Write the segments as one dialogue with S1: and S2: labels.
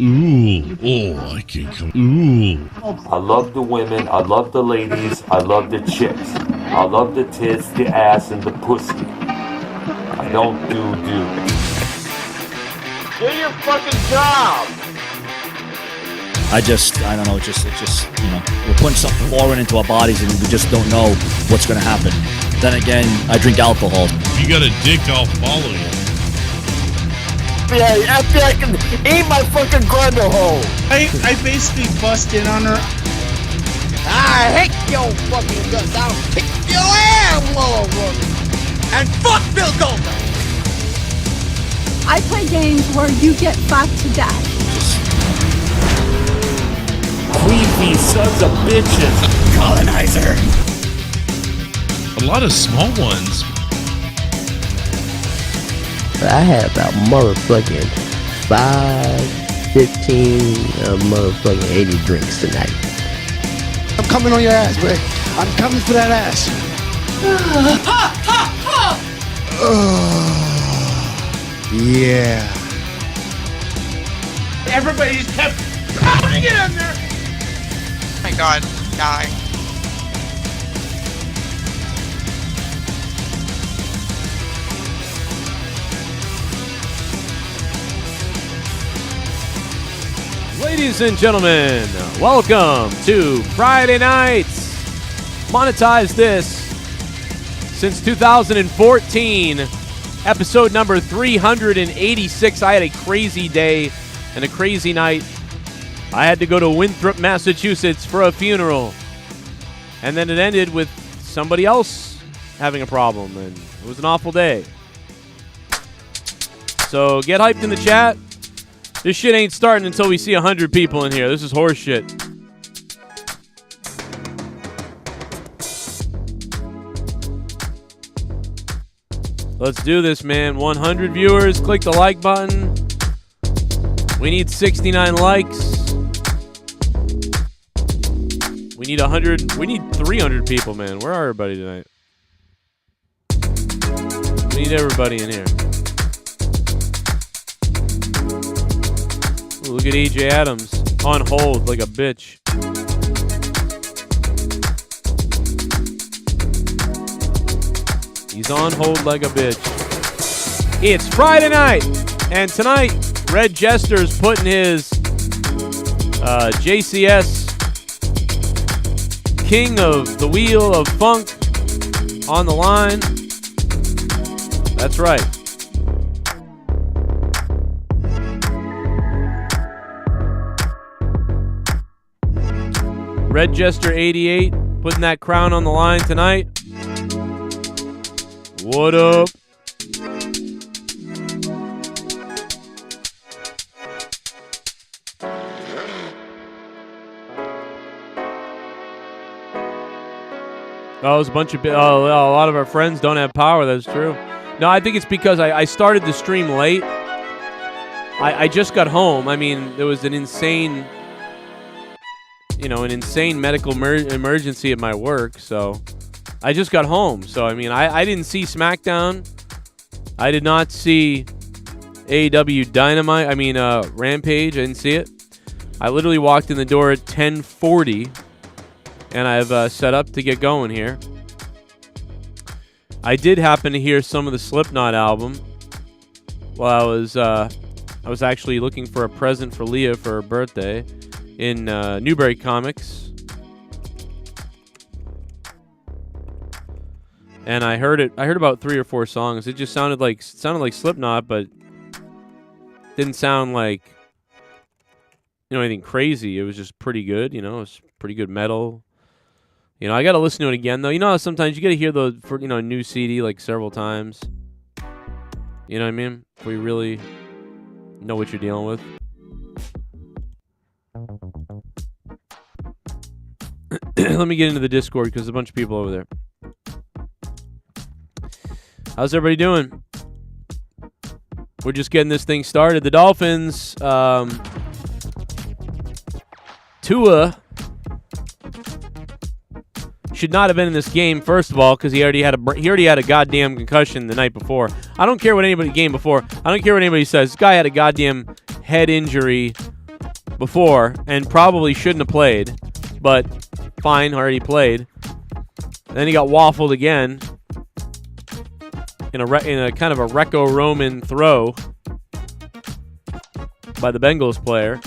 S1: Ooh, oh, I can't come. Ooh.
S2: I love the women, I love the ladies, I love the chicks. I love the tits, the ass, and the pussy. I don't do.
S3: Do your fucking job!
S4: I don't know, it's just, we're putting something foreign into our bodies and we just don't know what's going to happen. Then again, I drink alcohol.
S1: If you got a dick, I'll follow you.
S3: Yeah, I can eat my fucking grundle hole.
S5: I basically bust in on her.
S3: I hate your fucking guts. I'll kick your ass, motherfucker. And fuck Bill Goldberg.
S6: I play games where you get fucked to death.
S2: Queefy sons of bitches.
S4: Colonizer.
S1: A lot of small ones.
S7: I had about motherfucking 15, motherfucking 80 drinks tonight.
S5: I'm coming on your ass, Rick. I'm coming for that ass. Yeah. Everybody just kept pounding it in there.
S8: Oh my god, die.
S9: Ladies and gentlemen, welcome to Friday Nights. Monetize this since 2014, episode number 386. I had a crazy day and a crazy night. I had to go to Winthrop, Massachusetts for a funeral. And then it ended with somebody else having a problem, and it was an awful day. So get hyped in the chat. This shit ain't starting until we see 100 people in here. This is horse shit. Let's do this, man. 100 viewers. Click the like button. We need 69 likes. We need 100. We need 300 people, man. Where are everybody tonight? We need everybody in here. Ooh, look at AJ Adams on hold like a bitch. He's on hold like a bitch. It's Friday night, and tonight Red Jester's putting his JCS King of the Wheel of Funk on the line. That's right. Red Jester 88 putting that crown on the line tonight. What up? Oh, there's a bunch of a lot of our friends don't have power. That's true. No, I think it's because I started the stream late. I just got home. I mean, there was an insane medical emergency at my work, so I just got home. So, I mean, I didn't see Smackdown. I did not see AEW Rampage. I didn't see it. I literally walked in the door at 10:40, and I've set up to get going here. I did happen to hear some of the Slipknot album while I was actually looking for a present for Leah for her birthday in Newbury Comics, and I heard about 3 or 4 songs. It just sounded like Slipknot, but didn't sound like anything crazy. It was just pretty good. It was pretty good metal. I got to listen to it again though. How sometimes you got to hear the a new CD like several times. You know what I mean? Before you really know what you're dealing with. Let me get into the Discord because there's a bunch of people over there. How's everybody doing? We're just getting this thing started. The Dolphins, Tua should not have been in this game. First of all, because he already had a goddamn concussion the night before. I don't care what anybody says. This guy had a goddamn head injury before and probably shouldn't have played, but fine, already played. Then he got waffled again in a kind of a Greco-Roman throw by the Bengals player.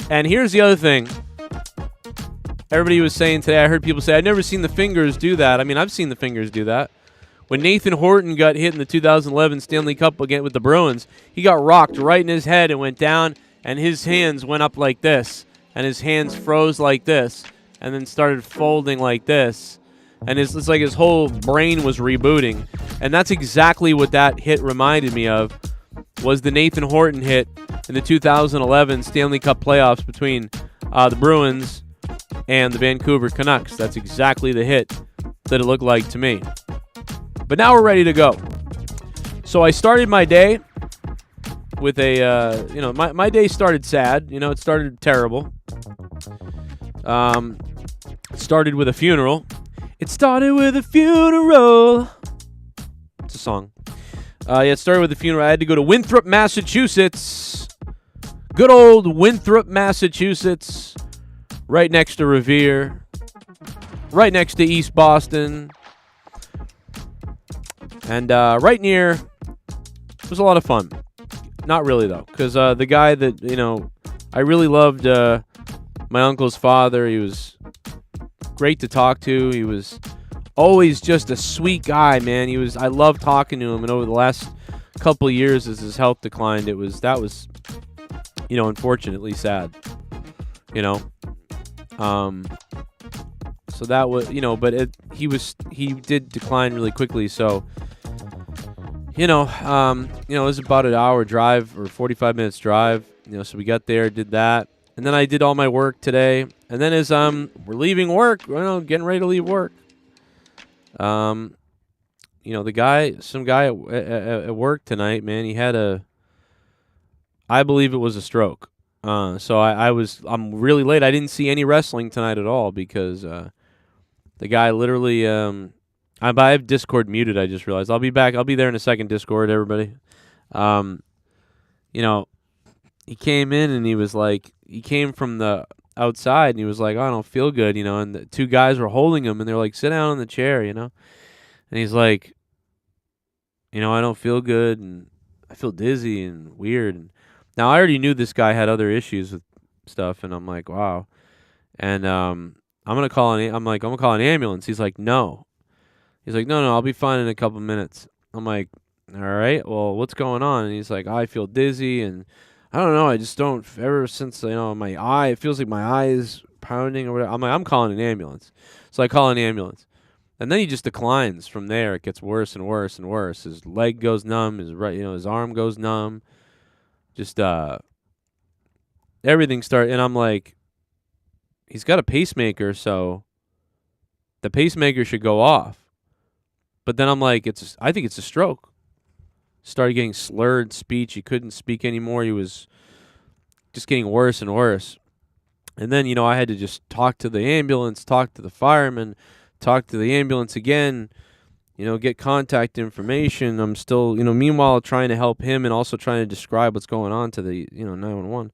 S9: And here's the other thing. Everybody was saying today, I heard people say, I've never seen the fingers do that. I mean, I've seen the fingers do that. When Nathan Horton got hit in the 2011 Stanley Cup again with the Bruins, he got rocked right in his head and went down, and his hands went up like this, and his hands froze like this, and then started folding like this. And it's like his whole brain was rebooting. And that's exactly what that hit reminded me of, was the Nathan Horton hit in the 2011 Stanley Cup playoffs between the Bruins and the Vancouver Canucks. That's exactly the hit that it looked like to me. But now we're ready to go. So I started my day with a, my day started sad. It started terrible. It started with a funeral. It started with a funeral. It's a song. It started with a funeral. I had to go to Winthrop, Massachusetts. Good old Winthrop, Massachusetts. Right next to Revere. Right next to East Boston. And right near, it was a lot of fun. Not really, though, because the guy that, I really loved my uncle's father. He was great to talk to. He was always just a sweet guy, man. I loved talking to him, and over the last couple of years as his health declined, that was unfortunately sad. So that was, but he did decline really quickly, so it was about an hour drive or 45 minutes drive. So we got there, did that, and then I did all my work today. And then as we're leaving work, getting ready to leave work, some guy at work tonight, man, he had I believe it was a stroke. So I'm really late. I didn't see any wrestling tonight at all because the guy literally. I have Discord muted. I just realized. I'll be back. I'll be there in a second. Discord, everybody. He came in and he came from the outside and he was like, oh, I don't feel good, and the two guys were holding him and they're like, sit down in the chair, and he's like, I don't feel good and I feel dizzy and weird. And now I already knew this guy had other issues with stuff, and I'm like, wow. And I'm gonna call an ambulance. He's like, no. He's like, no, I'll be fine in a couple minutes. I'm like, all right, well, what's going on? And he's like, I feel dizzy, and I don't know, I just don't, ever since, my eye, it feels like my eye is pounding or whatever. I'm like, I'm calling an ambulance. So I call an ambulance. And then he just declines from there. It gets worse and worse and worse. His leg goes numb, his arm goes numb. Just, everything started, and I'm like, he's got a pacemaker, so the pacemaker should go off. But then I'm like, I think it's a stroke. Started getting slurred speech. He couldn't speak anymore. He was just getting worse and worse. And then, I had to just talk to the ambulance, talk to the fireman, talk to the ambulance again, get contact information. I'm still, meanwhile trying to help him and also trying to describe what's going on to the, 911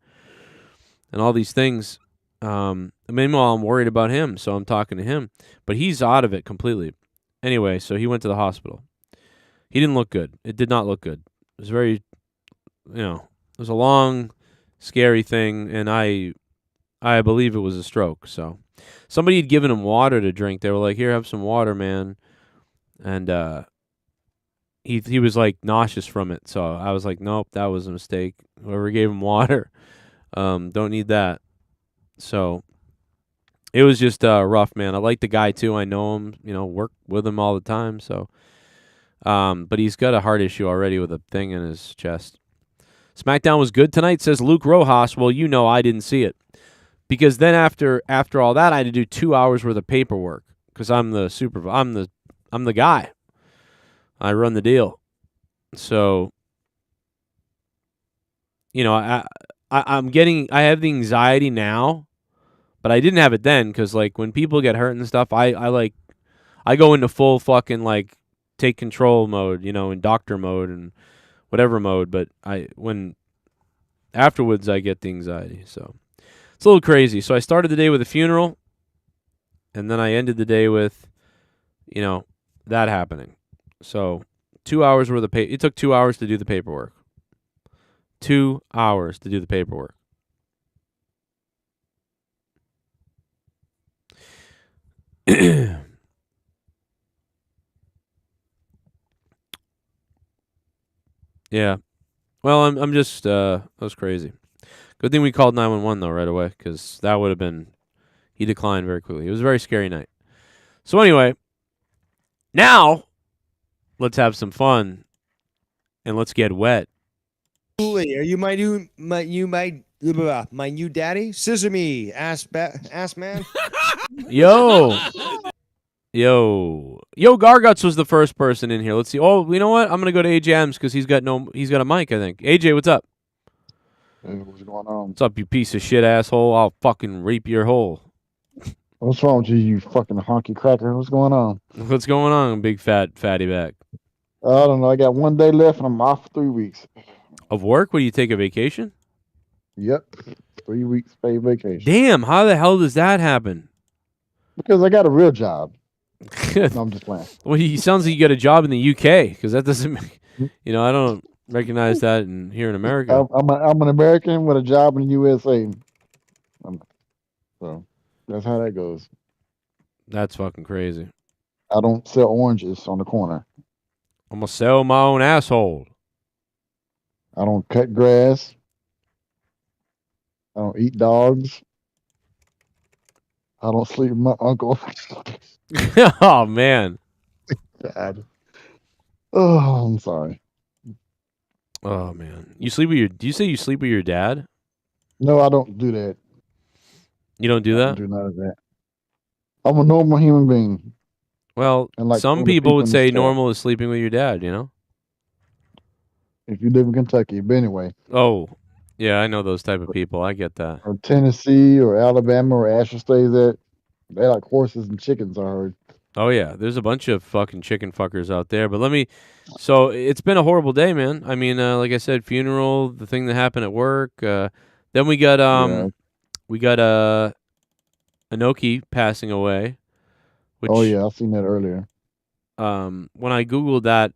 S9: and all these things. Meanwhile, I'm worried about him, so I'm talking to him. But he's out of it completely. Anyway, so he went to the hospital. He didn't look good. It did not look good. It was very, it was a long, scary thing, and I believe it was a stroke. So somebody had given him water to drink. They were like, here, have some water, man. And he was like nauseous from it. So I was like, nope, that was a mistake. Whoever gave him water, don't need that. So it was just rough, man. I like the guy too. I know him, work with him all the time. So, but he's got a heart issue already with a thing in his chest. SmackDown was good tonight, says Luke Rojas. Well, I didn't see it because then after all that, I had to do 2 hours worth of paperwork because I'm the guy. I run the deal. So, I have the anxiety now, but I didn't have it then because when people get hurt and stuff, I go into full fucking take control mode, in doctor mode and whatever mode. But afterwards I get the anxiety. So it's a little crazy. So I started the day with a funeral, and then I ended the day with, that happening. So 2 hours worth of it took 2 hours to do the paperwork. 2 hours to do the paperwork. Yeah. Well, I'm just that was crazy. Good thing we called 911 though right away, because that would have been. He declined very quickly. It was a very scary night. So anyway, now let's have some fun and let's get wet.
S3: Are you my new daddy? Scissor me, ass man.
S9: Yo, Garguts was the first person in here. Let's see. Oh, you know what? I'm gonna go to AJ Adams because he's got a mic. I think. AJ, what's up?
S10: Hey, what's going on?
S9: What's up, you piece of shit asshole? I'll fucking rape your hole.
S10: What's wrong with you, you fucking honky cracker? What's going on?
S9: What's going on, big fatty back?
S10: I don't know. I got 1 day left and I'm off for 3 weeks.
S9: Of work? What do you take a vacation?
S10: Yep. 3 weeks paid vacation.
S9: Damn, how the hell does that happen?
S10: Because I got a real job. No, I'm just playing.
S9: Well, he sounds like you got a job in the UK, because that doesn't make, I don't recognize that here in America.
S10: I'm an American with a job in the USA. So that's how that goes.
S9: That's fucking crazy.
S10: I don't sell oranges on the corner.
S9: I'm going to sell my own asshole.
S10: I don't cut grass. I don't eat dogs. I don't sleep with my uncle.
S9: Oh, man.
S10: Dad. Oh, I'm sorry.
S9: Oh, man. Do you say you sleep with your dad?
S10: No, I don't do that.
S9: You don't do that?
S10: I don't do none of that. I'm a normal human being.
S9: Well,
S10: like
S9: some people would say normal is sleeping with your dad,
S10: If you live in Kentucky, but anyway.
S9: Oh, yeah, I know those type of people. I get that.
S10: Or Tennessee or Alabama or Asher stays at. They like horses and chickens, I heard.
S9: Oh, yeah. There's a bunch of fucking chicken fuckers out there. But so it's been a horrible day, man. I mean, like I said, funeral, the thing that happened at work. Then we got Inoki passing away. Which,
S10: I've seen that earlier.
S9: When I Googled that,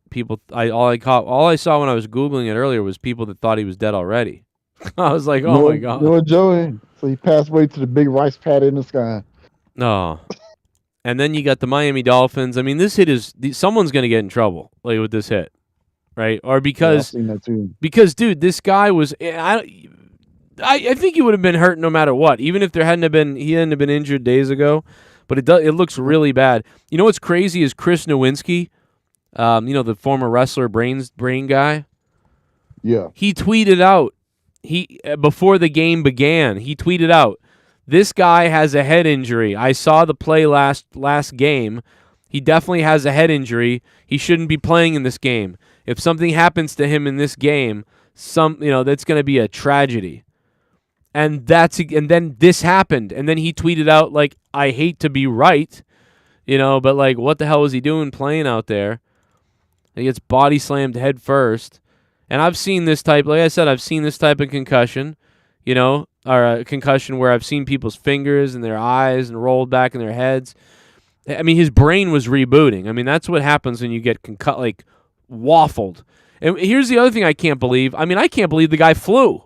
S9: all I saw when I was Googling it earlier was people that thought he was dead already. I was like, oh my God.
S10: Lord Joey. So he passed away to the big rice paddy in the sky.
S9: No. And then you got the Miami Dolphins. I mean, this hit someone's going to get in trouble with this hit, right? Or because,
S10: I've seen that too.
S9: Because, dude, this guy was, I think he would have been hurt no matter what, even if he hadn't been injured days ago. But it looks really bad. You know what's crazy is Chris Nowinski, the former wrestler brain guy.
S10: Yeah.
S9: He tweeted out before the game began. He tweeted out, "This guy has a head injury. I saw the play last game. He definitely has a head injury. He shouldn't be playing in this game. If something happens to him in this game, that's going to be a tragedy." And then this happened, and then he tweeted out like, "I hate to be right, but like, what the hell was he doing playing out there?" He gets body slammed head first, and I've seen this type. Like I said, I've seen this type of concussion, or a concussion where I've seen people's fingers and their eyes and rolled back in their heads. I mean, his brain was rebooting. I mean, that's what happens when you get waffled. And here's the other thing I can't believe. I mean, I can't believe the guy flew.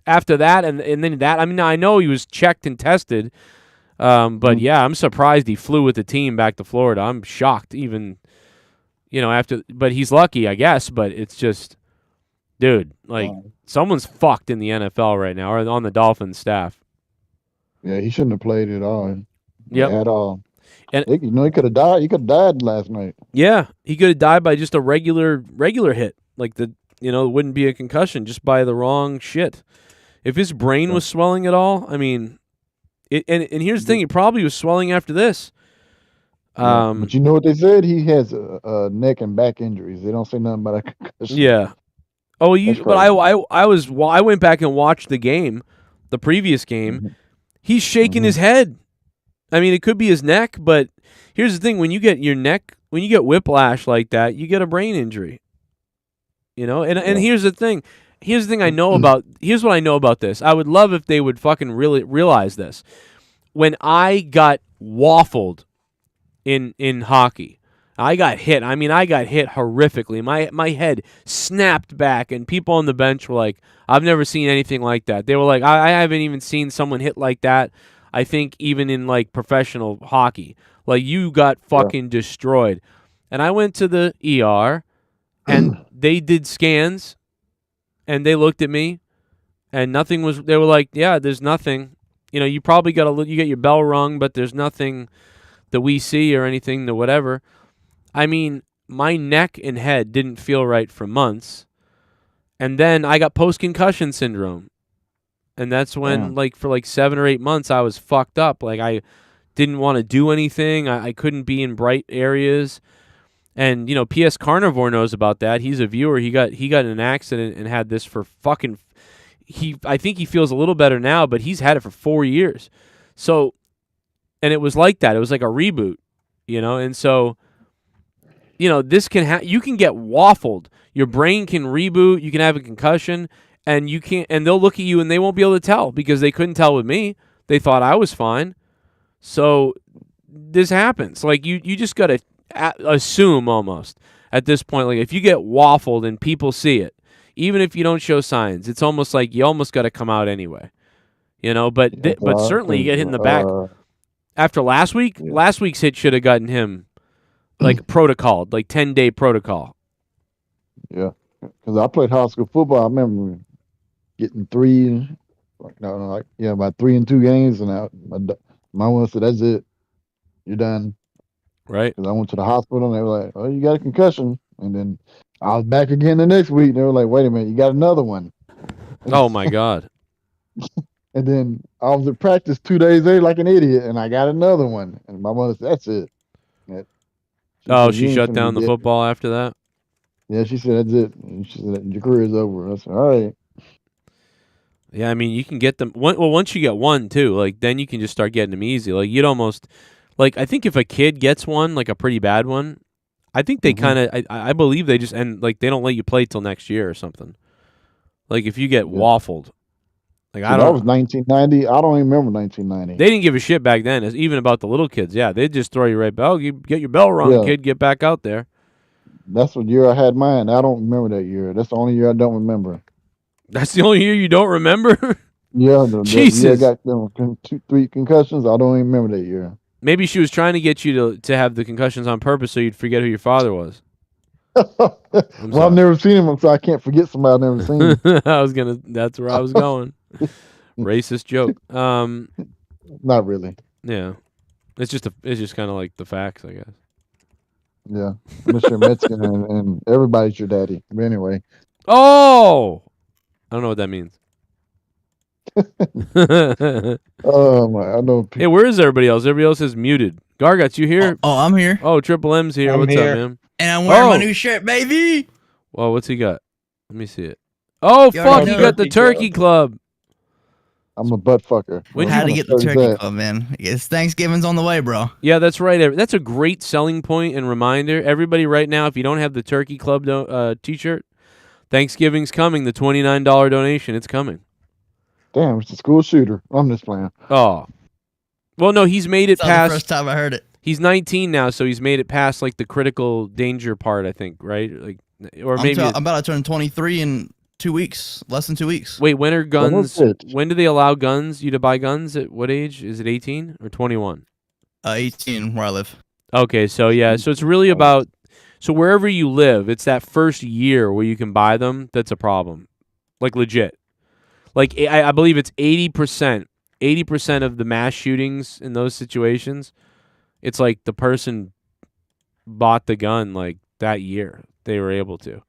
S9: After that, and then that, I mean, I know he was checked and tested, but yeah, I'm surprised he flew with the team back to Florida. I'm shocked, even, after. But he's lucky, I guess. But it's just, dude, someone's fucked in the NFL right now, or on the Dolphins staff.
S10: Yeah, he shouldn't have played at all.
S9: Yep.
S10: At all.
S9: And
S10: he could have died. He could have died last night.
S9: Yeah, he could have died by just a regular hit, like it wouldn't be a concussion, just by the wrong shit. If his brain was swelling at all, I mean, and here's the thing, he probably was swelling after this.
S10: But you know what they said? He has neck and back injuries. They don't say nothing about a concussion.
S9: Yeah. Oh, but I went back and watched the game, the previous game. Mm-hmm. He's shaking his head. I mean, it could be his neck, but here's the thing: when you get when you get whiplash like that, you get a brain injury. And here's the thing. here's the thing I know about. Here's what I know about this. I would love if they would fucking really realize this. When I got waffled in hockey, I got hit. I mean, I got hit horrifically. My head snapped back, and people on the bench were like, "I've never seen anything like that." They were like, "I haven't even seen someone hit like that." I think even in like professional hockey, like you got fucking destroyed. And I went to the ER, and they did scans, and they looked at me, and nothing was. They were like, "Yeah, there's nothing. You know, you probably you get your bell rung, but there's nothing that we see or anything to whatever." I mean, my neck and head didn't feel right for months, and then I got post-concussion syndrome, and that's when, like, for like 7 or 8 months, I was fucked up. Like, I didn't want to do anything. I couldn't be in bright areas, and you know, PS Carnivore knows about that. He's a viewer. He got in an accident and had this for fucking. I think he feels a little better now, but he's had it for 4 years. So, and it was like that. It was like a reboot, you know, and so. You know, this can you can get waffled. Your brain can reboot. You can have a concussion, and you can't. And they'll look at you, and they won't be able to tell because they couldn't tell with me. They thought I was fine. So this happens. Like you just gotta assume almost at this point. Like if you get waffled and people see it, even if you don't show signs, it's almost like you almost got to come out anyway. You know, but certainly you get hit in the back. After last week, last week's hit should have gotten him. Like protocol, like 10-day protocol.
S10: Yeah, because I played high school football. I remember getting about 3 in 2 games, and my one said, "That's it, you're done."
S9: Right.
S10: Because I went to the hospital, and they were like, "Oh, you got a concussion," and then I was back again the next week. And they were like, "Wait a minute, you got another one."
S9: Oh my God.
S10: And then I was at practice 2 days later, like an idiot, and I got another one. And my mother said, "That's it."
S9: She shut down the football after that?
S10: Yeah, she said, "That's it." And she said, "Your career is over." I said, "All right."
S9: Yeah, I mean, you can get them. Well, once you get one, too, like, then you can just start getting them easy. Like, you'd almost, like, I think if a kid gets one, like a pretty bad one, I think they kind of, I believe they just, and, like, they don't let you play till next year or something. Like, if you get waffled. Like, I don't.
S10: That was 1990. I don't even remember 1990.
S9: They didn't give a shit back then, even about the little kids. Yeah, they'd just throw you right back. Oh, you get your bell rung, kid, get back out there.
S10: That's what year I had mine. I don't remember that year. That's the only year I don't remember.
S9: That's the only year you don't remember?
S10: Yeah,
S9: Jesus.
S10: I got them 3 concussions. I don't even remember that year.
S9: Maybe she was trying to get you to have the concussions on purpose so you'd forget who your father was.
S10: Well, I've never seen him, so I can't forget somebody I've never seen.
S9: That's where I was going. Racist joke.
S10: Not really.
S9: Yeah. It's just kind of like the facts, I guess.
S10: Yeah. Mr. Mexican and everybody's your daddy. But anyway.
S9: Oh! I don't know what that means.
S10: Oh my! I know.
S9: Hey, where is everybody else? Everybody else is muted. Garguts, you here?
S11: Oh, I'm here.
S9: Oh, Triple M's here. What's up, man?
S11: And I'm wearing my new shirt, baby.
S9: Well, what's he got? Let me see it. Oh, fuck! You got the Turkey Club.
S10: I'm a butt fucker.
S11: Had to get the Turkey Club, man. It's Thanksgiving's on the way, bro.
S9: Yeah, that's right. That's a great selling point and reminder. Everybody, right now, if you don't have the Turkey Club T-shirt, Thanksgiving's coming. The $29 donation, it's coming.
S10: Damn, it's a school shooter. I'm just playing.
S9: Oh. Well, no, he's made it past.
S11: The first time I heard it.
S9: He's 19 now, so he's made it past like the critical danger part, I think, right? Like, or maybe
S11: I'm about to turn 23 in 2 weeks, less than 2 weeks.
S9: Wait, when are guns? When do they allow you to buy guns? At what age? Is it 18 or 21?
S11: 18 where I live.
S9: Okay, so yeah, so it's really about wherever you live, it's that first year where you can buy them that's a problem, like legit. Like I believe it's 80% of the mass shootings in those situations. It's like the person bought the gun like that year they were able to,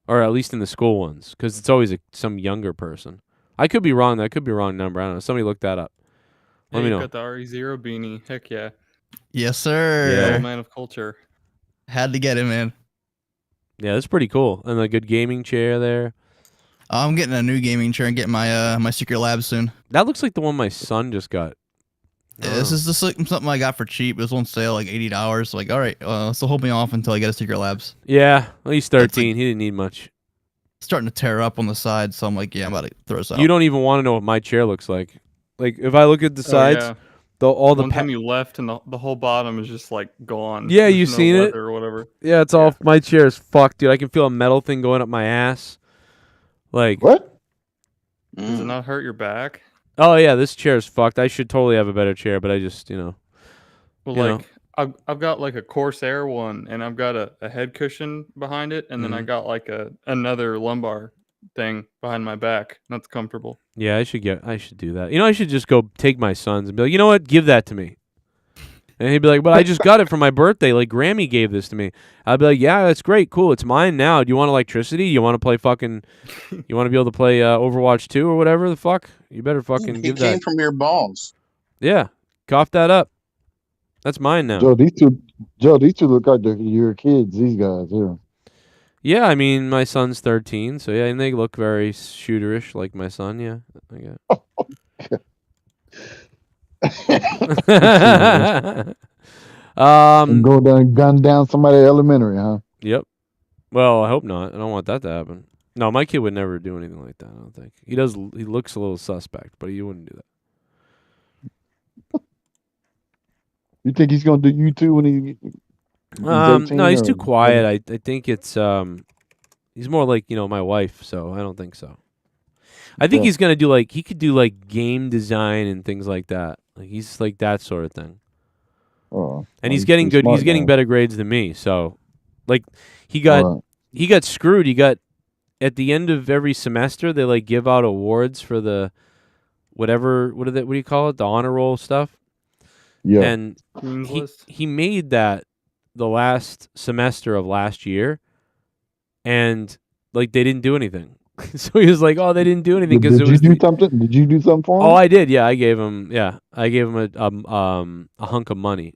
S9: or at least in the school ones, because it's always some younger person. I could be wrong. That could be a wrong number. I don't know. Somebody look that up. Let me know.
S12: Got the RE0 beanie. Heck yeah.
S11: Yes, sir.
S9: Yeah.
S12: Old man of culture.
S11: Had to get it, man.
S9: Yeah, that's pretty cool. And a good gaming chair there.
S11: I'm getting a new gaming chair and getting my my Secret Lab soon.
S9: That looks like the one my son just got.
S11: Yeah, this is just something I got for cheap. It was on sale, like $80. Like, all right, so hold me off until I get a Secret Labs.
S9: Yeah, well, he's 13. He didn't need much.
S11: starting to tear up on the side. So I'm like, yeah, I'm about to throw this out.
S9: You don't even want to know what my chair looks like. Like if I look at the sides,
S12: yeah.
S9: all the
S12: one time you left and the whole bottom is just like gone.
S9: Yeah,
S12: There's
S9: you
S12: no
S9: seen it
S12: leather or whatever.
S9: Yeah, it's all my chair is fucked, dude. I can feel a metal thing going up my ass. Like
S10: what?
S12: Does it not hurt your back?
S9: Oh yeah, this chair is fucked. I should totally have a better chair, but I just
S12: Well,
S9: you know.
S12: like I've got like a Corsair one, and I've got a head cushion behind it, and then I got like another lumbar thing behind my back. That's comfortable.
S9: Yeah, I should do that. You know, I should just go take my sons and be like, you know what, give that to me. And he'd be like, but I just got it for my birthday. Like Grammy gave this to me. I'd be like, yeah, that's great, cool. It's mine now. Do you want electricity? You want to play fucking? You want to be able to play Overwatch 2 or whatever the fuck? You better fucking give that.
S13: It came from your balls.
S9: Yeah, cough that up. That's mine now.
S10: Joe, these two look like your kids. These guys, yeah.
S9: Yeah, I mean, my son's 13, so yeah, and they look very shooterish like my son. Yeah, I guess.
S10: Go down and gun down somebody elementary, huh?
S9: Yep. Well, I hope not. I don't want that to happen. No, my kid would never do anything like that. I don't think he does. He looks a little suspect, but he wouldn't do that.
S10: You think he's gonna do YouTube when he's 18,
S9: no, he's
S10: or-
S9: too quiet. I think it's he's more like my wife, so I don't think so. I think he's gonna do he could do game design and things like that. Like he's like that sort of thing.
S10: Oh,
S9: and he's getting good. He's getting better grades than me. So, like he got screwed. He got at the end of every semester they give out awards for the whatever. What do you call it? The honor roll stuff.
S10: Yeah.
S9: And he made that the last semester of last year, and they didn't do anything. So he was like, "Oh, they didn't do anything because it was."
S10: Did you do something? Did you do something for him?
S9: Oh, I did. Yeah, I gave him. Yeah, I gave him a hunk of money.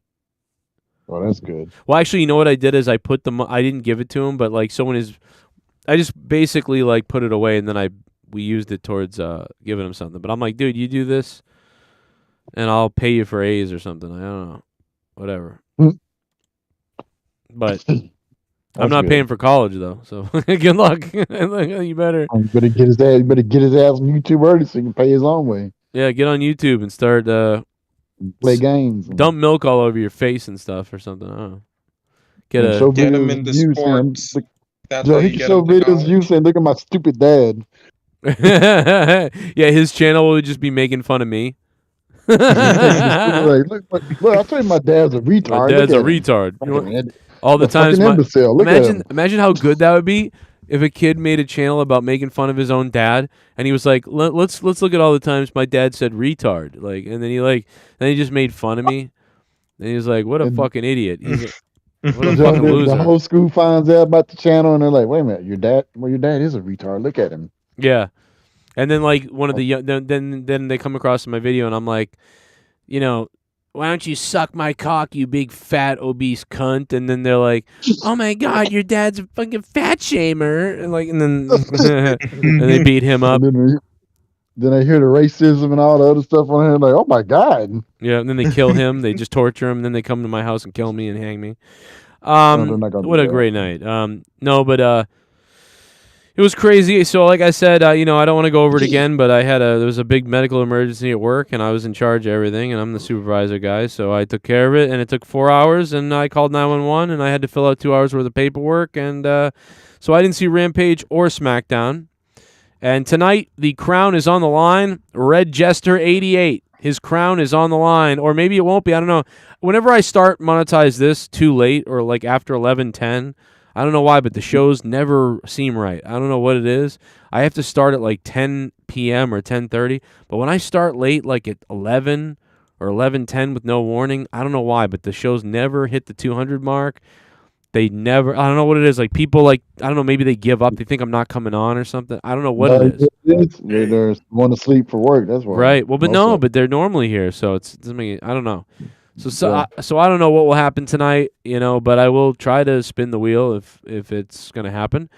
S10: Oh, that's good.
S9: Well, actually, you know what I did is I put I didn't give it to him, but I just basically put it away, and then we used it towards giving him something. But I'm like, dude, you do this, and I'll pay you for A's or something. I don't know, whatever. But I'm not paying for college though, so good luck. You better.
S10: You better get his ass. You better get his ass on YouTube early so he can pay his own way.
S9: Yeah, get on YouTube and start
S10: play games.
S9: Dump milk all over your face and stuff or something. I don't know. Get
S13: him into sports. That's
S10: Joe,
S13: how
S10: he
S13: you
S10: can
S13: get
S10: show
S13: him to
S10: videos
S13: college.
S10: of you saying, "Look at my stupid dad."
S9: Yeah, his channel would just be making fun of me.
S10: Look, I told you my dad's a retard.
S9: My dad's a
S10: Look at him.
S9: retard. You know,
S10: Fucking
S9: all the
S10: fucking
S9: times.
S10: imbecile. Look at him.
S9: Imagine how good that would be if a kid made a channel about making fun of his own dad, and he was like, "Let's look at all the times my dad said retard," and then he just made fun of me, and he was like, "What a fucking idiot! What a fucking loser!"
S10: The whole school finds out about the channel, and they're like, "Wait a minute, your dad is a retard. Look at him."
S9: Yeah, and then one of the then they come across my video, and I'm like, why don't you suck my cock, you big fat obese cunt? And then they're like, oh my god, your dad's a fucking fat shamer, and then and they beat him up.
S10: And then I hear the racism and all the other stuff on here, like, oh my god.
S9: Yeah, and then they kill him. They just torture him. And then they come to my house and kill me and hang me.
S10: No, they're not gonna
S9: What
S10: do
S9: a
S10: that.
S9: great night. No, but it was crazy. So, like I said, I don't want to go over it again, but there was a big medical emergency at work, and I was in charge of everything, and I'm the supervisor guy, so I took care of it, and it took 4 hours, and I called 911, and I had to fill out 2 hours worth of paperwork, and so I didn't see Rampage or SmackDown. And tonight, the crown is on the line. Red Jester 88. His crown is on the line, or maybe it won't be. I don't know. Whenever I start monetize this too late, or after 11:10. I don't know why, but the shows never seem right. I don't know what it is. I have to start at 10 p.m. or 10:30. But when I start late, at 11 or 11:10 with no warning, I don't know why, but the shows never hit the 200 mark. They never. I don't know what it is. People I don't know. Maybe they give up. They think I'm not coming on or something. I don't know what it is.
S10: They're going to sleep for work. That's why.
S9: Right. Well, but no, but they're normally here, so it doesn't make. I don't know. So I don't know what will happen tonight, but I will try to spin the wheel if it's going to happen.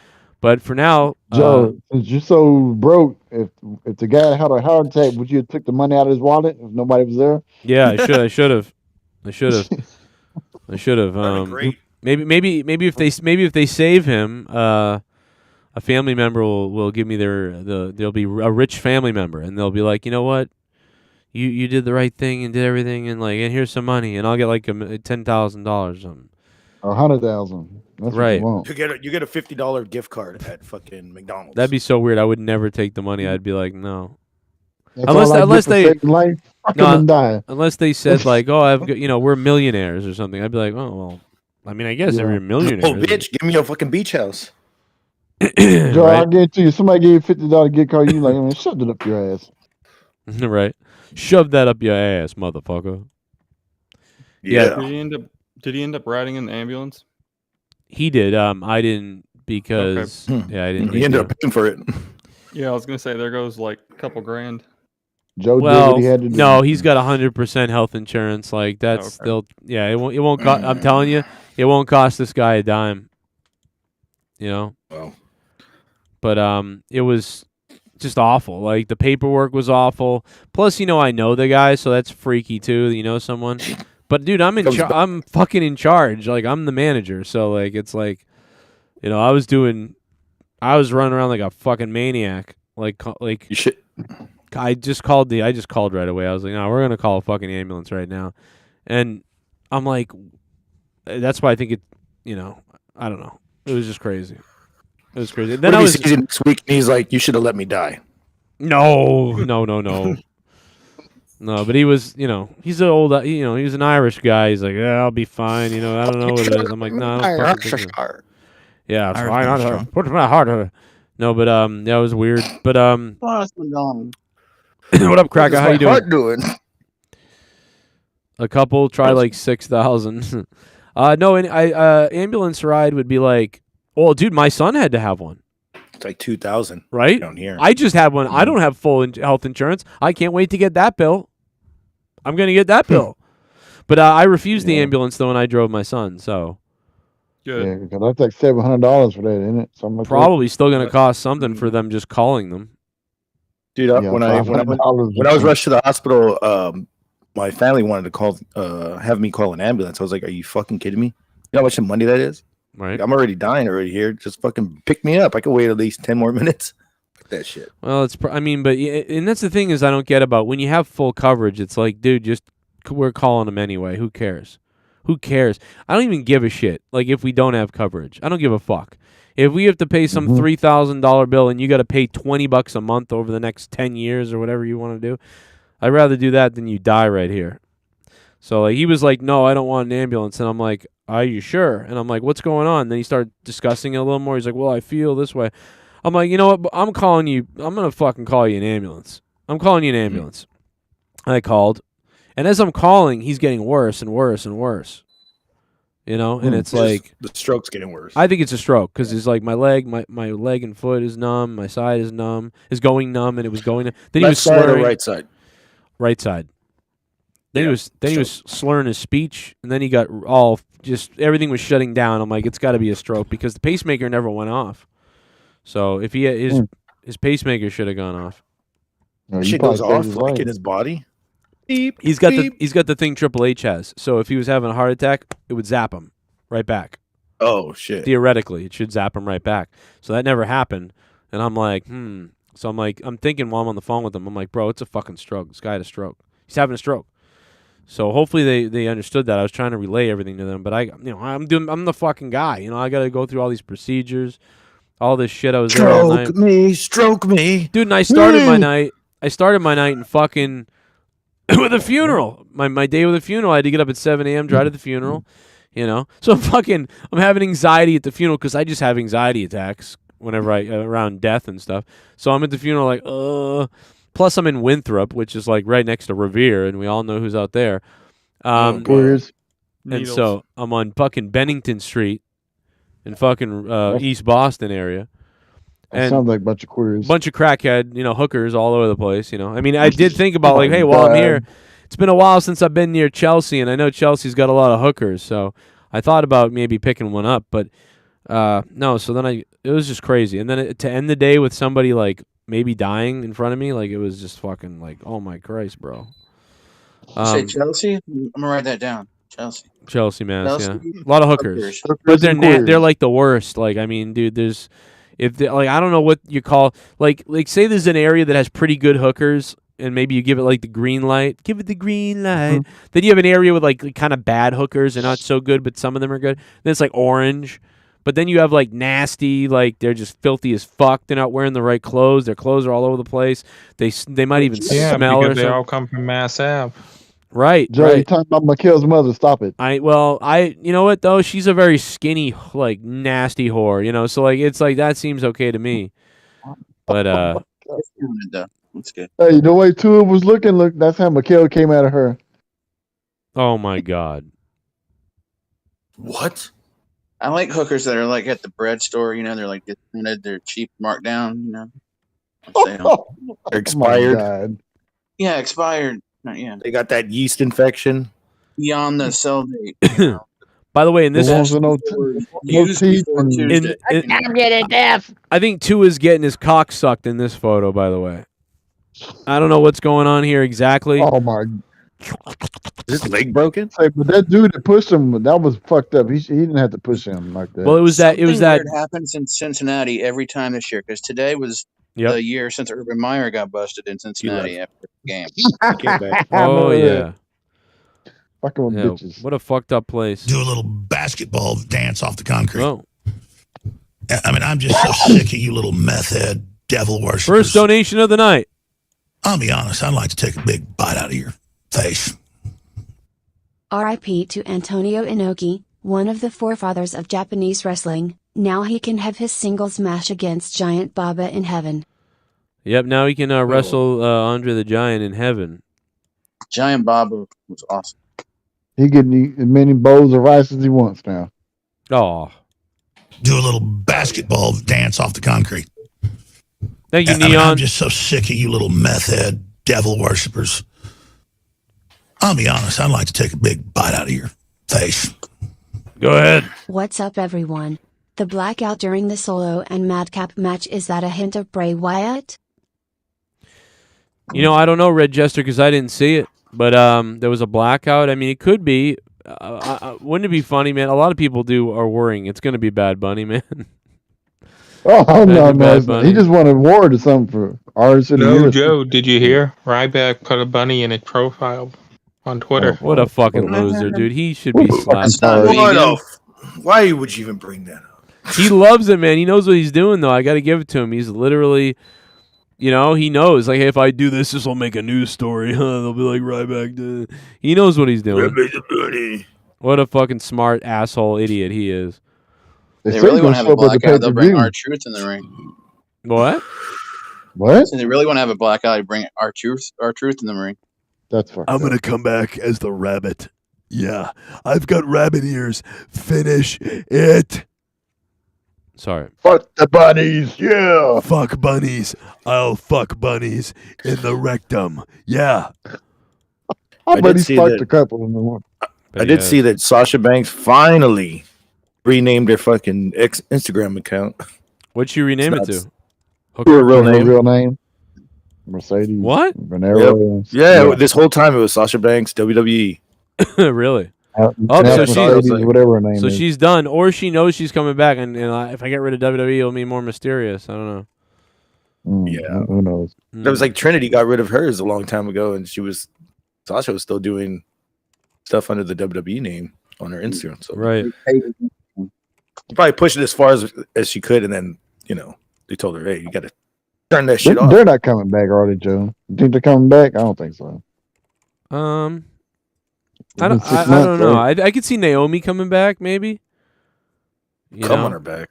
S9: But for now,
S10: Joe, since you're so broke, if the guy had a heart attack, would you have took the money out of his wallet if nobody was there?
S9: Yeah, I should have. Maybe if they save him, a family member will give me there'll be a rich family member, and they'll be like, you know what, you did the right thing and did everything, and here's some money, and I'll get like $10,000 or something.
S10: Or 100,000. That's
S9: right.
S10: what you want.
S14: You get a $50 gift card at fucking McDonald's.
S9: That'd be so weird. I would never take the money. I'd be like, no.
S10: That's unless they life,
S9: unless they said like, oh, I've got, we're millionaires or something. I'd be like, oh well. I mean, I guess if you're a millionaire.
S14: Oh, bitch, give me a fucking beach house.
S10: Joe, I guarantee you, somebody gave you $50 gift card, you like, man, shove it up your ass.
S9: Right. Shove that up your ass, motherfucker.
S12: Yeah. Did he end up riding in the ambulance?
S9: He did. I didn't because
S14: Okay.
S9: I didn't.
S14: He ended up paying for it.
S12: Yeah, I was gonna say there goes like a couple grand.
S10: Joe did
S9: well,
S10: what he had to do.
S9: no, he's got 100% health insurance. Like that's still, yeah. It won't. I'm telling you, it won't cost this guy a dime.
S14: Wow.
S9: But it was just awful. Like the paperwork was awful. Plus, I know the guy, so that's freaky too. Someone. But dude, I'm fucking in charge. Like I'm the manager, so like it's like, I was running around like a fucking maniac. Like
S14: you should.
S9: I just called right away. I was like, no, we're gonna call a fucking ambulance right now, and I'm like, that's why I think it. I don't know. It was just crazy. It was crazy. Then
S14: I was next week. And he's like, you should have let me die.
S9: No. No, but he was, he's an old, he was an Irish guy. He's like, yeah, I'll be fine. I don't know what it is. I'm like, no, yeah, it's fine. Put my heart. No, but that was weird. But what up, Cracker? How you doing?
S14: Heart doing?
S9: A couple try like 6,000. No, ambulance ride would be like, well, dude, my son had to have one.
S14: It's like 2,000,
S9: right?
S14: Down here.
S9: I just had one. I don't have full health insurance. I can't wait to get that bill. I'm gonna get that bill. But I refused the ambulance though when I drove my son. So
S12: good.
S10: Yeah, because that's like $700 for that, isn't it? Something like
S9: probably still gonna cost something for them just calling them.
S14: Dude, when I was rushed to the hospital, my family wanted to have me call an ambulance. I was like, "Are you fucking kidding me? You know how much money that is?
S9: Right?
S14: Like, I'm already dying here. Just fucking pick me up. I could wait at least 10 more minutes." That shit.
S9: Well, and that's the thing is I don't get about when you have full coverage. It's like, dude, we're calling them anyway. Who cares? Who cares? I don't even give a shit. Like if we don't have coverage, I don't give a fuck. If we have to pay some $3,000 bill and you got to pay $20 a month over the next 10 years or whatever you want to do, I'd rather do that than you die right here. So like he was like, no, I don't want an ambulance, and I'm like, are you sure? And I'm like, what's going on? And then he started discussing it a little more. He's like, well, I feel this way. I'm like, you know what? I'm calling you. I'm going to fucking call you an ambulance. I'm calling you an ambulance. I called. And as I'm calling, he's getting worse and worse and worse. And it's like
S14: the stroke's getting worse.
S9: I think it's a stroke because it's like my leg and foot is numb. My side is numb, is going numb, and it was going. Then he was slurring.
S14: Or right side?
S9: Right side. Then he was slurring his speech, and then he got everything was shutting down. I'm like, it's got to be a stroke because the pacemaker never went off. So if his pacemaker should have gone off.
S10: No,
S14: shit goes off like in his body.
S9: Beep, he's got the thing Triple H has. So if he was having a heart attack, it would zap him right back.
S14: Oh shit!
S9: Theoretically, it should zap him right back. So that never happened. And I'm like, So I'm thinking while I'm on the phone with him, I'm like, bro, it's a fucking stroke. This guy had a stroke. He's having a stroke. So hopefully they understood that. I was trying to relay everything to them, but I'm the fucking guy. I got to go through all these procedures. All this shit. I was there all night.
S14: Stroke me,
S9: dude. And I started my night. In fucking with a funeral. My day with a funeral. I had to get up at 7 a.m. drive to the funeral. So I'm having anxiety at the funeral because I just have anxiety attacks whenever around death and stuff. So I'm at the funeral like, Plus I'm in Winthrop, which is like right next to Revere, and we all know who's out there. And so I'm on fucking Bennington Street in fucking East Boston area.
S10: That sounds like a bunch of queers.
S9: Bunch of crackhead, hookers all over the place, I mean, I did think about like, hey, while I'm here, it's been a while since I've been near Chelsea, and I know Chelsea's got a lot of hookers, so I thought about maybe picking one up, but no, so then it was just crazy. And then to end the day with somebody like maybe dying in front of me, like it was just fucking like, oh my Christ, bro.
S13: Say Chelsea? I'm gonna write that down. Chelsea,
S9: Mass,
S13: Chelsea?
S9: yeah. A lot of hookers. But they're like the worst. Like, I mean, dude, If like I don't know what you call like say there's an area that has pretty good hookers and maybe you give it like the green light. Give it the green light. Then you have an area with like kind of bad hookers and not so good, but some of them are good. Then it's like orange. But then you have like nasty, like they're just filthy as fuck. They're not wearing the right clothes. Their clothes are all over the place. They might even smell or
S15: because they
S9: something.
S15: all come from Mass Ave.
S9: Right,
S10: Joe, you talking about Mikhail's mother? Stop it.
S9: You know what though? She's a very skinny, like nasty whore. You know, so like it's like that seems okay to me. But
S13: That's good.
S10: Hey, the way Tua was looking, look, that's how Mikhail came out of her.
S9: Oh my God.
S14: What?
S13: I like hookers that are like at the bread store. You know, they're like discounted. They're cheap, marked down. You know,
S14: They're expired.
S10: God.
S13: Yeah, expired. Yeah.
S14: They got that yeast infection.
S13: Beyond the sell date.
S9: By the way, in this
S13: Used before Tuesday.
S7: I'm getting deaf.
S9: I think Tua's getting his cock sucked in this photo, by the way. I don't know what's going on here exactly.
S10: Oh my!
S14: Is his leg broken?
S10: Hey, but that dude that pushed him, that was fucked up. He didn't have to push him like that.
S9: Well, it was that.
S13: Something weird happens in Cincinnati every time this year because today was the year since Urban Meyer got busted in Cincinnati after the game.
S9: Oh yeah.
S10: Fucking with bitches.
S9: What a fucked up place.
S16: Do a little basketball dance off the concrete.
S9: Oh.
S16: I mean, I'm just so sick of you little meth head devil worshippers.
S9: First donation of the night.
S16: I'll be honest, I'd like to take a big bite out of your face.
S17: R.I.P. to Antonio Inoki, one of the forefathers of Japanese wrestling. Now he can have his singles match against Giant Baba in heaven.
S9: Yep, now he can wrestle Andre the Giant in heaven.
S13: Giant Baba was awesome.
S10: He getting as many bowls of rice as he wants now.
S9: Oh.
S16: Do a little basketball dance off the concrete.
S9: Thank you,
S16: I mean,
S9: Neon.
S16: I'm just so sick of you little meth head devil worshippers. I'll be honest, I'd like to take a big bite out of your face.
S9: Go ahead.
S17: What's up, everyone? The blackout during the Solo and Madcap match, is that a hint of Bray Wyatt?
S9: You know, I don't know, Red Jester, because I didn't see it. But there was a blackout. I mean, it could be. Wouldn't it be funny, man? A lot of people are worrying it's going to be Bad Bunny, man.
S10: Oh no! He just won an award or something for artists of the
S15: No,
S10: year.
S15: Joe, did you hear? Ryback put a bunny in his profile on Twitter.
S9: What a fucking loser, dude. He should be slapped.
S14: Why would you even bring that up?
S9: He loves it, man. He knows what he's doing, though. I got to give it to him. He's literally, you know, he knows. Like, hey, if I do this, this will make a news story. They'll be like, Ryback did it. He knows what he's doing. What a fucking smart asshole idiot he is.
S13: They really want to have a blackout. They'll bring R-Truth in the ring.
S9: What?
S10: What?
S13: So they really want to have a blackout. Bring R-Truth in the ring.
S10: That's
S18: I'm going to come back as the rabbit. Yeah, I've got rabbit ears. Finish it.
S9: Sorry.
S10: Fuck the bunnies. Yeah.
S18: Fuck bunnies. I'll fuck bunnies in the rectum. Yeah.
S10: I bet he fucked a couple in the one.
S14: I did see that Sasha Banks finally renamed her fucking Instagram account.
S9: What'd she rename it to?
S14: Her real name.
S10: Real name. Mercedes.
S9: What?
S10: Venero.
S14: Yeah, this whole time it was Sasha Banks, WWE.
S9: Really?
S10: Whatever her name
S9: so
S10: is.
S9: she's done, or she knows she's coming back, and if I get rid of WWE, it'll be more mysterious. I don't know.
S14: Yeah,
S10: who knows?
S14: That was like Trinity got rid of hers a long time ago, and Sasha was still doing stuff under the WWE name on her Instagram. So
S9: right,
S14: probably pushed it as far as she could, and then they told her, "Hey, you got to turn that shit off."
S10: They're not coming back, are they, Joe? You think they're coming back? I don't think so.
S9: I don't know. I could see Naomi coming back, maybe.
S14: Come on her back.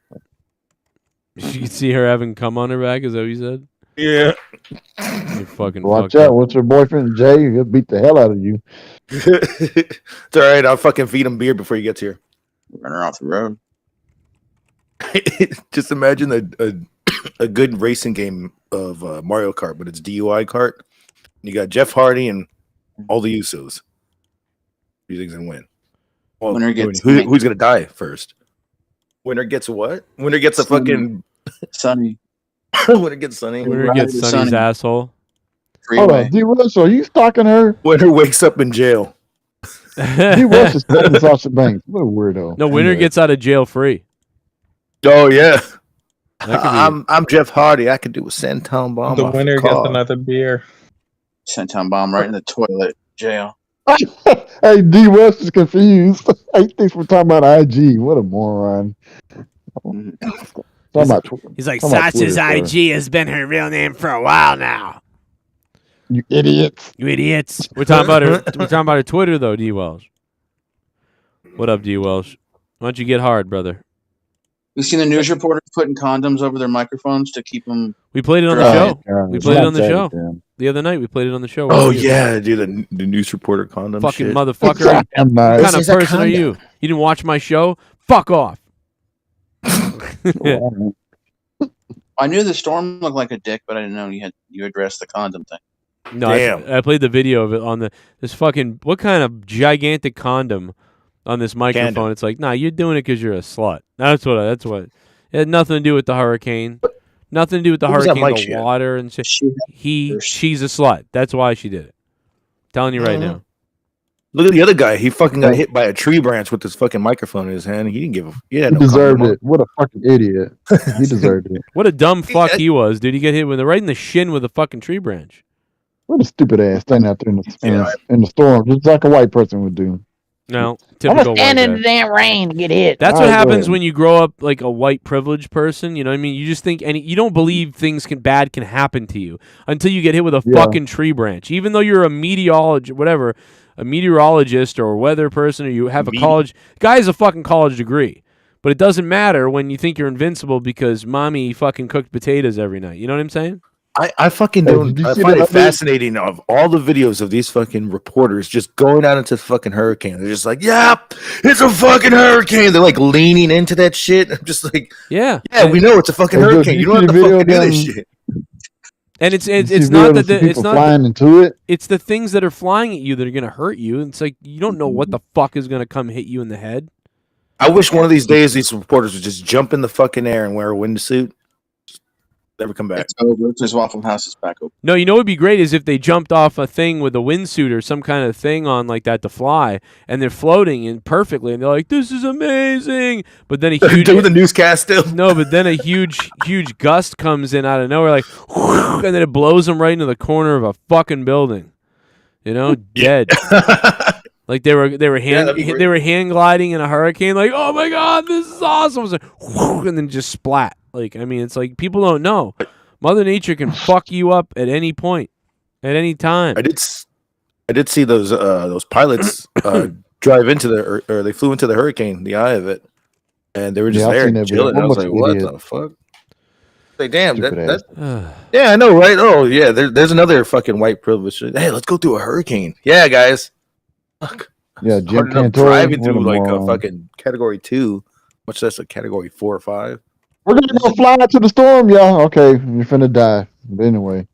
S9: You could see her having come on her back. Is that what you said?
S14: Yeah.
S9: You fucking
S10: watch out. What's her boyfriend, Jay? He'll beat the hell out of you.
S14: It's all right. I'll fucking feed him beer before he gets here.
S13: Run her off the road.
S14: Just imagine a good racing game of Mario Kart, but it's DUI kart. You got Jeff Hardy and all the Usos. Who you think's gonna win? Well,
S13: Winner gets
S14: who's gonna die first? Winner gets what? Winner gets a fucking
S13: Sunny.
S14: Winner gets Sunny.
S9: Winner gets Sunny's asshole.
S10: Hold on, D-Welsh, are you stalking her?
S14: Winner wakes up in jail.
S10: D-Welsh is stalking Sasha Banks. What a weirdo.
S9: No, winner gets out of jail free.
S14: Oh yeah. I'm Jeff Hardy. I could do a senton bomb.
S15: The
S14: off
S15: winner
S14: the
S15: gets
S14: car.
S15: another beer.
S13: Senton bomb right in the toilet. Jail.
S10: Hey, D West is confused. He thinks we're talking about IG. What a moron.
S9: He's like, Sasha's IG has been her real name for a while now.
S10: You idiots.
S9: You idiots. We're talking about her. We're talking about her Twitter though, D Welsh. What up, D Welsh? Why don't you get hard, brother?
S13: You seen the news reporters putting condoms over their microphones to keep them?
S9: We played it on the show. We played it on the show the other night. We played it on the show.
S14: Oh yeah, dude, the news reporter condom.
S9: Fucking
S14: shit.
S9: motherfucker! What kind of person are you? You didn't watch my show? Fuck off!
S13: I knew the storm looked like a dick, but I didn't know you addressed the condom thing.
S9: No, I played the video of it on this fucking what kind of gigantic condom on this microphone.
S14: Condom.
S9: It's like, nah, you're doing it because you're a slut. That's what. It had nothing to do with the hurricane. Nothing to do with the
S14: What was that
S9: hurricane,
S14: mic
S9: the
S14: she had?
S9: water and shit. She's a slut. That's why she did it. Telling you right now.
S14: Look at the other guy. He fucking got hit by a tree branch with his fucking microphone in his hand. He didn't give a. He had
S10: He
S14: no
S10: deserved
S14: condom on.
S10: it. What a fucking idiot. He deserved it.
S9: What a dumb fuck he was, dude. He got hit right in the shin with a fucking tree branch.
S10: What a stupid ass standing out there in the storm, just like a white person would do.
S9: No, typical white guy.
S7: the damn rain to get hit.
S9: That's what happens when you grow up like a white privileged person. You know what I mean? You just think you don't believe things bad can happen to you until you get hit with a fucking tree branch. Even though you're a meteorologist or a weather person, or you have a college guy has a fucking college degree. But it doesn't matter when you think you're invincible because mommy fucking cooked potatoes every night. You know what I'm saying?
S14: I fucking don't. I find it fascinating of all the videos of these fucking reporters just going out into the fucking hurricane. They're just like, "Yep, it's a fucking hurricane." They're like leaning into that shit. I'm just like,
S9: yeah,
S14: we know it's a fucking hurricane. You don't have to fucking do this shit.
S9: And it's not that it's not
S10: flying into it.
S9: It's the things that are flying at you that are going to hurt you. It's like you don't know what the fuck is going to come hit you in the head.
S14: I wish one of these days these reporters would just jump in the fucking air and wear a windsuit. Never come back.
S13: It's over. His Waffle House is back open.
S9: No, you know what would be great is if they jumped off a thing with a windsuit or some kind of thing on like that to fly, and they're floating in perfectly, and they're like, "This is amazing!" But then a huge
S14: doing the newscast still.
S9: No, but then a huge gust comes in out of nowhere, like, and then it blows them right into the corner of a fucking building. You know, dead. Like they were hand gliding in a hurricane, like, oh my god, this is awesome, it was like, and then just splat. Like, I mean, it's like people don't know. Mother Nature can fuck you up at any point, at any time.
S14: I did see those pilots drive into or they flew into the hurricane, the eye of it, and they were just there chilling. I was like, what the fuck? Like, damn, yeah, I know, right? Oh yeah, there's another fucking white privilege. Hey, let's go through a hurricane. Yeah, guys. Fuck.
S10: Yeah, Jim Cantor
S14: driving through like a fucking category 2, much less a category 4 or 5.
S10: We're gonna go fly out to the storm, y'all. Okay, you're finna die. But anyway,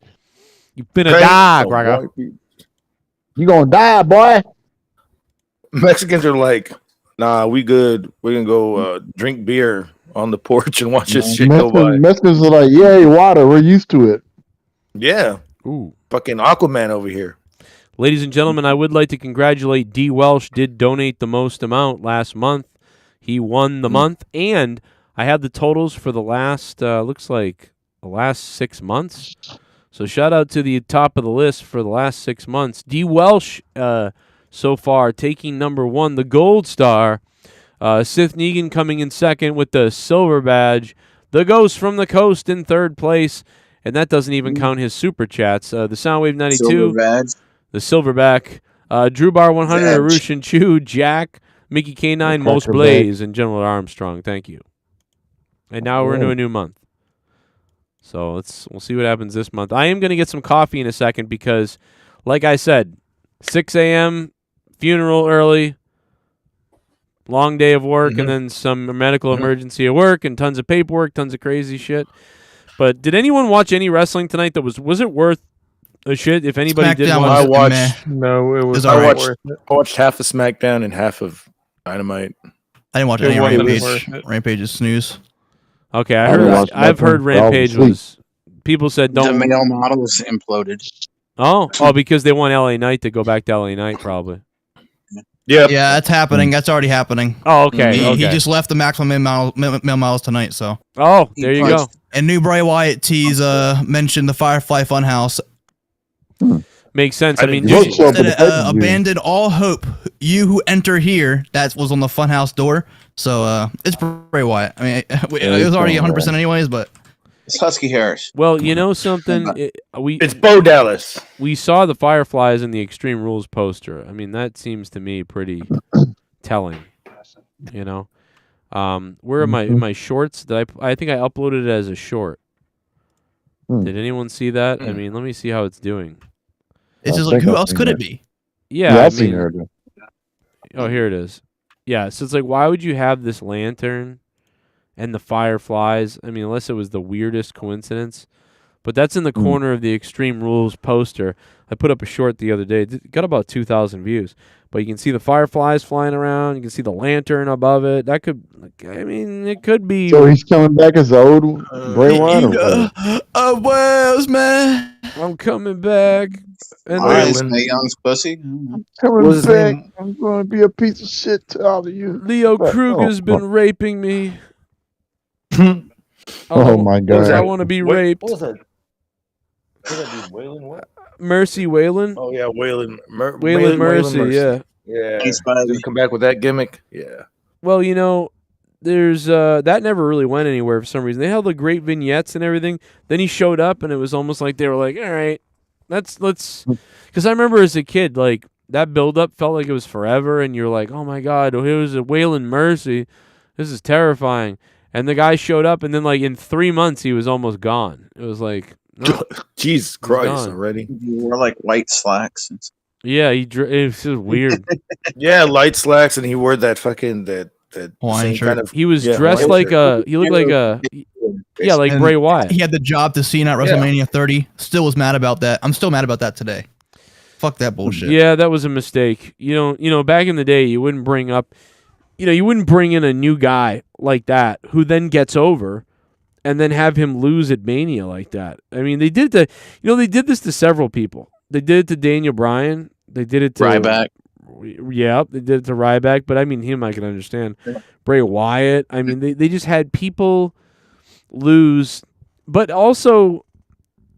S9: you finna die, Gregor.
S10: You gonna die, boy.
S14: Mexicans are like, nah, we good. We're gonna go drink beer on the porch and watch this shit go by.
S10: Mexicans are like, yay, water. We're used to it.
S14: Yeah.
S9: Ooh.
S14: Fucking Aquaman over here.
S9: Ladies and gentlemen, I would like to congratulate D. Welsh. Did donate the most amount last month. He won the month, and I have the totals for the last, looks like the last 6 months. So shout out to the top of the list for the last 6 months. D. Welsh so far taking number 1, the gold star. SITH NEGAN coming in second with the silver badge. The Ghost from the Coast in third place. And that doesn't even count his super chats. The Soundwave 92.
S13: Silver badge.
S9: The Silverback. Drew Bar 100, Arushan Chu, Jack, Mickey K9, Most Blaze, and General Armstrong. Thank you. And now we're into a new month. So we'll see what happens this month. I am going to get some coffee in a second because, like I said, 6 a.m., funeral early, long day of work, and then some medical emergency at work, and tons of paperwork, tons of crazy shit. But did anyone watch any wrestling tonight that was it worth a shit? If anybody did watch,
S14: I watched.
S15: No, it was.
S14: I watched half of SmackDown and half of Dynamite.
S11: I didn't watch any Rampage. Rampage is snooze.
S9: Okay, I've heard Rampage was. People said don't.
S13: The male model is imploded.
S9: Oh, because they want LA Knight to go back to LA Knight, probably.
S14: Yeah,
S11: that's happening. That's already happening.
S9: Oh, okay.
S11: He just left the maximum male models tonight. So.
S9: Oh, there you go.
S11: And new Bray Wyatt tease mentioned the Firefly Funhouse.
S9: Makes sense. I mean,
S11: abandon all hope. You who enter here, that was on the Funhouse door. So it's Bray Wyatt. I mean, it was already 100% anyways, but
S13: it's Husky Harris.
S9: Well, you know something?
S14: It's Bo Dallas.
S9: We saw the Fireflies in the Extreme Rules poster. I mean, that seems to me pretty telling. You know, where are my shorts? Did I think I uploaded it as a short. Did anyone see that? I mean, let me see how it's doing.
S11: It's just like, who else could it be?
S9: Yeah,
S10: I've seen her.
S9: Oh, here it is. Yeah, so it's like, why would you have this lantern and the Fireflies? I mean, unless it was the weirdest coincidence. But that's in the corner of the Extreme Rules poster. I put up a short the other day. It got about 2,000 views. But you can see the Fireflies flying around. You can see the lantern above it. That could, I mean, it could be.
S10: So he's coming back as the old Bray Wyatt?
S11: Wells, man.
S9: I'm coming back. And
S13: Young's pussy.
S10: Coming back. I'm going to be a piece of shit to all of you.
S9: Leo Kruger's been raping me.
S10: Oh my God.
S9: I want to be raped.
S14: What was that? What was that dude? Waylon what?
S9: Mercy Waylon.
S14: Oh yeah, Waylon.
S9: Waylon Mercy, yeah.
S14: Yeah. Did come back with that gimmick. Yeah.
S9: Well, you know, there's that never really went anywhere for some reason. They held the great vignettes and everything. Then he showed up, and it was almost like they were like, "All right, let's." Because I remember as a kid, like that build-up felt like it was forever, and you're like, "Oh my God, it was a Waylon Mercy. This is terrifying." And the guy showed up, and then like in 3 months, he was almost gone. It was like, no,
S14: Jesus Christ, already.
S13: You wore like white slacks.
S9: Yeah, it was just weird.
S14: Yeah, light slacks, and he wore that fucking that same kind of.
S9: He was dressed like he looked like like
S11: And
S9: Bray Wyatt.
S11: He had the job to Cena at WrestleMania 30. Still was mad about that. I'm still mad about that today. Fuck that bullshit.
S9: Yeah, that was a mistake. You know, back in the day, you wouldn't bring in a new guy like that who then gets over and then have him lose at Mania like that. I mean, they did this to several people. They did it to Daniel Bryan. They did it to
S13: Ryback.
S9: Yeah, they did it to Ryback, but I mean, him I can understand. Bray Wyatt. I mean, they just had people lose, but also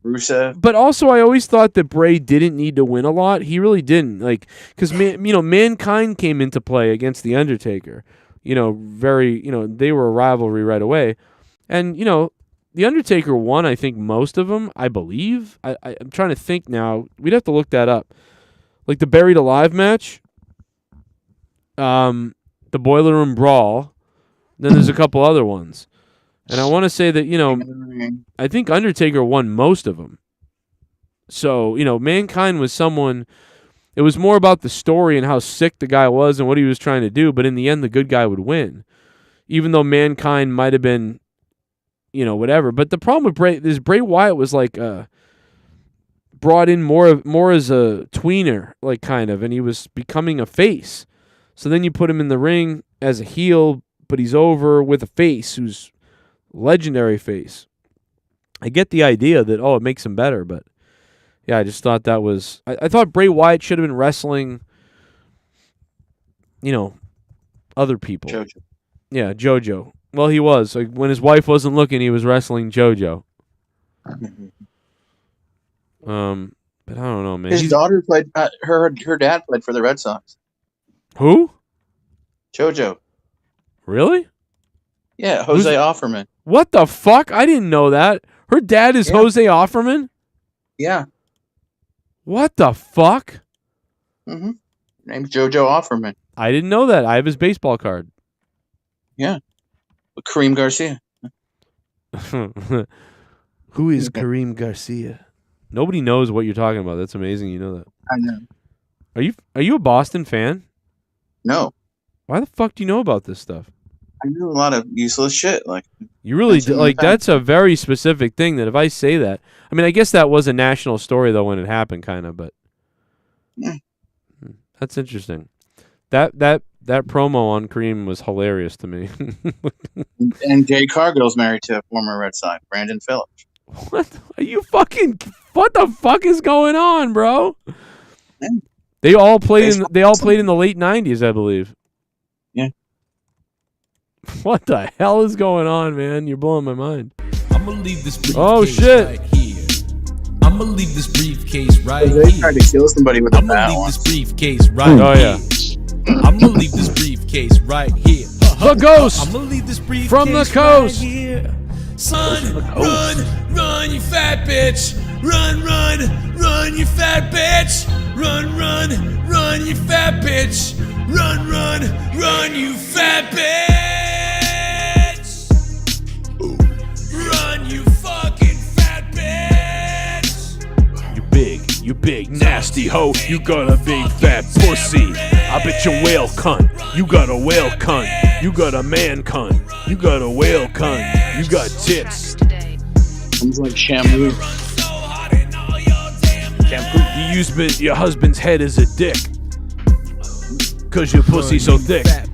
S13: Rusev.
S9: But also, I always thought that Bray didn't need to win a lot. He really didn't. Like, because Mankind came into play against the Undertaker. They were a rivalry right away, and the Undertaker won. I think most of them. I believe. I'm trying to think now. We'd have to look that up. Like the Buried Alive match, the Boiler Room Brawl. Then there's a couple other ones. And I want to say that, I think Undertaker won most of them. So, Mankind was someone, it was more about the story and how sick the guy was and what he was trying to do, but in the end, the good guy would win. Even though Mankind might have been, whatever. But the problem with Bray Wyatt was like, brought in more as a tweener, like kind of, and he was becoming a face. So then you put him in the ring as a heel, but he's over with a face who's legendary face. I get the idea that it makes him better, but yeah, I just thought that was I thought Bray Wyatt should have been wrestling other people.
S13: JoJo.
S9: Yeah, JoJo. Well, he was. Like when his wife wasn't looking, he was wrestling JoJo. But I don't know, man.
S13: His daughter played her dad played for the Red Sox.
S9: Who?
S13: JoJo.
S9: Really?
S13: Yeah, Jose Offerman.
S9: What the fuck? I didn't know that. Her dad is Jose Offerman?
S13: Yeah.
S9: What the fuck?
S13: Mm-hmm. Name's JoJo Offerman.
S9: I didn't know that. I have his baseball card.
S13: Yeah. With Kareem Garcia.
S9: Who is Kareem Garcia? Nobody knows what you're talking about. That's amazing. You know that.
S13: I know.
S9: Are you a Boston fan?
S13: No.
S9: Why the fuck do you know about this stuff?
S13: I do a lot of useless shit. Like
S9: you really do, like that's a very specific thing. That if I say that, I mean, I guess that was a national story though when it happened, kind of. But that's interesting. That promo on Kareem was hilarious to me.
S13: And Jay Cargill's married to a former Red Sox, Brandon Phillips.
S9: What are you fucking? What the fuck is going on, bro? They all played in the late '90s, I believe.
S13: Yeah.
S9: What the hell is going on, man? You're blowing my mind.
S1: I'ma leave this briefcase
S9: Oh, shit.
S1: right here. I'ma leave this briefcase right
S13: They
S1: here.
S13: tried to kill somebody with a
S1: I'ma
S13: bat
S1: leave
S13: once.
S1: this briefcase right
S9: Oh,
S1: here.
S9: yeah.
S1: I'ma leave this briefcase right here.
S9: The ghost
S1: I'ma leave this briefcase
S9: from the coast.
S1: right here. Son, run, you fat bitch. Run, you fat bitch. Run, you fat bitch. Run, you fat bitch. Run, you fucking fat bitch.
S18: You big, nasty hoe. You got a big fat pussy. I bet you whale cunt. You got a whale cunt. You got a man cunt. You got a whale cunt. You got tits.
S13: Sounds like Shamu.
S18: You use your husband's head as a dick. Cause your pussy so thick.
S13: I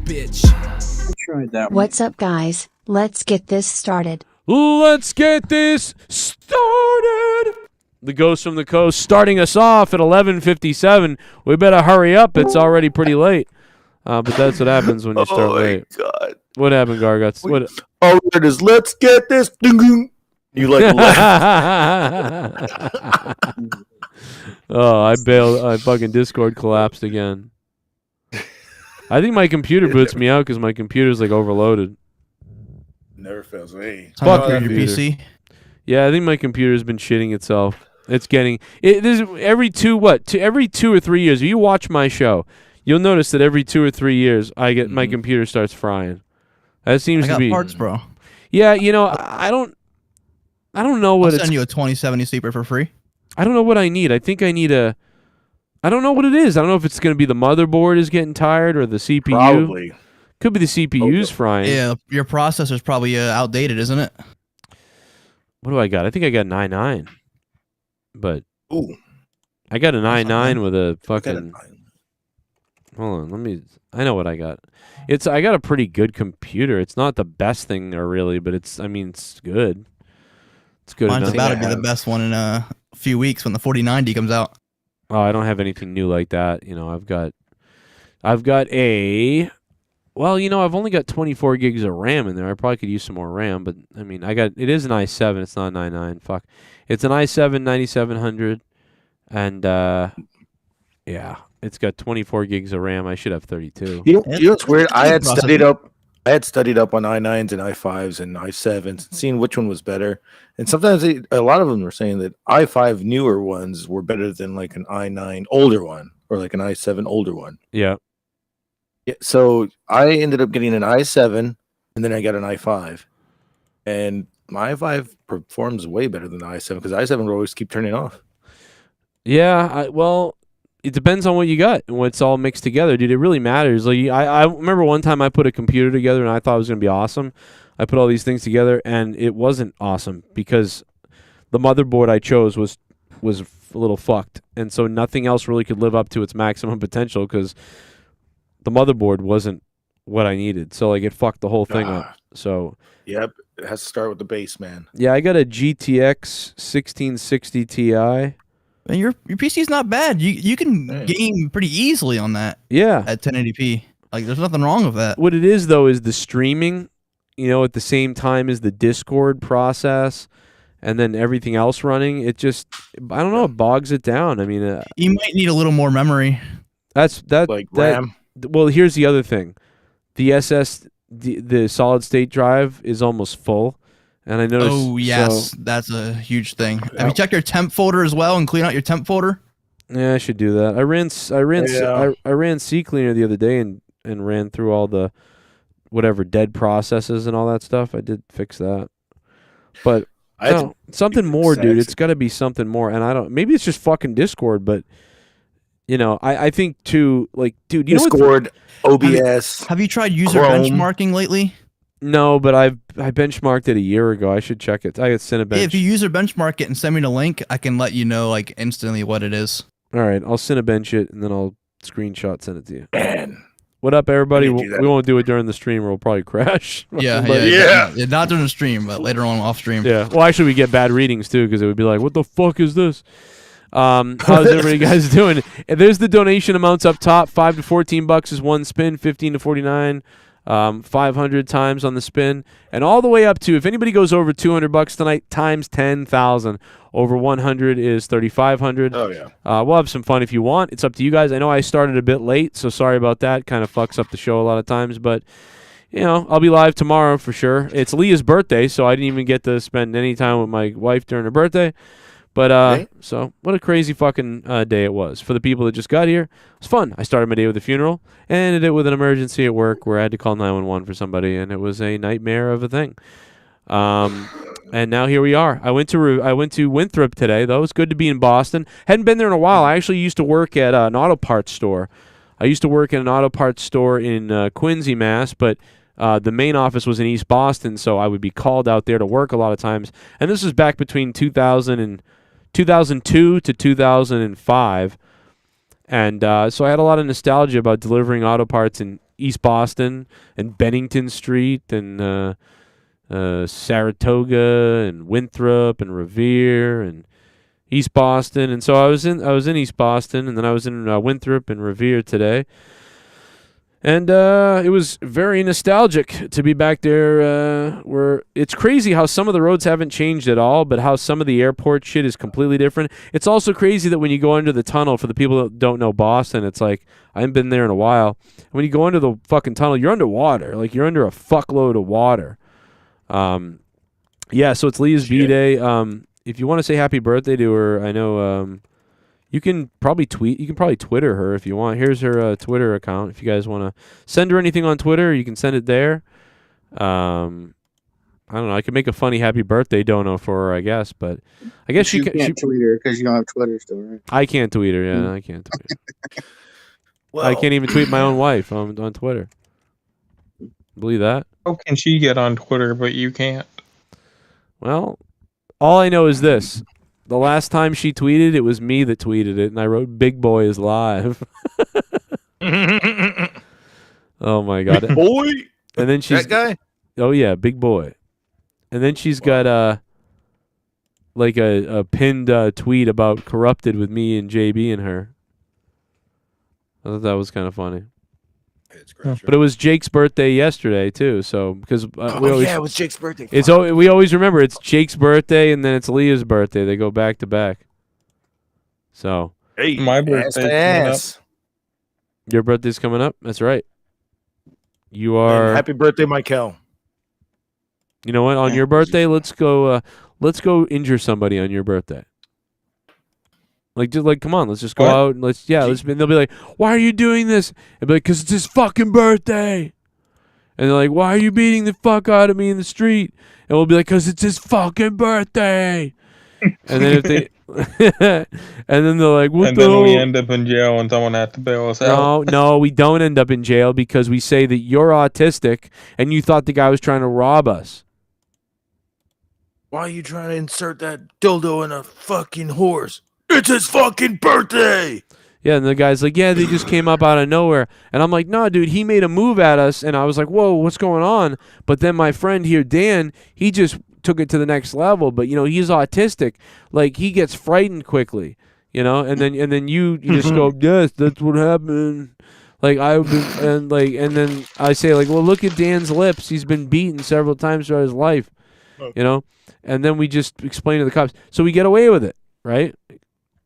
S13: tried that one.
S17: What's up, guys? Let's get this started.
S9: Let's get this started. The Ghost from the Coast starting us off at 11:57. We better hurry up. It's already pretty late. But that's what happens when you start late.
S14: God.
S9: What happened, Garguts? What?
S14: All it is, let's get this. You like laugh.
S9: Oh, I bailed. I fucking Discord collapsed again. I think my computer boots me out because my computer's like overloaded.
S14: Never fails me.
S9: Fuck
S11: your
S9: computer.
S11: PC.
S9: Yeah, I think my computer's been shitting itself. It's getting it. This every 2 or 3 years. If you watch my show, you'll notice that every 2 or 3 years, I get my computer starts frying. That seems
S11: I
S9: to
S11: got
S9: be
S11: parts, bro.
S9: Yeah, you know, I don't know what
S11: I'll
S9: it's.
S11: send you a 2070 Super for free.
S9: I don't know what I need. I think I need a. I don't know what it is. I don't know if it's going to be the motherboard is getting tired or the CPU.
S14: Probably.
S9: Could be the CPU's frying.
S11: Yeah, your processor's probably outdated, isn't it?
S9: What do I got? I think I got 9.9. But
S14: ooh,
S9: I got a 9.9 with a fucking. Hold on, I know what I got. I got a pretty good computer. It's not the best thing there really, but it's good. It's good
S11: Mine's
S9: enough.
S11: about to be the best one in a few weeks when the 4090 comes out.
S9: Oh, I don't have anything new like that. You know, I've got a. Well, you know, I've only got 24 gigs of RAM in there. I probably could use some more RAM, but I mean, it is an i7. It's not a 9.9. Fuck. It's an i7 9700, and yeah, it's got 24 gigs of RAM. I should have 32.
S14: You know what's weird? I had studied up on i9s and i5s and i7s, seeing which one was better. And sometimes a lot of them were saying that i5 newer ones were better than like an i9 older one or like an i7 older one.
S9: Yeah.
S14: Yeah, so I ended up getting an i7 and then I got an i5. And my i5 performs way better than the i7 because i7 will always keep turning off.
S9: Yeah, well, it depends on what you got and what's all mixed together, dude. It really matters. Like I remember one time I put a computer together and I thought it was gonna be awesome. I put all these things together and it wasn't awesome because the motherboard I chose was a little fucked, and so nothing else really could live up to its maximum potential because the motherboard wasn't what I needed. So like it fucked the whole thing up. So
S14: yep, it has to start with the base, man.
S9: yeah, I got a GTX 1660 Ti.
S11: And your PC's not bad. You can game pretty easily on that.
S9: Yeah.
S11: At 1080p. Like there's nothing wrong with that.
S9: What it is though is the streaming, you know, at the same time as the Discord process and then everything else running. It just, I don't know, it bogs it down. I mean,
S11: you might need a little more memory.
S14: Like RAM.
S9: Well, here's the other thing. The solid state drive is almost full. And I noticed.
S11: Oh, yes. That's a huge thing. Have you checked your temp folder as well and clean out your temp folder?
S9: Yeah, I should do that. I ran CCleaner the other day and ran through all the whatever dead processes and all that stuff. I did fix that. But something more, dude. It's got to be something more. And maybe it's just fucking Discord, but you know, I think too, like, dude, you
S14: Discord, OBS.
S11: Have you tried user
S14: Chrome.
S11: benchmarking lately?
S9: No, but I benchmarked it a year ago. I should check it. I got Cinebench.
S11: Yeah, if you user benchmark it and send me the link, I can let you know like instantly what it is.
S9: All right, I'll Cinebench it and then I'll screenshot send it to you. Man. What up, everybody? We won't do it during the stream or we'll probably crash.
S11: Yeah, not during the stream, but later on off stream.
S9: Yeah. Well, actually, we get bad readings too because it would be like, "What the fuck is this?" How's everybody guys doing? And there's the donation amounts up top. $5 to $14 is one spin. 15 to 49. 500 times on the spin, and all the way up to, if anybody goes over $200 tonight, times 10,000. Over 100 is 3,500.
S14: Oh, yeah.
S9: We'll have some fun if you want. It's up to you guys. I know I started a bit late, so sorry about that. Kind of fucks up the show a lot of times, but I'll be live tomorrow for sure. It's Leah's birthday, so I didn't even get to spend any time with my wife during her birthday. But so what a crazy fucking day it was for the people that just got here. It was fun. I started my day with a funeral and ended it with an emergency at work where I had to call 911 for somebody, and it was a nightmare of a thing. And now here we are. I went to Winthrop today, though. It's good to be in Boston. Hadn't been there in a while. I actually used to work at an auto parts store. I used to work at an auto parts store in Quincy, Mass, but the main office was in East Boston, so I would be called out there to work a lot of times. And this was back between 2002 to 2005. And so I had a lot of nostalgia about delivering auto parts in East Boston and Bennington Street and Saratoga and Winthrop and Revere and East Boston. And so I was in East Boston, and then I was in Winthrop and Revere today. And it was very nostalgic to be back there. Where it's crazy how some of the roads haven't changed at all, but how some of the airport shit is completely different. It's also crazy that when you go under the tunnel, for the people that don't know Boston, it's like, I haven't been there in a while. When you go under the fucking tunnel, you're underwater. Like, you're under a fuckload of water. Yeah, so it's Leah's B-Day. If you want to say happy birthday to her, I know you can probably Twitter her if you want. Here's her Twitter account. If you guys want to send her anything on Twitter, you can send it there. I don't know. I could make a funny happy birthday dono for her, I guess, but I guess
S13: you can't tweet her because you don't have Twitter still, right?
S9: I can't tweet her. Yeah, I can't tweet her. Well, I can't even tweet my own wife on Twitter. Believe that?
S15: How can she get on Twitter, but you can't?
S9: Well, all I know is this. The last time she tweeted, it was me that tweeted it, and I wrote, "Big Boy is live." Oh, my God.
S14: Big Boy?
S9: And then she's...
S14: That guy?
S9: Oh, yeah, Big Boy. And then she's got a pinned tweet about Corrupted with me and JB and her. I thought that was kind of funny. But it was Jake's birthday yesterday too, so because it was
S14: Jake's birthday.
S9: We always remember it's Jake's birthday and then it's Leah's birthday. They go back to back. So
S14: hey,
S15: my birthday.
S9: Your birthday's coming up. That's right. You are.
S14: And happy birthday, Michael.
S9: You know what? On your birthday, let's go injure somebody on your birthday. Come on, let's just go out and let's. And they'll be like, "Why are you doing this?" And be like, "'Cause it's his fucking birthday." And they're like, "Why are you beating the fuck out of me in the street?" And we'll be like, "'Cause it's his fucking birthday." And then if they, and then they're like, "What
S15: and
S9: the
S15: then
S9: hell?"
S15: we end up in jail and someone has to bail us out.
S9: No, we don't end up in jail because we say that you're autistic and you thought the guy was trying to rob us.
S14: Why are you trying to insert that dildo in a fucking horse? It's his fucking birthday.
S9: Yeah, and the guy's like, "Yeah, they just came up out of nowhere." And I'm like, "No, dude, he made a move at us." And I was like, "Whoa, what's going on?" But then my friend here, Dan, he just took it to the next level. But, he's autistic. Like, he gets frightened quickly, and then you just go, "Yes, that's what happened." Like, and then I say, like, "Well, look at Dan's lips. He's been beaten several times throughout his life," And then we just explain to the cops. So we get away with it, right?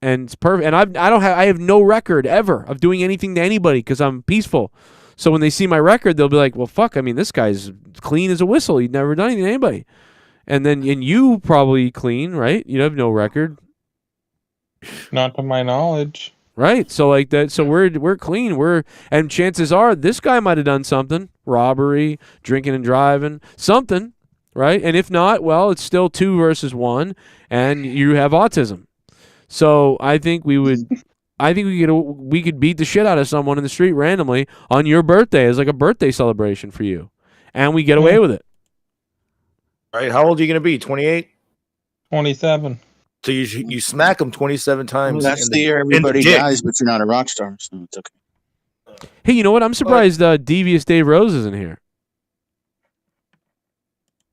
S9: And it's perfect. And I have no record ever of doing anything to anybody because I'm peaceful. So when they see my record, they'll be like, "Well, fuck. I mean, this guy's clean as a whistle. He'd never done anything to anybody." And you probably clean, right? You have no record.
S15: Not to my knowledge.
S9: Right. So like that. So we're clean. And chances are this guy might have done something: robbery, drinking and driving, something, right? And if not, well, it's still 2 versus 1, and you have autism. So I think we could beat the shit out of someone in the street randomly on your birthday as like a birthday celebration for you, and we get away with it.
S14: All right, how old are you going to be? 28?
S15: 27.
S14: So you smack them 27 times.
S13: Well, that's the year everybody dies, but you're not a rock star, so it's okay.
S9: Hey, you know what? I'm surprised Devious Dave Rose isn't here.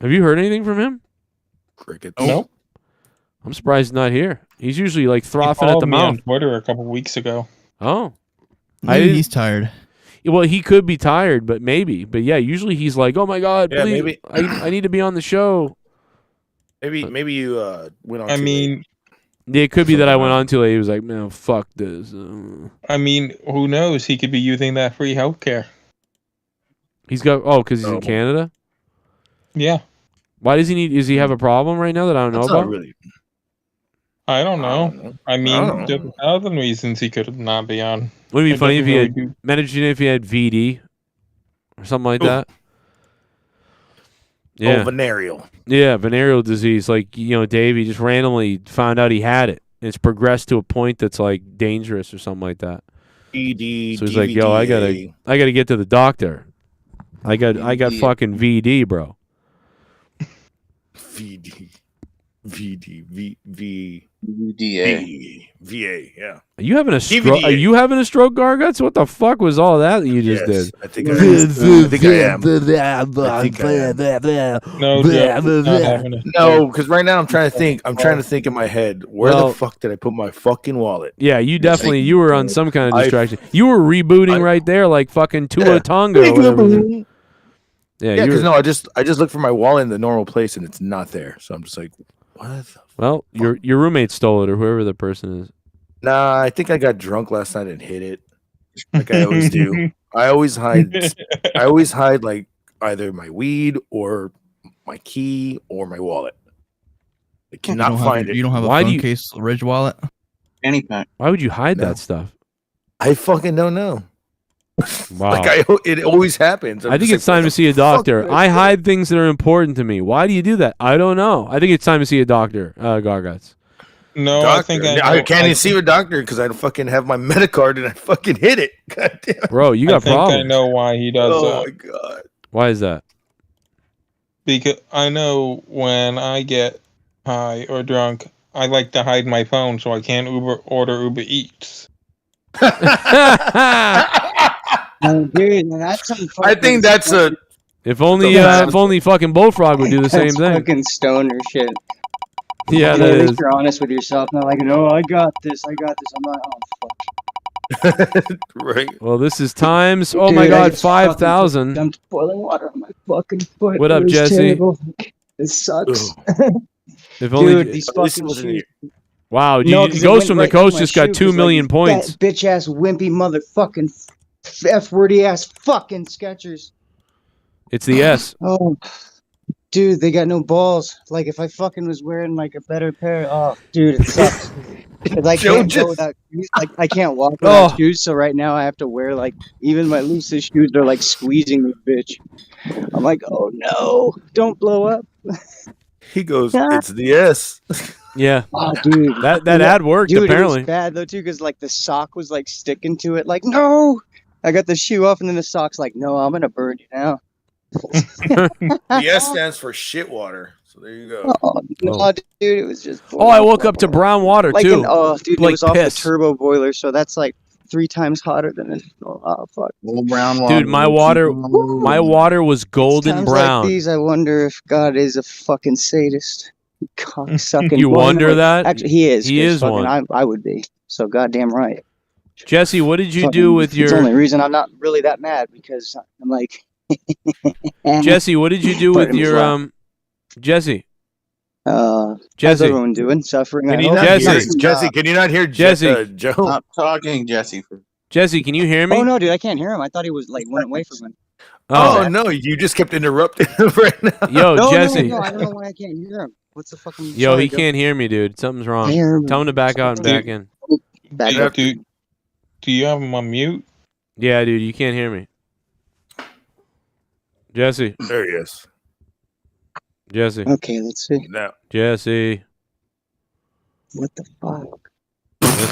S9: Have you heard anything from him?
S14: Crickets.
S15: Nope.
S9: I'm surprised he's not here. He's usually like frothing
S15: he
S9: at the
S15: me
S9: mouth.
S15: on Twitter a couple weeks ago.
S9: Oh,
S11: Maybe he's tired.
S9: Well, he could be tired, but maybe. But yeah, usually he's like, "Oh my God,
S14: Yeah,
S9: please,
S14: maybe.
S9: I need to be on the show."
S14: Maybe you went on.
S15: I
S14: too
S15: mean,
S9: Yeah, it could be that I went on too late. He was like, "Man, fuck this."
S15: I mean, who knows? He could be using that free healthcare.
S9: He's got because he's in Canada.
S15: Yeah.
S9: Why does he need? Does he have a problem right now that I don't know
S14: That's
S9: about?
S14: not really.
S15: I don't know. I mean,
S14: I don't
S15: there's 1,000 reasons he could not be on.
S9: Wouldn't it be
S15: It
S9: funny if
S15: doesn't
S9: he
S15: really
S9: had
S15: do-
S9: managed if he had VD or something like that?
S14: Oh,
S9: Yeah,
S14: venereal.
S9: yeah, venereal disease. Like Davey just randomly found out he had it. And it's progressed to a point that's like dangerous or something like that.
S14: ED.
S9: So he's like, "Yo, I gotta get to the doctor. I got fucking VD, bro."
S14: VD.
S13: UDA.
S14: VA. Yeah.
S9: Are you having a stroke?
S14: DVD.
S9: Are you having a stroke, Garguts? What the fuck was all that you just
S14: Yes,
S9: did?
S14: I think I am.
S15: No, Jeff, not having a
S14: No, because right now I'm trying to think. I'm trying to think in my head. Where
S9: Well-
S14: the fuck did I put my fucking wallet?
S9: Yeah, you definitely you were on some kind of
S14: I-
S9: distraction. You were rebooting right there, like fucking Tua Tonga. Or whatever. Yeah,
S14: Yeah,
S9: you
S14: because
S9: were,
S14: no, I just looked for my wallet in the normal place and it's not there. So I'm just like, what? The
S9: well, your roommate stole it, or whoever the person is.
S14: Nah, I think I got drunk last night and hid it, like I always do. I always hide like either my weed or my key or my wallet. I cannot find it.
S11: You don't have a
S9: Why do
S11: phone
S9: you-
S11: case Ridge wallet?
S13: Any pack.
S9: Why would you hide
S14: No.
S9: that stuff?
S14: I fucking don't know.
S9: Wow.
S14: Like it always happens. I'm
S9: I think
S14: just
S9: it's
S14: like,
S9: time
S14: what
S9: to see a
S14: the fuck
S9: doctor.
S14: did
S9: I
S14: do?
S9: hide things that are important to me. Why do you do that? I don't know. I think it's time to see a doctor, Garguts.
S15: No,
S14: Doctor.
S15: I think
S14: I can't even see a doctor because I fucking have my Medicard and I fucking hit it. God damn.
S9: Bro, you
S15: I
S9: got
S15: think I
S9: problems.
S15: know why he does
S14: Oh
S15: that.
S14: my god.
S9: Why is that?
S15: Because I know when I get high or drunk, I like to hide my phone so I can't order Uber Eats.
S5: Oh, dude, that's some
S14: I think that's a
S9: If only fucking Bullfrog would do the same
S5: that's
S9: thing.
S5: fucking stoner shit.
S9: Yeah,
S5: At
S9: that
S5: least
S9: is.
S5: you're honest with yourself. Not like, no, I got this. I'm like, oh fuck.
S14: right.
S9: Well, this is times. Oh my
S5: Dude, I
S9: God,
S5: just fucking
S9: 5,000.
S5: Dumped boiling water on my fucking foot.
S9: What
S5: It
S9: up,
S5: was
S9: Jesse?
S5: terrible. This sucks.
S9: If only.
S5: Dude, these
S14: At least it
S5: fucking
S14: wasn't
S5: shoes.
S9: Wow, dude,
S5: No, 'cause it
S9: Ghost
S5: went
S9: from the
S5: right through
S9: Coast
S5: my
S9: just got
S5: shoe,
S9: 2
S5: 'cause,
S9: million
S5: like,
S9: points.
S5: That bitch ass wimpy motherfucking F-wordy ass fucking Skechers.
S9: It's the S.
S5: Oh, dude, they got no balls. Like if I fucking was wearing like a better pair, oh, dude, it sucks. 'Cause I can't go without shoes. Like I can't walk without
S9: Oh.
S5: shoes. So right now I have to wear like even my loosest shoes are like squeezing me, bitch. I'm like, oh no, don't blow up.
S14: He goes, it's the S.
S9: Yeah.
S5: Oh, dude,
S9: That ad worked,
S5: dude,
S9: apparently.
S5: It was bad though too, because like the sock was like sticking to it. Like no, I got the shoe off, and then the sock's like, no, I'm gonna burn you now.
S14: The S stands for shit water. So there you go.
S5: Oh, no, dude, it was just.
S9: Oh, I woke up to brown water
S5: like
S9: too.
S5: oh, dude,
S9: like
S5: it was off
S9: piss.
S5: the turbo boiler, so that's like 3 times hotter than it. Oh fuck.
S13: Little brown water.
S9: Dude, my water was golden
S5: Times
S9: brown.
S5: like these, I wonder if God is a fucking sadist, cocksucking.
S9: You wonder that?
S5: Actually, he is.
S9: He
S5: 'cause
S9: is
S5: fucking
S9: one.
S5: I would be. So goddamn right.
S9: Jesse, what did you
S5: Fucking-
S9: do with
S5: It's the only
S9: your
S5: reason I'm not really that mad because I'm like.
S9: Jesse? What did you do with
S5: Pardon me,
S9: your
S5: Flo.
S9: Jesse? How's
S5: How's everyone doing? Suffering?
S14: Can
S5: I
S14: you
S5: hope?
S14: not
S9: Jesse.
S14: hear, Jesse, can you not hear
S9: Jesse.
S14: Joe?
S13: Stop talking, Jesse.
S9: Jesse, can you hear me?
S5: Oh no, dude, I can't hear him. I thought he was like went away from him.
S14: Oh, no, you just kept interrupting him right now.
S9: Yo,
S5: No,
S9: Jesse.
S5: no, I don't know why I can't hear him. What's the fucking?
S9: Yo,
S5: sorry,
S9: he
S5: Joe.
S9: can't hear me, dude. Something's wrong.
S5: Hear me.
S9: Tell him to back out and back in.
S5: Back
S15: Do,
S5: up.
S15: do you have him on mute?
S9: Yeah, dude, you can't hear me. Jesse.
S14: There he is.
S9: Jesse.
S5: Okay, let's see.
S14: Now.
S9: Jesse.
S5: What the fuck?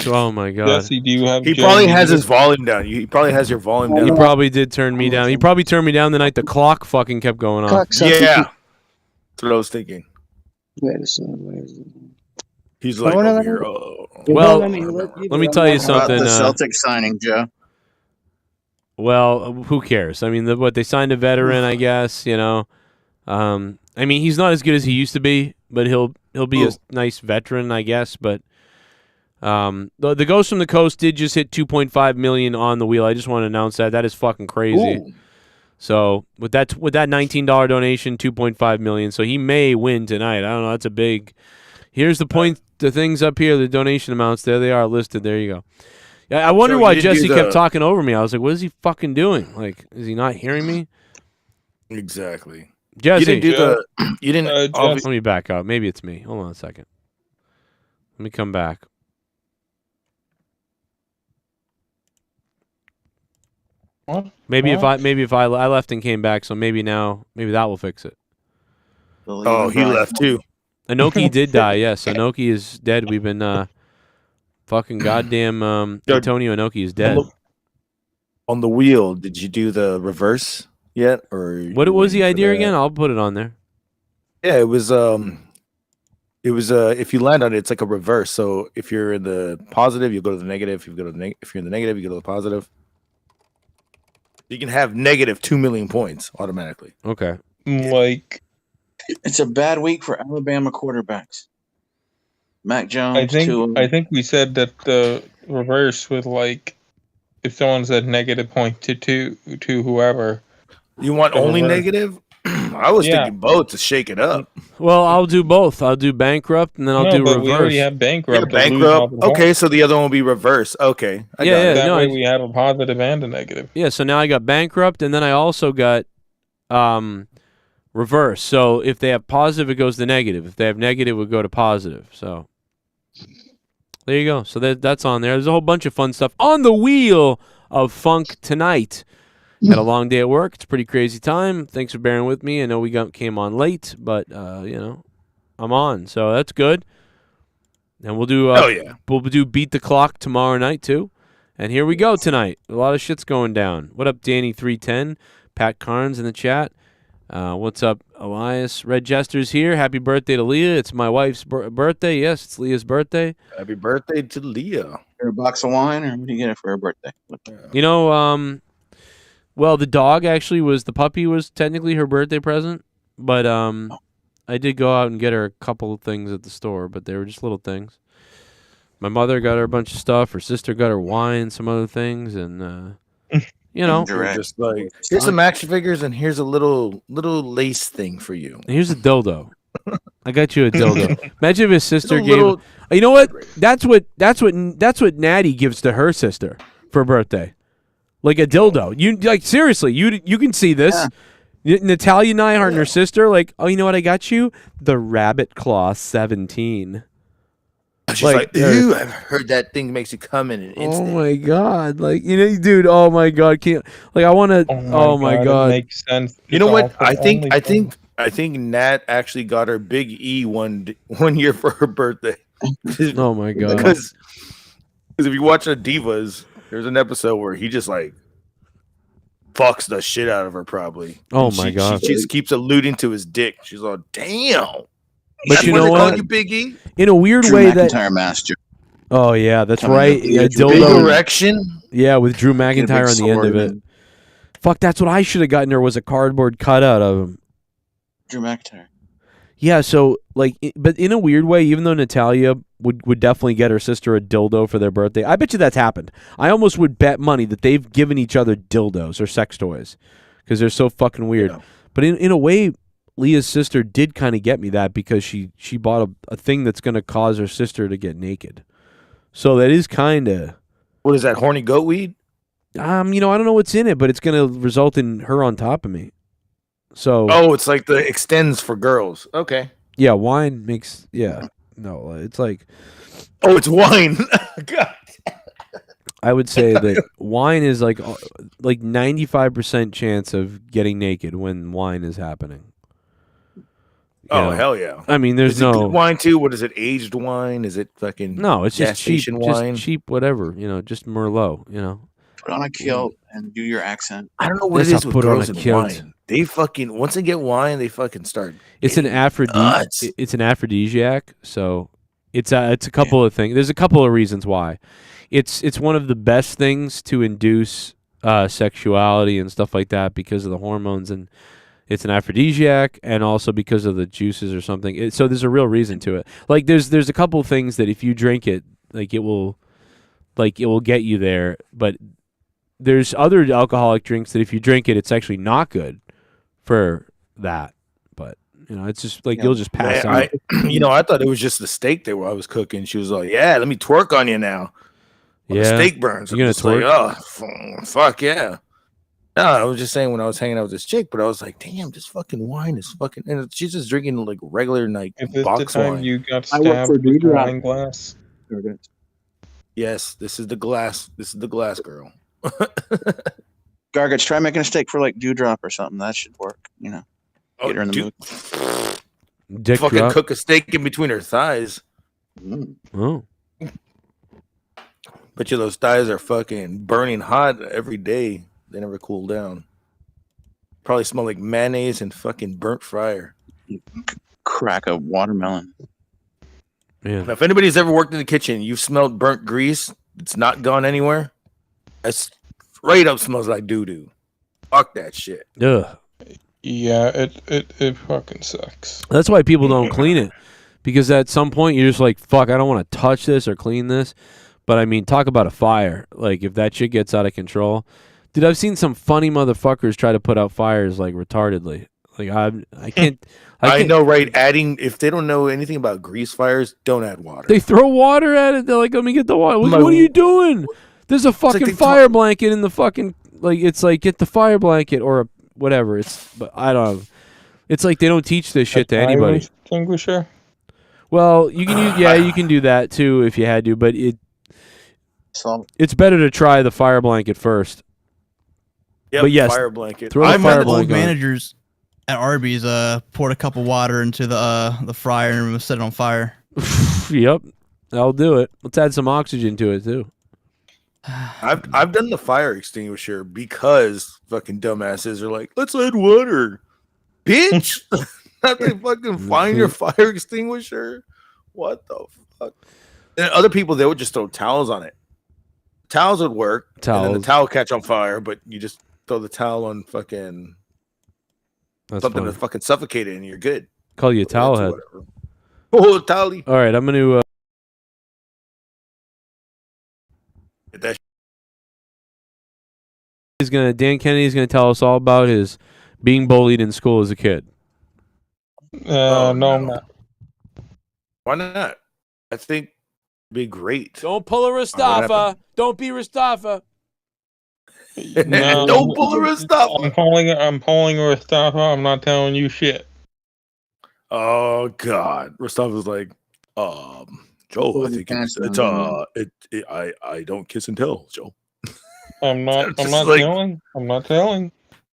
S9: Oh my God.
S15: Jesse, do you have?
S14: He
S15: Joe
S14: probably has
S15: muted?
S14: his volume down. He probably has your volume
S9: He
S14: down.
S9: probably did turn me down. He probably turned me down the night the clock fucking kept going off.
S5: Cocksucker.
S14: Yeah. That's what I was thinking.
S5: Wait a second. Where is it?
S14: He's like
S5: wanna
S14: over
S5: let
S14: here.
S5: him-
S14: Oh.
S9: Well,
S5: let
S9: let me tell you
S13: How about
S9: something.
S13: the Celtics signing, Joe?
S9: Well, who cares? I mean, what they signed a veteran, I guess. You know, I mean, he's not as good as he used to be, but he'll be a nice veteran, I guess. But The Ghost from the Coast did just hit 2.5 million on the wheel. I just want to announce that. That is fucking crazy.
S14: Ooh.
S9: So with that $19 donation, 2.5 million. So he may win tonight. I don't know. That's a big. Here's the point. The things up here, the donation amounts. There they are listed. There you go. Yeah, I wonder why Jesse kept talking over me. I was like, what is he fucking doing? Like, is he not hearing me?
S14: Exactly.
S9: Jesse,
S14: you didn't do the. You didn't.
S9: Let me back out. Maybe it's me. Hold on a second. Let me come back.
S15: What?
S9: Maybe if I left and came back, so maybe that will fix it.
S14: Oh, he left too.
S9: Inoki did die. Yes, Inoki is dead. We've been fucking goddamn Antonio Inoki is dead.
S14: On the wheel, did you do the reverse yet, or
S9: what was the idea again? I'll put it on there.
S14: Yeah, it was if you land on it, it's like a reverse. So if you're in the positive, you go to the negative. If you're in the negative, you go to the positive. You can have negative 2 million points automatically.
S9: Okay.
S15: Like,
S13: it's a bad week for Alabama quarterbacks. Mac Jones.
S15: I think we said that the reverse with, like, if someone said negative point to whoever.
S14: You want only negative? I was thinking both to shake it up.
S9: Well, I'll do both. I'll do bankrupt and then I'll do reverse.
S15: We already have bankrupt.
S14: Yeah, bankrupt. Okay, so the other one will be reverse. Okay.
S15: That way we have a positive and a negative.
S9: Yeah, so now I got bankrupt and then I also got reverse. So if they have positive, it goes to negative. If they have negative, it would go to positive. So there you go. So that's on there. There's a whole bunch of fun stuff on the wheel of funk tonight. Had a long day at work. It's a pretty crazy time. Thanks for bearing with me. I know we came on late, but I'm on, so that's good. And we'll do we'll do Beat the Clock tomorrow night too. And here we go tonight. A lot of shit's going down. What up, Danny310? Pat Carnes in the chat. What's up, Elias? Red Jester's here. Happy birthday to Leah. It's my wife's birthday. Yes, it's Leah's birthday.
S14: Happy birthday to Leah.
S13: A box of wine, or what do you get it for her birthday?
S9: Well, the dog the puppy was technically her birthday present, but I did go out and get her a couple of things at the store, but they were just little things. My mother got her a bunch of stuff. Her sister got her wine, some other things, and
S14: just like, here's some action figures, and here's a little lace thing for you.
S9: And here's a dildo. I got you a dildo. Imagine if his sister gave. You know what? That's what Natty gives to her sister for her birthday. Like a dildo. You like seriously, you can see this. Yeah. Natalia Neihart and her sister, like, oh, you know what I got you? The Rabbit Claw 17.
S14: She's like, ooh, I've heard that thing makes you come in an instant.
S9: Oh my god. Like, dude, oh my god, I wanna oh my god.
S15: It makes sense.
S14: You know what? I think Nat actually got her Big E one year for her birthday.
S9: Oh my god.
S14: Because if you watch the Divas, there's an episode where he just like fucks the shit out of her, probably.
S9: Oh my god!
S14: She just keeps alluding to his dick. She's like, "Damn!"
S9: But you know what?
S14: You Big E?
S9: In a weird
S13: Drew
S9: way,
S13: McIntyre master.
S9: Oh yeah, that's right.
S14: A dildo erection.
S9: Yeah, with Drew McIntyre on the end of it. Fuck, that's what I should have gotten her, was a cardboard cutout of him.
S13: Drew McIntyre.
S9: Yeah, so like, but in a weird way, even though Natalia would definitely get her sister a dildo for their birthday, I bet you that's happened. I almost would bet money that they've given each other dildos or sex toys because they're so fucking weird. Yeah. But in a way, Leah's sister did kind of get me that because she bought a thing that's going to cause her sister to get naked. So that is kind of...
S14: What is that, horny goat weed?
S9: I don't know what's in it, but it's going to result in her on top of me. So
S14: it's like the extends for girls. Okay.
S9: Yeah, wine makes no, it's like
S14: it's wine. God.
S9: I would say that wine is like 95% chance of getting naked when wine is happening.
S14: Hell yeah.
S9: I mean, there's
S14: is it good wine too. What is it? Aged wine? Is it fucking
S9: it's
S14: gas
S9: just cheap
S14: station wine?
S9: Just cheap whatever, just Merlot,
S13: Put on a kilt and do your accent.
S14: I don't know what it is with girls and wine. They fucking once they get wine, they fucking start.
S9: It's an aphrodisiac. It's an aphrodisiac. So it's a couple of things. There's a couple of reasons why. It's one of the best things to induce sexuality and stuff like that because of the hormones, and it's an aphrodisiac, and also because of the juices or something. So there's a real reason to it. Like there's a couple of things that if you drink it, Like it will get you there. But there's other alcoholic drinks that if you drink it, it's actually not good for that. But it's just like you'll just pass out.
S14: I thought it was just the steak I was cooking. She was like, "Yeah, let me twerk on you now." Well, the steak burns.
S9: You gonna twerk?
S14: Like, oh, fuck yeah. No, I was just saying when I was hanging out with this chick, but I was like, damn, this fucking wine is fucking. And she's just drinking like regular like
S15: Is this
S14: box
S15: the time
S14: wine.
S15: you got stabbed with a wine glass?
S14: Yes, this is the glass. This is the glass girl.
S13: Gargage, try making a steak for like Dewdrop or something. That should work. Get her in the mood.
S9: Dick
S14: fucking
S9: drop.
S14: cook a steak in between her thighs.
S9: Oh.
S14: Bet you those thighs are fucking burning hot every day. They never cool down. Probably smell like mayonnaise and fucking burnt fryer.
S13: Crack a watermelon.
S9: Yeah.
S14: Now, if anybody's ever worked in the kitchen, you've smelled burnt grease. It's not gone anywhere. That straight up smells like doo doo. Fuck that shit.
S9: Ugh.
S15: Yeah, it fucking sucks.
S9: That's why people don't clean it, because at some point you're just like, fuck, I don't want to touch this or clean this. But I mean, talk about a fire. Like if that shit gets out of control, dude, I've seen some funny motherfuckers try to put out fires like retardedly. Like I can't.
S14: I know, right? If they don't know anything about grease fires, don't add water.
S9: They throw water at it. They're like, let me get the water. What are you doing? There's a fucking
S14: like
S9: fire blanket in the fucking it's like get the fire blanket or whatever. But I don't know. It's like they don't teach this shit to anybody.
S15: Extinguisher.
S9: Well, you can use you can do that too if you had to, but it's better to try the fire blanket first.
S14: Yep,
S9: but yes,
S14: fire blanket.
S9: Throw the fire
S11: old
S9: blanket on.
S11: managers at Arby's poured a cup of water into the fryer and set it on fire.
S9: Yep, that'll do it. Let's add some oxygen to it too.
S14: I've done the fire extinguisher because fucking dumbasses are like, let's add water, bitch. Not they fucking find your fire extinguisher. What the fuck? And other people, they would just throw towels on it. Towels would work. And then the towel catch on fire, but you just throw the towel on fucking something to fucking suffocate it, and you're good.
S9: Call you a towel head.
S14: Oh, towel.
S9: All right, I'm gonna. Dan Kennedy's gonna tell us all about his being bullied in school as a kid.
S15: No, I'm not.
S14: Why not? I think it'd be great.
S9: Don't pull a Mustafa. Don't be Mustafa.
S15: No,
S14: don't pull a Mustafa.
S15: I'm pulling a Mustafa. I'm not telling you shit.
S14: Oh God, Mustafa's like, Joe, I think I don't kiss and tell, Joe.
S15: I'm not telling. I'm not telling.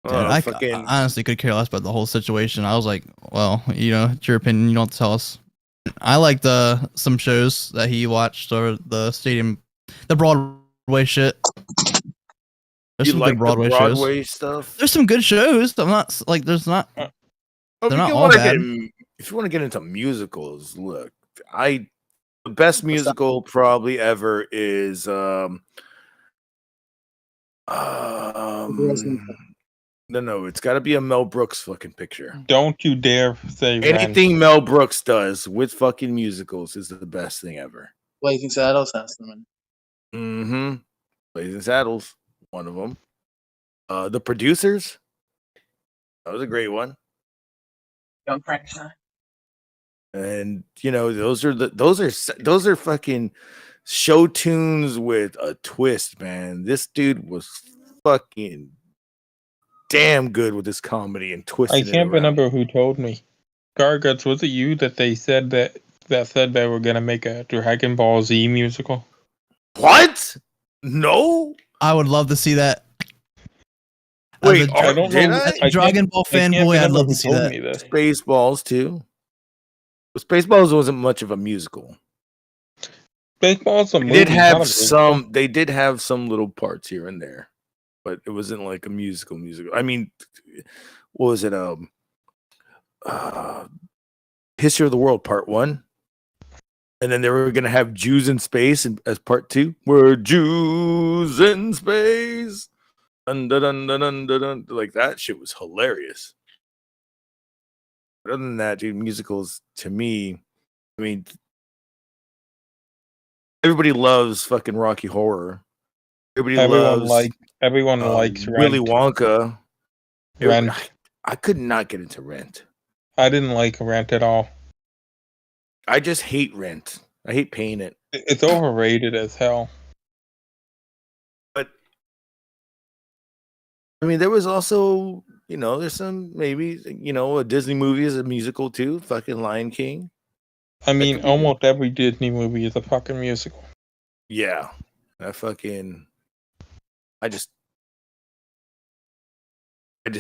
S11: Dude, I honestly could care less about the whole situation. I was like, well, it's your opinion. You don't have to tell us. I liked some shows that he watched or the Broadway shit. There's some good Broadway shows.
S14: Stuff?
S11: There's some good shows. I'm not like there's not. They're not all bad.
S14: If you want to get into musicals, look, the best musical probably ever is no, it's got to be a Mel Brooks fucking picture.
S15: Don't you dare say
S14: anything Mel Brooks does with fucking musicals is the best thing ever.
S13: Blazing Saddles has them in.
S14: Mm-hmm. Blazing Saddles, one of them. The Producers, that was a great one.
S13: Young Frankenstein.
S14: And those are fucking show tunes with a twist, man. This dude was fucking damn good with this comedy and twisting.
S15: I can't remember who told me. Garguts, was it you that they said that said they were gonna make a Dragon Ball Z musical?
S14: What? No,
S11: I would love to see that.
S14: Wait,
S11: as a Dragon Ball fanboy, I'd love to see that.
S14: Spaceballs too. Spaceballs wasn't much of a musical.
S15: Spaceballs
S14: They did have some little parts here and there, but it wasn't like a musical. I mean, what was it? History of the World Part 1, and then they were gonna have Jews in Space as Part 2. We're Jews in space. Dun, dun, dun, dun, dun, dun, dun. Like that shit was hilarious. But other than that, dude, musicals to me, I mean, Everybody loves fucking Rocky Horror. Everybody
S15: Everyone
S14: loves
S15: likes
S14: Willy
S15: Rent.
S14: Wonka.
S15: Rent.
S14: I could not get into Rent.
S15: I didn't like Rent at all.
S14: I just hate Rent. I hate paying it.
S15: It's overrated as hell.
S14: But I mean, there was also, there's some maybe, a Disney movie is a musical too. Fucking Lion King.
S15: I mean, almost every Disney movie is a fucking musical.
S14: Yeah, I just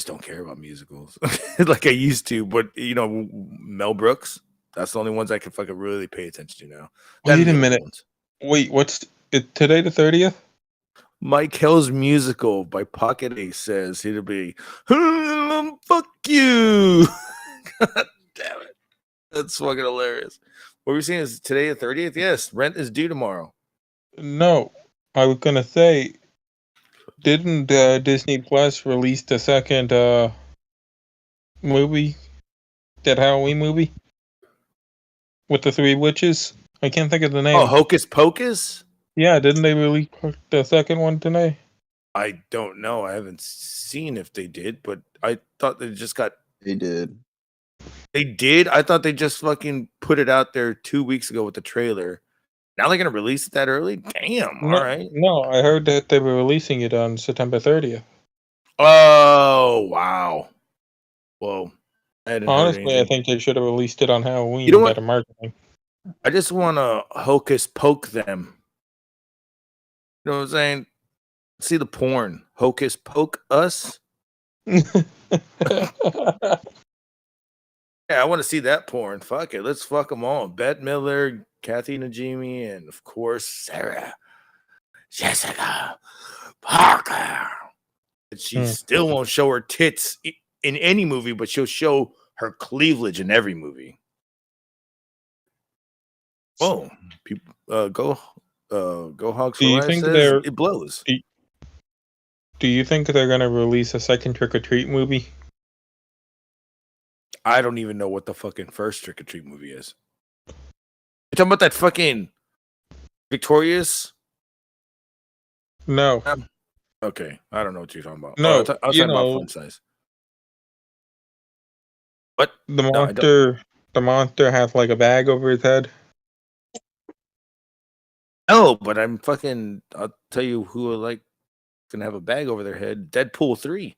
S14: don't care about musicals like I used to. But Mel Brooks, that's the only ones I can fucking really pay attention to now.
S15: Wait a minute. Wait, what's it today? The 30th?
S14: Mike Hill's musical by Pocket Ace says it'll be fuck you. God damn it. That's fucking hilarious. What we're seeing is today the 30th? Yes, Rent is due tomorrow.
S15: No, I was gonna say, didn't Disney Plus release the second movie, that Halloween movie with the three witches? I can't think of the name.
S14: Oh, Hocus Pocus?
S15: Yeah, didn't they release the second one today?
S14: I don't know. I haven't seen if they did, but I thought they just got.
S19: They did.
S14: They did? I thought they just fucking put it out there 2 weeks ago with the trailer. Now they're going to release it that early? Damn,
S15: No,
S14: all right.
S15: No, I heard that they were releasing it on September 30th.
S14: Oh, wow. Whoa.
S15: Honestly, I think they should have released it on Halloween.
S14: You know what?
S15: Better marketing.
S14: I just want to hocus poke them. You know what I'm saying? See the porn. Hocus poke us. Yeah, I want to see that porn. Fuck it. Let's fuck them all. Bette Miller, Kathy Najimy, and of course, Sarah Jessica Parker. And she still won't show her tits in any movie, but she'll show her cleavage in every movie. Oh, people, go Hogs for
S15: Do you
S14: Life
S15: think
S14: says it blows.
S15: Do you think they're gonna release a second Trick or Treat movie?
S14: I don't even know what the fucking first Trick or Treat movie is. You talking about that fucking Victorious?
S15: No.
S14: Okay, I don't know what you're talking about.
S15: No,
S14: I was talking about Fun Size. What?
S15: The monster has like a bag over his head.
S14: No, but I'll tell you who gonna have a bag over their head. Deadpool 3.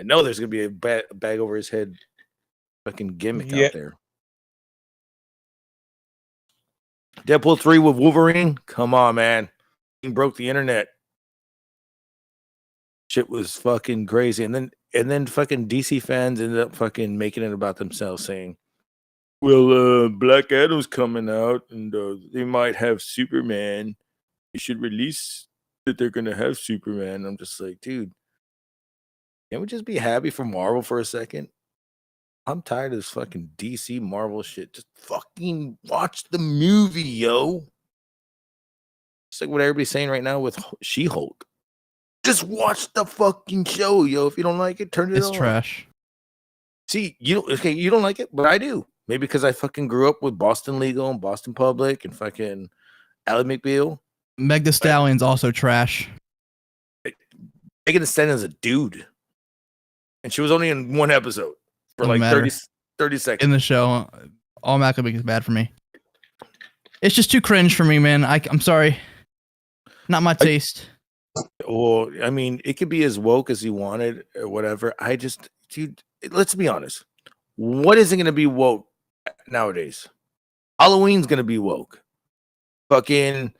S14: I know there's gonna be a bag over his head fucking gimmick out there. Deadpool 3 with Wolverine? Come on, man. He broke the internet. Shit was fucking crazy. And then fucking DC fans ended up fucking making it about themselves, saying, well, Black Adam's coming out and they might have Superman. You should release that they're gonna have Superman. I'm just like, dude, can't we just be happy for Marvel for a second? I'm tired of this fucking DC Marvel shit. Just fucking watch the movie, yo. It's like what everybody's saying right now with She-Hulk. Just watch the fucking show, yo. If you don't like it, turn it on.
S11: It's trash.
S14: See, you don't like it, but I do. Maybe because I fucking grew up with Boston Legal and Boston Public and fucking Ally McBeal.
S11: Meg Thee Stallion's also trash.
S14: Megan Thee Stallion's a dude. And she was only in one episode for
S11: Doesn't
S14: like
S11: matter.
S14: 30 seconds.
S11: In the show, all automatically is bad for me. It's just too cringe for me, man. I'm sorry. Not my taste.
S14: Well, I mean, it could be as woke as you wanted or whatever. Dude, let's be honest. What isn't going to be woke nowadays? Halloween's going to be woke. Fucking,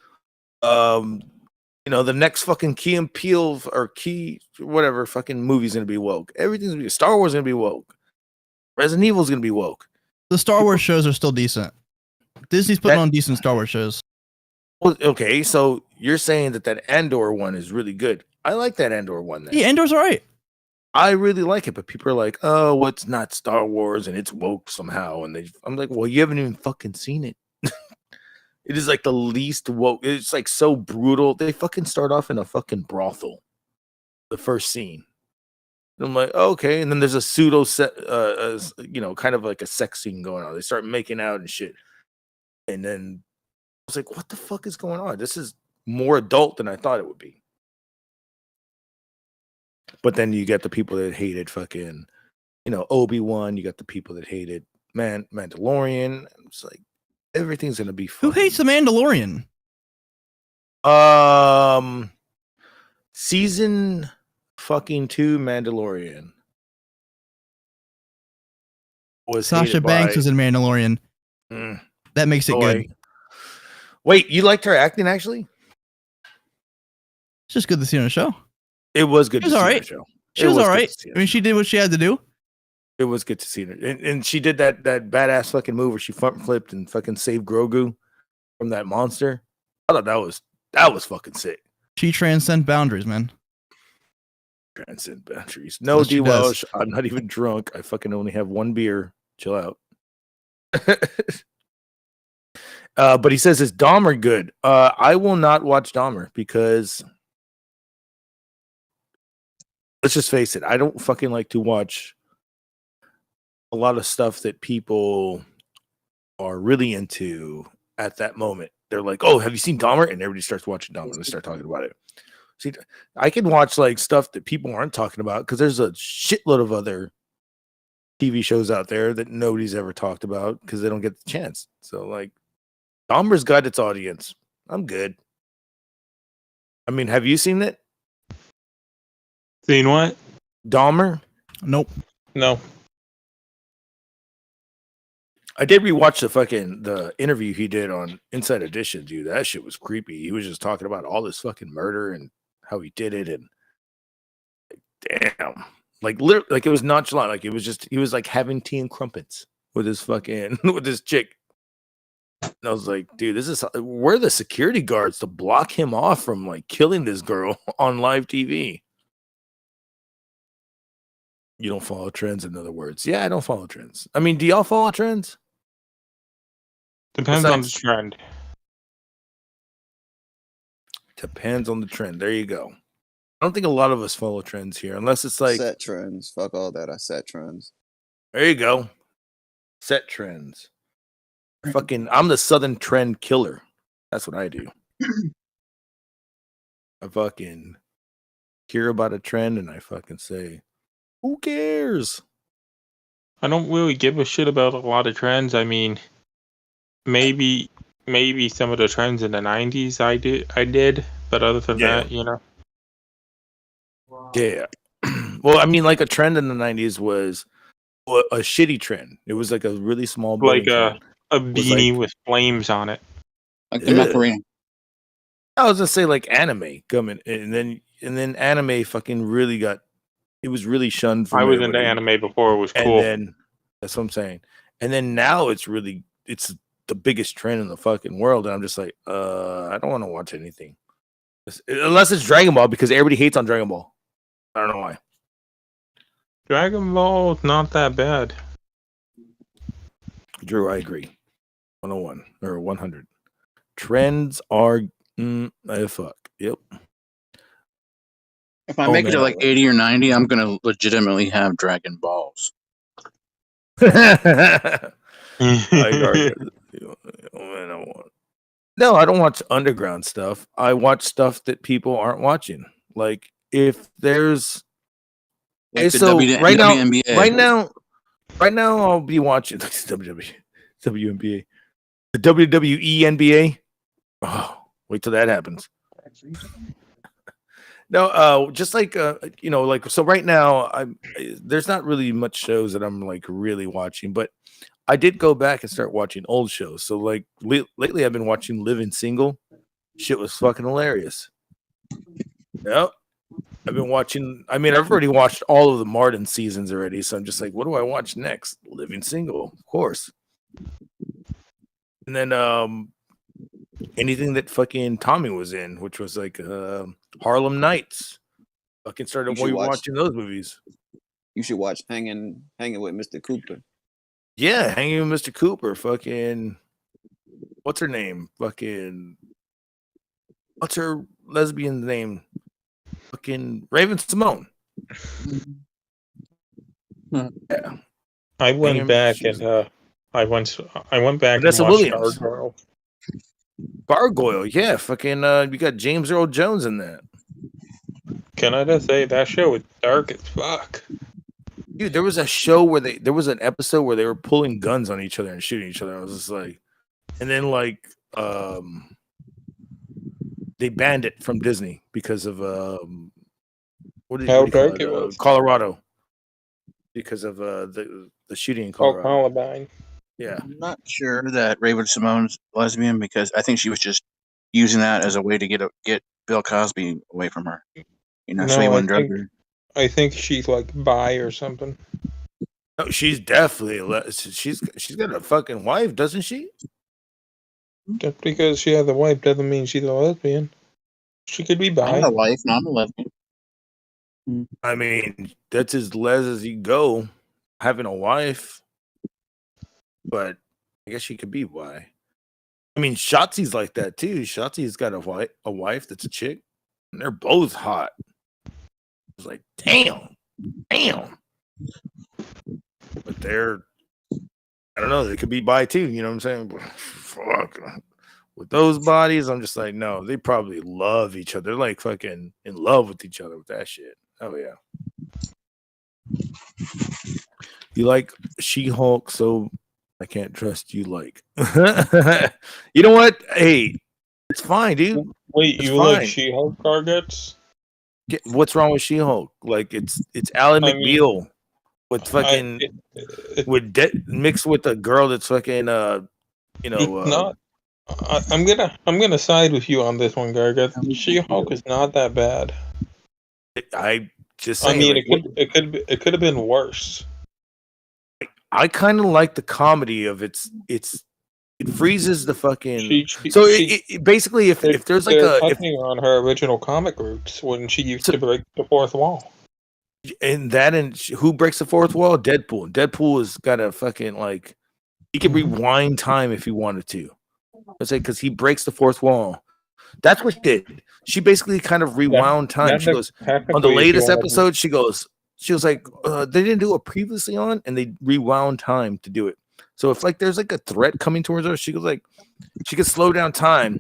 S14: the next fucking Key and Peele or Key, whatever fucking movie's going to be woke. Everything's going to be, Star Wars is going to be woke. Resident Evil's going to be woke.
S11: The Star Wars shows are still decent. Disney's putting on decent Star Wars shows.
S14: Well, okay, so you're saying that Andor one is really good. I like that Andor one. Then.
S11: Yeah, Andor's all right.
S14: I really like it, but people are like, "Oh, well, it's not Star Wars and it's woke somehow." And I'm like, "Well, you haven't even fucking seen it." It is like the least woke. It's like so brutal. They fucking start off in a fucking brothel. The first scene. And I'm like, okay, and then there's a pseudo set, kind of like a sex scene going on. They start making out and shit, and then was like, what the fuck is going on? This is more adult than I thought it would be. But then you get the people that hated fucking, Obi-Wan. You got the people that hated Mandalorian. It's like everything's gonna be fun.
S11: Who hates the Mandalorian?
S14: Season fucking 2 Mandalorian was
S11: Sasha Banks was in Mandalorian. That makes it good.
S14: Wait, you liked her acting actually?
S11: It's just good to see her on the show.
S14: It was good.
S11: She was all right. She was all right. I mean, she did what she had to do.
S14: It was good to see her, and she did that badass fucking move where she front flipped and fucking saved Grogu from that monster. I thought that was fucking sick.
S11: She transcends boundaries, man.
S14: Transcend boundaries. No, DWELSH. I'm not even drunk. I fucking only have one beer. Chill out. But he says, is Dahmer good? I will not watch Dahmer because let's just face it. I don't fucking like to watch a lot of stuff that people are really into at that moment. They're like, oh, have you seen Dahmer? And everybody starts watching Dahmer and they start talking about it. See, I can watch like stuff that people aren't talking about because there's a shitload of other TV shows out there that nobody's ever talked about because they don't get the chance. So like Dahmer's got its audience. I'm good. I mean, have you seen it?
S15: Seen what?
S14: Dahmer?
S11: Nope.
S15: No.
S14: I did rewatch the interview he did on Inside Edition, dude. That shit was creepy. He was just talking about all this fucking murder and how he did it, and damn, like literally, like it was nonchalant. Like it was just he was like having tea and crumpets with his fucking with his chick. And I was like, dude, where are the security guards to block him off from like killing this girl on live TV? You don't follow trends, in other words. Yeah, I don't follow trends. I mean, do y'all follow trends?
S15: Depends on the trend.
S14: Depends on the trend. There you go. I don't think a lot of us follow trends here, unless it's like
S19: set trends. Fuck all that. I set trends.
S14: There you go. Set trends. Fucking, I'm the Southern trend killer. That's what I do. I fucking hear about a trend and I fucking say, who cares?
S15: I don't really give a shit about a lot of trends. I mean, maybe some of the trends in the 90s I did, but other than that,
S14: Yeah. Well, I mean, like a trend in the 90s was a shitty trend. It was like a really small,
S15: like a beanie with flames on it,
S13: like the Macarena.
S14: I was gonna say like anime coming, and then anime fucking really got. It was really shunned.
S15: I was into anime before it was cool.
S14: And then that's what I'm saying. And then now it's the biggest trend in the fucking world, and I'm just like, I don't want to watch anything unless it's Dragon Ball because everybody hates on Dragon Ball. I don't know why.
S15: Dragon Ball not that bad.
S14: Drew, I agree. 101 or 100. Trends are fuck. Yep.
S13: If I make it to like 80 or 90, I'm gonna legitimately have Dragon Balls.
S14: No, I don't watch underground stuff. I watch stuff that people aren't watching. Like if there's
S13: like
S14: so
S13: right
S14: now I'll be watching WNBA. The WWE NBA. Oh, wait till that happens. No, just like like so right now there's not really much shows that I'm like really watching, but I did go back and start watching old shows. So like lately I've been watching Living Single. Shit was fucking hilarious. Yep. I've been watching, I've already watched all of the Martin seasons already, so I'm just like, what do I watch next? Living Single, of course. And then anything that fucking Tommy was in, which was like Harlem Nights. Fucking started watching those movies.
S19: You should watch Hanging with Mr. Cooper.
S14: Yeah, Hanging with Mr. Cooper. Fucking what's her name? Fucking what's her lesbian name? Fucking Raven Simone. Yeah.
S15: I went back and I went back
S14: Vanessa
S15: and watched
S14: Williams.
S15: Stargirl.
S14: Gargoyle, yeah, fucking. You got James Earl Jones in that.
S15: Can I just say that show was dark as fuck?
S14: Dude, there was a show where there was an episode where they were pulling guns on each other and shooting each other. I was just like, and then like, they banned it from Disney because of what did you call it? Colorado, because of the shooting in Colorado.
S15: Columbine.
S14: Yeah,
S13: I'm not sure that Raven Simone's lesbian because I think she was just using that as a way to get Bill Cosby away from her. You know, so he wouldn't drug her.
S15: I think she's like bi or something.
S14: No, she's definitely she's got a fucking wife, doesn't she?
S15: Just because she has a wife doesn't mean she's a lesbian. She could be bi.
S13: Not a wife, not a lesbian.
S14: I mean, that's as les as you go, having a wife. But I guess she could be bi. I mean, Shotzi's like that too. Shotzi's got a wife that's a chick, and they're both hot. It's like, damn. But they're, I don't know, they could be bi too. You know what I'm saying? But fuck. With those bodies, I'm just like, no, they probably love each other. They're like fucking in love with each other with that shit. Oh yeah. You like She-Hulk, so I can't trust you. Like, you know what? Hey, it's fine, dude.
S15: Wait, you like She-Hulk targets?
S14: What's wrong with She-Hulk? Like, it's Ally McBeal with fucking mixed with a girl that's fucking
S15: not. I'm gonna side with you on this one, Gargett. She-Hulk is not that bad.
S14: I just saying,
S15: I mean, it could have been worse.
S14: I kind of like the comedy of it freezes the fucking. Basically, if there's like
S15: touching on her original comic roots when she used to break the fourth wall.
S14: And who breaks the fourth wall? Deadpool. Deadpool has got a fucking like he can rewind time if he wanted to. Let's say because he breaks the fourth wall. That's what she did. She basically kind of rewound time. She goes on the latest episode. She was like, they didn't do it previously on, and they rewound time to do it. So if like there's like a threat coming towards her, she goes like, she could slow down time,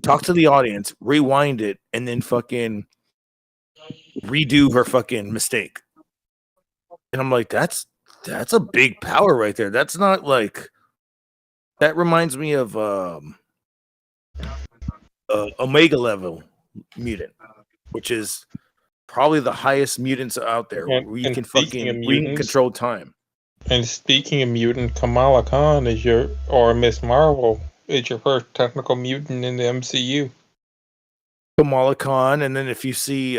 S14: talk to the audience, rewind it, and then fucking redo her fucking mistake. And I'm like, that's a big power right there. That's not like that reminds me of Omega level mutant, which is probably the highest mutants out there where you can fucking control time.
S15: And speaking of mutant, Kamala Khan or Miss Marvel is your first technical mutant in the MCU.
S14: Kamala Khan, and then if you see,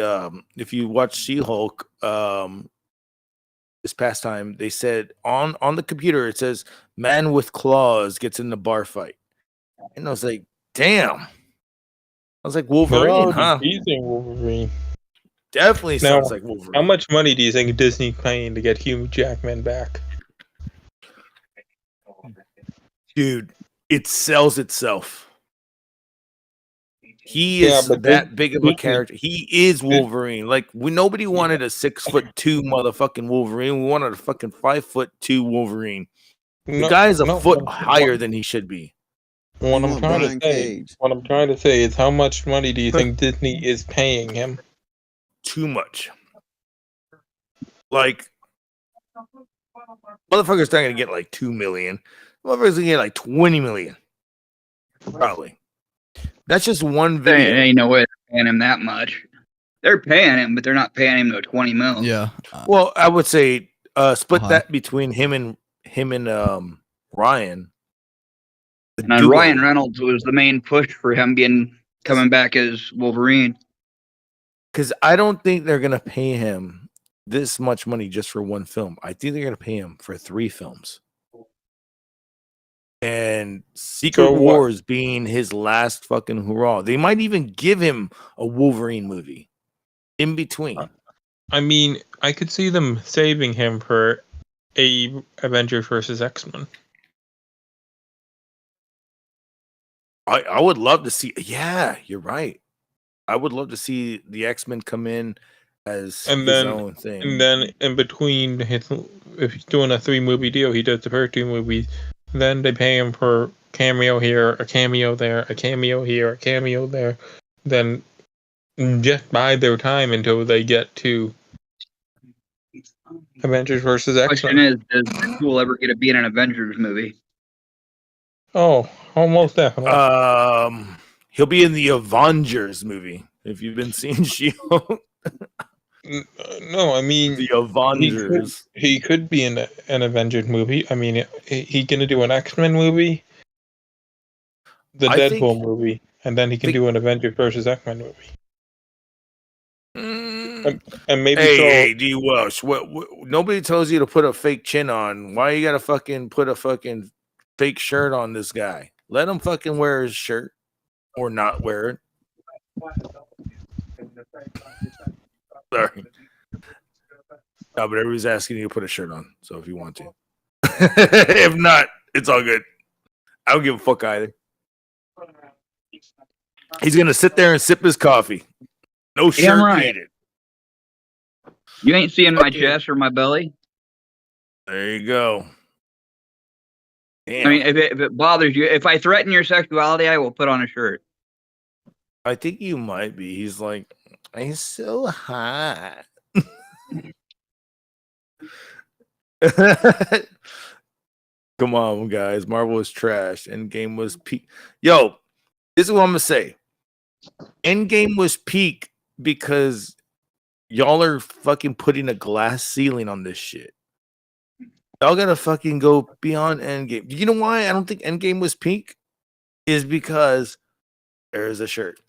S14: if you watch She-Hulk, this past time, they said on the computer it says "man with claws gets in the bar fight," and I was like, "Damn!" I was like, "Wolverine, huh?"
S15: Teasing Wolverine.
S14: Definitely sounds like Wolverine.
S15: How much money do you think Disney's paying to get Hugh Jackman back?
S14: Dude, it sells itself. He is that big of a character. He is Wolverine. Like nobody wanted a 6'2" motherfucking Wolverine. We wanted a fucking 5'2" Wolverine. The guy is a foot higher than he should be.
S15: What I'm trying to say is, how much money do you think Disney is paying him?
S14: Too much. Like, motherfucker's not gonna get like $2 million. Motherfucker's gonna get like $20 million. Probably. That's just one video.
S20: There ain't no way they're paying him that much. They're paying him, but they're not paying him no 20 mil.
S11: Yeah.
S14: Well, I would say split that between him and Ryan.
S20: And Ryan Reynolds was the main push for him coming back as Wolverine.
S14: Because I don't think they're gonna pay him this much money just for one film. I think they're gonna pay him for 3 films. And Secret Wars being his last fucking hurrah. They might even give him a Wolverine movie in between.
S15: I mean, I could see them saving him for a Avengers versus X-Men.
S14: I would love to see. Yeah, you're right. I would love to see the X-Men come in as his own thing.
S15: And then in between, if he's doing a 3-movie deal, he does the first 2 movies. Then they pay him for cameo here, a cameo there, a cameo here, a cameo there, then just bide their time until they get to Avengers versus
S20: Question
S15: X-Men.
S20: is, does Deadpool ever get to be in an Avengers movie?
S15: Oh, almost definitely.
S14: He'll be in the Avengers movie. If you've been seeing She-Hulk.
S15: No, I mean
S14: the Avengers.
S15: He could be in an Avengers movie. I mean, he gonna do an X-Men movie, the Deadpool movie, and then he can do an Avengers versus X-Men movie. And maybe
S14: Hey, DWELSH. What? Nobody tells you to put a fake chin on. Why you gotta fucking put a fucking fake shirt on this guy? Let him fucking wear his shirt or not wear it. Sorry. No, but everybody's asking you to put a shirt on. So if you want to, if not, it's all good. I don't give a fuck either. He's gonna sit there and sip his coffee. No shirt needed.
S20: You ain't seeing my chest or my belly.
S14: There you go. Damn.
S20: I mean, if it bothers you, if I threaten your sexuality, I will put on a shirt.
S14: I think you might be. He's like, I'm so hot. Come on, guys. Marvel is trash. Endgame was peak. Yo, this is what I'm gonna say. Endgame was peak because y'all are fucking putting a glass ceiling on this shit. Y'all gotta fucking go beyond Endgame. You know why I don't think Endgame was peak? Is because there's a shirt.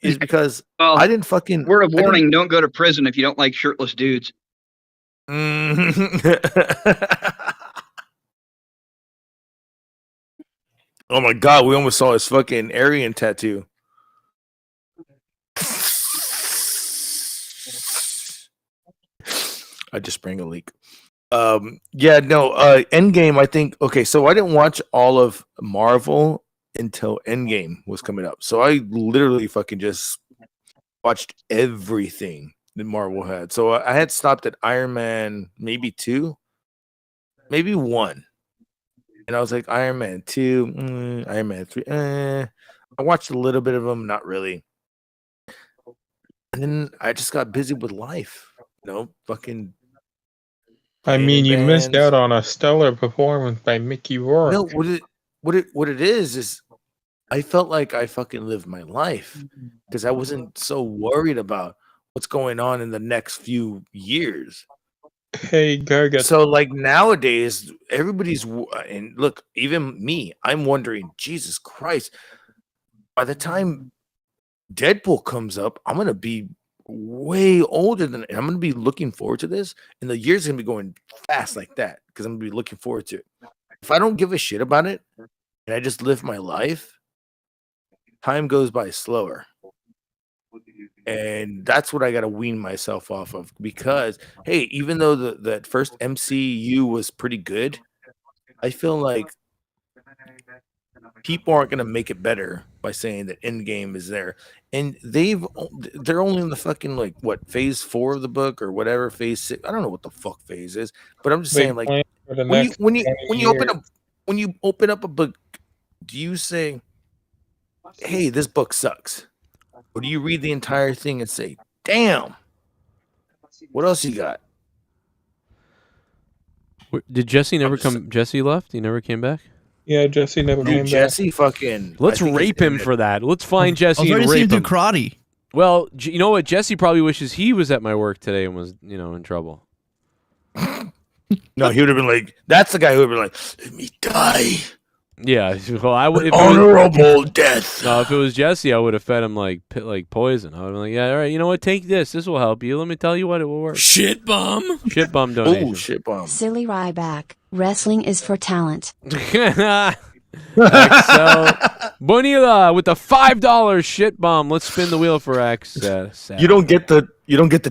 S14: Is because I didn't fucking.
S20: Word of warning: don't go to prison if you don't like shirtless dudes.
S14: Oh my god, we almost saw his fucking Aryan tattoo. I just sprang a leak. Endgame, I think. Okay, so I didn't watch all of Marvel until Endgame was coming up. So I literally fucking just watched everything that Marvel had. So I had stopped at Iron Man maybe 2, maybe 1. And I was like, Iron Man 2, Iron Man 3. I watched a little bit of them, not really. And then I just got busy with life. Fucking.
S15: I mean, you missed out on a stellar performance by Mickey Rourke.
S14: No, what it is I felt like I fucking lived my life because I wasn't so worried about what's going on in the next few years.
S15: Hey, Garga.
S14: So like nowadays, everybody's and look, even me, I'm wondering, Jesus Christ, by the time Deadpool comes up, I'm gonna be way older than, and I'm gonna be looking forward to this, and the year's gonna be going fast like that because I'm gonna be looking forward to it. If I don't give a shit about it and I just live my life, time goes by slower. And that's what I got to wean myself off of because, hey, even though that first MCU was pretty good, I feel like people aren't going to make it better by saying that Endgame is there. And they're only in the fucking, like, what, phase 4 of the book or whatever, phase 6. I don't know what the fuck phase is, but I'm just saying, like, when you open up a book, do you say, hey, this book sucks? Or do you read the entire thing and say, damn, what else you got?
S9: Did Jesse never come? Jesse left? He never came back?
S15: Yeah, Jesse never came
S14: Jesse
S15: back.
S14: fucking.
S9: Let's rape him for that. Let's find Jesse
S11: I was
S9: and
S11: ready to
S9: rape
S11: see him
S9: him.
S11: do karate.
S9: Well, you know what? Jesse probably wishes he was at my work today and was, in trouble.
S14: No, he would have been like, that's the guy who would have been like, let me die.
S9: Yeah, well, I would.
S14: Honorable death.
S9: No, if it was Jesse, I would have fed him like poison. I would have been like, yeah, all right, you know what? Take this. This will help you. Let me tell you what, it will work.
S18: Shit bum.
S9: Shit bum donation.
S14: Oh, shit bum.
S17: Silly Ryback. Wrestling is for talent.
S9: XL Bonilla with the $5 shit bomb. Let's spin the wheel for X.
S14: You don't get the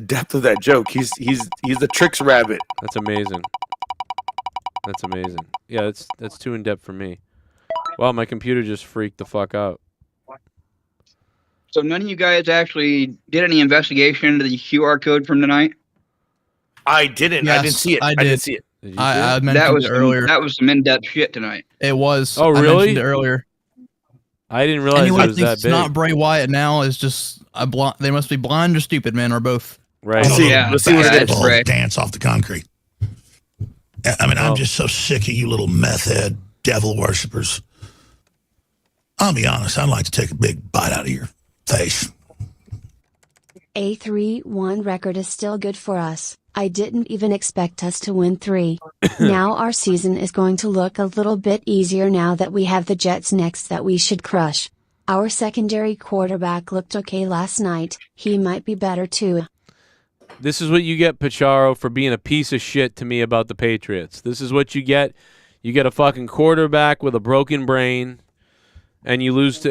S14: depth of that joke. He's the tricks rabbit.
S9: That's amazing. That's amazing. Yeah, that's too in depth for me. Wow, my computer just freaked the fuck out.
S20: So none of you guys actually did any investigation into the QR code from tonight?
S14: I didn't.
S11: Yes,
S14: I didn't see it.
S11: I
S14: I didn't
S11: did.
S14: see it.
S11: I mentioned
S20: That was
S11: it earlier.
S20: That was some in-depth shit tonight.
S11: It was.
S9: Oh,
S11: I
S9: really?
S11: mentioned it earlier.
S9: I didn't realize
S11: Anyone
S9: it was
S11: thinks
S9: that
S11: it's
S9: big.
S11: not Bray Wyatt now is just a blind. They must be blind or stupid, man, or both.
S9: Right.
S16: Let's see,
S20: Yeah,
S16: let's see what it
S20: that's
S16: is.
S20: Bray.
S16: Dance off the concrete. I mean, I'm
S9: Oh.
S16: just so sick of you little meth head devil worshippers. I'll be honest, I'd like to take a big bite out of your face.
S17: A 3-1 record is still good for us. I didn't even expect us to win 3. Now our season is going to look a little bit easier now that we have the Jets next that we should crush. Our secondary quarterback looked okay last night, he might be better too.
S9: This is what you get, Pacharo, for being a piece of shit to me about the Patriots. This is what you get. You get a fucking quarterback with a broken brain, and you lose to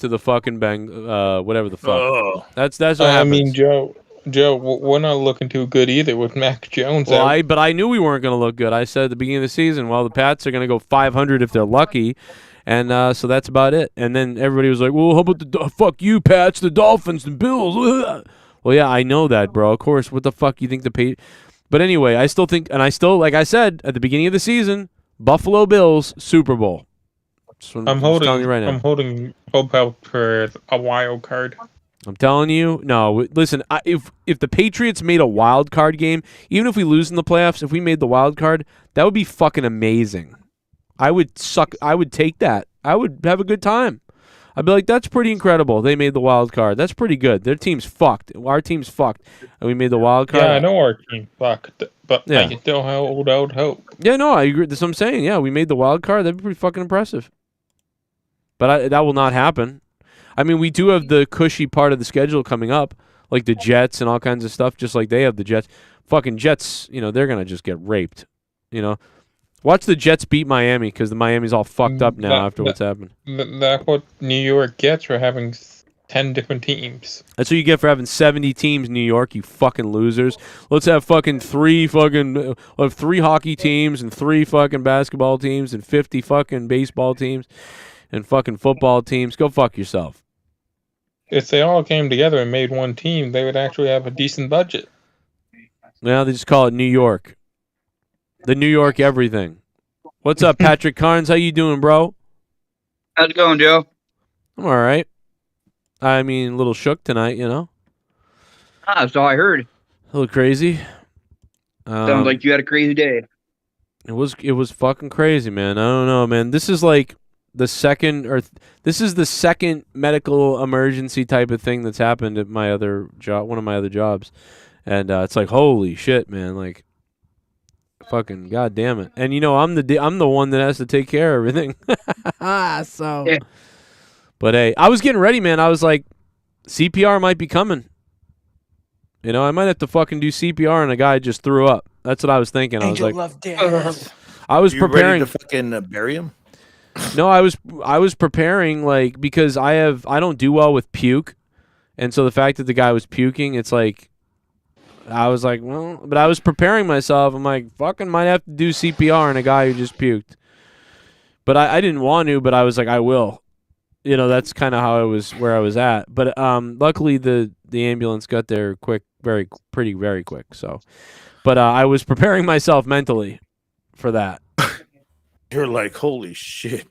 S9: the fucking whatever the fuck.
S14: Oh.
S9: That's what
S15: I
S9: happens.
S15: mean, Joe, we're not looking too good either with Mac Jones.
S9: Well,
S15: out.
S9: but I knew we weren't going to look good. I said at the beginning of the season, well, the Pats are going to go 500 if they're lucky, and so that's about it. And then everybody was like, well, how about the fuck you, Pats, the Dolphins, the Bills? Well, yeah, I know that, bro. Of course, what the fuck you think the But anyway, I still think, and I still, like I said at the beginning of the season, Buffalo Bills, Super Bowl.
S15: I'm
S9: telling you right now.
S15: I'm holding hope out for a wild card.
S9: I'm telling you, no. Listen, if the Patriots made a wild card game, even if we lose in the playoffs, if we made the wild card, that would be fucking amazing. I would take that. I would have a good time. I'd be like, that's pretty incredible. They made the wild card. That's pretty good. Their team's fucked. Our team's fucked, and we made the wild card.
S15: Yeah, I know our team fucked, but
S9: Yeah.
S15: I can still hold out hope.
S9: Yeah, no, I agree. That's what I'm saying. Yeah, we made the wild card. That'd be pretty fucking impressive. But that will not happen. I mean, we do have the cushy part of the schedule coming up, like the Jets and all kinds of stuff, just like they have the Jets. Fucking Jets, they're going to just get raped, Watch the Jets beat Miami because the Miami's all fucked up now after what's happened.
S15: That's what New York gets for having 10 different teams.
S9: That's what you get for having 70 teams, New York, you fucking losers. Let's have fucking three hockey teams and 3 fucking basketball teams and 50 fucking baseball teams and fucking football teams. Go fuck yourself.
S15: If they all came together and made one team, they would actually have a decent budget.
S9: Now they just call it New York. The New York everything. What's up, Patrick Carnes? How you doing, bro?
S20: How's it going, Joe?
S9: I'm all right. I mean, a little shook tonight,
S20: That's all I heard.
S9: A little crazy.
S20: Sounds like you had a crazy day.
S9: It was fucking crazy, man. I don't know, man. This is like the second medical emergency type of thing that's happened at my other job, one of my other jobs, and it's like holy shit, man. Like, fucking goddamn it. And I'm the one that has to take care of everything. So, yeah. But hey, I was getting ready, man. I was like, CPR might be coming. I might have to fucking do CPR, and a guy just threw up. That's what I was thinking. I was like, I was preparing
S14: ready to fucking bury him.
S9: No, I was preparing, like, because I don't do well with puke, and so the fact that the guy was puking, it's like, I was like, well, but I was preparing myself. I'm like, fucking might have to do CPR on a guy who just puked. But I didn't want to, but I was like, I will. That's kind of how where I was at. But luckily the ambulance got there very quick. So, but I was preparing myself mentally for that.
S14: You're like, holy shit.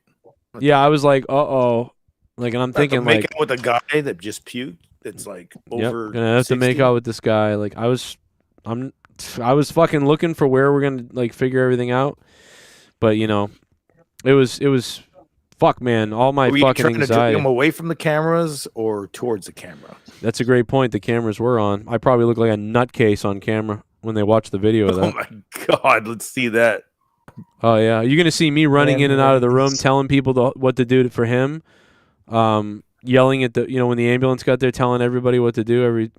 S9: Yeah, I was like, uh-oh. Like, and I'm thinking,
S14: make
S9: like,
S14: out with a guy that just puked. It's like over.
S9: Gonna have
S14: 60.
S9: to make out with this guy. Like, I was fucking looking for where we're gonna like figure everything out. But it was fuck, man. All my
S14: Were you
S9: fucking
S14: trying to
S9: anxiety.
S14: drag him away from the cameras or towards the camera?
S9: That's a great point. The cameras were on. I probably look like a nutcase on camera when they watch the video of that.
S14: Oh my god, let's see that.
S9: Oh yeah, you're gonna see me running in and out of the room, telling people what to do for him. Yelling at the when the ambulance got there, telling everybody what to do.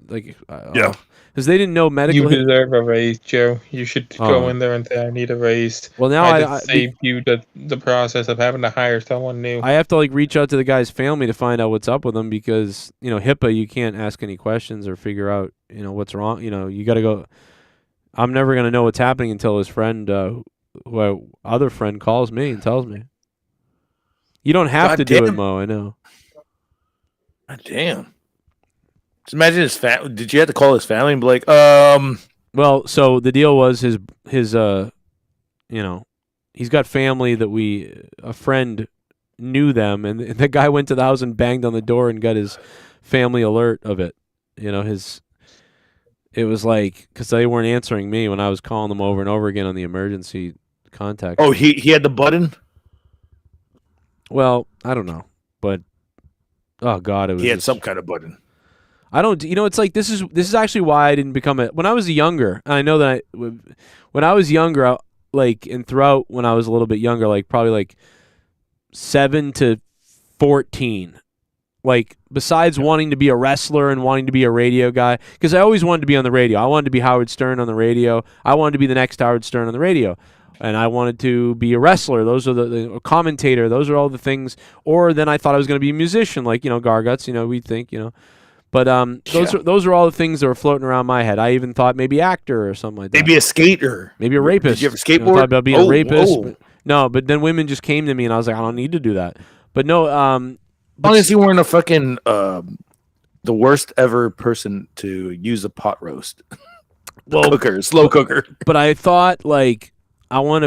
S14: Yeah,
S9: because they didn't know medical.
S15: You deserve a raise, Joe. You should go in there and say, "I need a raise."
S9: Well, now
S15: I saved you the process of having to hire someone new.
S9: I have to reach out to the guy's family to find out what's up with him because HIPAA, you can't ask any questions or figure out what's wrong. You got to go. I'm never gonna know what's happening until his friend, other friend, calls me and tells me. You don't have to do it, Mo. I know.
S14: God damn. Just imagine his family. Did you have to call his family and be like,
S9: Well, so the deal was his you know, he's got family that a friend knew them, and the guy went to the house and banged on the door and got his family alert of it. You know, it was like, because they weren't answering me when I was calling them over and over again on the emergency contact.
S14: Oh, he had the button?
S9: Well, I don't know, but oh god, it was.
S14: He had some kind of button.
S9: I don't. You know, it's like this is actually why I didn't become when I was younger. I know that when I was younger, like, and throughout when I was a little bit younger, like probably like 7 to 14. Like, besides wanting to be a wrestler and wanting to be a radio guy, because I always wanted to be on the radio. I wanted to be Howard Stern on the radio. I wanted to be the next Howard Stern on the radio. And I wanted to be a wrestler. Those are the commentator. Those are all the things. Or then I thought I was going to be a musician, like, you know, Garguts, you know, we think, you know. But those are all the things that were floating around my head. I even thought maybe actor or something like that.
S14: Maybe a skater.
S9: Maybe a rapist.
S14: Did you ever skateboard?
S9: You know, I thought about being a rapist.
S14: Whoa.
S9: But, no, but then women just came to me and I was like, I don't need to do that. But no,
S14: as long as you weren't a fucking the worst ever person to use a pot roast. Slow cooker.
S9: But I thought, like, but one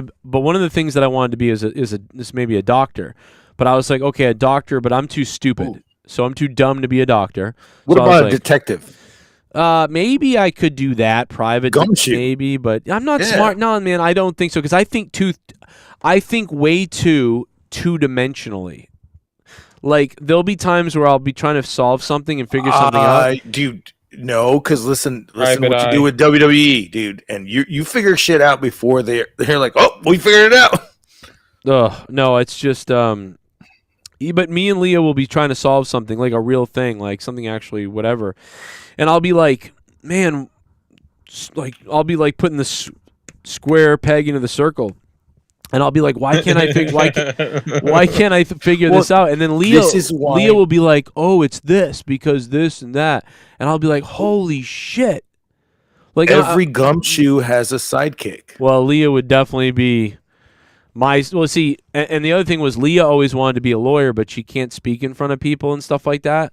S9: of the things that I wanted to be is maybe a doctor. But I was like, okay, a doctor, but I'm too stupid. Ooh. So I'm too dumb to be a doctor.
S14: What
S9: so
S14: about a detective?
S9: Maybe I could do that, private,
S14: Gumshoe.
S9: Maybe, but I'm not smart. No, man, I don't think so, because I think way too two-dimensionally. Like, there'll be times where I'll be trying to solve something and figure something out.
S14: Dude, no, because listen what you do with WWE, dude, and you figure shit out before they're like, oh, we figured it out.
S9: Ugh, no, it's just but me and Leah will be trying to solve something, like a real thing, like something actually whatever, and I'll be like, man, like I'll be like putting the square peg into the circle. And I'll be like, why can't I figure this out? And then Leah will be like, oh, it's this because this and that. And I'll be like, holy shit. Like,
S14: every gumshoe has a sidekick.
S9: Well, Leah would definitely be see, and the other thing was Leah always wanted to be a lawyer, but she can't speak in front of people and stuff like that.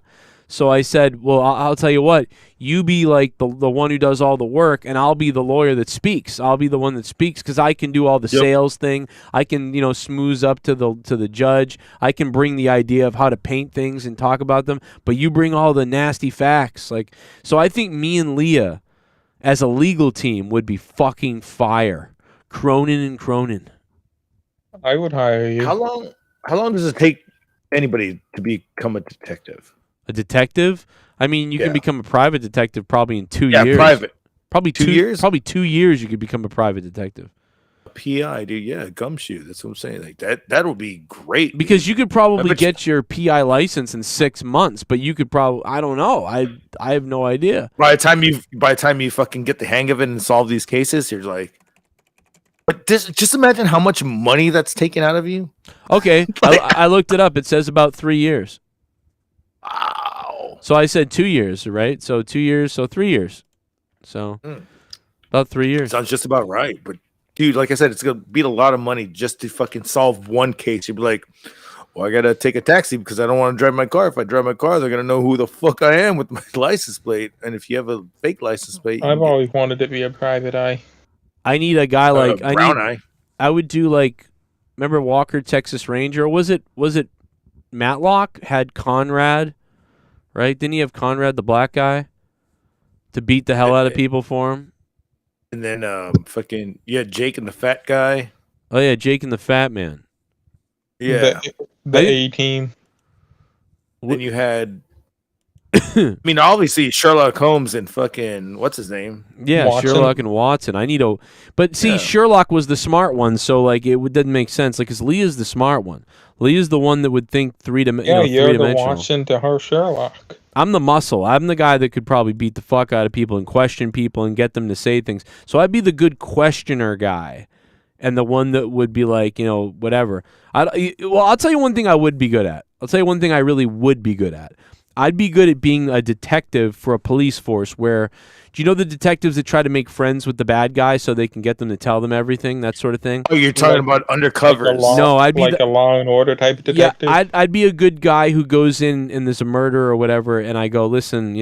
S9: So I said, well, I'll tell you what, you be like the one who does all the work, and I'll be the lawyer that speaks. I'll be the one that speaks because I can do all the sales thing. I can, you know, smooth up to the judge. I can bring the idea of how to paint things and talk about them, but you bring all the nasty facts. Like, so I think me and Leah as a legal team would be fucking fire. Cronin and Cronin.
S15: I would hire you.
S14: How long does it take anybody to become a detective?
S9: A detective? I mean, you can become a private detective probably in 2 years.
S14: Yeah, private.
S9: Probably
S14: 2 years?
S9: Probably 2 years you could become a private detective.
S14: A PI, dude. Yeah, gumshoe. That's what I'm saying. Like that would be great.
S9: Because you could probably get your PI license in 6 months, but you could probably, I don't know. I have no idea.
S14: By the time you fucking get the hang of it and solve these cases, you're like, but just imagine how much money that's taken out of you.
S9: Okay, I looked it up. It says about 3 years.
S14: Wow.
S9: So I said 2 years, right? So 2 years, so 3 years. So about 3 years.
S14: Sounds just about right. But dude, like I said, it's gonna beat a lot of money just to fucking solve one case. You'd be like, well, I gotta take a taxi because I don't want to drive my car. If I drive my car, they're gonna know who the fuck I am with my license plate. And if you have a fake license plate,
S15: I've always wanted to be a private eye.
S9: I need a guy like
S14: brown eye.
S9: I would do like, remember Walker Texas Ranger? Or was it Matlock had Conrad, right? Didn't he have Conrad, the black guy, to beat the hell out of people for him?
S14: And then Jake and the fat guy.
S9: Oh yeah, Jake and the fat man.
S14: Yeah,
S15: the A-team.
S14: Then you had, I mean, obviously Sherlock Holmes and fucking what's his name?
S9: Yeah,
S15: Watson.
S9: Sherlock and Watson. But see, Sherlock was the smart one, so like it didn't make sense. Like, because Leah's the smart one. Leah's the one that would think
S15: You're
S9: three-dimensional.
S15: the Watson to her Sherlock.
S9: I'm the muscle. I'm the guy that could probably beat the fuck out of people and question people and get them to say things. So I'd be the good questioner guy, and the one that would be like, whatever. I'll tell you one thing I would be good at. I'll tell you one thing I really would be good at. I'd be good at being a detective for a police force where, do you know the detectives that try to make friends with the bad guy so they can get them to tell them everything, that sort of thing?
S14: Oh, you're talking about undercovers.
S9: I'd be
S15: a Law and Order type of detective.
S9: Yeah, I'd be a good guy who goes in and there's a murder or whatever, and I go, listen,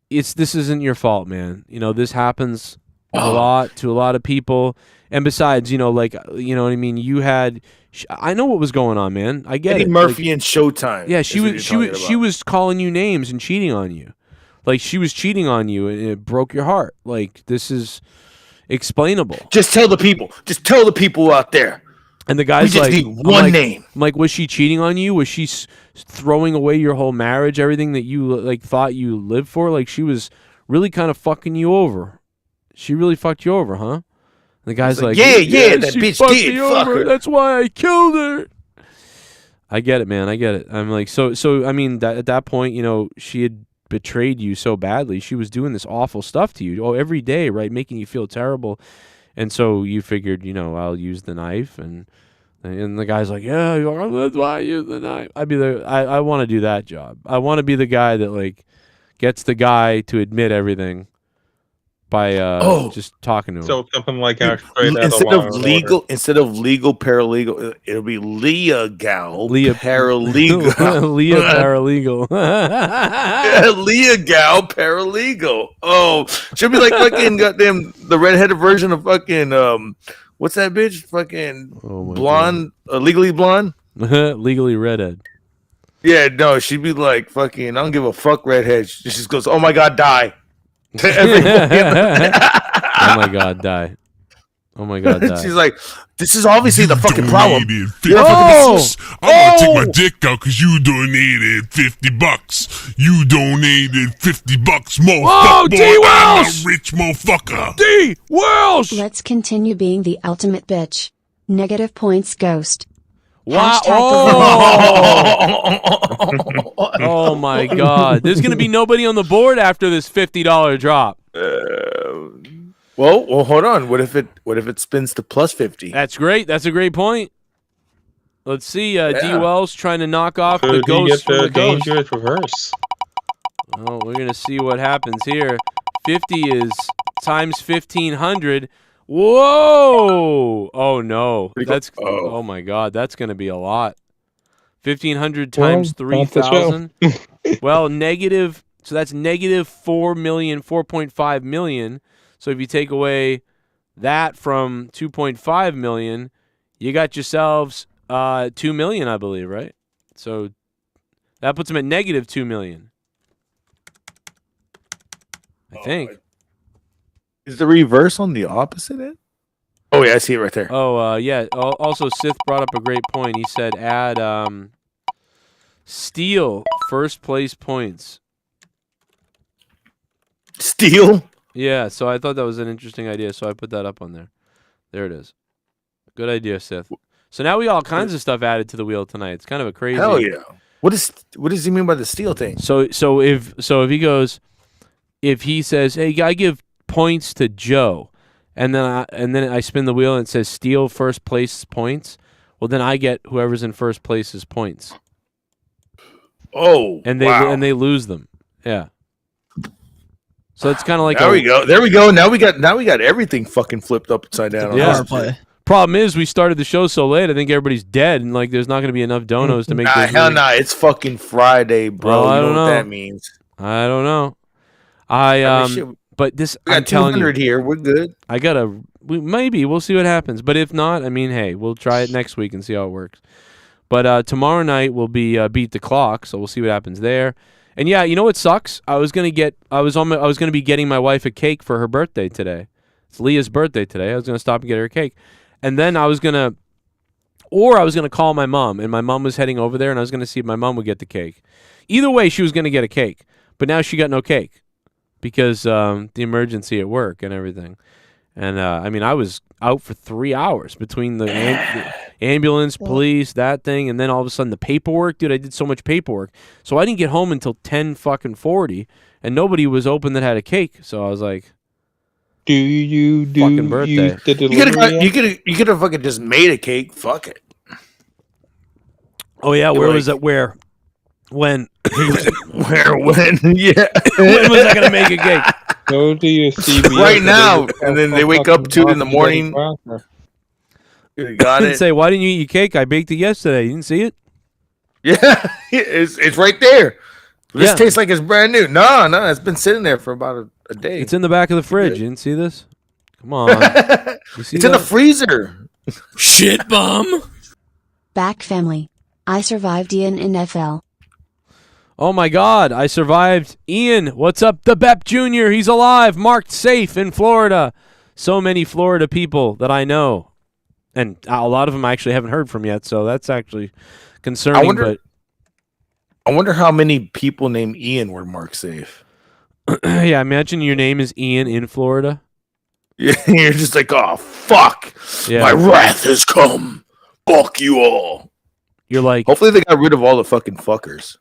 S9: this isn't your fault, man. This happens. to a lot of people. And besides, like, you know what I mean. You had, I know what was going on, man. I get
S14: Eddie
S9: it.
S14: Murphy
S9: like,
S14: and Showtime.
S9: Yeah, she was calling you names and cheating on you. Like, she was cheating on you, and it broke your heart. Like, this is explainable.
S14: Just tell the people. Just tell the people out there.
S9: And the guy's
S14: we just
S9: like,
S14: need one name.
S9: I'm like, was she cheating on you? Was she throwing away your whole marriage, everything that you like thought you lived for? Like, she was really kind of fucking you over. She really fucked you over, huh? And the guy's like,
S14: yeah, that
S9: she
S14: bitch
S9: fucked
S14: did.
S9: me
S14: Fuck
S9: over.
S14: her.
S9: That's why I killed her. I get it, man. I get it. I'm like, so. I mean, at that point, she had betrayed you so badly. She was doing this awful stuff to you, every day, right, making you feel terrible. And so you figured, I'll use the knife, and the guy's like, yeah, that's why I use the knife. I want to do that job. I want to be the guy that like gets the guy to admit everything by just talking to him.
S15: So something like our straight out
S14: Instead
S15: of
S14: of legal paralegal, it'll be Leah Gal paralegal.
S9: Leah paralegal.
S14: Yeah, Leah Gal paralegal. Oh, she'll be like fucking goddamn the redheaded version of fucking what's that bitch? Fucking blonde, legally blonde,
S9: legally redhead.
S14: Yeah, no, she'd be like fucking. I don't give a fuck, redhead. She just goes, "Oh my god, die."
S9: Oh my god, die. Oh my god, die.
S14: She's like, this is obviously the fucking problem.
S16: I'm gonna take my dick out because you donated $50. You donated $50, motherfucker.
S9: Whoa, D-Welsh!
S16: I'm a rich motherfucker.
S9: D-Welsh!
S17: Let's continue being the ultimate bitch. Negative points ghost.
S9: Wow. Oh my god. There's going to be nobody on the board after this $50 drop.
S14: Well, hold on. What if it spins to plus 50?
S9: That's great. That's a great point. Let's see. DWELSH trying to knock off the ghost from the ghost.
S15: Dangerous reverse.
S9: Oh, we're going to see what happens here. 50 is times 1,500. Whoa! Oh no, oh my god, that's going to be a lot. 1,500 times 3,000. Well, negative. So that's negative 4 million, 4.5 million. So if you take away that from 2.5 million, you got yourselves 2 million, I believe, right? So that puts them at negative 2 million. I think.
S14: Is the reverse on the opposite end? Oh yeah, I see it right there.
S9: Oh yeah. Also, SITH brought up a great point. He said add steal first place points.
S14: Steal?
S9: Yeah. So I thought that was an interesting idea. So I put that up on there. There it is. Good idea, SITH. So now we got all kinds of stuff added to the wheel tonight. It's kind of a crazy.
S14: Hell yeah. What does he mean by the steal thing?
S9: So if he goes, if he says, hey, I give points to Joe, and then I spin the wheel and it says steal first place points, well then I get whoever's in first place's points.
S14: Oh,
S9: and they lose them. Yeah. So it's kind of like
S14: there we go. Now we got everything fucking flipped upside down.
S9: Yeah. Problem is, we started the show so late. I think everybody's dead, and like, there's not going to be enough donos to make.
S14: It's fucking Friday, bro.
S9: Well,
S14: you know what that means.
S9: I don't know. But this,
S14: we got
S9: I'm telling
S14: 200
S9: you,
S14: here. We're good.
S9: Maybe we'll see what happens. But if not, I mean, hey, we'll try it next week and see how it works. But tomorrow night will be beat the clock, so we'll see what happens there. And yeah, you know what sucks? I was gonna be getting my wife a cake for her birthday today. It's Leah's birthday today. I was gonna stop and get her a cake, and then I was gonna call my mom, and my mom was heading over there, and I was gonna see if my mom would get the cake. Either way, she was gonna get a cake, but now she got no cake because the emergency at work and everything. And I mean, I was out for 3 hours between the ambulance, police, that thing, and then all of a sudden the paperwork. Dude, I did so much paperwork, so I didn't get home until 10:40, and nobody was open that had a cake. So I was like, fucking birthday?
S14: You could have fucking just made a cake. Fuck it.
S9: Oh yeah, where was it? Where? When?
S14: When? Yeah.
S9: When was I gonna make a cake?
S15: Go to your CVS
S14: right now, and then they wake up 2 in the morning. Got it.
S9: Say, why didn't you eat your cake? I baked it yesterday. You didn't see it?
S14: Yeah, it's right there. This tastes like it's brand new. No, it's been sitting there for about a day.
S9: It's in the back of the fridge. You didn't see this? Come on. You see
S14: It's in the
S9: that?
S14: freezer.
S1: Shit bum.
S17: Back family. I survived Ian in FL.
S9: Oh my God, I survived. Ian, what's up? The Bep Jr., he's alive, marked safe in Florida. So many Florida people that I know. And a lot of them I actually haven't heard from yet, so that's actually concerning.
S14: I wonder how many people named Ian were marked safe.
S9: Yeah, imagine your name is Ian in Florida.
S14: Yeah, you're just like, oh, fuck.
S9: Yeah.
S14: My wrath has come. Fuck you all.
S9: You're like...
S14: Hopefully they got rid of all the fucking fuckers.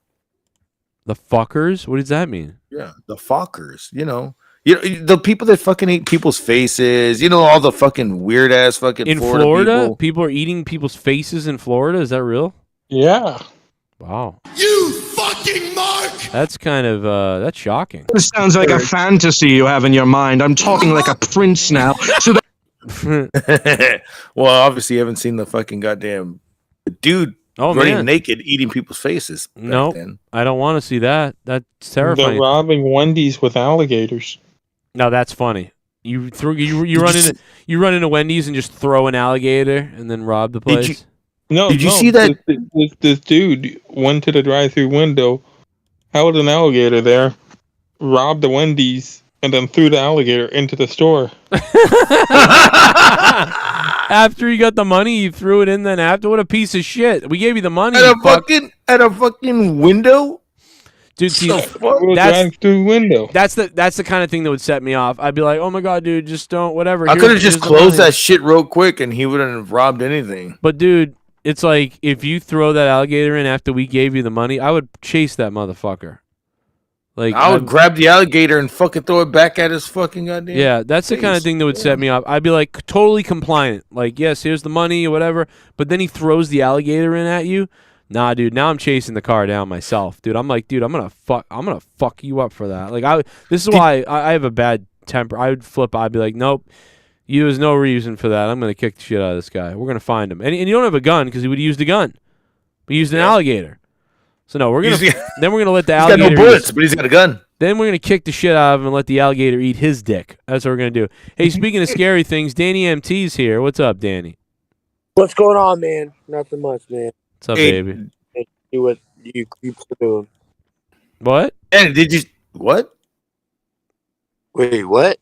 S9: The fuckers? What does that mean?
S14: Yeah, the fuckers. You know, the people that fucking eat people's faces. You know, all the fucking weird ass fucking
S9: In Florida, people are eating people's faces in Florida? Is that real?
S15: Yeah.
S9: Wow.
S16: You fucking mark!
S9: That's kind of, that's shocking.
S21: This sounds like a fantasy you have in your mind. I'm talking like a prince now. So that
S14: Well, obviously you haven't seen the fucking goddamn dude running
S9: man.
S14: naked eating people's faces.
S9: No, I don't want to see that. That's terrifying.
S15: They're robbing Wendy's with alligators.
S9: No, that's funny. You run into Wendy's and just throw an alligator and then rob the place.
S15: Did you
S14: see that?
S15: This dude went to the drive-through window, held an alligator there, robbed the Wendy's, and then threw the alligator into the store.
S9: After you got the money, you threw it in. Then after, what a piece of shit! We gave you the money.
S14: At a fucking window,
S9: dude. See,
S15: drive-through window.
S9: That's the kind of thing that would set me off. I'd be like, oh my God, dude, just don't whatever.
S14: I could have just closed that shit real quick, and he wouldn't have robbed anything.
S9: But dude, it's like if you throw that alligator in after we gave you the money, I would chase that motherfucker. Like
S14: I would grab the alligator and fucking throw it back at his fucking goddamn.
S9: Yeah, that's the kind of thing that would set me off. I'd be like totally compliant. Like, yes, here's the money or whatever. But then he throws the alligator in at you. Nah, dude. Now I'm chasing the car down myself, dude. I'm like, dude, I'm gonna fuck you up for that. Like, this is why I have a bad temper. I would flip. I'd be like, nope. There's no reason for that. I'm gonna kick the shit out of this guy. We're gonna find him. And you don't have a gun because he would have used a gun. But he used an alligator. So no, we're gonna then we're gonna let the alligator.
S14: He's got no bullets, but he's got a gun.
S9: Then we're gonna kick the shit out of him and let the alligator eat his dick. That's what we're gonna do. Hey, speaking of scary things, Danny MT's here. What's up, Danny?
S22: What's going on, man? Nothing much, man.
S9: What's up, baby?
S22: Do what you keep doing.
S9: What?
S14: And did you what?
S22: Wait, what?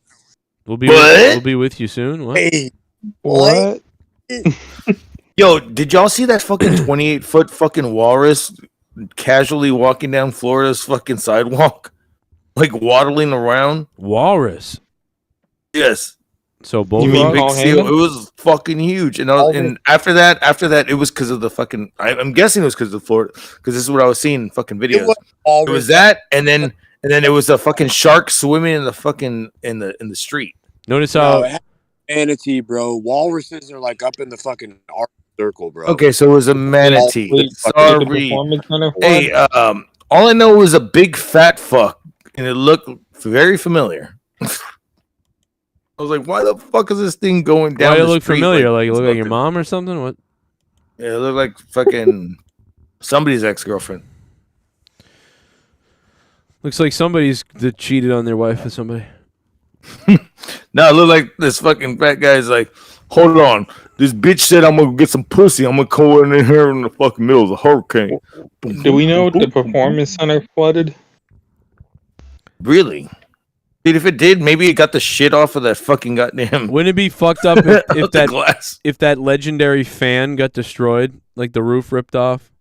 S9: We'll be with you soon. What?
S22: Hey,
S15: what?
S14: Yo, did y'all see that fucking 28-foot fucking walrus casually walking down Florida's fucking sidewalk? Like waddling around?
S9: Walrus?
S14: Yes.
S9: So both
S14: you mean big seal? It was fucking huge. And after that, it was because of the fucking. I'm guessing it was because of Florida. Because this is what I was seeing in fucking videos. It was that, and then it was a fucking shark swimming in the fucking in the street.
S9: Notice how
S22: manatee, bro. Walruses are like up in the fucking Arctic Circle, bro.
S14: Okay, so it was a manatee. Sorry. Hey, all I know was a big fat fuck, and it looked very familiar. I was like, why the fuck is this thing going down?
S9: Why
S14: the
S9: it look
S14: street
S9: familiar? Like it look like your mom or something? What?
S14: Yeah, it looked like fucking somebody's ex-girlfriend.
S9: Looks like somebody's that cheated on their wife with somebody.
S14: No, it looked like this fucking fat guy's like, hold on. This bitch said I'm gonna get some pussy. I'm gonna go in here in the fucking middle of a hurricane.
S15: Do we know if the performance center flooded?
S14: Really? Dude, if it did, maybe it got the shit off of that fucking goddamn.
S9: Wouldn't it be fucked up if that legendary fan got destroyed, like the roof ripped off?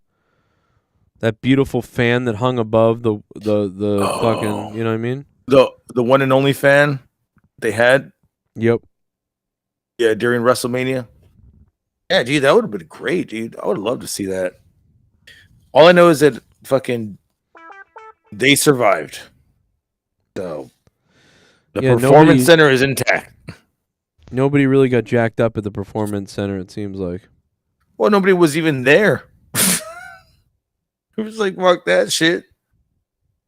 S9: That beautiful fan that hung above the fucking, you know what I mean?
S14: The one and only fan they had.
S9: Yep.
S14: Yeah, during WrestleMania. Yeah, dude, that would have been great, dude. I would love to see that. All I know is that fucking they survived. So the performance center is intact.
S9: Nobody really got jacked up at the performance center, it seems like.
S14: Well, nobody was even there. It was like, fuck that shit.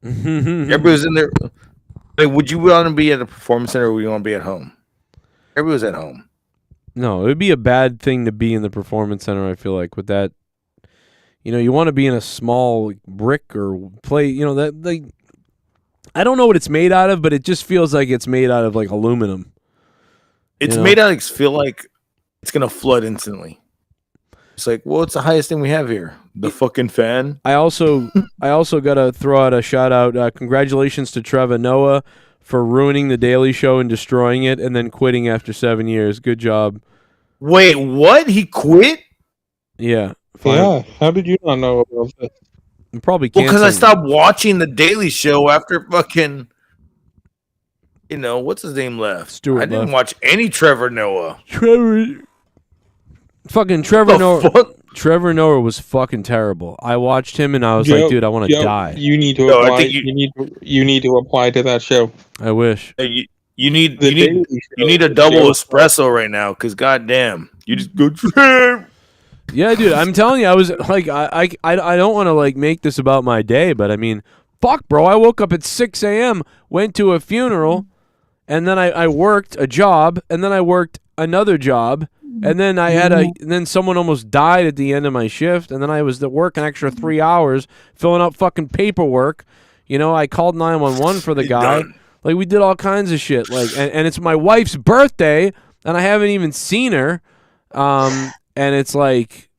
S14: Everybody was in there. Like, would you want to be at a performance center or would you want to be at home? Everybody was at home.
S9: No, it would be a bad thing to be in the performance center, I feel like, with that. You know, you want to be in a small brick or play, you know, that, like, I don't know what it's made out of, but it just feels like it's made out of, like, aluminum.
S14: It's
S9: You know?
S14: made Alex feel like it's gonna flood instantly. It's like, well, it's the highest thing we have here. The fucking fan.
S9: I also gotta throw out a shout out. Congratulations to Trevor Noah for ruining the Daily Show and destroying it, and then quitting after 7 years. Good job.
S14: Wait, what? He quit?
S9: Yeah.
S15: Yeah. How did you not know about this?
S9: Probably
S14: Well, because I
S9: canceled.
S14: stopped watching the Daily Show after fucking, what's his name left.
S9: Stewart
S14: I didn't
S9: left.
S14: watch any Trevor Noah.
S9: Fucking Trevor Noah. Trevor Noah was fucking terrible. I watched him and I was like, dude, I want to
S15: Joe,
S9: die.
S15: You need to
S14: No, I
S15: apply.
S14: think
S15: You need to apply to that show.
S9: I wish.
S14: Hey, you need a double espresso right now, because goddamn, you just go.
S9: Yeah, dude, I'm telling you, I was like, I don't want to like make this about my day, but I mean, fuck, bro. I woke up at 6 a.m., went to a funeral, and then I worked a job, and then I worked another job, and then and then someone almost died at the end of my shift, and then I was at work an extra 3 hours filling out fucking paperwork. I called 911 for the guy. Like, we did all kinds of shit. Like, and it's my wife's birthday, and I haven't even seen her. And it's like,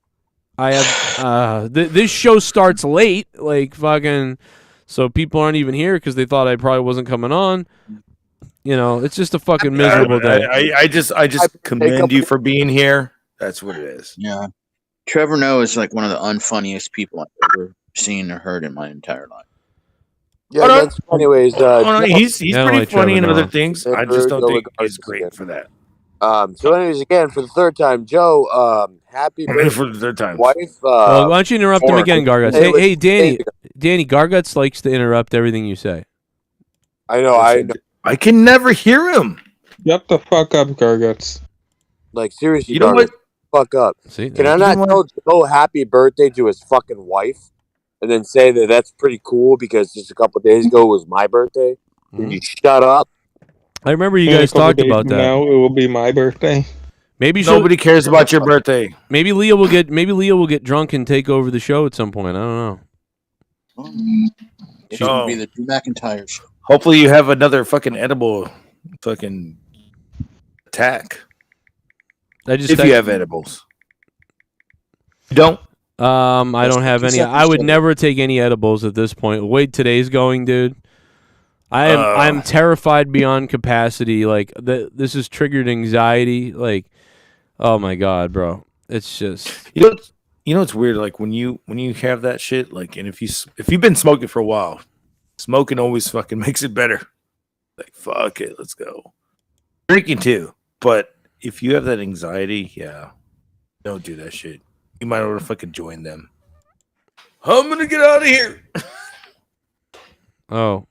S9: I have this show starts late, like fucking, so people aren't even here because they thought I probably wasn't coming on. It's just a fucking miserable day.
S14: I just commend you for being here. That's what it is.
S13: Yeah. Trevor Noah is like one of the unfunniest people I've ever seen or heard in my entire life.
S22: Yeah, that's, anyways,
S14: he's pretty
S9: like
S14: funny in
S9: Trevor
S14: other
S9: Noah.
S14: things. I just don't think he's great for that.
S22: So anyways, again, for the third time, Joe, happy birthday
S14: For the third time.
S22: wife.
S9: Well, why don't you interrupt him again, Garguts?
S22: Hey,
S9: Hey, Danny, Garguts likes to interrupt everything you say.
S22: I know.
S14: I can never hear him.
S15: Shut the fuck up, Garguts.
S22: Like, seriously,
S14: You know
S22: Garguts,
S14: what?
S22: fuck up.
S9: See,
S22: Can I not tell Joe happy birthday to his fucking wife, and then say that that's pretty cool because just a couple days ago was my birthday? Can you shut up?
S9: I remember you
S15: In a
S9: guys
S15: couple
S9: talked
S15: days
S9: about
S15: from
S9: that.
S15: Now it will be my birthday.
S9: Maybe
S14: Nobody cares about your birthday.
S9: Maybe Leah will get drunk and take over the show at some point. I don't know.
S13: It should be the Drew McIntyre show.
S14: Hopefully you have another fucking edible fucking attack. If you have edibles. You don't?
S9: I don't have any. I would never take any edibles at this point. The way today's going, dude. I'm terrified beyond capacity. Like, this has triggered anxiety. Like, oh my god, bro. It's just
S14: you know it's weird. Like when you have that shit. Like, and if you've been smoking for a while, smoking always fucking makes it better. Like, fuck it, let's go. Drinking too, but if you have that anxiety, yeah, don't do that shit. You might want to fucking join them. I'm gonna get out of here.
S9: oh.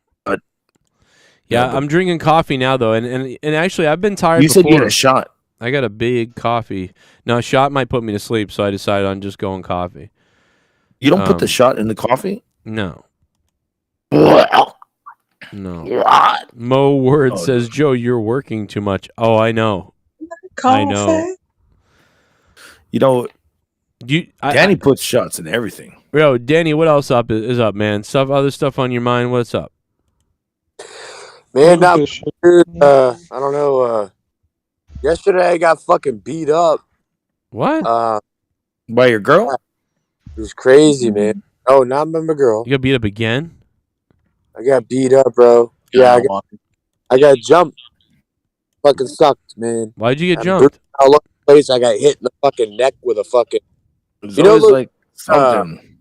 S9: Yeah, I'm drinking coffee now though, and actually I've been tired.
S14: You said you had a shot.
S9: I got a big coffee. Now a shot might put me to sleep, so I decided on just going coffee.
S14: You don't put the shot in the coffee?
S9: No. No. Mo Word says, Joe, you're working too much. Oh, I know. I know.
S14: Danny puts shots in everything.
S9: Yo, Danny, what else is up, man? Other stuff on your mind? What's up?
S22: Man, not I don't know. Yesterday I got fucking beat up.
S9: What?
S14: By your girl?
S22: It was crazy, man. Oh, not by my girl.
S9: You got beat up again?
S22: I got beat up, bro. Yeah, I got jumped. Fucking sucked, man.
S9: Why'd you get
S22: I'm
S9: jumped?
S22: all over the place. I got hit in the fucking neck with a fucking.
S14: Like something.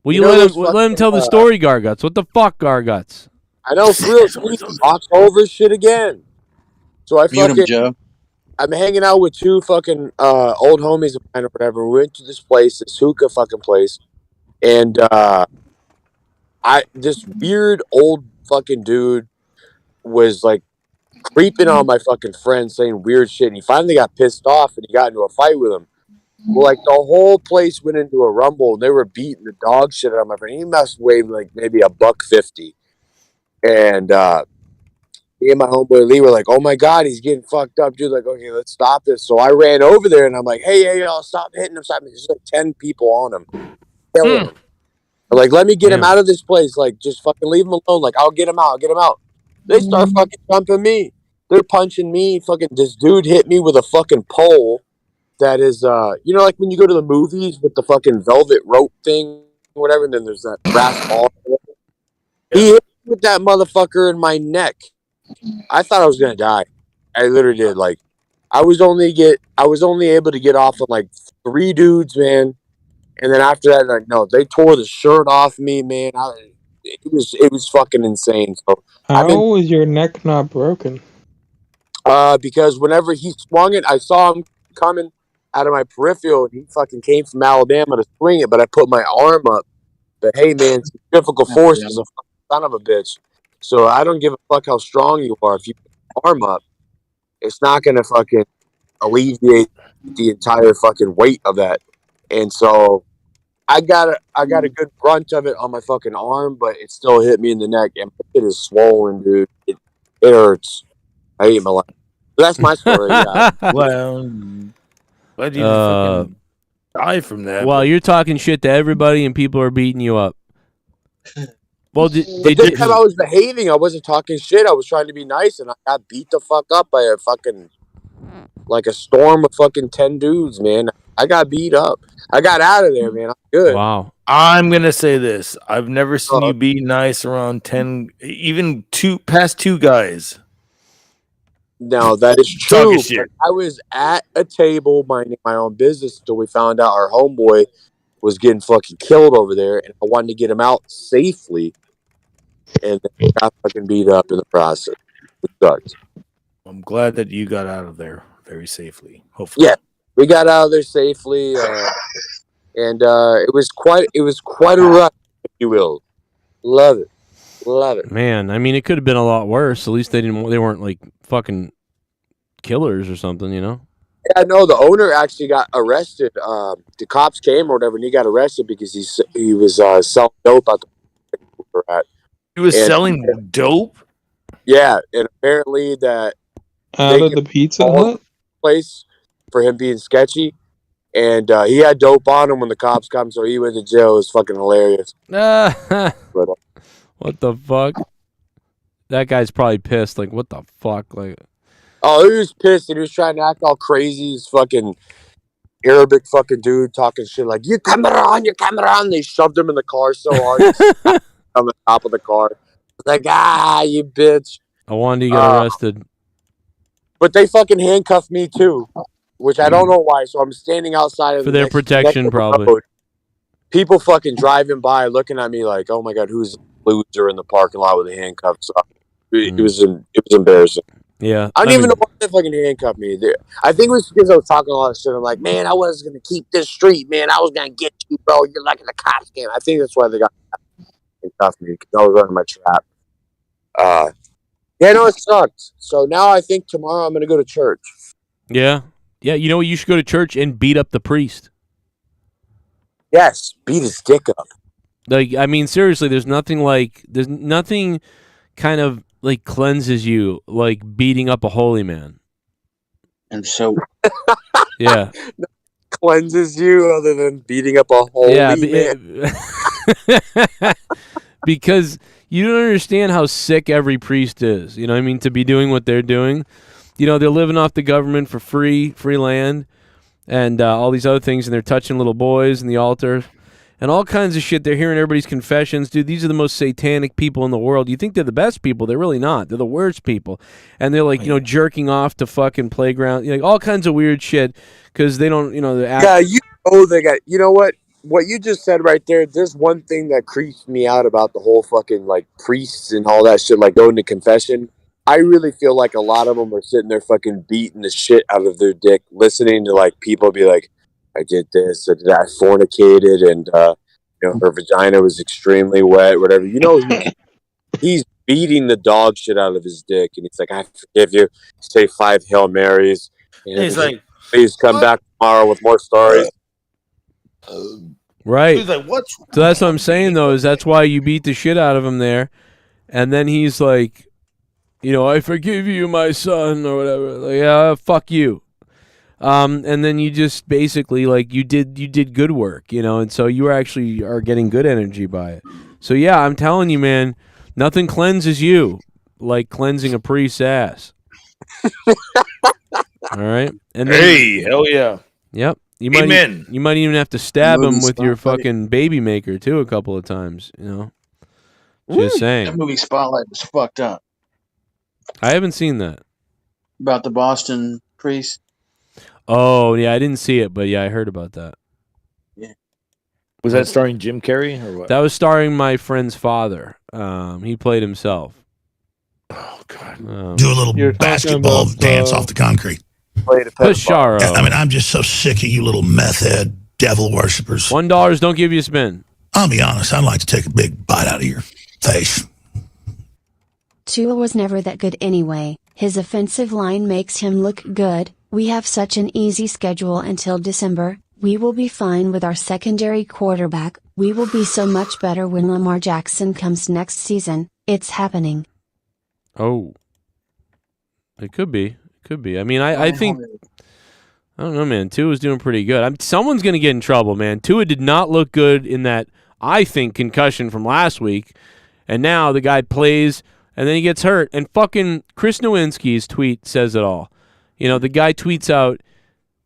S9: Will you let him tell the story, Garguts? What the fuck, Garguts?
S22: I know, for real. Box over shit again. So I
S13: Mute him,
S22: fucking.
S13: Joe.
S22: I'm hanging out with two fucking old homies of mine or whatever. We went to this place, this hookah fucking place, and this weird old fucking dude was like creeping on my fucking friend, saying weird shit. And he finally got pissed off and he got into a fight with him. Well, like the whole place went into a rumble and they were beating the dog shit out of my friend. He must weigh like maybe $150, and me and my homeboy Lee were like, "Oh my god, he's getting fucked up, dude!" Like, okay, let's stop this. So I ran over there and I'm like, "Hey, y'all, stop hitting him! Stop!" There's like 10 people on him, killing him. Like, let me get him out of this place. Like, just fucking leave him alone. Like, I'll get him out. I'll get him out. They start fucking jumping me. they're punching me. Fucking this dude hit me with a fucking pole. That is, you know, like when you go to the movies with the fucking velvet rope thing, or whatever, and then there's that brass ball. He hit me with that motherfucker in my neck. I thought I was gonna die. I literally did. Like, I was only able to get off on like 3 dudes, man. And then after that, like, no, they tore the shirt off me, man. It was fucking insane. So
S15: How was your neck not broken?
S22: because whenever he swung it, I saw him coming out of my peripheral, and he fucking came from Alabama to swing it, but I put my arm up. But hey, man, centrifugal force is a fucking son of a bitch. So I don't give a fuck how strong you are. If you put your arm up, it's not gonna fucking alleviate the entire fucking weight of that. And so I got a good brunt of it on my fucking arm, but it still hit me in the neck, and it is swollen, dude. It hurts. I hate my life. But that's my story. Yeah.
S14: Well, why did you fucking die from that?
S9: Well, you're talking shit to everybody, and people are beating you up. Well,
S22: But this time I was behaving. I wasn't talking shit. I was trying to be nice, and I got beat the fuck up by a fucking, like a storm of fucking 10 dudes, man. I got beat up. I got out of there, man. I'm good.
S9: Wow.
S14: I'm gonna say this. I've never seen you be nice around 10, even past 2 guys.
S22: No, that is
S14: Talking
S22: true.
S14: shit.
S22: But I was at a table minding my own business until we found out our homeboy was getting fucking killed over there, and I wanted to get him out safely, and then got fucking beat up in the process. It sucks.
S14: I'm glad that you got out of there very safely. Hopefully,
S22: Yeah, we got out of there safely, and it was quite a run, if you will. Love it.
S9: Man, I mean, it could have been a lot worse. At least they weren't like fucking killers or something, you know?
S22: Yeah, no, the owner actually got arrested. The cops came or whatever, and he got arrested because he was selling dope out the we're at.
S14: he was selling dope.
S22: Yeah, and apparently that
S15: Out of the Pizza Hut?
S22: place for him being sketchy, and he had dope on him when the cops come, so he went to jail. It was fucking hilarious. But,
S9: What the fuck? That guy's probably pissed. Like, what the fuck? Like,
S22: oh, he was pissed, and he was trying to act all crazy. He's fucking Arabic fucking dude talking shit like, "You camera on, your camera on." They shoved him in the car so hard, he sat on the top of the car. Like, you bitch.
S9: I wanted to get arrested.
S22: But they fucking handcuffed me too, which I don't know why. So I'm standing outside of
S9: For
S22: the
S9: their
S22: next
S9: protection, probably.
S22: road. People fucking driving by, looking at me like, "Oh my god, who's the loser in the parking lot with the handcuffs?" It was embarrassing.
S9: Yeah,
S22: I don't even know why they fucking handcuffed me. I think it was because I was talking a lot of shit. I'm like, man, I was gonna keep this street, man. I was gonna get you, bro. You're like in the cops game. I think that's why they got handcuffed me, because I was running my trap. Yeah, no, it sucked. So now I think tomorrow I'm gonna go to church.
S9: Yeah. Yeah, you know what? You should go to church and beat up the priest.
S22: Yes, beat his dick up.
S9: Like, I mean, seriously, there's nothing kind of like cleanses you like beating up a holy man.
S13: And so,
S9: yeah,
S22: cleanses you other than beating up a holy man.
S9: Because you don't understand how sick every priest is. You know what I mean? To be doing what they're doing. You know, they're living off the government for free land, and all these other things, and they're touching little boys in the altar, and all kinds of shit. They're hearing everybody's confessions. Dude, these are the most satanic people in the world. You think they're the best people. They're really not. They're the worst people. And they're like, jerking off to fucking playground. You know, all kinds of weird shit because they don't,
S22: Yeah, they got, you know what you just said right there, there's one thing that creeps me out about the whole fucking, like, priests and all that shit, like, going to confession. I really feel like a lot of them are sitting there fucking beating the shit out of their dick, listening to, like, people be like, I did this, I fornicated, and, her vagina was extremely wet, whatever. He's beating the dog shit out of his dick, and he's like, I forgive you. Say 5 Hail Marys. And
S14: he's like,
S22: please come back tomorrow with more stories.
S9: Right.
S14: He's like, what's
S9: So that's what I'm saying, though, is that's why you beat the shit out of him there. And then he's like, I forgive you, my son, or whatever. Like, fuck you. And then you just basically, like, you did good work, and so you actually are getting good energy by it. So, yeah, I'm telling you, man, nothing cleanses you like cleansing a priest's ass. All right, and then,
S14: Hey, hell yeah.
S9: Yep. You
S14: Amen.
S9: might even have to stab him
S13: Movie
S9: with your
S13: Spotlight.
S9: fucking baby maker too a couple of times. You know. Just
S13: That
S9: saying.
S13: movie Spotlight was fucked up.
S9: I haven't seen that.
S13: About the Boston priest.
S9: Oh yeah, I didn't see it, but yeah, I heard about that.
S13: Yeah.
S14: Was that starring Jim Carrey or what?
S9: That was starring my friend's father. He played himself.
S14: Oh god.
S16: Do a little basketball dance off the concrete.
S9: Pasharo.
S16: Yeah, I mean, I'm just so sick of you little meth head devil worshippers.
S9: $1 don't give you a spin.
S16: I'll be honest, I'd like to take a big bite out of your face.
S17: Tua was never that good anyway. His offensive line makes him look good. We have such an easy schedule until December. We will be fine with our secondary quarterback. We will be so much better when Lamar Jackson comes next season. It's happening.
S9: Oh. It could be. Could be. I mean, I think... I don't know, man. Tua's doing pretty good. Someone's going to get in trouble, man. Tua did not look good in that, I think, concussion from last week. And now the guy plays, and then he gets hurt. And fucking Chris Nowinski's tweet says it all. You know, the guy tweets out,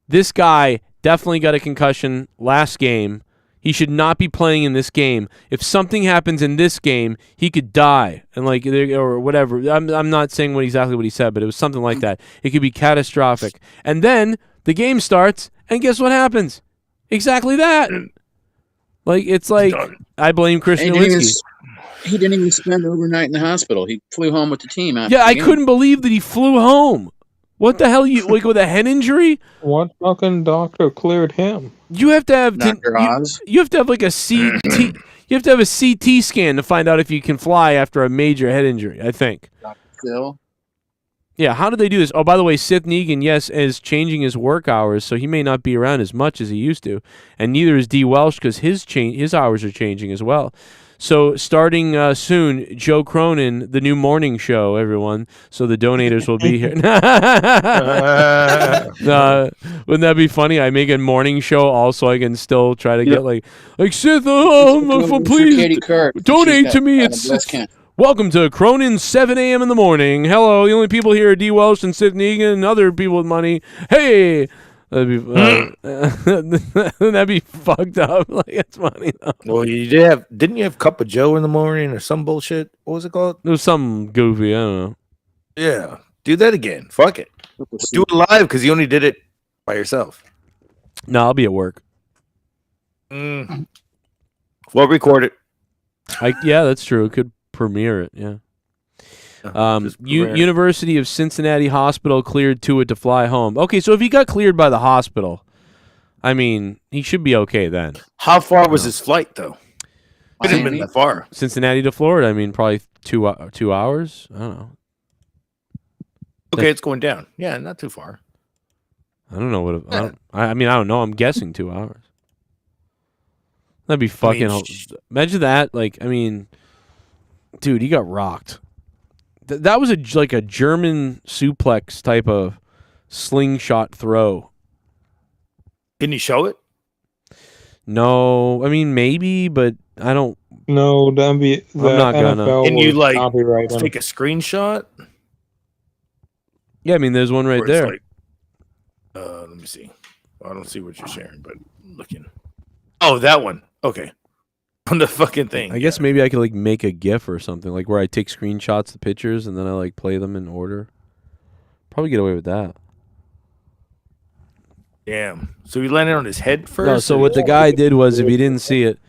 S9: this guy definitely got a concussion last game. He should not be playing in this game. If something happens in this game, he could die, and like or whatever. I'm not saying exactly what he said, but it was something like that. It could be catastrophic. And then the game starts, and guess what happens? Exactly that. Like it's like I blame Chris Nowinski.
S13: He didn't even spend overnight in the hospital. He flew home with the team. After
S9: Yeah,
S13: the
S9: I
S13: game.
S9: couldn't believe that he flew home. What the hell? You like with a head injury?
S15: What fucking doctor cleared him?
S9: You have to have
S13: Dr. Oz.
S9: you have to have like a CT. You have to have a CT scan to find out if you can fly after a major head injury. I think.
S13: Dr. Phil.
S9: Yeah. How did they do this? Oh, by the way, SITH NEGAN, yes, is changing his work hours, so he may not be around as much as he used to, and neither is DWELSH because his hours are changing as well. So starting soon, Joe Cronin, the new morning show, everyone. So the donators will be here. Wouldn't that be funny? I make a morning show also. I can still try to get like SITH. Please donate to me. It's welcome to Cronin 7 a.m. in the morning. Hello, the only people here are DWELSH and SITH NEGAN and other people with money. Hey. That'd be fucked up. Like it's funny though.
S14: Well, didn't you have Cup of Joe in the morning or some bullshit? What was it called?
S9: It was something goofy. I don't know.
S14: Yeah, do that again. Fuck it. Do it live because you only did it by yourself.
S9: No, I'll be at work.
S14: Well, record it.
S9: Yeah, that's true. It could premiere it. Yeah. University of Cincinnati Hospital cleared Tua to fly home. Okay, so if he got cleared by the hospital, I mean, he should be okay then.
S14: How far was his flight, though? It didn't been that far.
S9: Cincinnati to Florida. I mean, probably 2 hours. I don't know.
S14: Okay, it's going down. Yeah, not too far.
S9: I don't know what. I mean, I don't know. I'm guessing 2 hours. That'd be fucking. Imagine that. Like, I mean, dude, he got rocked. That was like a German suplex type of slingshot throw.
S14: Can you show it?
S9: No, I mean maybe, but I don't.
S15: No, that'd be.
S9: I'm not gonna.
S14: Can you like take a screenshot?
S9: Yeah, I mean there's one right there.
S14: Like, let me see. I don't see what you're sharing, but looking. Oh, that one. Okay. On the fucking thing.
S9: I guess maybe I could like make a GIF or something, like where I take screenshots of the pictures and then I like play them in order. Probably get away with that.
S14: Damn. So he landed on his head first?
S9: No, so what the guy did was, if you didn't see it,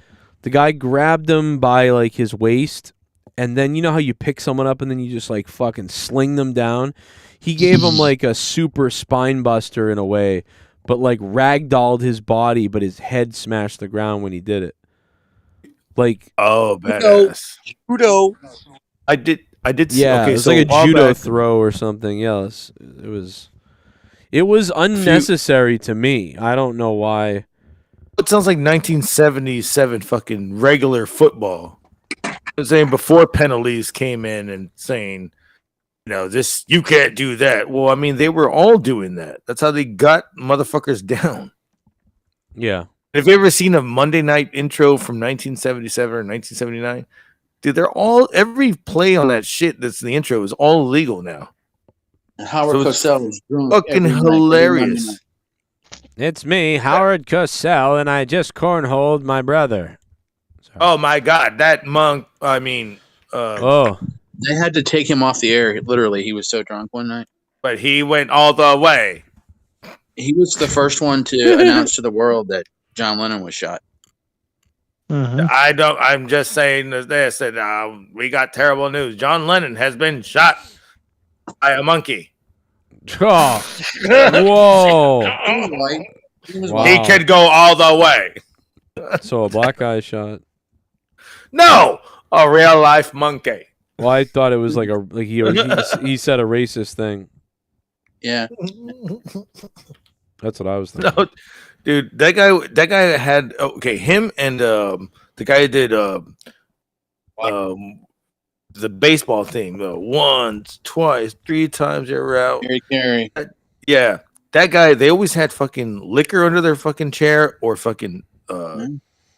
S9: the guy grabbed him by like his waist, and then you know how you pick someone up and then you just like fucking sling them down? He gave him like a super spine buster in a way, but like ragdolled his body, but his head smashed the ground when he did it. Like,
S14: oh, badass.
S13: Judo.
S14: I did see.
S9: Yeah,
S14: Okay,
S9: it was
S14: so
S9: like a
S14: while
S9: judo
S14: back-
S9: throw or something. Yes, it was unnecessary to me. I don't know why.
S14: It sounds like 1977 fucking regular football. I'm saying before penalties came in and saying, you know, this, you can't do that. Well, I mean, they were all doing that. That's how they got motherfuckers down.
S9: Yeah.
S14: Have you ever seen a Monday Night intro from 1977 or 1979? Dude, every play on that shit that's in the intro is all illegal now.
S13: And Howard
S14: So it's
S13: Cosell was drunk
S14: fucking
S13: every night, every Monday
S14: hilarious.
S13: night.
S9: It's me, Howard Cosell, and I just cornholed my brother.
S14: Oh my God, that monk! I mean,
S13: They had to take him off the air. Literally, he was so drunk one night.
S14: But he went all the way.
S13: He was the first one to announce to the world that John Lennon was shot.
S14: I'm just saying this, and we got terrible news. John Lennon has been shot by a monkey.
S9: Oh. Whoa!
S14: He could go all the way.
S9: So a black guy shot.
S14: No, a real life monkey.
S9: Well, I thought it was like he said a racist thing.
S13: Yeah,
S9: that's what I was thinking.
S14: No, dude, that guy had him and the guy who did the baseball thing. Once, twice, 3 times you're out.
S13: Carey.
S14: Yeah, that guy. They always had fucking liquor under their fucking chair or fucking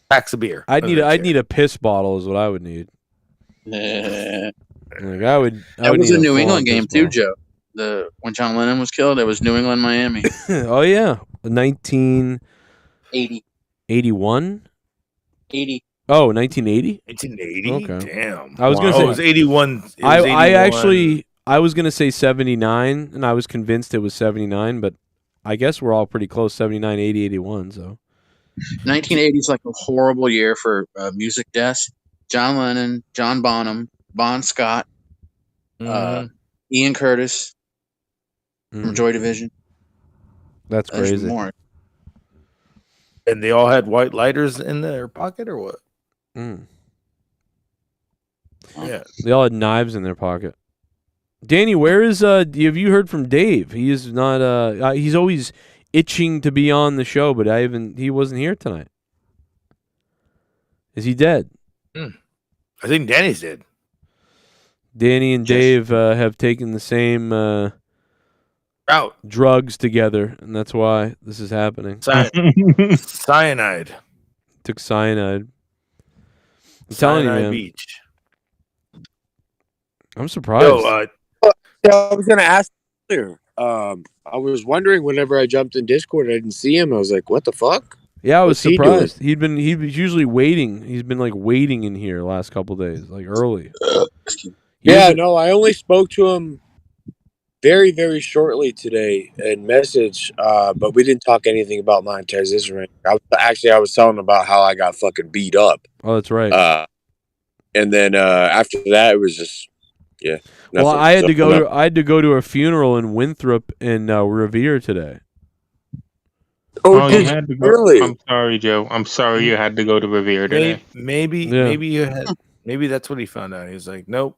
S14: packs of beer.
S9: I'd need a piss bottle is what I would need.
S13: That
S9: was
S13: was a New England game too, Joe. When John Lennon was killed, it was New England, Miami.
S9: Oh yeah, 1980, 81,
S13: 80.
S9: Oh, 1980.
S14: 1980.
S9: Okay.
S14: Damn.
S9: I was gonna say
S14: it was 81.
S9: I was gonna say 79, and I was convinced it was 79, but I guess we're all pretty close. 79, 80, 81. So
S13: 1980 is like a horrible year for music deaths. John Lennon, John Bonham, Bon Scott, Ian Curtis from Joy Division.
S9: That's
S13: There's
S9: crazy.
S13: more.
S14: And they all had white lighters in their pocket, or what? Yeah,
S9: they all had knives in their pocket. Danny, where is have you heard from Dave? He is not he's always itching to be on the show, but he wasn't here tonight. Is he dead?
S14: I think Danny's dead.
S9: Danny and Dave have taken the same
S14: route,
S9: drugs together, and that's why this is happening.
S14: Cyanide.
S9: Took cyanide. I'm telling you, man.
S14: Beach.
S9: I'm surprised.
S2: I was going to ask earlier. I was wondering whenever I jumped in Discord, I didn't see him. I was like, "What the fuck?"
S9: Yeah, I was
S2: What's he
S9: surprised. He was usually waiting. He's been like waiting in here the last couple days, like early.
S2: I only spoke to him very, very shortly today in message, but we didn't talk anything about monetization. I was telling him about how I got fucking beat up.
S9: Oh, that's right.
S2: And then after that, it was just
S9: Well,
S2: nothing.
S9: I had to go to a funeral in Winthrop and Revere today.
S15: Oh, you had to go. Really? I'm sorry, Joe. I'm sorry you had to go to Revere today.
S14: Maybe you had. Maybe that's what he found out. He was like, "Nope."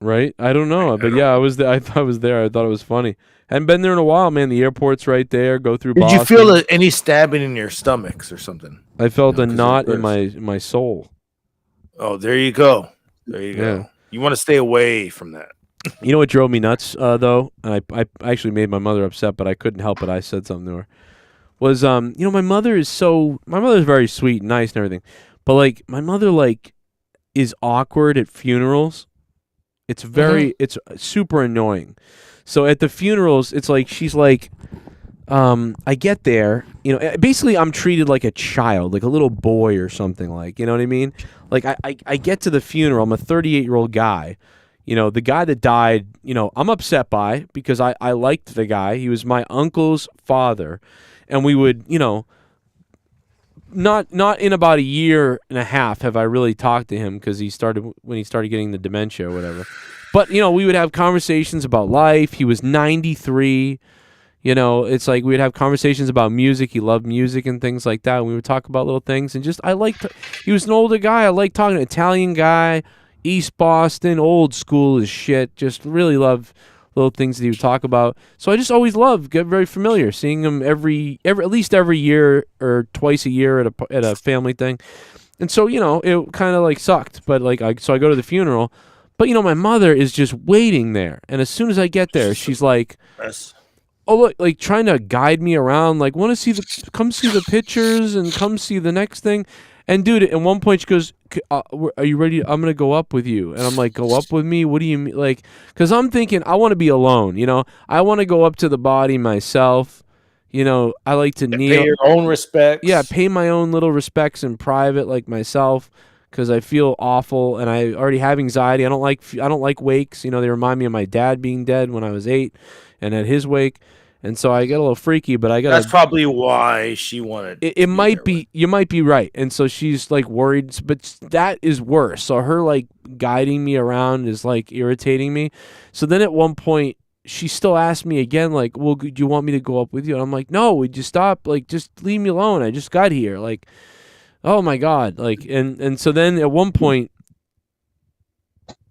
S9: Right? I don't know, but yeah, I was there. I thought I was there. I thought it was funny. Hadn't been there in a while, man. The airport's right there. Go through.
S14: Did
S9: Boston.
S14: you feel any stabbing in your stomachs or something?
S9: I felt a knot in my soul.
S14: Oh, there you go. There you go.
S9: Yeah.
S14: You want to stay away from that.
S9: You know what drove me nuts, though? And I actually made my mother upset, but I couldn't help it. I said something to her. Was my mother is very sweet and nice and everything, but like my mother is awkward at funerals. It's it's super annoying. So at the funerals, it's like she's like, I get there, basically I'm treated like a child, like a little boy or something, like, you know what I mean? Like I get to the funeral. I'm a 38-year-old guy. The guy that died, I'm upset by because I liked the guy. He was my uncle's father. And we would, not in about a year and a half have I really talked to him because when he started getting the dementia or whatever. But, we would have conversations about life. He was 93. It's like we'd have conversations about music. He loved music and things like that. And we would talk about little things. And he was an older guy. I liked talking to an Italian guy. East Boston, old school as shit. Just really love little things that he would talk about. So I just always get very familiar, seeing him at least every year or twice a year at a family thing. And so it kind of sucked, but so I go to the funeral, but my mother is just waiting there, and as soon as I get there, she's like, "Oh look," like trying to guide me around, like come see the pictures and come see the next thing. And dude, at one point she goes, "Are you ready? I'm gonna go up with you." And I'm like, "Go up with me? What do you mean?" Like, because I'm thinking I want to be alone. You know, I want to go up to the body myself. You know, I like to kneel.
S14: Pay your own respects.
S9: Yeah, pay my own little respects in private, like myself, because I feel awful and I already have anxiety. I don't like wakes. You know, they remind me of my dad being dead when I was 8, and at his wake. And so I get a little freaky, but I got.
S14: That's probably why she wanted.
S9: It might be. You might be right, and so she's like worried, but that is worse. So her like guiding me around is like irritating me. So then at one point she still asked me again, like, "Well, do you want me to go up with you?" And I'm like, "No, would you stop? Like, just leave me alone. I just got here." Like, oh my god, like, and so then at one point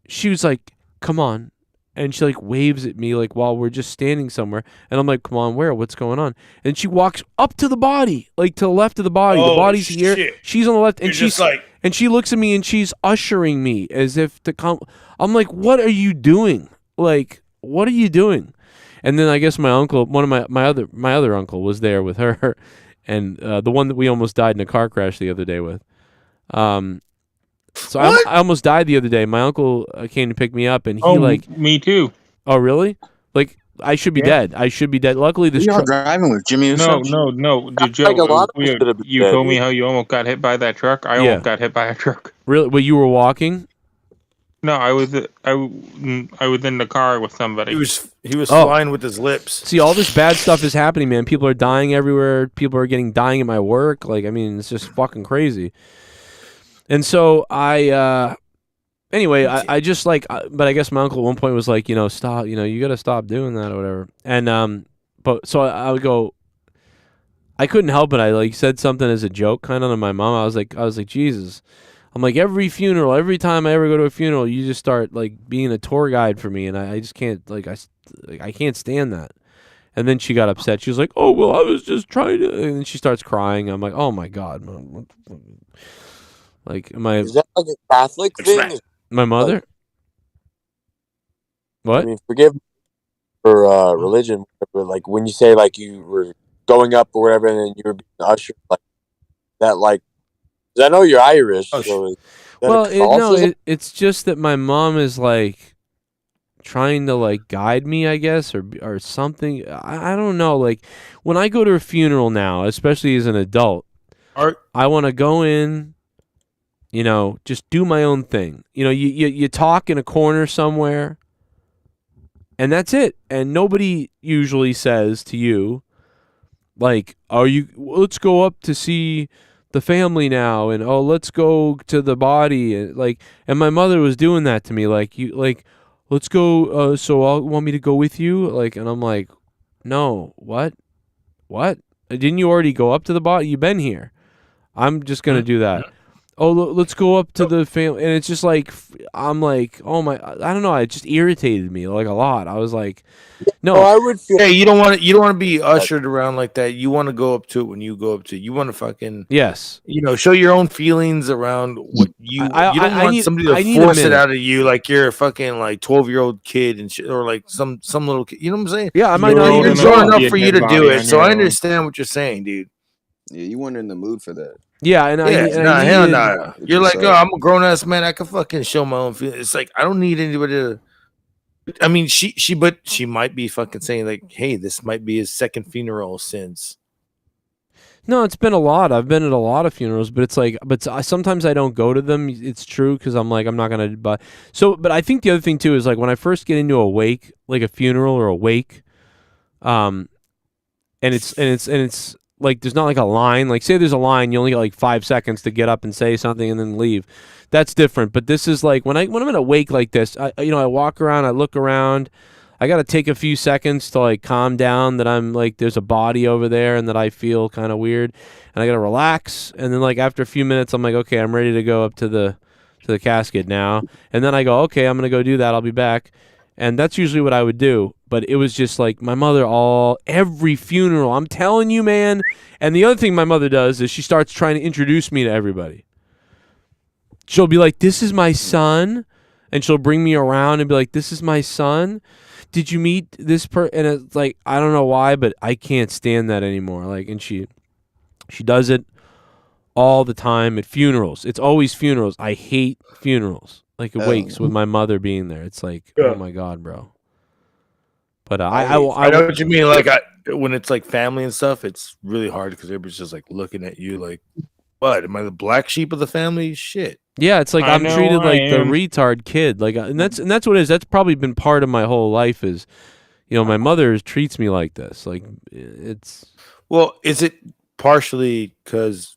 S9: she was like, "Come on." And she like waves at me like while we're just standing somewhere, and I'm like, "Come on, where? What's going on?" And she walks up to the body, like to the left of the body. The body's here. She's on the left, and
S14: You're
S9: she's
S14: just like,
S9: and she looks at me and she's ushering me as if to come. I'm like, "What are you doing? Like, what are you doing?" And then I guess my uncle, one of my other uncle, was there with her, and the one that we almost died in a car crash the other day with. So I almost died the other day. My uncle came to pick me up, and he
S15: me too.
S9: Oh, really? Like, I should be dead. I should be dead. Luckily, this
S13: You're
S9: truck.
S13: driving with Jimmy.
S15: No. Did you?
S2: Like a lot of us could have been
S15: You
S2: dead,
S15: told me
S2: dude.
S15: how you almost got hit by that truck. I almost got hit by a truck.
S9: Really? Well, you were walking?
S15: No, I was in the car with somebody.
S14: He was flying with his lips.
S9: See, all this bad stuff is happening, man. People are dying everywhere. People are dying at my work. Like, I mean, it's just fucking crazy. And so anyway, I just like, but I guess my uncle at one point was like, you know, stop, you know, you got to stop doing that or whatever. And, but so I would go, I couldn't help it. I like said something as a joke kind of to my mom. I was like, Jesus. I'm like, every funeral, every time I ever go to a funeral, you just start like being a tour guide for me. And I just can't, like, I can't stand that. And then she got upset. She was like, "Oh, well, I was just trying to," and then she starts crying. I'm like, "Oh my God, Mom. Like, am I?"
S2: Is that like a Catholic thing?
S9: My mother?
S2: Like,
S9: What?
S2: I mean, forgive me for religion, but like when you say like you were going up or whatever, and then you were being ushered, like that, like, because I know you're Irish, so is that
S9: Well,
S2: a Catholicism?
S9: it's just that my mom is like trying to like guide me, I guess, or something. I don't know. Like when I go to a funeral now, especially as an adult, I want to go in, you know, just do my own thing. You know, you talk in a corner somewhere, and that's it. And nobody usually says to you, like, let's go up to see the family now, and let's go to the body, and like, and my mother was doing that to me, like, let's go. So I'll want me to go with you, like, and I'm like, no, what? Didn't you already go up to the body? You've been here. I'm just gonna do that. Oh, let's go up to the family, and it's just like, I'm like, oh my, I don't know. It just irritated me like a lot. I was like, no,
S2: I would feel.
S14: Hey, you don't want to be ushered around like that. You want to go up to it when you go up to it. You want to fucking show your own feelings around what you. You don't want somebody to force it out of you like you're a fucking like 12-year-old kid and shit, or like some little kid. You know what I'm saying?
S9: Yeah, I might not even
S14: grown enough for you to do it. So I understand what you're saying, dude.
S19: Yeah, you weren't in the mood for that.
S9: Yeah,
S14: hell no. You're like, oh, I'm a grown ass man. I can fucking show my own feelings. It's like I don't need anybody to. I mean, but she might be fucking saying like, hey, this might be his second funeral since.
S9: No, it's been a lot. I've been at a lot of funerals, but it's like, sometimes I don't go to them. It's true because I'm like, I'm not gonna. But I think the other thing too is like when I first get into a wake, like a funeral or a wake, and it's like there's not like a line. Like say there's a line, you only got like 5 seconds to get up and say something and then leave. That's different. But this is like when I'm in a wake like this, I walk around, I look around. I got to take a few seconds to like calm down that I'm like there's a body over there and that I feel kind of weird, and I got to relax. And then like after a few minutes, I'm like, okay, I'm ready to go up to the casket now. And then I go, okay, I'm gonna go do that. I'll be back. And that's usually what I would do. But it was just like my mother every funeral. I'm telling you, man. And the other thing my mother does is she starts trying to introduce me to everybody. She'll be like, this is my son. And she'll bring me around and be like, this is my son. Did you meet this person? And it's like, I don't know why, but I can't stand that anymore. Like, and she does it all the time at funerals. It's always funerals. I hate funerals. Like wakes with my mother being there. It's like, oh my God, bro. But
S14: I know what you mean. Like when it's like family and stuff, it's really hard because everybody's just like looking at you like, what? Am I the black sheep of the family? Shit.
S9: Yeah, it's like I'm treated like the retard kid. Like, and that's what it is. That's probably been part of my whole life. Is, you know, my mother treats me like this. Like it's.
S14: Well, is it partially because,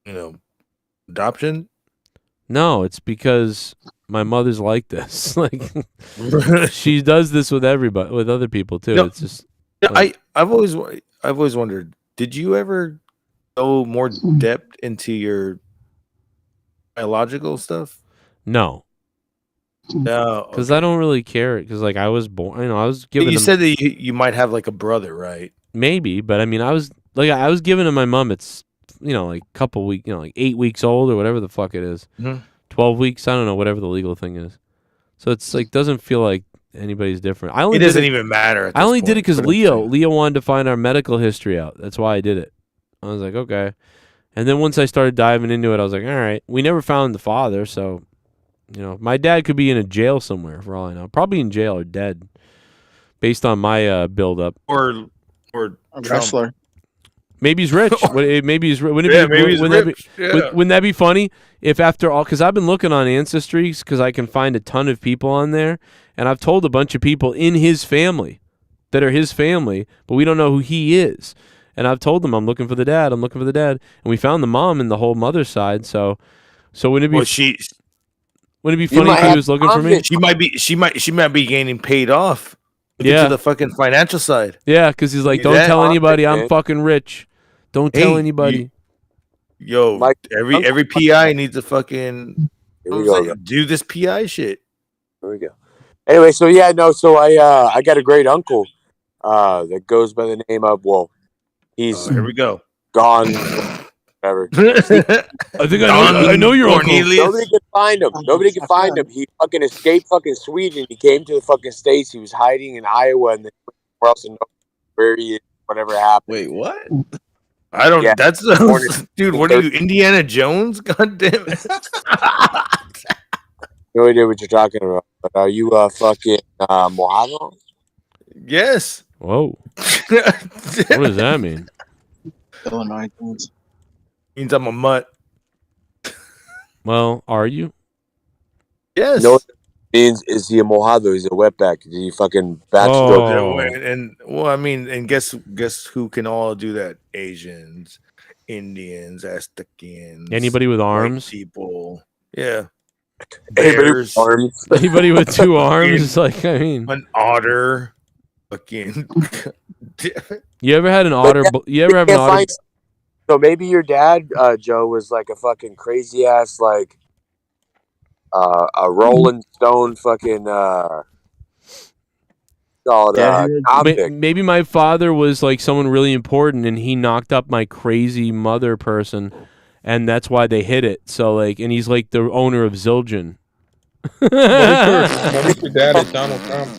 S14: you know, adoption?
S9: No, it's because my mother's like this. Like she does this with everybody, with other people too.
S14: No,
S9: it's just.
S14: Like, I've always wondered. Did you ever go more depth into your biological stuff?
S9: No.
S14: No,
S9: because I don't really care. Because like I was born, you know, I was given.
S14: You said that you might have like a brother, right?
S9: Maybe, but I mean, I was given to my mom. It's, you know, like a couple weeks, you know, like 8 weeks old or whatever the fuck it is. 12 weeks, I don't know, whatever the legal thing is. So it's like doesn't feel like anybody's different.
S14: It doesn't even matter.
S9: I only did it because Leah wanted to find our medical history out. That's why I did it. I was like, okay. And then once I started diving into it, I was like, all right. We never found the father, so, you know, my dad could be in a jail somewhere for all I know. Probably in jail or dead, based on my build-up.
S14: Or
S13: a wrestler.
S9: Maybe he's rich. Maybe he's rich. Wouldn't that be funny if after all? Because I've been looking on Ancestry because I can find a ton of people on there, and I've told a bunch of people in his family that are his family, but we don't know who he is. And I've told them I'm looking for the dad. I'm looking for the dad, and we found the mom and the whole mother's side. So wouldn't it be? Wouldn't it be funny if he was looking for me?
S14: She might be gaining paid off.
S9: Yeah,
S14: to the fucking financial side.
S9: Yeah, because he's like, don't tell anybody I'm fucking rich. Don't tell anybody.
S14: Every PI needs to fucking do this PI shit.
S2: There we go. Anyway, so yeah, no, so I got a great uncle that goes by the name of, well, he's
S14: here we go.
S2: Gone. Whatever.
S9: I think I know your uncle.
S2: Nobody can find him. Nobody can find him. He fucking escaped fucking Sweden. He came to the fucking States. He was hiding in Iowa, and then where else in where he is, whatever happened.
S19: Wait, what?
S14: I don't. Yeah, that's dude. What are you, Indiana Jones? God damn it!
S2: No idea what you're talking about. But are you fucking Mojado?
S14: Yes.
S9: Whoa. What does that mean?
S13: Illinois.
S14: Means I'm a mutt.
S9: Well, are you?
S14: Yes.
S2: No, means is he a mojado? He's a wetback. Did he fucking backstroke?
S14: And well, I mean, and guess who can all do that? Asians, Indians, Aztecians,
S9: anybody with arms,
S14: people. Yeah.
S2: Anybody with arms.
S9: Anybody with two arms. Like, I mean,
S14: an otter. Fucking.
S9: You ever had an otter? You ever have an otter?
S2: So maybe your dad, Joe, was like a fucking crazy ass, like a Rolling Stone fucking
S9: maybe my father was like someone really important, and he knocked up my crazy mother person, and that's why they hit it. So like, and he's like the owner of Zildjian.
S12: What if your dad is Donald Trump?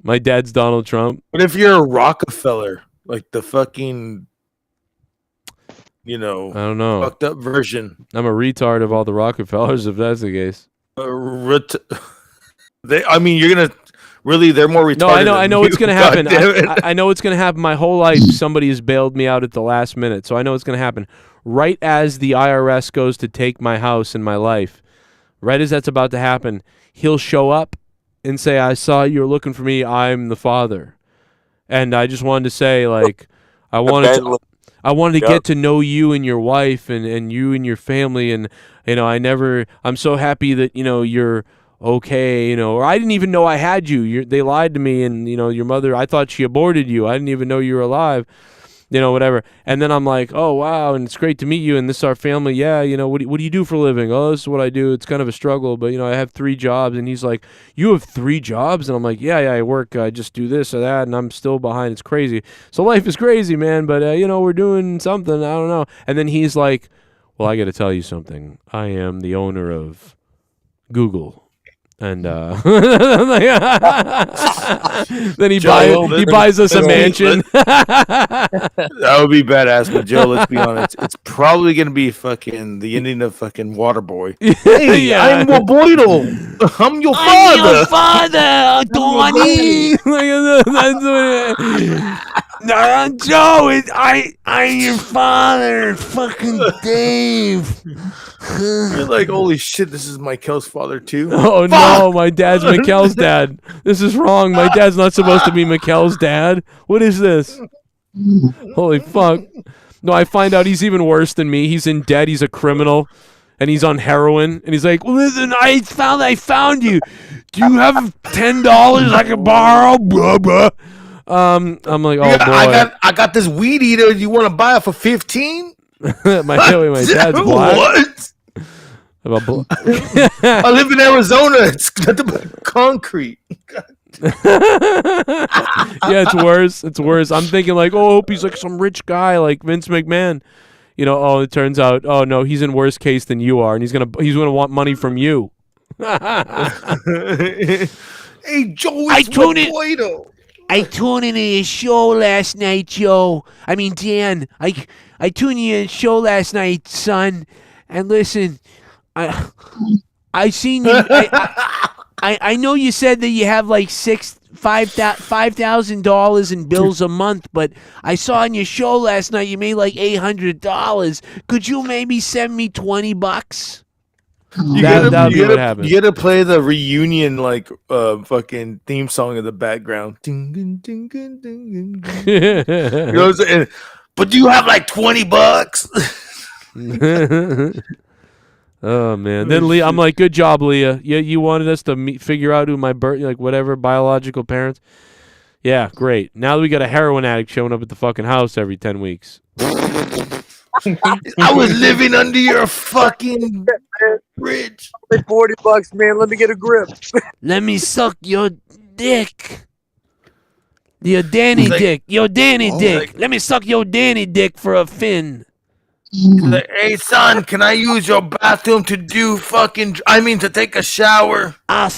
S9: My dad's Donald Trump.
S14: But if you're a Rockefeller, like the fucking, you know,
S9: I don't know,
S14: fucked up version.
S9: I'm a retard of all the Rockefellers, if that's the case.
S14: I mean, you're gonna really. They're more retarded.
S9: No, I know what's gonna happen. I know what's gonna happen. My whole life, somebody has bailed me out at the last minute, so I know what's gonna happen. Right as the IRS goes to take my house and my life, right as that's about to happen, he'll show up and say, "I saw you were looking for me. I'm the father." And I just wanted to say, like, I wanted to get to know you and your wife and you and your family, and you know, I'm so happy that, you know, you're okay, you know, or I didn't even know I had you. They lied to me, and you know, your mother, I thought she aborted you. I didn't even know you were alive. You know, whatever. And then I'm like, oh, wow, and it's great to meet you, and this is our family. Yeah, you know, what do you do for a living? Oh, this is what I do. It's kind of a struggle, but, you know, I have 3 jobs. And he's like, you have 3 jobs? And I'm like, yeah, I work. I just do this or that, and I'm still behind. It's crazy. So life is crazy, man, but, you know, we're doing something. I don't know. And then he's like, well, I got to tell you something. I am the owner of Google. And then he buys us a mansion.
S14: That would be badass. But Joe, let's be honest, it's probably gonna be fucking the ending of fucking Waterboy. Hey,
S9: Yeah.
S14: I'm Waboido. I'm your
S7: I'm
S14: father.
S7: your father, Tony.
S18: No, Joe, I'm your father, fucking Dave.
S14: You're like, holy shit, this is Michael's father too.
S9: Oh no, my dad's Mikkel's dad. This is wrong. My dad's not supposed to be Mikkel's dad. What is this? Holy fuck. No, I find out he's even worse than me. He's in debt. He's a criminal. And he's on heroin. And he's like, listen, I found you. Do you have $10 I can borrow? Blah, blah. I'm like, oh boy.
S14: I got this weed eater. You want to buy it for 15?
S9: my dad's black.
S14: What? I live in Arizona. It's nothing but concrete.
S9: Yeah, it's worse. It's worse. I'm thinking like, oh, I hope he's like some rich guy like Vince McMahon. You know, oh, it turns out, oh no, he's in worse case than you are, and he's gonna want money from you.
S14: Hey, Joe,
S18: I tuned into your show last night, Joe. I mean, Dan. I tuned in your show last night, son. And listen, I seen you. I know you said that you have like $5,000 in bills a month, but I saw on your show last night you made like $800. Could you maybe send me $20?
S14: You gotta play the reunion like fucking theme song in the background. Ding, ding, ding, ding, ding, ding. You know what I'm saying? But do you have like $20?
S9: Oh man! Then Leah, I'm like, good job, Leah. Yeah, you wanted us to figure out who my like whatever biological parents. Yeah, great. Now that we got a heroin addict showing up at the fucking house every 10 weeks.
S14: I was living under your fucking bridge.
S2: $40, man. Let me get a grip.
S18: Let me suck your dick. Your Danny dick. Your Danny dick. Let me suck your Danny dick for a fin.
S14: He's like, hey son, can I use your bathroom to to take a shower?
S18: I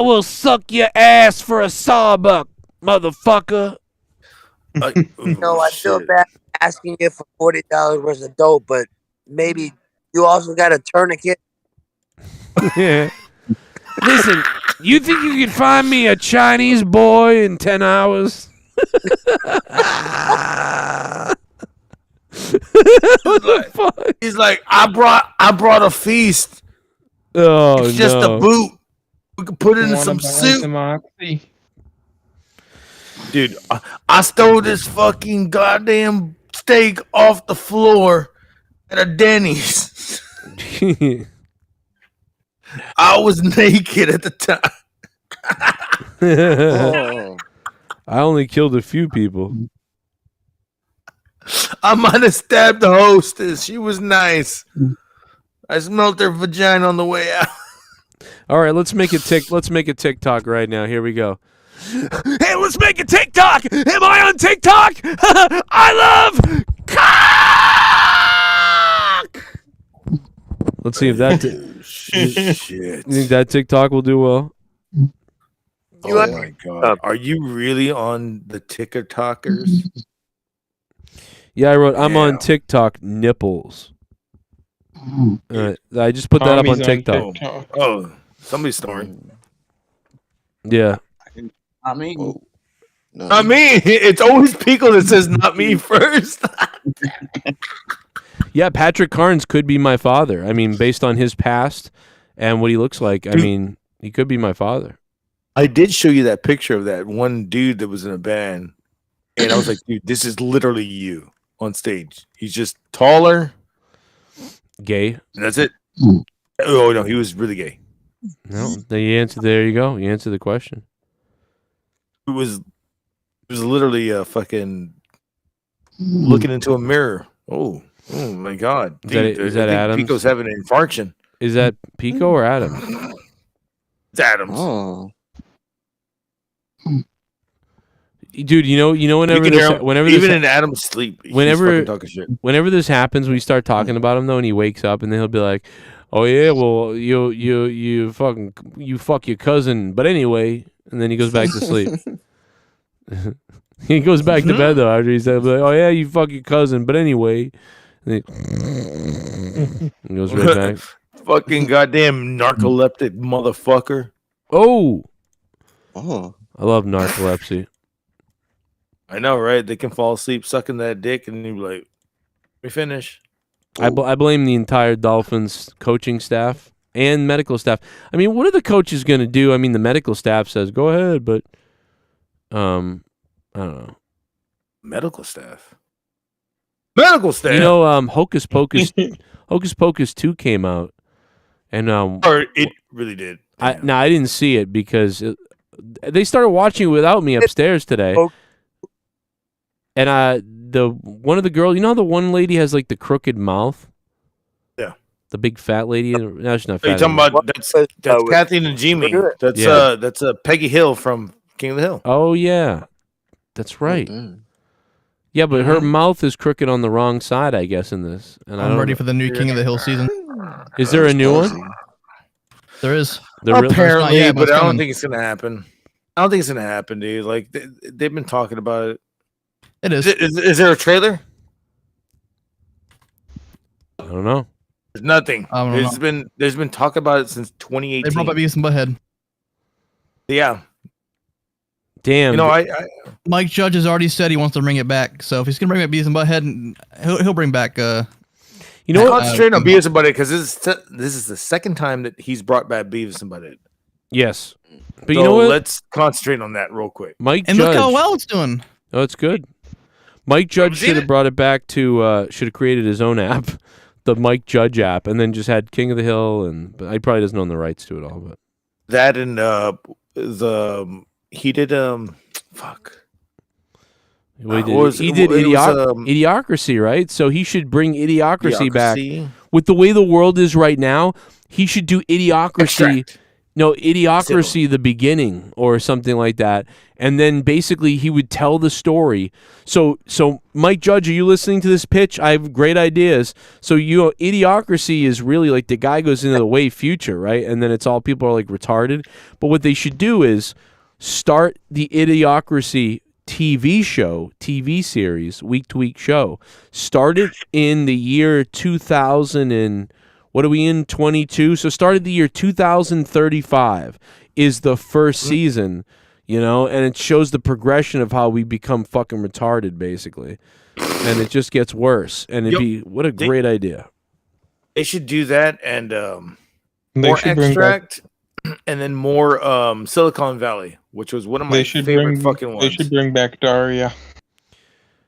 S18: will suck your ass for a sawbuck, motherfucker.
S2: I feel bad asking you for $40 worth of dope, but maybe you also got a tourniquet.
S9: Yeah.
S18: Listen, you think you can find me a Chinese boy in 10 hours?
S14: He's like, I brought a feast.
S9: Oh,
S14: it's just a boot. We could put it in some soup. Dude, I stole this fucking goddamn steak off the floor at a Denny's. I was naked at the time.
S9: I only killed a few people.
S14: I might have stabbed the hostess. She was nice. I smelled her vagina on the way out.
S9: All right, let's make it TikTok right now. Here we go. Hey, let's make a TikTok. Am I on TikTok? I love cock. Let's see if that.
S14: Shit.
S9: You think that TikTok will do well?
S14: Oh my god! Are you really on the TikTokers?
S9: Yeah, I wrote. I'm on TikTok nipples. I just put that up on TikTok.
S14: Oh, somebody's snoring.
S9: Yeah.
S19: Not me.
S14: Not me. It's always Pico that says "not me" first.
S9: Yeah, Patrick Carnes could be my father. I mean, based on his past and what he looks like, I mean, he could be my father.
S14: I did show you that picture of that one dude that was in a band, and I was like, dude, this is literally you on stage. He's just taller,
S9: gay.
S14: And that's it. Oh no, he was really gay.
S9: No, there you go. You answered the question.
S14: It was literally fucking looking into a mirror. Oh my god!
S9: Is that Adams?
S14: Pico's having an infarction.
S9: Is that Pico or Adams?
S14: It's Adams.
S19: Oh.
S9: Dude, you know, whenever
S14: even in Adam's sleep,
S9: whenever this happens, we start talking about him though, and he wakes up, and then he'll be like, oh yeah, well you fuck your cousin, but anyway, and then he goes back to sleep. He goes back to bed though after he said, like, oh yeah, you fuck your cousin, but anyway, and he goes right back.
S14: Fucking goddamn narcoleptic motherfucker.
S9: Oh, I love narcolepsy.
S14: I know, right? They can fall asleep sucking that dick, and you're like, "We finish."
S9: I blame the entire Dolphins coaching staff and medical staff. I mean, what are the coaches going to do? I mean, the medical staff says go ahead, but I don't know.
S14: Medical staff. Medical staff.
S9: You know, Hocus Pocus 2 came out, and
S14: or it really did.
S9: I didn't see it because they started watching it without me upstairs today. And one of the girls, you know, the one lady has like the crooked mouth.
S14: Yeah.
S9: The big fat lady. No, she's not fat.
S14: Are you talking about that's Kathy Najimy? That's Peggy Hill from King of the Hill.
S9: Oh yeah, that's right. Yeah, but her mouth is crooked on the wrong side, I guess, in this. And
S11: I'm ready for the new King of the Hill season.
S9: Is there a new one?
S11: There is.
S14: Apparently, but I don't think it's gonna happen. I don't think it's gonna happen, dude. Like they've been talking about it.
S11: It is.
S14: Is there a trailer?
S9: I don't know.
S14: There's nothing. There's been talk about it since 2018.
S11: They brought back Beavis and Butthead.
S14: Yeah.
S9: Damn.
S14: You know,
S11: Mike Judge has already said he wants to bring it back. So if he's gonna bring back Beavis and Butthead, he'll bring back.
S14: You know what? Concentrate on Beavis and Butthead because this is the second time that he's brought back Beavis and Butthead.
S9: Yes, but
S14: so
S9: you know what?
S14: Let's concentrate on that real quick.
S9: Mike
S11: and
S9: Judge,
S11: look how well it's doing.
S9: Oh, it's good. Mike Judge should have brought it back to. Should have created his own app, the Mike Judge app, and then just had King of the Hill, but he probably doesn't own the rights to it all. But
S14: that and he did fuck.
S9: Well, he did Idiocracy, right? So he should bring Idiocracy back. With the way the world is right now, he should do Idiocracy.
S14: Extract.
S9: No, Idiocracy, the beginning, or something like that. And then basically he would tell the story. So Mike Judge, are you listening to this pitch? I have great ideas. So Idiocracy is really like the guy goes into the way future, right? And then it's all people are like retarded. But what they should do is start the Idiocracy TV series, week-to-week show. Start it in the year 2000 and what are we in, 22? So started the year 2035 is the first season, you know, and it shows the progression of how we become fucking retarded, basically. And it just gets worse. And what a great idea.
S14: They should do that and more Extract and then more Silicon Valley, which was one of my favorite fucking ones.
S15: They should bring back Daria.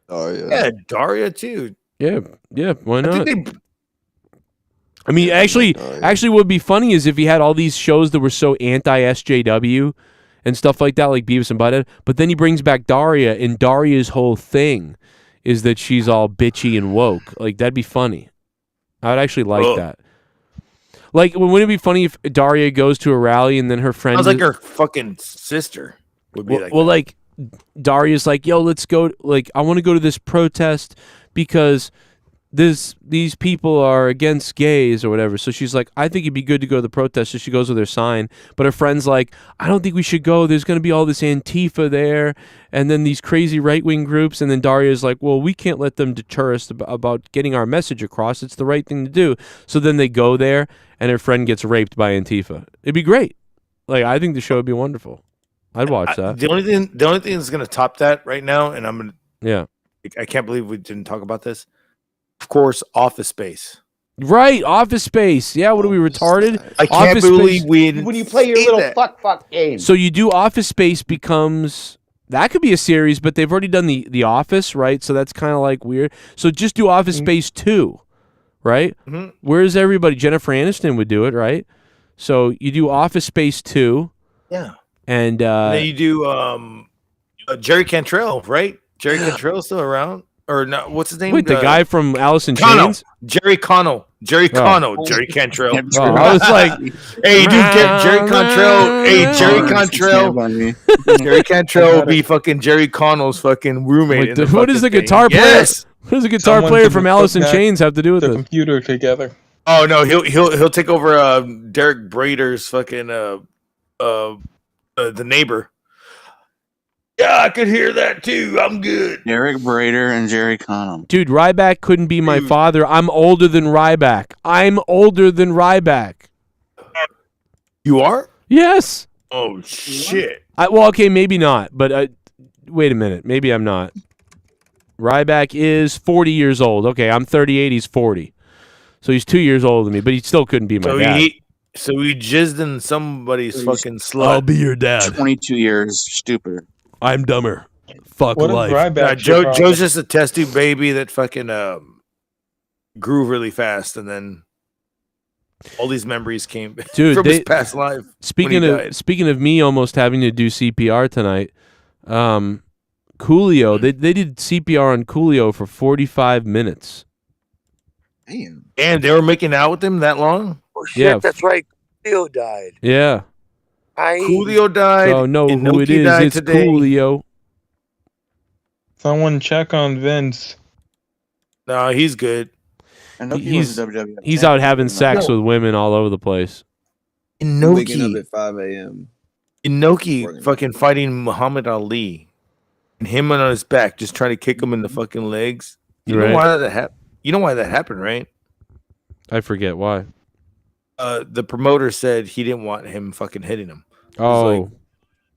S19: Oh yeah.
S14: Yeah, Daria too.
S9: Yeah, why not? I mean, actually, what would be funny is if he had all these shows that were so anti-SJW and stuff like that, like Beavis and Butthead, but then he brings back Daria, and Daria's whole thing is that she's all bitchy and woke. Like, that'd be funny. I would actually like that. Like, wouldn't it be funny if Daria goes to a rally and then her friend...
S14: Sounds like her fucking sister would be
S9: like Daria's like, yo, let's go... Like, I want to go to this protest because... These people are against gays or whatever. So she's like, I think it'd be good to go to the protest. So she goes with her sign. But her friend's like, I don't think we should go. There's going to be all this Antifa there. And then these crazy right-wing groups. And then Daria's like, well, we can't let them deter us about getting our message across. It's the right thing to do. So then they go there and her friend gets raped by Antifa. It'd be great. Like, I think the show would be wonderful. I'd watch that.
S14: The only thing that's going to top that right now, and I can't believe we didn't talk about this. Of course, Office Space.
S9: Right, Office Space. Yeah, what are we, retarded?
S14: I can't believe we didn't
S4: when you play your little fuck game.
S9: So you do Office Space becomes... That could be a series, but they've already done the Office, right? So that's kind of like weird. So just do Office Space 2, right?
S14: Mm-hmm.
S9: Where's everybody? Jennifer Aniston would do it, right? So you do Office Space 2.
S14: Yeah.
S9: And
S14: then you do Jerry Cantrell, right? Jerry Cantrell's still around? Or no, what's his name?
S9: Wait, the guy from Alice in
S14: Connell.
S9: Chains?
S14: Jerry Cantrell. Jerry Cantrell.
S9: I was like,
S14: hey, dude, Jerry Cantrell. Hey, Jerry Cantrell. Jerry Cantrell will be fucking Jerry Connell's fucking roommate.
S9: Wait, what is the guitar player?
S14: Yes.
S9: What does the guitar player from Alice in Chains have to do with
S15: the
S9: this?
S15: computer together?
S14: Oh no, he'll take over Derek Brader's fucking the neighbor. Yeah, I could hear that too. I'm good.
S13: Derek Brader and Jerry Conham.
S9: Dude, Ryback couldn't be my father. I'm older than Ryback. I'm older than Ryback.
S14: You are?
S9: Yes.
S14: Oh shit.
S9: Well, okay, maybe not. But wait a minute. Maybe I'm not. Ryback is 40 years old. Okay, I'm 38. He's 40. So he's 2 years older than me, but he still couldn't be my dad.
S14: So he jizzed in somebody's fucking slut.
S1: I'll be your dad.
S13: 22 years stupider.
S1: I'm dumber. Fuck
S12: What if
S1: life.
S12: Ryback
S14: Joe's just a test tube baby that fucking grew really fast, and then all these memories came from his past life.
S9: Speaking of me almost having to do CPR tonight, Coolio, they did CPR on Coolio for 45 minutes.
S14: Damn. And they were making out with him that long?
S2: Oh shit,
S9: Yeah.
S2: that's right. Coolio died.
S9: Yeah.
S14: Coolio died.
S9: So know who
S14: Inoki
S9: it is.
S14: died
S9: It's
S14: today.
S9: Coolio.
S12: Someone check on Vince.
S14: No, he's good.
S9: He's out having sex with women all over the place.
S19: Waking up
S14: Inoki.
S19: at 5 a.m.
S14: Inoki fucking fighting Muhammad Ali. And him on his back, just trying to kick him in the fucking legs. You know why that happened? You know why that happened, right?
S9: I forget why.
S14: The promoter said he didn't want him fucking hitting him.
S9: Oh.
S14: Like,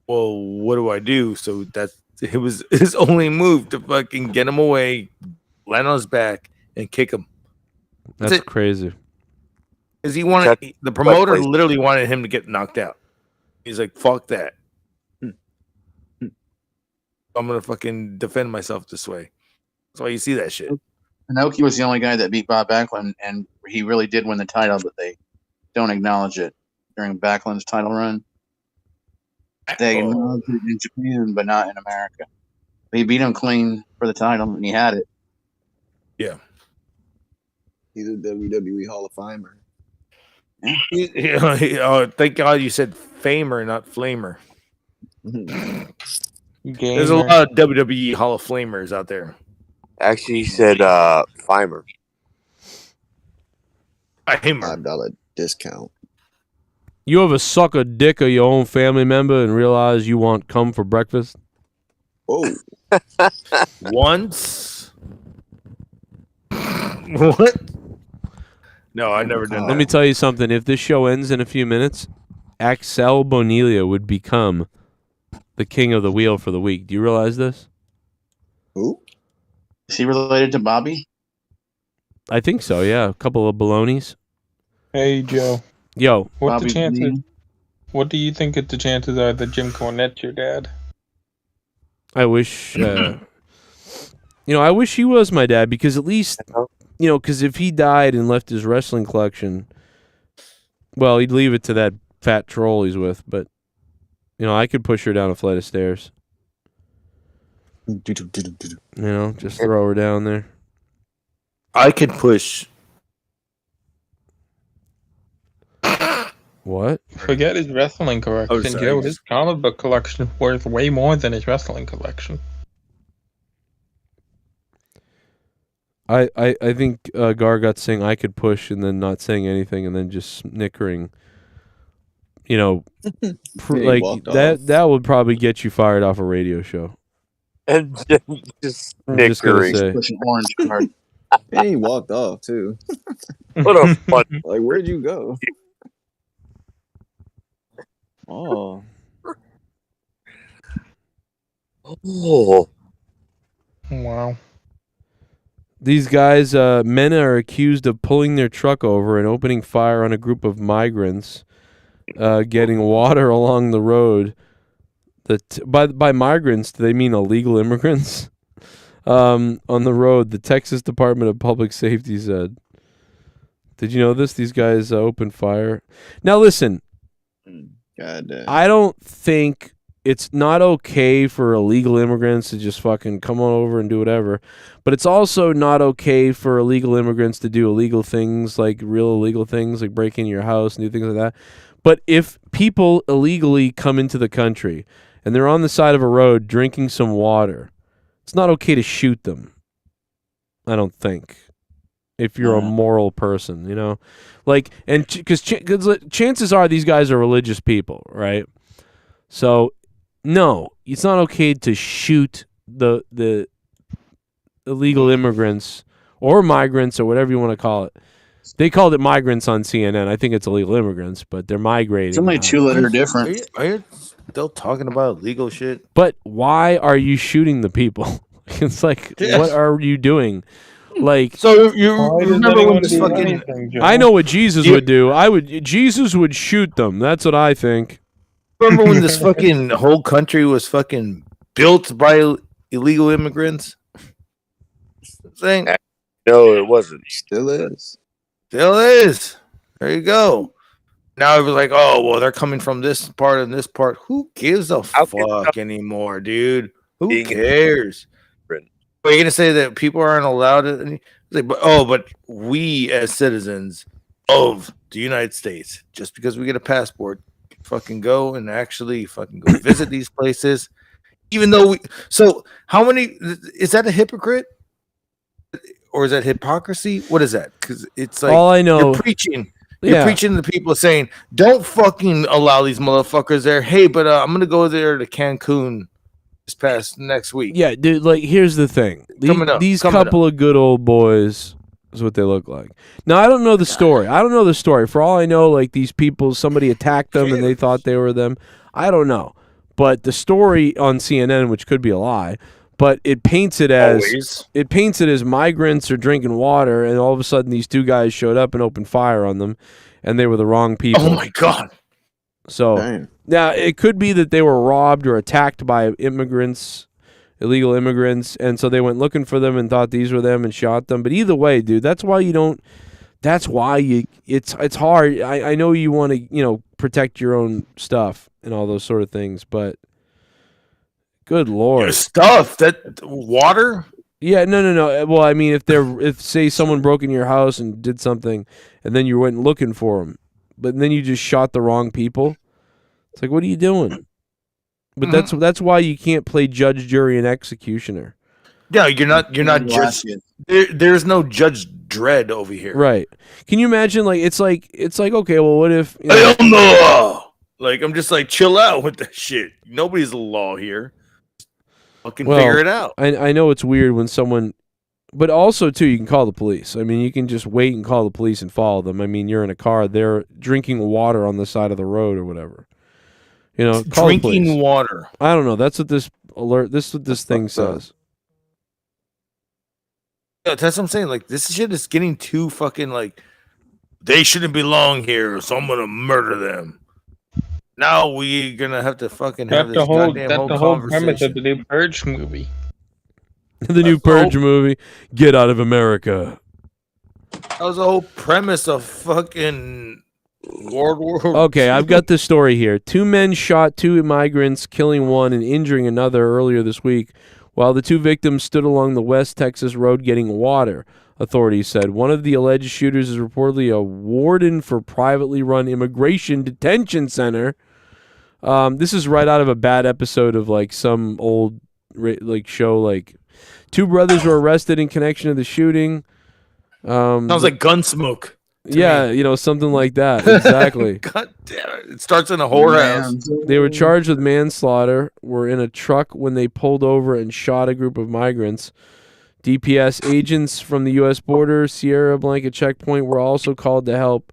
S14: well, what do I do? So it was his only move to fucking get him away, land on his back, and kick him.
S9: That's crazy.
S14: Because the promoter literally wanted him to get knocked out. He's like, fuck that. I'm gonna fucking defend myself this way. That's why you see that shit.
S13: Inoki was the only guy that beat Bob Backlund, and he really did win the title, but they don't acknowledge it during Backlund's title run. They acknowledge it in Japan, but not in America. He beat him clean for the title, and he had it.
S14: Yeah.
S19: He's a WWE Hall of Famer.
S14: Thank God you said famer, not flamer. There's a lot of WWE Hall of Flamers out there.
S2: Actually, he said Fimer.
S19: $5 discount.
S9: You ever suck a dick of your own family member and realize you want cum for breakfast?
S19: Oh.
S14: Once. What? No, I never done that.
S9: Let me tell you something. If this show ends in a few minutes, Axel Bonilla would become the king of the wheel for the week. Do you realize this?
S19: Who?
S13: Is he related to Bobby?
S9: I think so, yeah. A couple of balonies.
S12: Hey, Joe.
S9: Yo.
S12: What
S13: Bobby
S12: the chances?
S13: Lee.
S12: What do you think the chances are that Jim Cornette's your dad?
S9: I wish, I wish he was my dad because at least, because if he died and left his wrestling collection, well, he'd leave it to that fat troll he's with, but, I could push her down a flight of stairs. Just throw her down there.
S14: I could push.
S9: What?
S12: Forget his wrestling collection,
S14: sorry.
S12: Joe. His comic book collection is worth way more than his wrestling collection.
S9: I think Gar got saying I could push and then not saying anything and then just snickering. Like that would probably get you fired off a radio show.
S2: And just
S9: I'm just gonna say.
S13: Pushing orange card.
S19: And he walked off too.
S2: What a fun.
S19: Like, where'd you go? Oh.
S2: Oh.
S12: Wow.
S9: These guys, men are accused of pulling their truck over and opening fire on a group of migrants, getting water along the road. By migrants, do they mean illegal immigrants? On the road, the Texas Department of Public Safety said. Did you know this? These guys opened fire. Now listen,
S19: God,
S9: I don't think it's not okay for illegal immigrants to just fucking come on over and do whatever, but it's also not okay for illegal immigrants to do illegal things, like real illegal things, like break into your house and do things like that. But if people illegally come into the country and they're on the side of a road drinking some water, it's not okay to shoot them. I don't think. if you're a moral person, you know, like, and because chances are these guys are religious people, right? So, no, it's not okay to shoot the illegal immigrants or migrants or whatever you want to call it. They called it migrants on CNN. I think it's illegal immigrants, but they're migrating.
S13: It's only 2 letters different.
S14: Are you still talking about illegal shit?
S9: But why are you shooting the people? It's like, what are you doing? Like,
S14: so you remember when this fucking?
S9: I know what Jesus would do. Jesus would shoot them. That's what I think.
S14: Remember when this fucking whole country was fucking built by illegal immigrants? Saying,
S2: no, it wasn't.
S19: Still is.
S14: Still is. There you go. Now it was like, oh well, they're coming from this part and this part. Who gives a fuck anymore, dude? Who cares? Are you gonna say that people aren't allowed to? Like, but we as citizens of the United States, just because we get a passport, fucking go and actually fucking go visit these places, even though we. So how many? Is that a hypocrite? Or is that hypocrisy? What is that? Because it's like
S9: all I know.
S14: You're preaching to people saying, "Don't fucking allow these motherfuckers there." Hey, but I'm gonna go there to Cancun this past next week.
S9: Yeah, dude. Like, here's the thing. These couple of good old boys is what they look like. Now, I don't know the story. For all I know, like these people, somebody attacked them and they thought they were them. I don't know. But the story on CNN, which could be a lie. But it paints it as migrants are drinking water, and all of a sudden these two guys showed up and opened fire on them, and they were the wrong people.
S14: Oh my god!
S9: So yeah, it could be that they were robbed or attacked by illegal immigrants, and so they went looking for them and thought these were them and shot them. But either way, dude, that's why you don't. That's why it's hard. I know you want to protect your own stuff and all those sort of things, but. Good Lord.
S14: Your stuff, that water?
S9: Yeah, no. Well, I mean, if say someone broke into your house and did something, and then you went looking for them, but then you just shot the wrong people, it's like, what are you doing? But that's why you can't play judge, jury, and executioner.
S14: Yeah, you're not judge. There's no Judge Dredd over here,
S9: right? Can you imagine? Like, it's like okay, well, what if?
S14: Hell no! Like, I'm just like, chill out with that shit. Nobody's the law here. Fucking figure it out.
S9: I know it's weird when someone, but also too, you can call the police. I mean, you can just wait and call the police and follow them. I mean, you're in a car, they're drinking water on the side of the road or whatever. Call
S14: drinking water.
S9: I don't know. That's what this thing says.
S14: Yeah, that's what I'm saying. Like, this shit is getting too fucking like, they shouldn't belong here, so I'm gonna murder them. Now we're gonna have to fucking have this goddamn whole
S15: premise of the new Purge movie.
S9: The new Purge movie. Get out of America.
S14: That was the whole premise of fucking World War.
S9: Okay, I've got this story here. 2 men shot 2 migrants, killing one and injuring another earlier this week, while the 2 victims stood along the West Texas road getting water. Authorities said one of the alleged shooters is reportedly a warden for privately run immigration detention center. This is right out of a bad episode of like some old show. Like, 2 brothers were arrested in connection to the shooting.
S14: Sounds like Gunsmoke.
S9: Yeah, something like that. Exactly.
S14: God damn it! It starts in a whorehouse.
S9: They were charged with manslaughter. Were in a truck when they pulled over and shot a group of migrants. DPS agents from the U.S. border, Sierra Blanca checkpoint, were also called to help.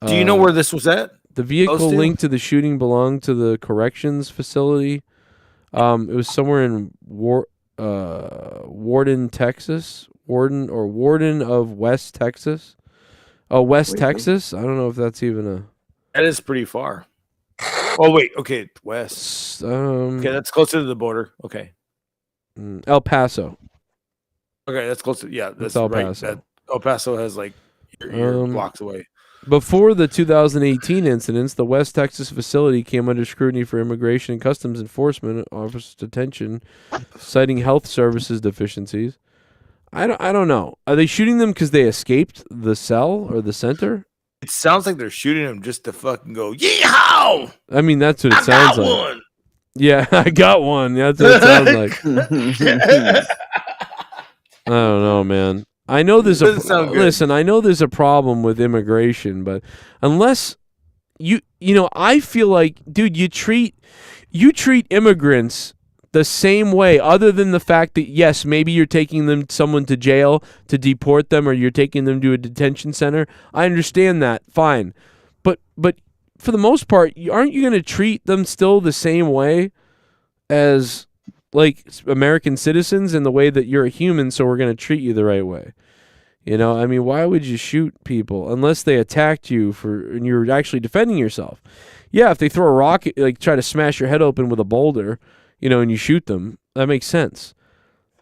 S14: Do you know where this was at?
S9: The vehicle linked to the shooting belonged to the corrections facility. It was somewhere in Warden, Texas. Warden of West Texas. Oh, West Texas? I don't know if that's even a...
S14: That is pretty far. Oh, wait. Okay, west. Okay, that's closer to the border. Okay.
S9: El Paso.
S14: Okay, that's closer. Yeah, that's
S9: El
S14: right.
S9: Paso.
S14: El Paso has like you're blocks away.
S9: Before the 2018 incidents, the West Texas facility came under scrutiny for Immigration and Customs Enforcement Office detention, citing health services deficiencies. I don't know. Are they shooting them because they escaped the cell or the center?
S14: It sounds like they're shooting them just to fucking go, yeehaw!
S9: I mean, that's what it sounds like. One. Yeah, I got one. That's what it sounds like. I don't know, man. I know there's
S14: Doesn't sound good.
S9: listen. I know there's a problem with immigration, but unless you know, I feel like, dude, you treat immigrants the same way, other than the fact that yes, maybe you're taking someone to jail to deport them, or you're taking them to a detention center. I understand that, fine, but for the most part, aren't you going to treat them still the same way as like American citizens, in the way that you're a human, so we're going to treat you the right way? You know, I mean, why would you shoot people unless they attacked you and you're actually defending yourself? Yeah, if they throw a rock, like try to smash your head open with a boulder, you know, and you shoot them, that makes sense.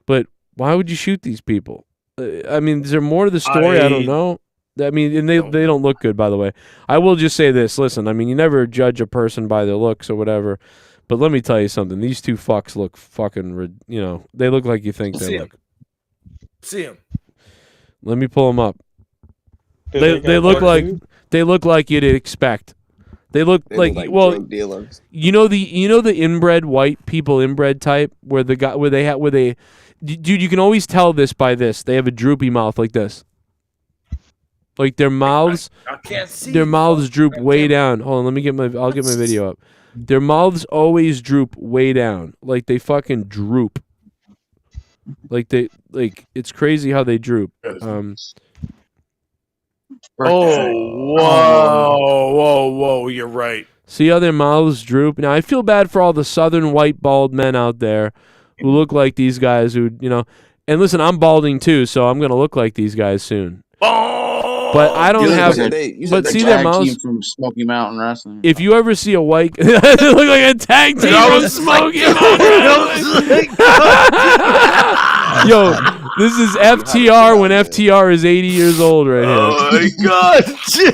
S9: But why would you shoot these people? I mean, is there more to the story? I don't know. I mean, and they don't look good, by the way. I will just say this. Listen, I mean, you never judge a person by their looks or whatever. But let me tell you something. These two fucks look fucking, you know, they look like you think they look.
S14: See him.
S9: Let me pull them up. They look like you'd expect. They look like well,
S19: drug dealers.
S9: you know the inbred white people, inbred type, where they dude, you can always tell this by this. They have a droopy mouth like this. Like their mouths,
S14: I can't see.
S9: their mouths droop way down. Hold on, I'll get my video up. Their mouths always droop way down, like they fucking droop. It's crazy how they droop.
S14: Whoa, you're right.
S9: See how their mouths droop? Now, I feel bad for all the southern white bald men out there who look like these guys who, you know, and listen, I'm balding too, so I'm going to look like these guys soon. But I don't have. But see their mouths
S13: from Smoky Mountain Wrestling.
S9: If you ever see a white, they look like a tag team from Smoky Mountain. Yo, this is FTR when FTR is 80 years old right here.
S14: Oh my god, dude!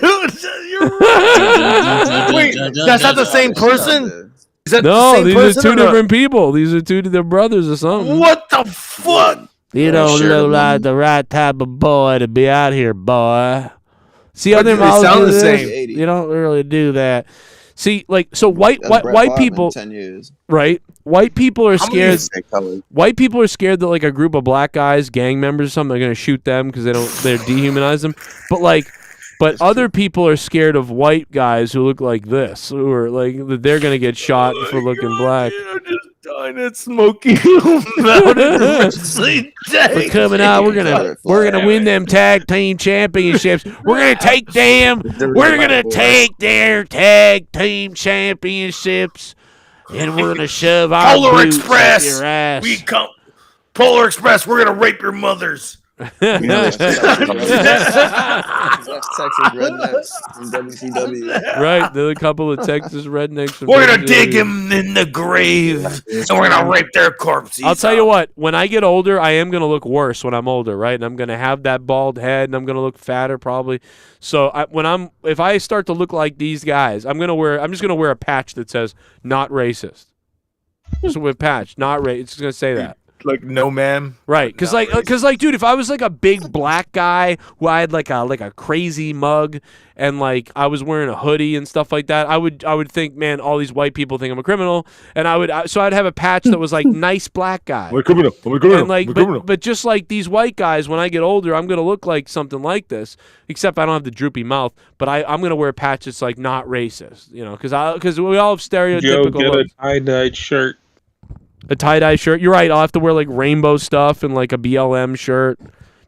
S14: You're right. Wait, that's not the same person? Is that
S9: No,
S14: the same
S9: these
S14: person
S9: are two
S14: or not?
S9: different people. These are their brothers or something.
S14: What the fuck?
S7: You don't look like the right type of boy to be out here, boy.
S9: See how their
S14: They
S9: mouths
S14: sound
S9: do
S14: the
S9: this?
S14: same.
S9: You don't really do that. See, like, so white people,
S19: 10 years.
S9: right? White people are
S19: How many
S9: scared.
S19: years?
S9: White people are scared that like a group of black guys, gang members or something, are gonna shoot them because they dehumanize them. But other people are scared of white guys who look like this, who are like that they're gonna get shot for looking black.
S14: I'm just dying at Smoky Mountain Wrestling.
S7: We're coming out. We're gonna win them tag team championships. We're gonna take them. We're gonna take their tag team championships, and we're gonna shove our
S14: Polar
S7: boots
S14: Express.
S7: up your ass.
S14: We come. Polar Express. We're gonna rape your mothers.
S19: That's Texas rednecks from WCW.
S9: Right, they're a couple of Texas rednecks. from
S14: We're gonna
S9: WCW.
S14: dig him in the grave, and we're gonna rape their corpses.
S9: I'll tell you what, when I get older, I am going to look worse when I'm older, right? And I'm going to have that bald head, and I'm going to look fatter probably. So if I start to look like these guys, I'm just going to wear a patch that says not racist. Just a patch, not racist. It's going to say that.
S14: Like no, ma'am.
S9: Right, because dude, if I was like a big black guy who I had like a crazy mug and like I was wearing a hoodie and stuff like that, I would think, man, all these white people think I'm a criminal, and I'd have a patch that was like nice black guy.
S14: I'm a criminal.
S9: And like, but just like these white guys, when I get older, I'm gonna look like something like this. Except I don't have the droopy mouth, but I'm gonna wear a patch that's like not racist, you know, because we all have stereotypical
S15: Joe, get
S9: looks.
S15: a tie-dyed shirt.
S9: A tie-dye shirt. You're right. I'll have to wear like rainbow stuff and like a BLM shirt,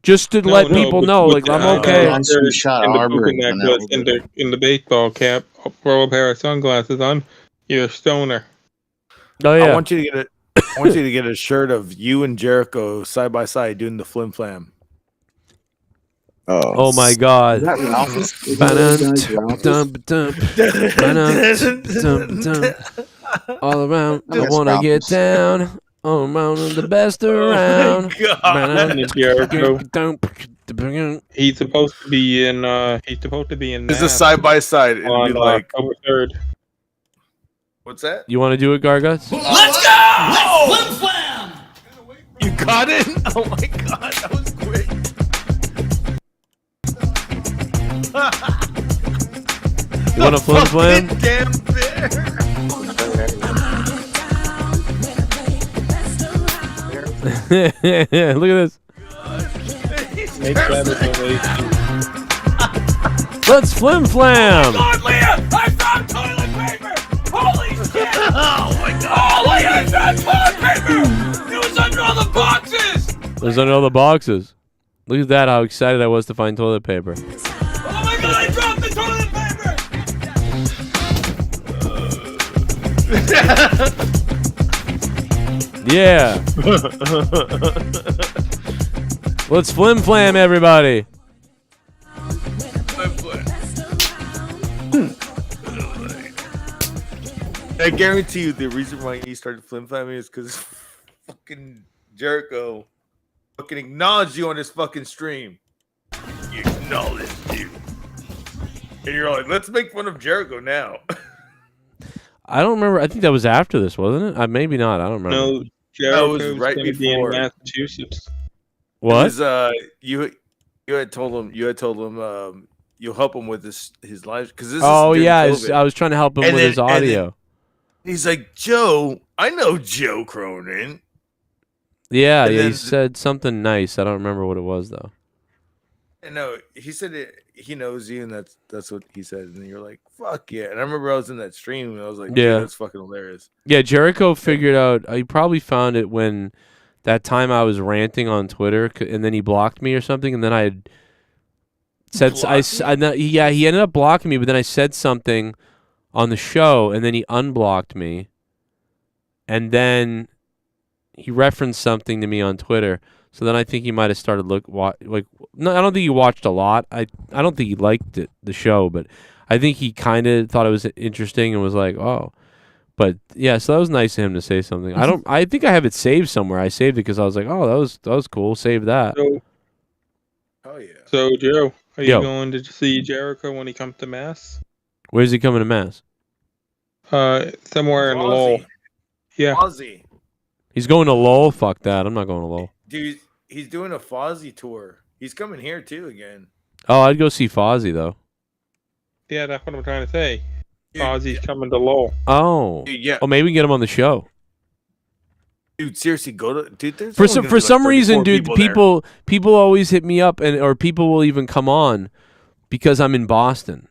S9: just to let people know, like I'm okay.
S15: In the baseball cap, throw a pair of sunglasses on. You're a stoner.
S9: Oh yeah.
S14: I want you to get a shirt of you and Jericho side by side doing the flim flam.
S9: Oh my God! All around, I wanna get down. All around, the best around.
S15: He's supposed to be in.
S14: This is side by side. It'd
S15: on
S14: be like
S15: October 3rd.
S14: What's that?
S9: You want to do it, Garguts?
S14: Let's go! Let's flim flam! You got it? Oh my God, that was quick.
S9: You want to flim flam?
S14: Damn bear.
S9: Look at this.
S6: Make that a donation.
S9: Let's flim flam.
S3: God, Leah! I found toilet paper! Holy shit! Oh my god! Oh, Leah, I found toilet paper! It was under all the boxes!
S9: It was under all the boxes. Look at that, how excited I was to find toilet paper.
S3: Oh my god, I dropped the toilet paper!
S9: Yeah. Let's flim flam, everybody.
S14: I guarantee you the reason why he started flim flamming is because fucking Jericho fucking acknowledged you on his fucking stream. He acknowledged you. And you're like, let's make fun of Jericho now.
S9: I don't remember. I think that was after this, wasn't it? Maybe not. I don't remember.
S15: No, Jericho
S14: was right
S15: gonna be in
S14: before.
S15: Massachusetts.
S9: What?
S14: It was, you had told him you'll help him with his live because this
S9: Oh
S14: is during
S9: yeah,
S14: COVID.
S9: I was trying to help him
S14: And
S9: with
S14: then-
S9: his
S14: and then
S9: audio.
S14: He's like, Joe, I know Joe Cronin.
S9: Yeah,
S14: and
S9: yeah, he
S14: then-
S9: said something nice. I don't remember what it was though.
S14: No, he said he knows you, and that's what he said. And you're like, fuck yeah. And I remember I was in that stream, and I was like,
S9: Yeah.
S14: yeah, that's fucking hilarious.
S9: Yeah, Jericho figured out. He probably found it when that time I was ranting on Twitter, and then he blocked me or something, and then I had said yeah, he ended up blocking me, but then I said something on the show, and then he unblocked me, and then he referenced something to me on Twitter. So then I think he might have started no, I don't think he watched a lot. I don't think he liked the show, but I think he kind of thought it was interesting and was like, oh. But yeah, so that was nice of him to say something. I think I have it saved somewhere. I saved it because I was like, oh, that was cool. Save that.
S15: So,
S14: oh yeah.
S15: So Joe, are
S9: Yo.
S15: you going to see Jericho when he comes to Mass?
S9: Where's he coming to Mass?
S15: Somewhere in Lowell. Yeah.
S14: Fozzy.
S9: He's going to Lowell. Fuck that. I'm not going to Lowell.
S14: Dude, he's doing a Fozzy tour. He's coming here too again.
S9: Oh, I'd go see Fozzy though.
S15: Yeah, that's what I'm trying to say. Ozzy's coming to Lowell.
S9: Oh.
S14: Dude, yeah.
S9: Oh, maybe we can get him on the show.
S14: Dude, seriously, go to dude. There's
S9: For
S14: only
S9: some
S14: gonna
S9: for
S14: be like
S9: some reason,
S14: 34
S9: dude,
S14: people there.
S9: people always hit me up or people will even come on because I'm in Boston.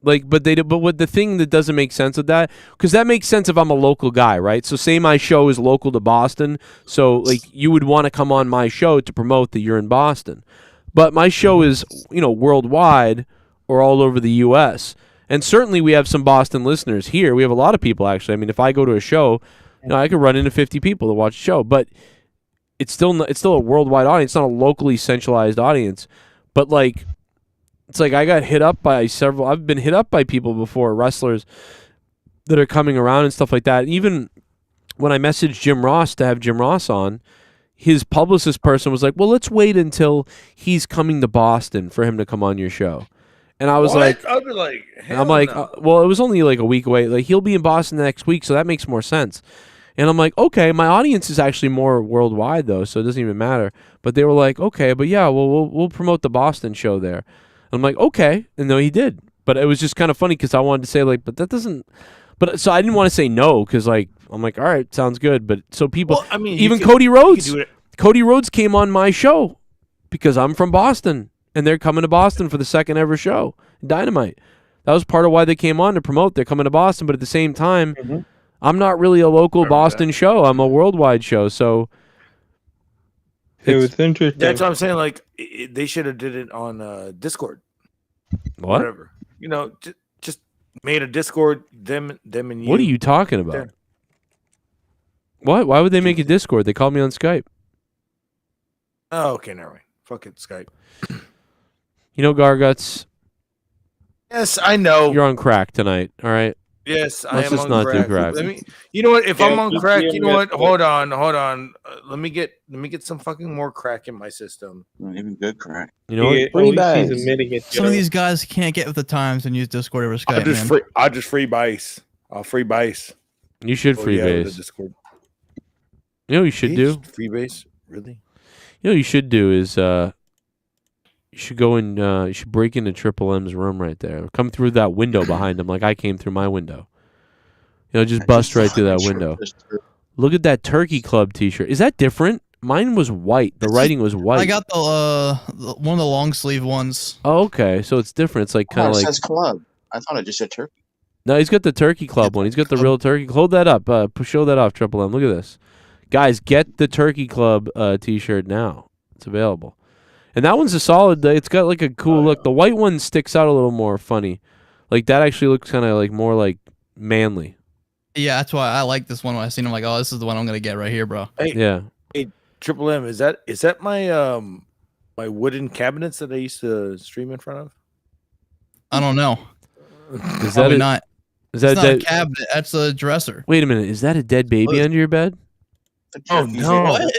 S9: Like, but what the thing that doesn't make sense with that, because that makes sense if I'm a local guy, right? So say my show is local to Boston, so like you would want to come on my show to promote that you're in Boston, but my show is worldwide or all over the U.S. And certainly we have some Boston listeners here. We have a lot of people actually. I mean, if I go to a show, I could run into 50 people to watch the show, but it's still a worldwide audience, not a locally centralized audience. But like, it's like I got hit up by I've been hit up by people before, wrestlers that are coming around and stuff like that. Even when I messaged Jim Ross to have Jim Ross on, his publicist person was like, well, let's wait until he's coming to Boston for him to come on your show. And I was
S14: What?
S9: like,
S14: I'd be like,
S9: and I'm like, well, it was only like a week away. Like, he'll be in Boston next week, so that makes more sense. And I'm like, okay, my audience is actually more worldwide though, so it doesn't even matter. But they were like, okay, but yeah, well, we'll promote the Boston show there. I'm like, okay, and no, he did. But it was just kind of funny because I wanted to say like, but that doesn't. But so I didn't want to say no because like I'm like, all right, sounds good. But so people,
S14: Well, I mean,
S9: even
S14: you could-
S9: Cody
S14: you could
S9: Rhodes,
S14: do it-
S9: Cody Rhodes came on my show because I'm from Boston and they're coming to Boston for the second ever show, Dynamite. That was part of why they came on to promote. They're coming to Boston, but at the same time, I'm not really a local Boston show. I'm a worldwide show. So
S15: It was interesting.
S14: That's what I'm saying. Like, they should have did it on Discord.
S9: What?
S14: Whatever. Just made a Discord. Them and you.
S9: What are you talking about?
S14: There.
S9: What? Why would they make a Discord? They called me on Skype.
S14: Oh, okay, never mind. Fuck it, Skype.
S9: Garguts.
S14: Yes, I know.
S9: You're on crack tonight. All right.
S14: Yes, I
S9: Let's
S14: am
S9: just
S14: on
S9: not
S14: crack.
S9: do crack.
S14: You know what? If
S15: Yeah,
S14: I'm on
S15: just
S14: crack,
S15: be
S14: you know what?
S15: invested.
S14: Hold on. Let me get some fucking more crack in my system.
S13: Not even good crack.
S9: You know what?
S15: At least he's admitting it.
S11: Some of these guys can't get with the times and use Discord over Skype. man.
S14: I'll just free base. I'll free base.
S9: You should free
S14: with the
S9: base.
S14: Discord.
S9: You know what you should do?
S14: Free base? Really?
S9: You know what you should do is you should go and you should break into Triple M's room right there. Come through that window behind him like I came through my window. Just bust right through that window. Look at that Turkey Club t-shirt. Is that different?
S7: Mine was white. The writing was white.
S11: I got the one of the long sleeve ones.
S7: Oh, okay. So it's different. It's like kind of
S13: it
S7: like.
S13: says club. I thought it just said turkey.
S7: No, he's got the Turkey Club one. He's got the real turkey. Hold that up. Show that off, Triple M. Look at this. Guys, get the Turkey Club t-shirt now. It's available. And that one's a solid. It's got like a cool look. The white one sticks out a little more funny. Like that actually looks kind of like more like manly.
S11: Yeah, that's why I like this one. When I seen him, like, oh, this is the one I'm gonna get right here, bro.
S14: Hey,
S7: yeah.
S14: Hey, Triple M, is that my my wooden cabinets that I used to stream in front of?
S11: I don't know.
S7: Is
S11: Probably
S7: that
S11: not?
S7: Is that
S11: not a cabinet? That's a dresser.
S7: Wait a minute. Is that a dead baby under your bed?
S14: Oh no!
S11: What?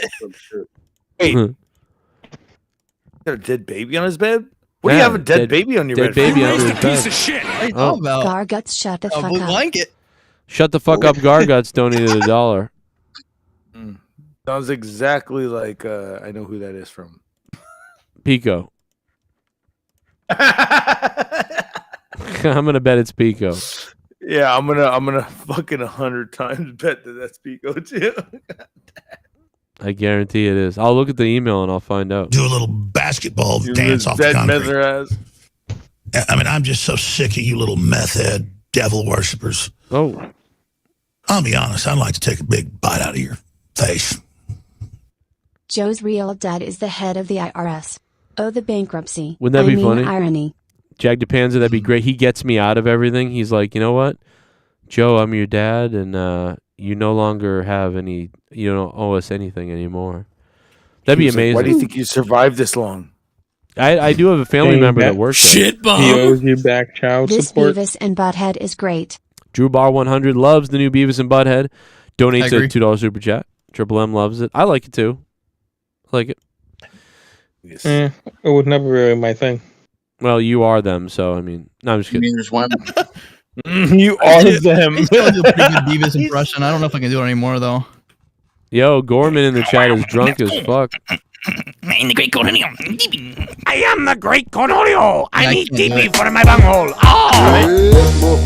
S14: Hey, got a dead baby on his bed? What do you have a dead baby on your bed?
S7: Dead baby under his bed.
S14: piece of shit.
S11: What are you talking about?
S17: Garguts, shut the fuck
S11: blue
S17: up.
S11: blanket.
S7: Shut the fuck up, Garguts donated $1.
S14: Sounds exactly like I know who that is from.
S7: Pico. I'm gonna bet it's Pico.
S14: Yeah, I'm gonna fucking 100 times bet that that's Pico too.
S7: I guarantee it is. I'll look at the email and I'll find out.
S16: Do a little basketball dance off the
S14: dead
S16: concrete.
S14: ass.
S16: I mean, I'm just so sick of you little meth head devil worshippers.
S7: Oh.
S16: I'll be honest, I'd like to take a big bite out of your face.
S17: Joe's real dad is the head of the IRS. Oh, the bankruptcy.
S7: Wouldn't that be funny?
S17: Irony.
S7: Jag DePanza, that'd be great. He gets me out of everything. He's like, you know what? Joe, I'm your dad, and you no longer have any, you don't owe us anything anymore. That'd be amazing.
S14: Why do you think you survived this long?
S7: I do have a family member that works there.
S15: Shit, Bob. He owes you back child
S17: This
S15: support.
S17: Beavis and Butthead is great.
S7: Drew Bar 100 loves the new Beavis and Butthead. Donates a
S11: agree.
S7: $2 super chat. Triple M loves it. I like it too. I like it.
S15: It was never really my thing.
S7: Well, you are them, so I mean, no, I'm just
S13: You
S7: kidding.
S13: mean there's one?
S14: You are them.
S11: He's got a pretty good Beavis impression. I don't know if I can do it anymore though.
S7: Yo, Gorman in the chat is drunk as fuck.
S3: I am the great Cornelio. I need DB for my bunghole. Oh!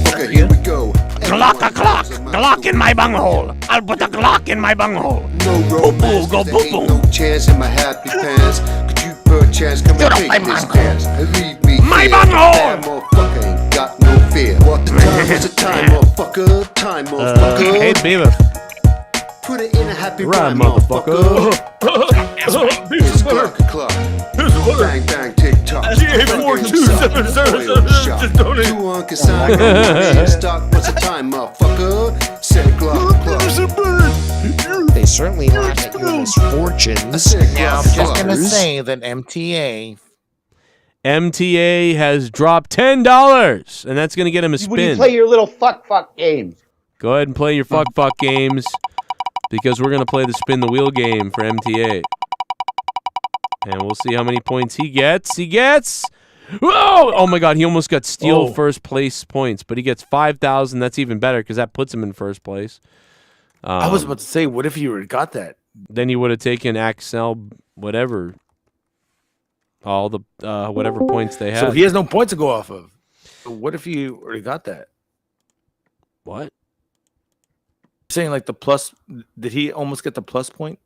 S6: Motherfucker, here we go.
S3: Glock in my bunghole. I'll put a Glock in my bunghole.
S6: No romance,
S3: go
S6: there
S3: boom
S6: ain't
S3: boom.
S6: no chance in my happy pants. Could you perchance come and take this dance and leave me
S3: My
S6: here?
S3: bunghole.
S6: That motherfucker ain't got no fear. What the time is the time, motherfucker? Time, motherfucker.
S7: Hey, Beavis.
S6: Put it in a happy
S7: Right,
S6: rhyme,
S7: motherfucker.
S6: It's Glock o'clock. Bang, bang, tick tock. Two on consignment. Stock, what's the time, motherfucker? Set Glock o'clock.
S8: They certainly laugh at your misfortunes.
S6: Yeah, I'm just gonna
S14: say that MTA.
S7: MTA has dropped $10, and that's gonna get him a
S4: When you
S7: spin.
S4: play your little fuck games.
S7: Go ahead and play your fuck games, because we're gonna play the spin the wheel game for MTA, and we'll see how many points he gets. Whoa! Oh my God, he almost got steal first place points, but he gets 5,000. That's even better because that puts him in first place.
S14: I was about to say, what if you got that?
S7: Then he would have taken Axel, whatever, all the whatever points they had.
S14: So he has no points to go off of. So what if you already got that?
S7: What?
S14: Saying like the plus, did he almost get the plus point?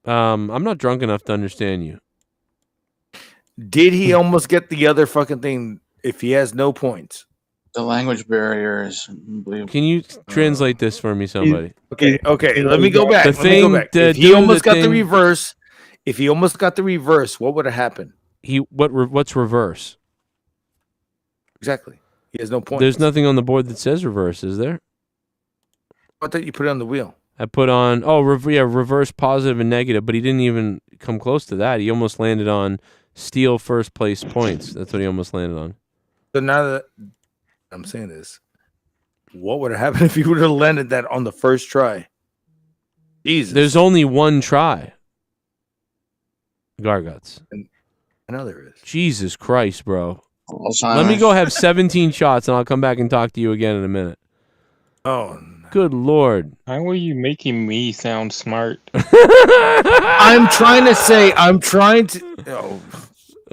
S7: I'm not drunk enough to understand you.
S14: Did he almost get the other fucking thing if he has no points?
S13: The language barrier is unbelievable.
S7: Can you translate this for me, somebody?
S14: Okay. Let me go back.
S7: The
S14: Let me go
S7: thing
S14: back.
S7: to
S14: If he
S7: do
S14: almost
S7: the
S14: got the
S7: thing-
S14: reverse, what would have happened?
S7: What's reverse?
S14: Exactly. He has no points.
S7: There's nothing on the board that says reverse, is there?
S14: I thought you put it on the wheel.
S7: I put on reverse positive and negative, but he didn't even come close to that. He almost landed on steal first place points. That's what he almost landed on.
S14: So now that I'm saying this, what would have happened if he would have landed that on the first try? Jesus.
S7: There's only one try. Garguts.
S14: I know there is.
S7: Jesus Christ, bro.
S13: Alzheimer's.
S7: Let me go have 17 shots and I'll come back and talk to you again in a minute.
S14: Oh,
S7: good Lord.
S15: How are you making me sound smart?
S14: I'm trying to.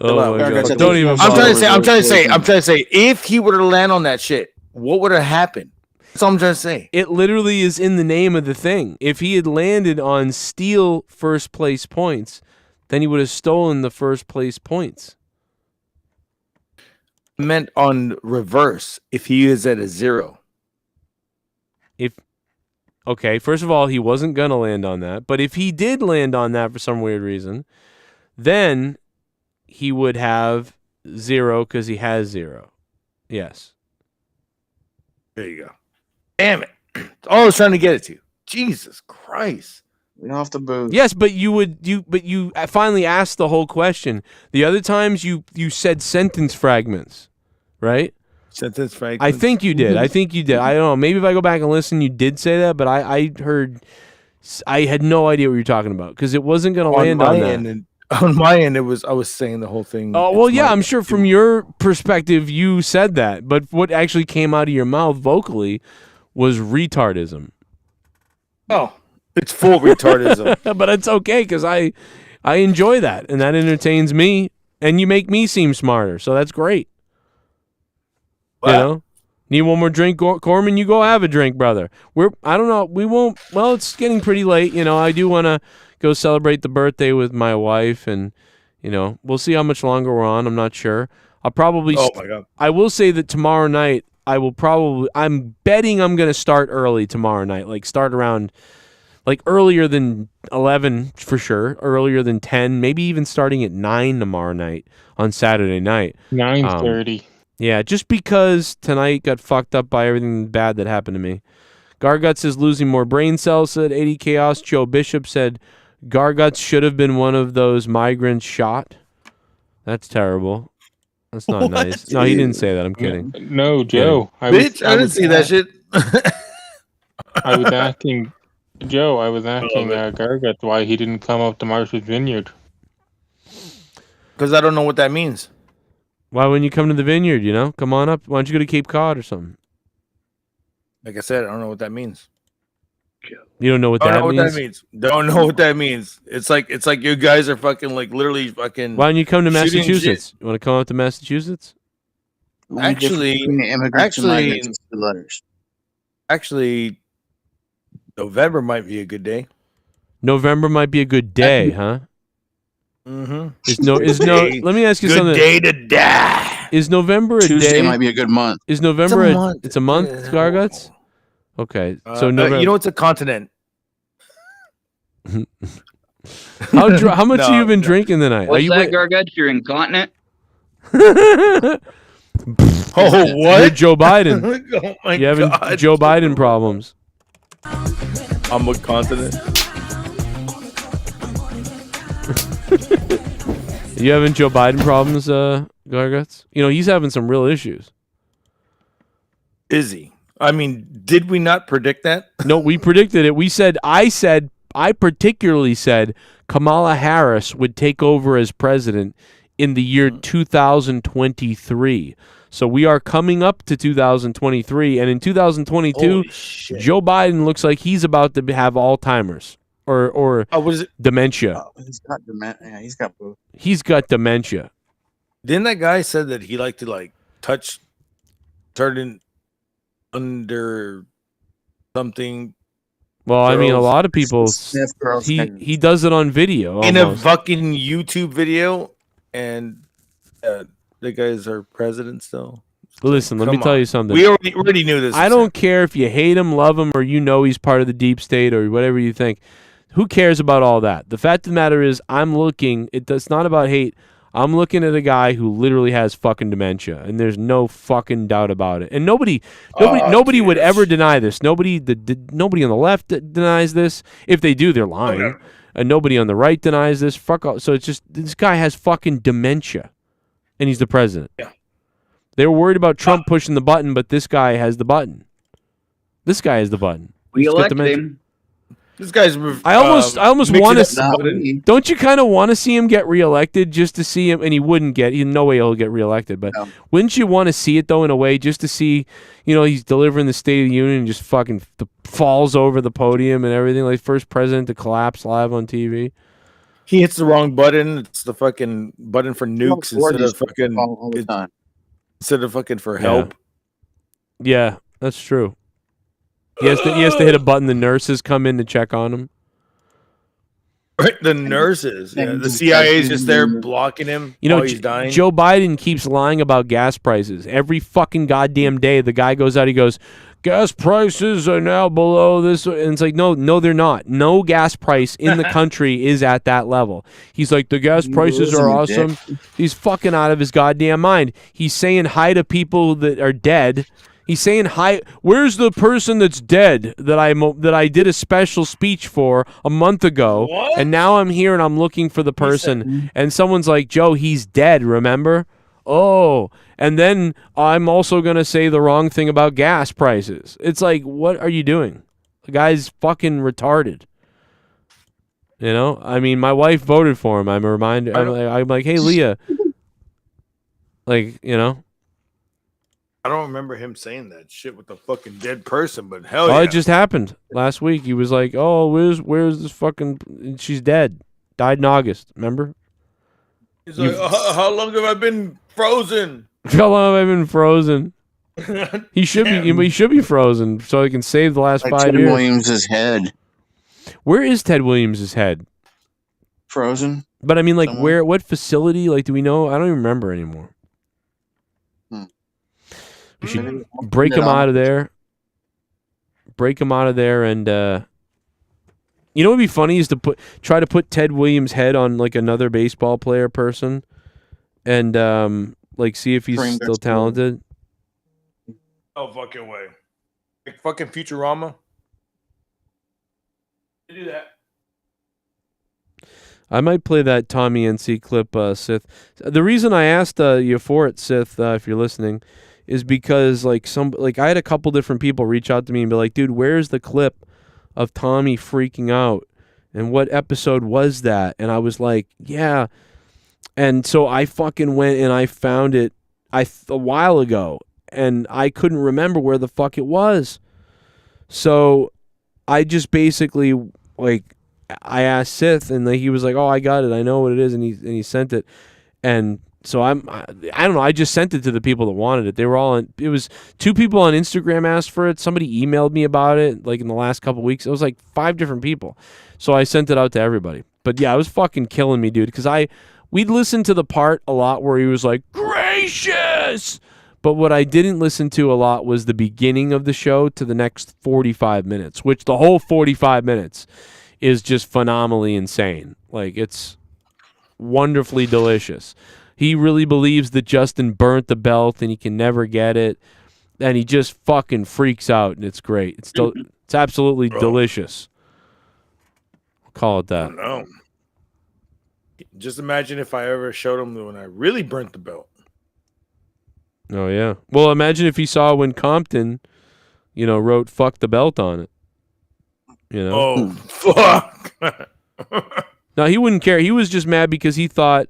S7: Oh my God.
S14: I'm trying to say, if he were to land on that shit, what would have happened? That's all I'm trying to say.
S9: It literally is in the name of the thing. If he had landed on steal first place points, then he would have stolen the first place points.
S14: I meant on reverse. If he is at a 0.
S9: Okay, first of all, he wasn't going to land on that. But if he did land on that for some weird reason, then he would have 0 because he has 0. Yes.
S14: There you go. Damn it. That's all I was trying to get it to. Jesus Christ.
S13: We don't have to boo.
S9: Yes, but you finally asked the whole question. The other times you said sentence fragments, right?
S14: Sentence fragments.
S9: I think you did. I don't know. Maybe if I go back and listen, you did say that, but I had no idea what you were talking about because it wasn't going to land on that.
S14: On my end, I was saying the whole thing.
S9: Oh, well, yeah, I'm sure from your perspective, you said that. But what actually came out of your mouth vocally was retardism.
S14: Oh, it's full retardism.
S9: But it's okay because I enjoy that, and that entertains me, and you make me seem smarter, so that's great.
S14: Wow.
S9: You know? Need one more drink, Corman? You go have a drink, brother. I don't know. We won't. Well, it's getting pretty late. You know, I do want to go celebrate the birthday with my wife, and you know, we'll see how much longer we're on. I'm not sure. I'll probably.
S14: Oh my God.
S9: I will say that tomorrow night I'm betting I'm gonna start early tomorrow night. Like start around, like earlier than 11 for sure. Earlier than 10, maybe even starting at 9 tomorrow night on Saturday night.
S15: 9:30.
S9: Yeah, just because tonight got fucked up by everything bad that happened to me. Gargut says losing more brain cells, said 80 Chaos. Joe Bishop said Garguts should have been one of those migrants shot. That's terrible. That's not nice. No, he didn't say that. I'm kidding.
S15: No, Joe.
S14: I didn't see that shit.
S15: I was asking Joe. I was asking Garguts why he didn't come up to Martha's Vineyard.
S14: Because I don't know what that means.
S9: Why wouldn't you come to the vineyard, you know? Come on up. Why don't you go to Cape Cod or something?
S14: Like I said, I don't know what that means.
S9: You don't know what that means?
S14: Don't know what that means. It's like you guys are fucking like literally fucking.
S9: Why don't you come to
S14: shooting
S9: Massachusetts?
S14: shit.
S9: You want to come up to Massachusetts?
S14: Actually, November might be a good day.
S9: November might be a good day, huh?
S14: Mm-hmm.
S9: Let me ask you something.
S14: Good day to die.
S9: Is November a
S13: Tuesday
S9: day?
S13: might be a good month.
S9: Is November
S14: It's a month.
S9: It's a month, Garguts? Okay. So November.
S14: You know it's a continent.
S9: How much have you been drinking tonight?
S20: What's that, Garguts? You're incontinent?
S14: Oh, what?
S9: You're Joe Biden.
S14: Oh my
S9: you having
S14: God.
S9: Joe Biden problems.
S14: I'm a continent.
S9: You having Joe Biden problems, Garguts? You know, he's having some real issues.
S14: Is he? I mean, did we not predict that?
S9: No, we predicted it. I particularly said Kamala Harris would take over as president in the year 2023. So we are coming up to 2023, and in 2022, Joe Biden looks like he's about to have Alzheimer's or dementia.
S13: He's got dementia. Yeah, he's got both.
S9: He's got dementia.
S14: Didn't that guy said that he liked to like touch, turn in under something?
S9: Well, I mean, a lot of people.
S13: Girls
S9: He does it on video
S14: in a
S9: almost.
S14: fucking YouTube video, and the guys are president still.
S9: Listen, let me
S14: Come
S9: tell
S14: on.
S9: you something.
S14: We already knew this.
S9: I don't care if you hate him, love him, or you know he's part of the deep state or whatever you think. Who cares about all that? The fact of the matter is, it's not about hate. I'm looking at a guy who literally has fucking dementia, and there's no fucking doubt about it. And nobody would ever deny this. Nobody on the left denies this. If they do, they're lying. And nobody on the right denies this. Fuck all. So it's just this guy has fucking dementia, and he's the president.
S14: Yeah.
S9: They were worried about Trump pushing the button, but this guy has the button. This guy has the button.
S20: We
S9: He's got
S20: elected
S9: dementia.
S20: him.
S14: This guy's.
S9: I almost want to.
S13: to.
S9: Don't you kind of want to see him get reelected just to see him? And he wouldn't get. No way he'll get reelected. But wouldn't you want to see it though in a way, just to see? You know, he's delivering the State of the Union and just fucking falls over the podium and everything. Like first president to collapse live on TV.
S14: He hits the wrong button. It's the fucking button for nukes instead of fucking for help.
S9: Yeah, that's true. He has to hit a button. The nurses come in to check on him.
S14: Right, the nurses. Yeah, the CIA is just there blocking him while he's dying.
S9: Joe Biden keeps lying about gas prices. Every fucking goddamn day, the guy goes out, he goes, gas prices are now below this. And it's like, no, they're not. No gas price in the country is at that level. He's like, the gas prices are awesome. He's fucking out of his goddamn mind. He's saying hi to people that are dead. He's saying hi. Where's the person that's dead that I did a special speech for a month ago?
S14: What?
S9: And now I'm here and I'm looking for the person. And someone's like, Joe, he's dead, remember? Oh, and then I'm also going to say the wrong thing about gas prices. It's like, what are you doing? The guy's fucking retarded. You know? I mean, my wife voted for him. I'm like, hey, Leah. Like, you know?
S14: I don't remember him saying that shit with the fucking dead person, but hell yeah.
S9: Oh, it just happened last week. He was like, oh, where's this fucking... She's dead. Died in August, remember?
S14: He's like, how long have I been frozen?
S9: How long have I been frozen? He should be frozen so he can save the last 5 years.
S13: Ted Williams' head.
S9: Where is Ted Williams' head?
S13: Frozen.
S9: But I mean, like, somewhere. What facility? Like, do we know? I don't even remember anymore. We should break him out of there. Break him out of there, and you know what would be funny is to try to put Ted Williams' head on like another baseball player person, and like see if he's still talented.
S14: No fucking way. Like fucking Futurama. Do that.
S9: I might play that Tommy NC clip, Sith. The reason I asked you for it, Sith, if you're listening, is because I had a couple different people reach out to me and be like, dude, where's the clip of Tommy freaking out? And what episode was that? And I was like, yeah. And so I fucking went and I found it a while ago, and I couldn't remember where the fuck it was. So I just basically, I asked Sith, and he was like, oh, I got it. I know what it is. And he sent it. And so I don't know. I just sent it to the people that wanted it. They were all on. It was 2 people on Instagram asked for it. Somebody emailed me about it in the last couple of weeks. It was like 5 different people. So I sent it out to everybody. But yeah, it was fucking killing me, dude. Because we'd listened to the part a lot where he was like, gracious. But what I didn't listen to a lot was the beginning of the show to the next 45 minutes, which the whole 45 minutes is just phenomenally insane. Like, it's wonderfully delicious. He really believes that Justin burnt the belt and he can never get it. And he just fucking freaks out, and it's great. It's absolutely delicious. I'll call it that.
S14: I don't know. Just imagine if I ever showed him when I really burnt the belt.
S9: Oh, yeah. Well, imagine if he saw when Compton, wrote "fuck the belt" on it.
S14: Oh, fuck.
S9: No, he wouldn't care. He was just mad because he thought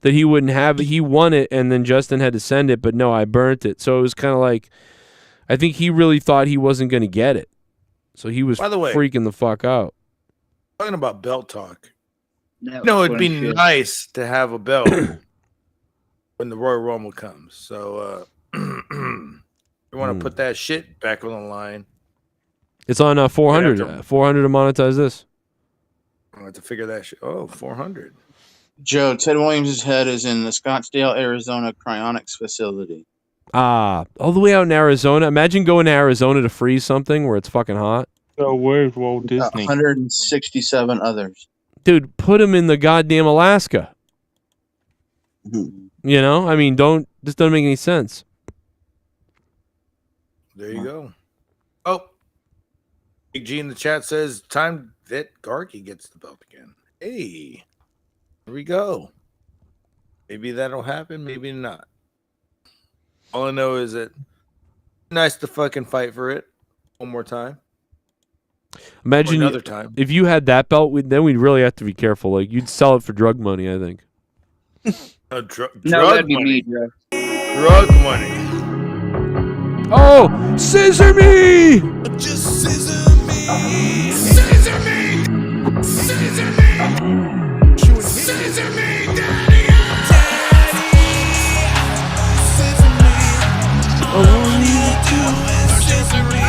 S9: that he wouldn't have it. He won it, and then Justin had to send it, but no, I burnt it. So it was kind of like, I think he really thought he wasn't going to get it. So he was freaking the fuck out.
S14: Talking about belt talk. It'd be nice to have a belt when the Royal Rumble comes. So you want to put that shit back on the line.
S9: It's on 400. 400 to monetize this.
S14: I have to figure that shit. Oh, 400.
S13: Joe, Ted Williams' head is in the Scottsdale, Arizona cryonics facility.
S9: All the way out in Arizona. Imagine going to Arizona to freeze something where it's fucking hot.
S15: So where's Walt Disney?
S13: 167 others.
S9: Dude, put him in the goddamn Alaska. I mean, this doesn't make any sense.
S14: There you go. Oh, Big G in the chat says, time that Garky gets the belt again. Hey. Here we go. Maybe that'll happen, maybe not. All I know is that nice to fucking fight for it one more time.
S9: Imagine
S14: another time.
S9: If you had that belt, then we'd really have to be careful. Like, you'd sell it for drug money, I think.
S14: Drug
S20: that'd be
S14: money.
S20: me, Joe.
S14: Drug money.
S9: Oh, scissor me!
S3: Just scissor me. Scissor me. Scissor me. Scissor me, daddy. Scissor me. All I need to do is scissor me.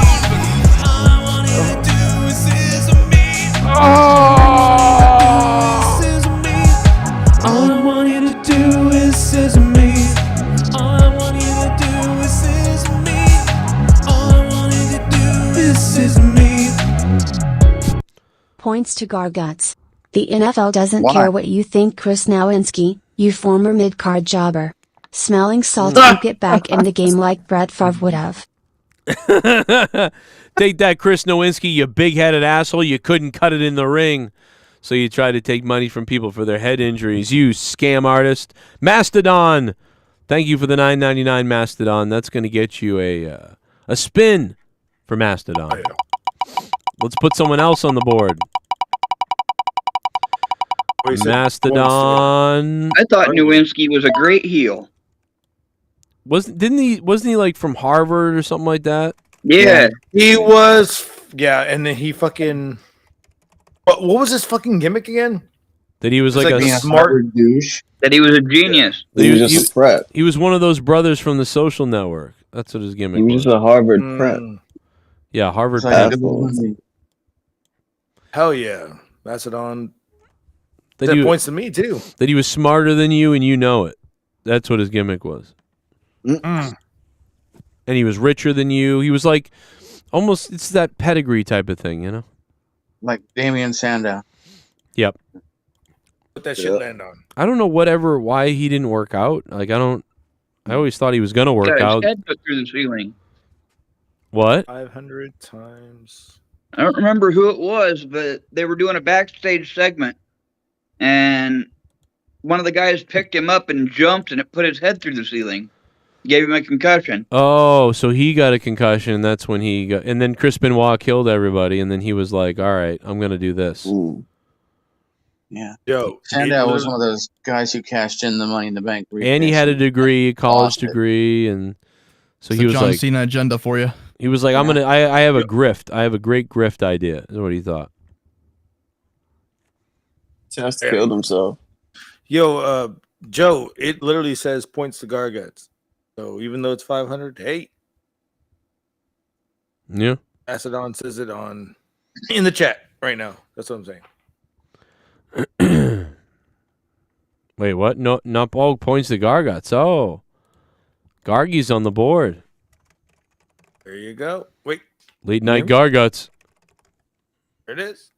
S17: Points to Garguts. The NFL doesn't
S4: Why?
S17: care what you think, Chris Nowinski, you former mid-card jobber. Smelling salt to get back in the game like Brett Favre would have.
S7: Take that, Chris Nowinski, you big-headed asshole. You couldn't cut it in the ring. So you try to take money from people for their head injuries. You scam artist. Mastodon. Thank you for the $9.99 Mastodon. That's going to get you a spin for Mastodon. Let's put someone else on the board. Mastodon.
S20: I thought Nowinski was a great heel.
S7: Wasn't he like from Harvard or something like that?
S20: Yeah.
S14: He was. Yeah, and then he fucking. What was his fucking gimmick again?
S7: That he was like a
S14: smart
S4: douche.
S20: That he was a genius.
S19: He was just a prep.
S7: He was one of those brothers from the Social Network. That's what his gimmick
S19: He was
S7: was.
S19: a Harvard prep.
S7: Yeah, Harvard
S19: Like,
S7: prep.
S14: Hell yeah, Macedon.
S7: That
S14: That
S7: he-
S14: points to me too.
S7: That he was smarter than you and you know it. That's what his gimmick was. And he was richer than you. He was like almost, it's that pedigree type of thing, you know?
S13: Like Damian Sandow.
S7: Yep.
S14: Put that shit land on.
S7: I don't know why he didn't work out. Like, I always thought he was going to work
S20: Got his
S7: out.
S20: head put through the ceiling.
S7: What?
S14: 500 times.
S20: I don't remember who it was, but they were doing a backstage segment, and one of the guys picked him up and jumped, and it put his head through the ceiling. Gave him a concussion.
S7: Oh, so he got a concussion. And that's when he got. And then Chris Benoit killed everybody. And then he was like, all right, I'm going to do this.
S13: Yeah.
S14: Yo,
S13: Sandow was one of those guys who cashed in the Money in the Bank.
S7: And he had a degree, a college degree. And so
S11: It's
S7: he
S11: a
S7: was
S11: John
S7: like,
S11: Cena agenda for you.
S7: he was like, I have a grift. I have a great grift idea, is what he thought.
S19: Just killed himself.
S14: Yo, Joe, it literally says points to Garguts. So even though it's 500, hey,
S7: Yeah.
S14: Macedon says it in the chat right now. That's what I'm saying.
S7: Wait, what? No, not all points to Garguts. Oh. Gargy's on the board.
S14: There you go. Wait,
S7: Late night Garguts.
S14: there it is.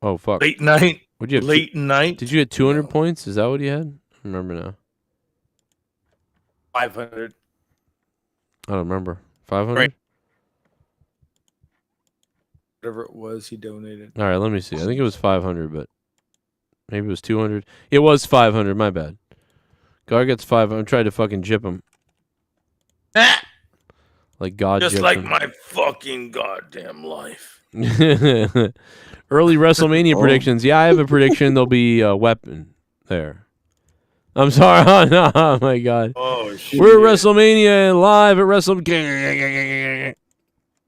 S7: Oh, fuck.
S14: Late night.
S7: What'd you have?
S14: Late night.
S7: Did you get 200 points? Is that what you had? I don't remember now.
S14: 500.
S7: I don't remember. 500?
S14: Right. Whatever it was, he donated.
S7: All right, let me see. I think it was 500, but maybe it was 200. It was 500. My bad. Garguts 500. I'm trying to fucking jip him. Like God
S14: Just
S7: jipped
S14: like
S7: him.
S14: my fucking goddamn life.
S7: Early WrestleMania predictions. Yeah, I have a prediction. There'll be a weapon there. I'm sorry. Oh, no. Oh my God.
S14: Oh, shit.
S7: We're at WrestleMania live at WrestleMania.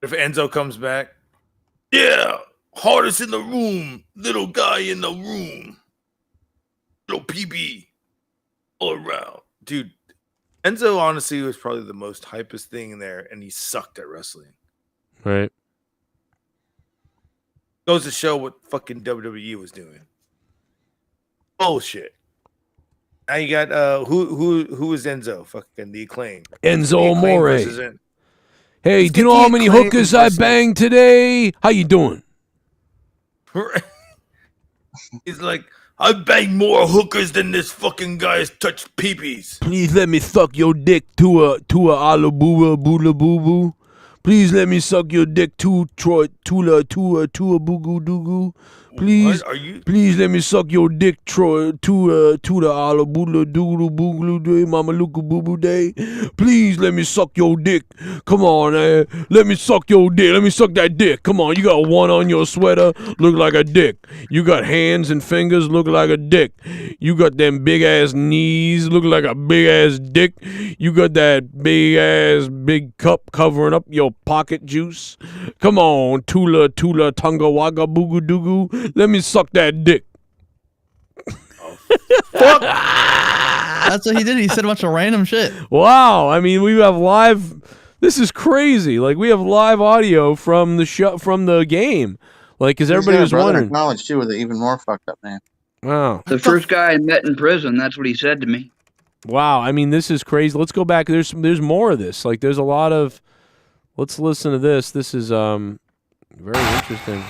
S14: If Enzo comes back, yeah, hardest in the room, little guy in the room, little PB all around, dude. Enzo honestly was probably the most hypest thing in there, and he sucked at wrestling.
S7: Right.
S14: Goes to show what fucking WWE was doing. Bullshit. Now you got who is Enzo? Fucking the Acclaim.
S7: Enzo
S14: The Acclaim
S7: Amore.
S14: versus En-
S7: Hey,
S14: Let's
S7: do you
S14: get
S7: know
S14: the
S7: how many
S14: Acclaim
S7: hookers I
S14: versus-
S7: banged today? How you doing?
S14: He's like, I banged more hookers than this fucking guy's touched peepees.
S18: Please let me suck your dick to a alaboo boo boo boo. Please let me suck your dick to Troy to a boo goo doo goo. Please,
S14: What are you?
S18: please let me suck your dick, Troy, to the alaboo doo boo day, mama look boo boo day. Please let me suck your dick. Come on, let me suck your dick. Let me suck that dick. Come on, you got one on your sweater, look like a dick. You got hands and fingers, look like a dick. You got them big ass knees, look like a big ass dick. You got that big cup covering up your pocket juice. Come on, Tula Tunga Waga Booga Doogu. Let me suck that dick.
S11: That's what he did. He said a bunch of random shit.
S7: Wow. I mean, we have live. This is crazy. Like, we have live audio from the show, from the game. Like, because everybody was wondering.
S13: Knowledge too with an even more fucked up name.
S7: Wow.
S20: The first guy I met in prison, that's what he said to me.
S7: Wow. I mean, this is crazy. Let's go back. There's more of this. Like, there's a lot of. Let's listen to this. This is very interesting.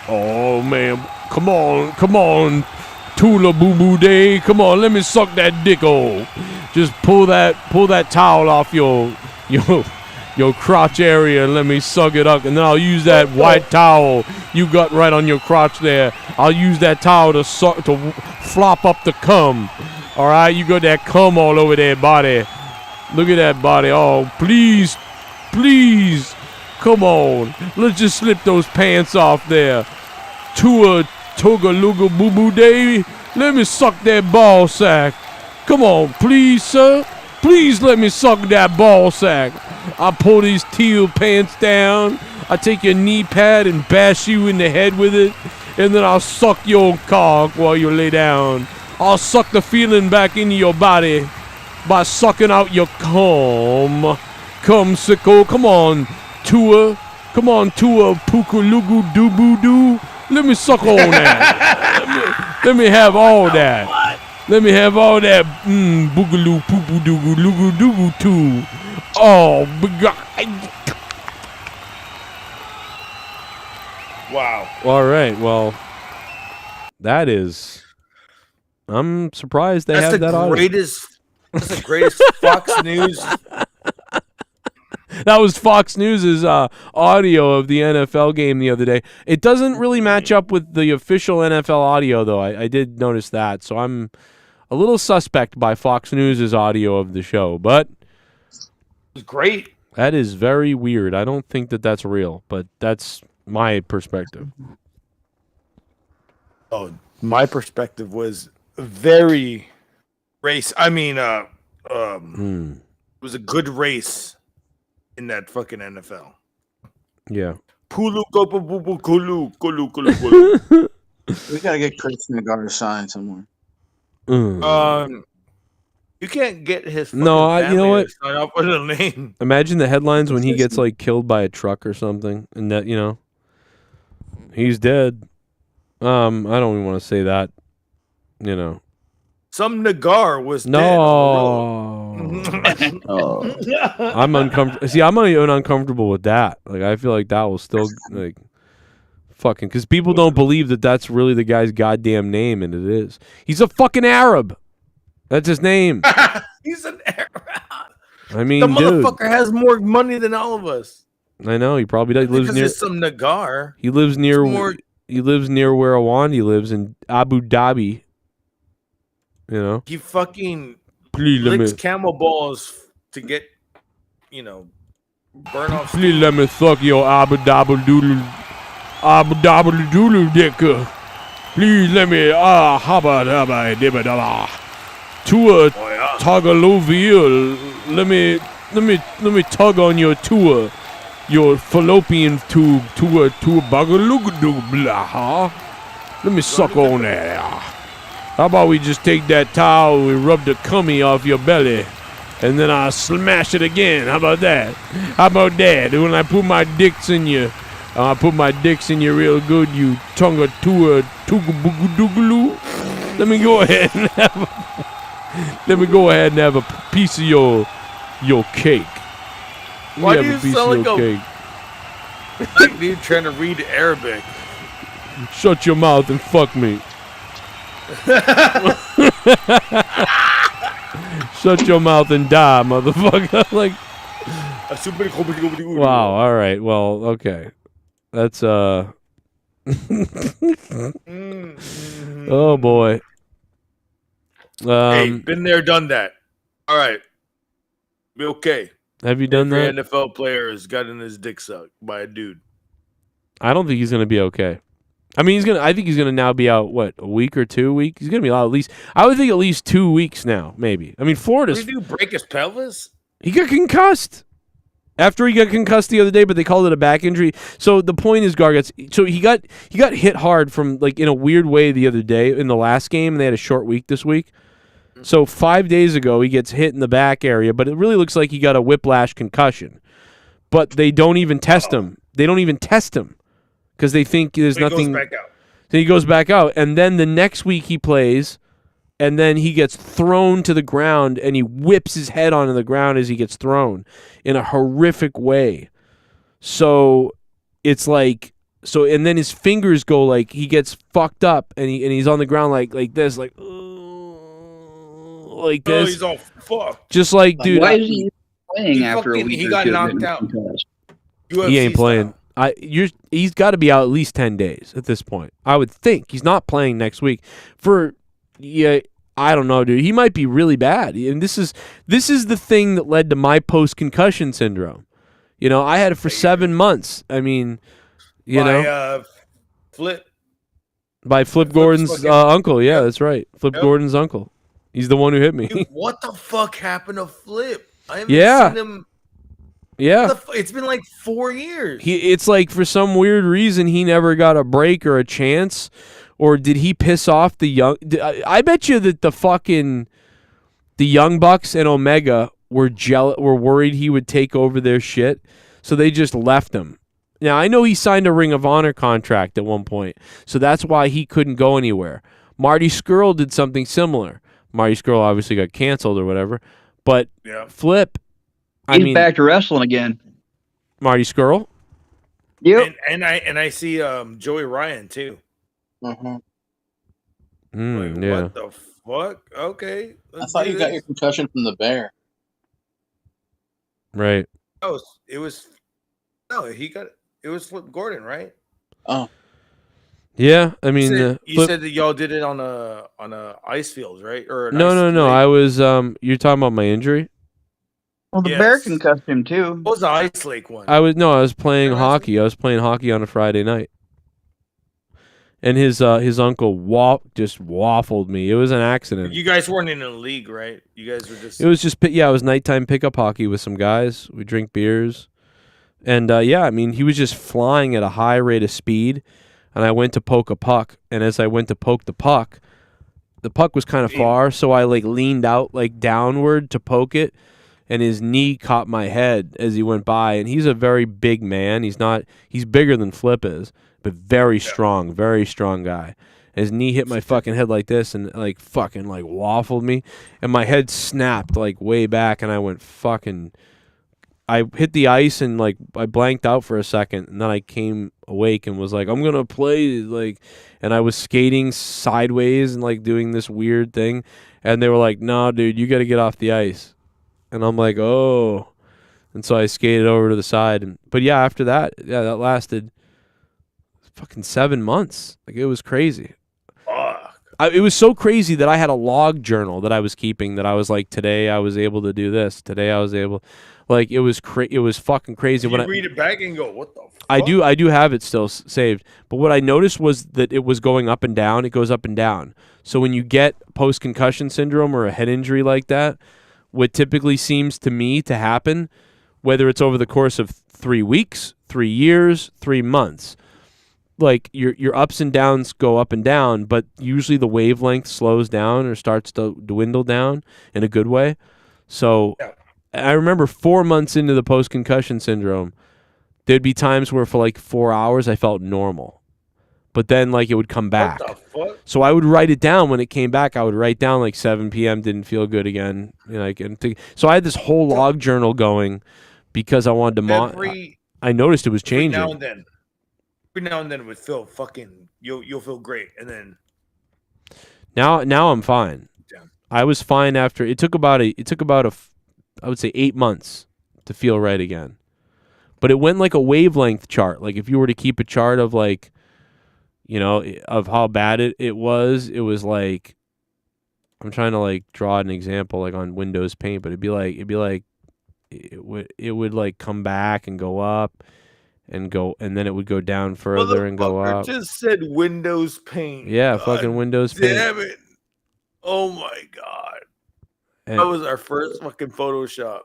S18: Oh man, come on, Tula Boo Boo Day, come on, let me suck that dick hole. Just pull that towel off your crotch area and let me suck it up, and then I'll use that white towel you got right on your crotch there. I'll use that towel to flop up the cum. All right, you got that cum all over there, body. Look at that body. Oh, please, come on. Let's just slip those pants off there. Tua Tagovailoa Boo Boo Day. Let me suck that ball sack. Come on, please, sir. Please let me suck that ball sack. I pull these teal pants down. I take your knee pad and bash you in the head with it. And then I'll suck your cock while you lay down. I'll suck the feeling back into your body by sucking out your cum. Come, sicko. Come on, Tua. Come on, Tua Pukulugu Doo Doo. Let me suck on that. Let me have all that. Let me have all that boogaloo poo poo doo loo doo too. Oh,
S14: wow.
S9: All right. Well, that is. I'm surprised they have that audio.
S14: That's the greatest Fox News.
S9: That was Fox News' audio of the NFL game the other day. It doesn't really match up with the official NFL audio, though. I did notice that. So I'm a little suspect by Fox News' audio of the show. But
S14: It's great.
S9: That is very weird. I don't think that that's real, but that's my perspective.
S14: Oh, my perspective was very race. I mean, it was a good race in that fucking NFL.
S9: Yeah.
S14: Pulu kulu kulu kulu kulu.
S13: We gotta get Chris Nagar to sign somewhere.
S14: You can't get his.
S9: No, you know what?
S14: to sign up with a name.
S9: Imagine the headlines when he gets like killed by a truck or something, and that he's dead. I don't even want to say that.
S14: Some Nagar was
S9: no. I'm uncomfortable. See, I'm not even uncomfortable with that. Like, I feel like that will still like fucking because people don't believe that that's really the guy's goddamn name, and it is. He's a fucking Arab. That's his name.
S14: He's an Arab.
S9: I mean,
S14: the
S9: dude.
S14: motherfucker has more money than all of us.
S9: I know he probably does. Lives
S14: Because
S9: near
S14: it's some Nagar.
S9: He lives near.
S14: more-
S9: He lives near where Awandi lives in Abu Dhabi.
S14: He fucking
S9: Please let
S14: licks
S9: me.
S14: camel balls to get, burn off.
S18: Please let me suck your Abu Dhabi doodle dick. Please let me habba dabba dibba dabba. Tua Tagovailoa. Let me tug on your Tua. Your fallopian tube to a blah. Let me suck on that. How about we just take that towel and we rub the cummy off your belly, and then I smash it again. How about that? How about that? When I put my dicks in you, real good. You tonga Tua tugabugudugaloo. Let me go ahead and have a piece of your cake.
S14: Why do
S18: have
S14: you
S18: a piece
S14: sound
S18: of your
S14: like
S18: cake.
S14: like you trying to read Arabic?
S18: Shut your mouth and fuck me. Shut your mouth and die, motherfucker. Like, wow. All right. Well, okay. That's oh boy.
S14: Hey, been there, done that. All right, be okay.
S9: Have you done
S14: Every
S9: that?
S14: NFL player has gotten his dick sucked by a dude.
S9: I don't think he's gonna be okay. I mean, I think he's gonna now be out. What, a week or 2 weeks? He's gonna be out at least. I would think at least 2 weeks now, maybe. I mean, Florida's.
S14: Did he break his pelvis?
S9: He got concussed after he got concussed the other day, but they called it a back injury. So the point is, Gargets. So he got hit hard from like in a weird way the other day in the last game, and they had a short week this week. So 5 days ago, he gets hit in the back area, but it really looks like he got a whiplash concussion. But they don't even test him. They don't even test him because they think there's nothing.
S14: He goes back out.
S9: Then he goes back out, and then the next week he plays, and then he gets thrown to the ground, and he whips his head onto the ground as he gets thrown in a horrific way. So it's like
S7: So and then his fingers go like he gets fucked up and he's on the ground like this like this.
S14: Oh, he's all fucked.
S7: Just like dude.
S20: Why is he playing after a week
S14: he
S20: or
S14: got
S20: two?
S14: knocked out.
S7: He ain't playing. He's got to be out at least 10 days at this point. I would think he's not playing next week. I don't know, dude. He might be really bad. And this is the thing that led to my post-concussion syndrome. You know, I had it for 7 months. I mean,
S14: Flip.
S7: By Flip Gordon's uncle. Yeah, that's right. Flip Gordon's uncle. He's the one who hit me.
S14: Dude, what the fuck happened to Flip? I haven't seen him.
S7: Yeah.
S14: It's been like 4 years.
S7: It's like for some weird reason he never got a break or a chance, or did he piss off the young? I bet you that the Young Bucks and Omega were worried he would take over their shit, so they just left him. Now I know he signed a Ring of Honor contract at one point, so that's why he couldn't go anywhere. Marty Scurll did something similar. Marty Scurll obviously got canceled or whatever, but Flip.
S20: He's back to wrestling again.
S7: Marty Scurll.
S20: Yep.
S14: And I see Joey Ryan too.
S13: Mm-hmm.
S7: Yeah.
S14: What the fuck? Okay.
S13: I thought you got your concussion from the bear.
S7: Right.
S14: Oh, it was Flip Gordon, right?
S13: Oh.
S7: Yeah, I mean,
S14: you said that y'all did it on a ice field, right? Or
S7: no. I was you're talking about my injury.
S20: Well, the bear concussed him too.
S14: What was the ice lake one?
S7: I was playing hockey. I was playing hockey on a Friday night, and his uncle just waffled me. It was an accident.
S14: You guys weren't in a league, right? You guys were just.
S7: It was just it was nighttime pickup hockey with some guys. We drink beers, and I mean he was just flying at a high rate of speed, and I went to poke a puck, and as I went to poke the puck was kind of far, so I like leaned out like downward to poke it. And his knee caught my head as he went by. And he's a very big man. He's bigger than Flip is, but very strong guy. His knee hit my fucking head like this and like fucking like waffled me. And my head snapped like way back and I went fucking. I hit the ice and like I blanked out for a second. And then I came awake and was like, I'm going to play. And I was skating sideways and like doing this weird thing. And they were like, no, dude, you got to get off the ice. And I'm like, oh. And so I skated over to the side. But yeah, after that, that lasted fucking 7 months. Like, it was crazy. It was so crazy that I had a log journal that I was keeping that I was like, today I was able to do this. Today I was able. Like, it was fucking crazy.
S14: You read it back and go, what the fuck?
S7: I do have it still saved. But what I noticed was that it was going up and down. It goes up and down. So when you get post-concussion syndrome or a head injury like that, what typically seems to me to happen, whether it's over the course of 3 weeks, 3 years, 3 months, like your ups and downs go up and down, but usually the wavelength slows down or starts to dwindle down in a good way. So I remember 4 months into the post-concussion syndrome, there'd be times where for like 4 hours I felt normal. But then, like, it would come back.
S14: What the fuck?
S7: So I would write it down when it came back. I would write down, like, 7 p.m., didn't feel good again. So I had this whole log journal going because I wanted to I noticed it was changing.
S14: Every now and then it would feel fucking, you'll feel great. And then.
S7: Now I'm fine. I was fine after, it took about I would say 8 months to feel right again. But it went like a wavelength chart. Like, if you were to keep a chart of, like, you know, of how bad it was like, I'm trying to like draw an example like on Windows Paint, but it'd be like it would like come back and go up and then it would go down further and go up.
S14: Just said Windows Paint.
S7: Yeah, fucking Windows Paint.
S14: Damn it. Oh my God. That was our first fucking Photoshop.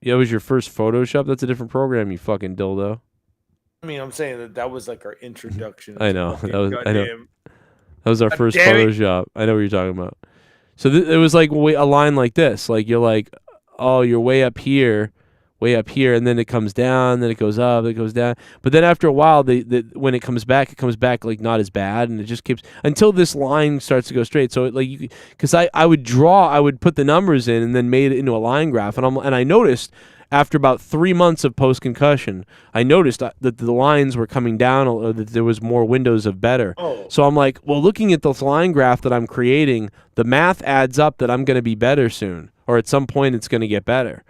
S7: Yeah, it was your first Photoshop? That's a different program, you fucking dildo.
S14: I mean, I'm saying that was like our introduction.
S7: I know. That was our first Photoshop. I know what you're talking about. So it was like a line like this. Like, you're like, oh, you're way up here, and then it comes down, then it goes up, it goes down. But then after a while, when it comes back like not as bad, and it just keeps until this line starts to go straight. So because I would put the numbers in and then made it into a line graph, and I noticed after about 3 months of post-concussion, I noticed that the lines were coming down, or that there was more windows of better. So I'm like, well, looking at this line graph that I'm creating, the math adds up that I'm going to be better soon, or at some point it's going to get better.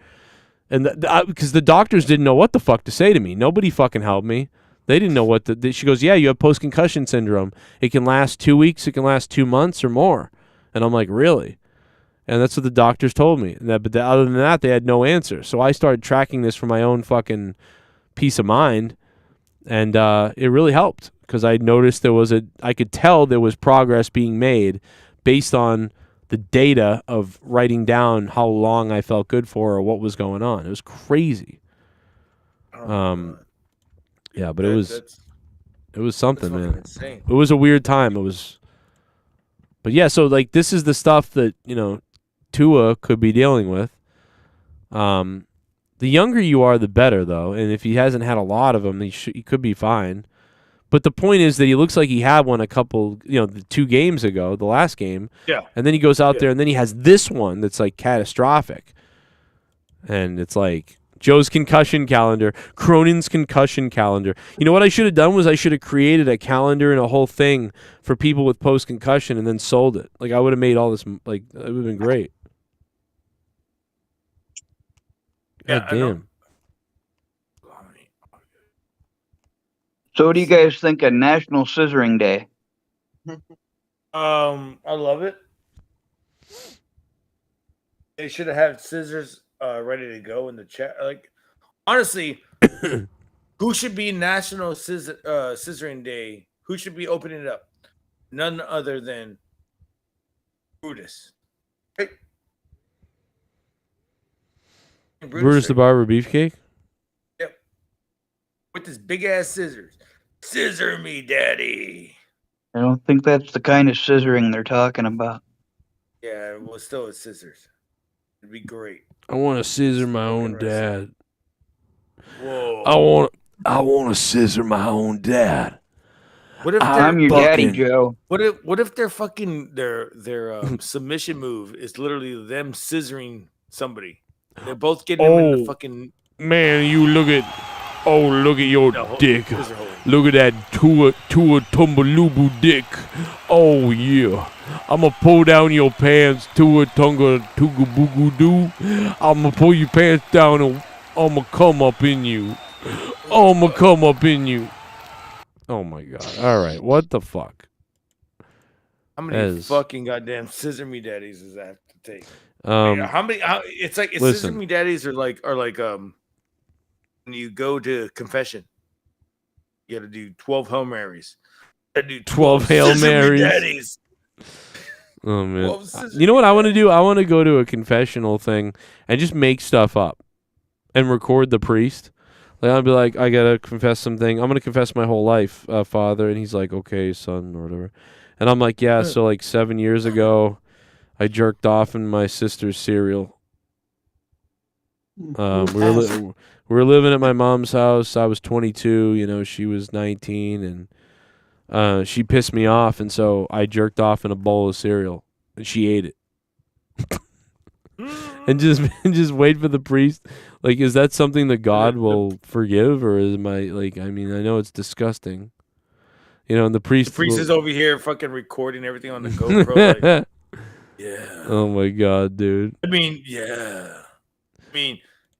S7: And because the doctors didn't know what the fuck to say to me. Nobody fucking helped me. They didn't know what she goes, yeah, you have post-concussion syndrome. It can last 2 weeks. It can last 2 months or more. And I'm like, really? And that's what the doctors told me. But other than that, they had no answer. So I started tracking this for my own fucking peace of mind. And it really helped because I noticed I could tell there was progress being made based on the data of writing down how long I felt good for or what was going on. It was crazy. Yeah, but it was something, man.
S14: insane.
S7: It was a weird time. But yeah, so like this is the stuff that, Tua could be dealing with. The younger you are, the better, though. And if he hasn't had a lot of them, he could be fine. But the point is that he looks like he had one a couple, 2 games ago, the last game.
S14: Yeah.
S7: And then he goes out there, and then he has this one that's like catastrophic. And it's like Joe's concussion calendar, Cronin's concussion calendar. You know what I should have done was I should have created a calendar and a whole thing for people with post-concussion and then sold it. Like I would have made all this, like it would have been great. God damn.
S20: So what do you guys think of National Scissoring Day?
S14: I love it. They should have had scissors ready to go in the chat. Like, honestly, who should be National Scissoring Day? Who should be opening it up? None other than Brutus. Hey.
S7: Brutus the Barber Beefcake?
S14: Yep. With his big ass scissors. Scissor me, daddy.
S20: I don't think that's the kind of scissoring they're talking about.
S14: Yeah, well, still it's scissors. It'd be great.
S7: I want to scissor my own dad.
S14: Whoa.
S7: I want to scissor my own dad.
S14: What if
S20: I'm your daddy, Joe?
S14: What if their fucking their submission move is literally them scissoring somebody? They're both getting them in the fucking.
S18: Man, you look at your dick. Look at that Tua Tumbalubu dick. Oh yeah. I'ma pull down your pants, Tua Tunga Tuga Booga Doo. I'ma pull your pants down and I'ma come up in you. I'ma come up in you.
S7: Oh my god. Alright, what the fuck?
S14: How many fucking goddamn scissor me daddies does that have to take?
S7: How
S14: many? It's like
S7: listen.
S14: scissor me daddies are like when you go to confession, you got to do 12 Hail Marys. You got to do
S7: 12 Hail Marys.
S14: Daddies.
S7: Oh man. You know what I want to do? I want to go to a confessional thing and just make stuff up and record the priest. Like I'll be like, I gotta confess something. I'm gonna confess my whole life, Father, and he's like, okay, son, or whatever. And I'm like, yeah. So like 7 years ago, I jerked off in my sister's cereal. We were living at my mom's house. I was 22. She was 19, and she pissed me off, and so I jerked off in a bowl of cereal, and she ate it. and just wait for the priest. Like, is that something that God will forgive, or is I know it's disgusting. And the priest.
S14: The priest is over here fucking recording everything on the GoPro. Like, yeah.
S7: Oh my God, dude.
S14: I mean, yeah.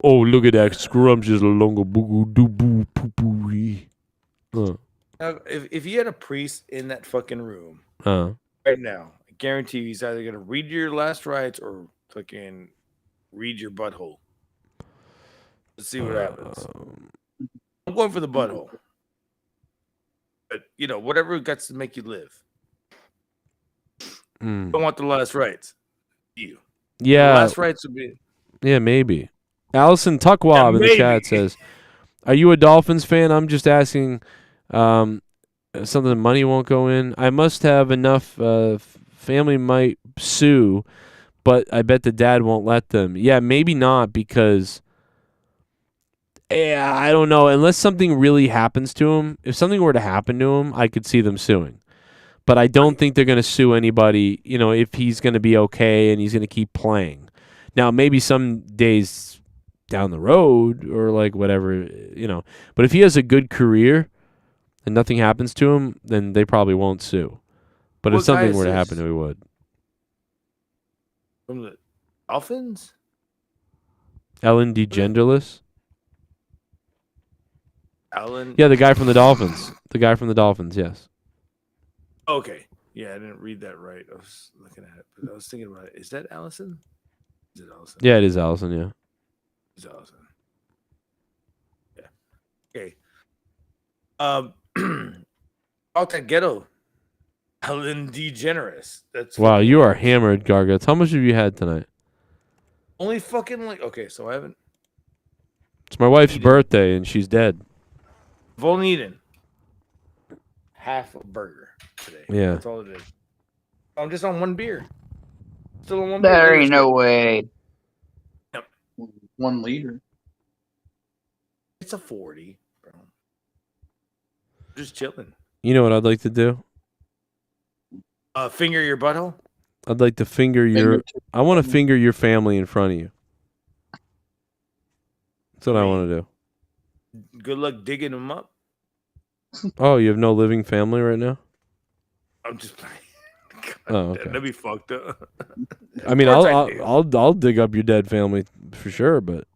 S7: Oh, look at that scrumptious longo boo doo boo poo poo.
S14: Now, if you had a priest in that fucking room right now, I guarantee you he's either gonna read your last rites or fucking read your butthole. Let's see what happens. I'm going for the butthole. But whatever gets to make you live. Don't want the last rites. You.
S7: Yeah.
S14: The last rites would be.
S7: Yeah, maybe. Allison Tuckwab in the chat says, "Are you a Dolphins fan? I'm just asking. Something money won't go in. I must have enough. Family might sue, but I bet the dad won't let them. Yeah, maybe not because. Yeah, I don't know. Unless something really happens to him. If something were to happen to him, I could see them suing. But I don't think they're going to sue anybody, if he's going to be okay and he's going to keep playing. Now, maybe some days down the road or like whatever, you know. But if he has a good career and nothing happens to him, then they probably won't sue. But
S14: What
S7: if something
S14: guy
S7: were to
S14: is
S7: happen,
S14: this?
S7: we would.
S14: From the Dolphins?
S7: Ellen DeGeneres?
S14: Alan?
S7: Yeah, the guy from the Dolphins. The guy from the Dolphins, yes.
S14: Okay. Yeah, I didn't read that right. I was looking at it, but I was thinking about it. Is that Allison? Is it Allison?
S7: Yeah, it is Allison, yeah.
S14: It's Allison. Yeah. Okay. Out that ghetto. Ellen DeGeneres. That's
S7: Wow,
S14: fucking-
S7: you are hammered, Garguts. How much have you had tonight?
S14: only fucking like okay, so I haven't
S7: It's my wife's birthday, and she's dead.
S14: I've only eaten half a burger today.
S7: Yeah.
S14: That's all it is. I'm just on one beer. Still on one
S20: There
S14: beer.
S20: ain't no way.
S14: Yep.
S13: 1 liter.
S14: It's a 40, bro. Just chilling.
S7: You know what I'd like to do?
S14: Finger your butthole?
S7: I'd like to finger your... I want to finger your family in front of you. That's what I want to do.
S14: Good luck digging them up.
S7: Oh, you have no living family right now?
S14: I'm just playing.
S7: Oh, okay.
S14: That'd be fucked up.
S7: I mean,
S14: Of course I do.
S7: I'll dig up your dead family for sure, but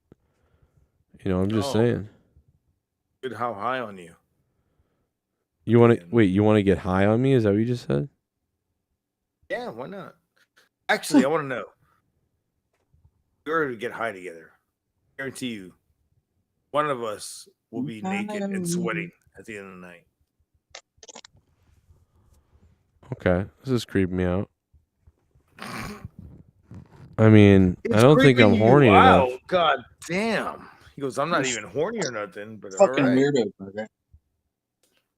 S7: you know, I'm just
S14: Oh.
S7: saying.
S14: Good, how high on you?
S7: You want to wait? You want to get high on me? Is that what you just said?
S14: Yeah, why not? Actually, I want to know. We were to get high together. Guarantee you, one of us will be naked and sweating at the end of the night.
S7: Okay, this is creeping me out. I mean, I don't think I'm horny enough.
S14: Wow, god damn. He goes, I'm not even horny or nothing, but
S13: Fucking
S14: all right.
S13: weirdo burger.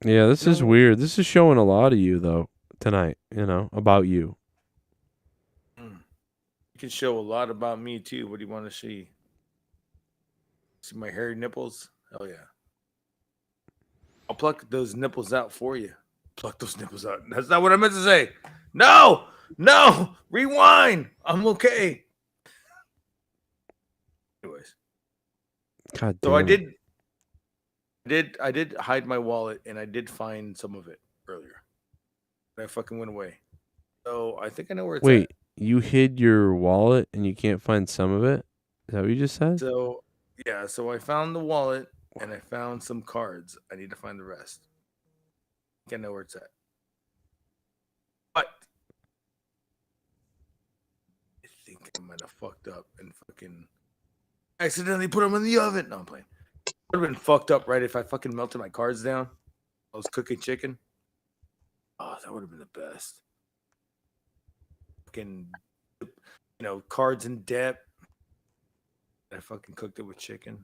S7: Yeah, this is weird. This is showing a lot of you though tonight. You know, about you.
S14: You can show a lot about me too. What do you want to see? See my hairy nipples? Hell yeah. I'll pluck those nipples out for you. Pluck those nipples out. That's not what I meant to say. No, rewind. I'm okay. Anyways,
S7: God damn.
S14: so I did hide my wallet, and I did find some of it earlier. And I fucking went away. So I think I know where it's
S7: Wait,
S14: at.
S7: you hid your wallet and you can't find some of it? Is that what you just said?
S14: So yeah, so I found the wallet and I found some cards. I need to find the rest. I think I know where it's at. But I think I might have fucked up and fucking accidentally put them in the oven. No, I'm playing. Would have been fucked up, right? If I fucking melted my cards down. I was cooking chicken. Oh, that would have been the best. Fucking, cards in depth. I fucking cooked it with chicken.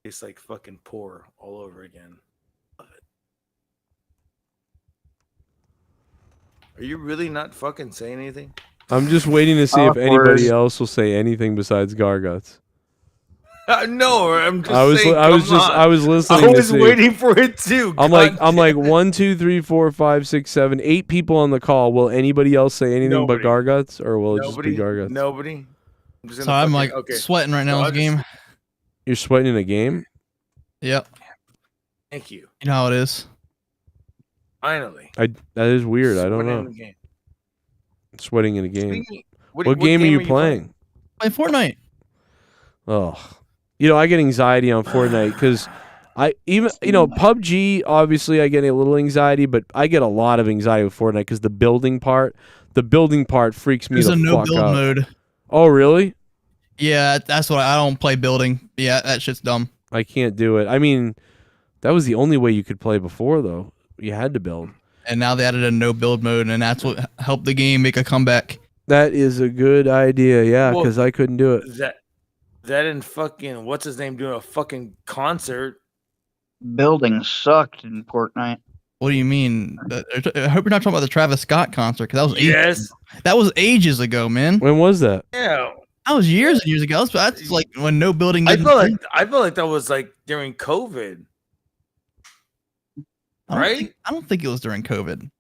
S14: It's like fucking pour all over again. Love it. Are you really not fucking saying anything?
S7: I'm just waiting to see if anybody else will say anything besides Garguts.
S14: No, I'm just
S7: I was
S14: saying.
S7: I was listening.
S14: I was
S7: to see.
S14: waiting for it too.
S7: I'm like 1, 2, 3, 4, 5, 6, 7, 8 people on the call. Will anybody else say anything but Garguts, or will it just be Garguts?
S14: Nobody.
S11: So I'm like sweating right now in this game.
S7: You're sweating in a game?
S11: Yep.
S14: Thank you.
S11: You know how it is.
S14: Finally.
S7: That is weird. I don't
S14: Sweating
S7: know.
S14: in the game.
S7: Sweating in a game.
S14: What
S7: What game are you playing?
S11: Playing Fortnite.
S7: Oh, I get anxiety on Fortnite because PUBG. Obviously, I get a little anxiety, but I get a lot of anxiety with Fortnite because the building part freaks me
S11: There's
S7: the
S11: a no
S7: fuck
S11: build
S7: out.
S11: mode.
S7: Oh, really?
S11: Yeah, that's why I don't play building. Yeah, that shit's dumb.
S7: I can't do it. I mean, that was the only way you could play before, though. You had to build.
S11: And now they added a no build mode, and that's what helped the game make a comeback.
S7: That is a good idea, yeah,
S14: Well,
S7: because I couldn't do it.
S14: That and fucking what's his name doing a fucking concert.
S20: Building sucked in Fortnite.
S11: What do you mean? I hope you're not talking about the Travis Scott concert, because that was
S14: Yes.
S11: That was ages ago, man.
S7: When was that?
S14: Yeah.
S11: That was years and years ago. That's like when no building.
S14: I feel like that was like during COVID.
S11: I don't think it was during COVID.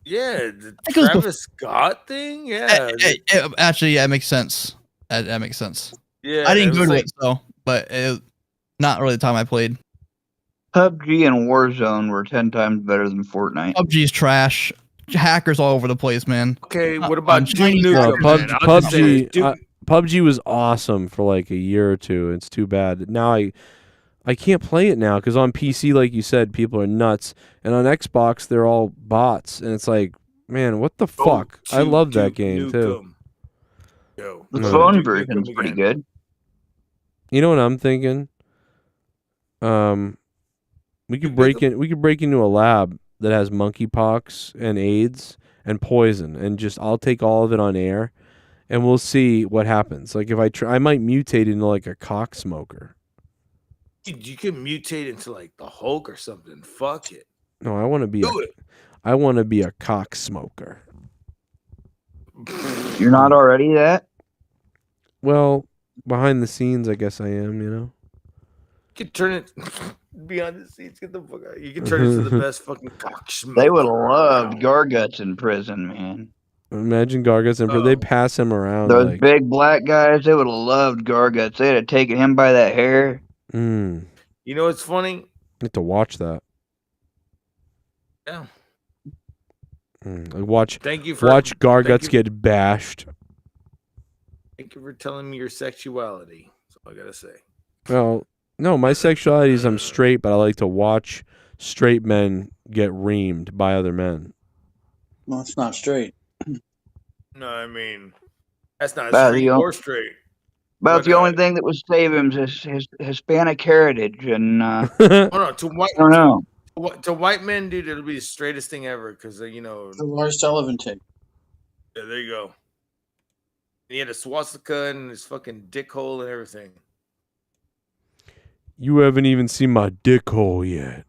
S14: Yeah, the
S11: think it was
S14: Travis Scott thing. Yeah,
S11: Actually, yeah, it makes sense. That makes sense.
S5: Yeah,
S11: I didn't
S5: it
S11: go
S5: was
S11: to
S5: like-
S11: it, so, but it, not really the time I played.
S20: PUBG and Warzone were 10 times better than Fortnite.
S11: PUBG's trash. Hackers all over the place, man.
S5: Okay, what about
S11: Chinese
S5: Duke
S11: hackers.
S5: Nukem, man? I'll just say this.
S9: PUBG was awesome for like a year or two. It's too bad. Now I can't play it now because on PC, like you said, people are nuts. And on Xbox, they're all bots. And it's like, man, what the fuck? I love that game, too.
S5: Yo,
S20: The phone version's pretty good.
S9: You know what I'm thinking? We could break into a lab that has monkeypox and AIDS and poison, and just I'll take all of it on air, and we'll see what happens. Like if I might mutate into like a cock smoker.
S5: Dude, you can mutate into like the Hulk or something. Fuck it.
S9: No, I want to be.
S5: Do it.
S9: I want to be a cock smoker.
S20: You're not already that?
S9: Well, behind the scenes, I guess I am. You know.
S5: You can turn it behind the scenes. Get the fuck out. You can turn it into the best fucking cock smoker.
S20: They would have loved Garguts in prison, man.
S9: Imagine Garguts and they pass him around.
S20: Those
S9: like,
S20: big black guys, they would have loved Garguts. They'd have taken him by that hair.
S9: You
S5: know what's funny?
S9: need to watch that.
S5: Yeah.
S9: Watch.
S5: Thank you for-
S9: watch Garguts
S5: thank you-
S9: get bashed.
S5: Thank you for telling me your sexuality. That's all I gotta say.
S9: Well, no, my sexuality is I'm straight, but I like to watch straight men get reamed by other men.
S13: Well, it's not straight.
S5: No, I mean that's not
S20: Well,
S5: straight
S20: you know-
S5: or straight.
S20: About the only thing that would save him is his Hispanic heritage. And
S5: Oh no, to white.
S20: I don't know.
S5: To white men, dude, it'll be the straightest thing ever because you know.
S13: The Lars Sullivan tape.
S5: Yeah, there you go. He had a swastika in his fucking dick hole and everything.
S18: You haven't even seen my dick hole yet.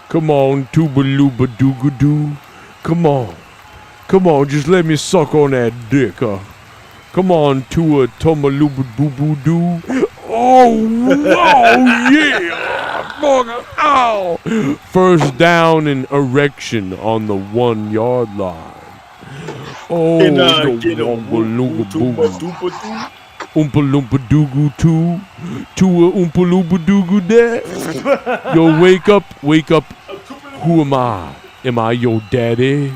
S18: Come on, tuba-looba doo-ga-doo. Come on. Come on, just let me suck on that dick, Come on, Tua Tagovailoa. Oh, yeah. Fucker. Ow. First down and erection on the 1 yard line. Oh,
S5: Can I
S18: the
S5: get a
S18: Oompa
S5: Oompa
S18: Loompa Doogu too. Tua Oompa Loompa Doogu there. Yo, wake up. Who am I? Am I your daddy?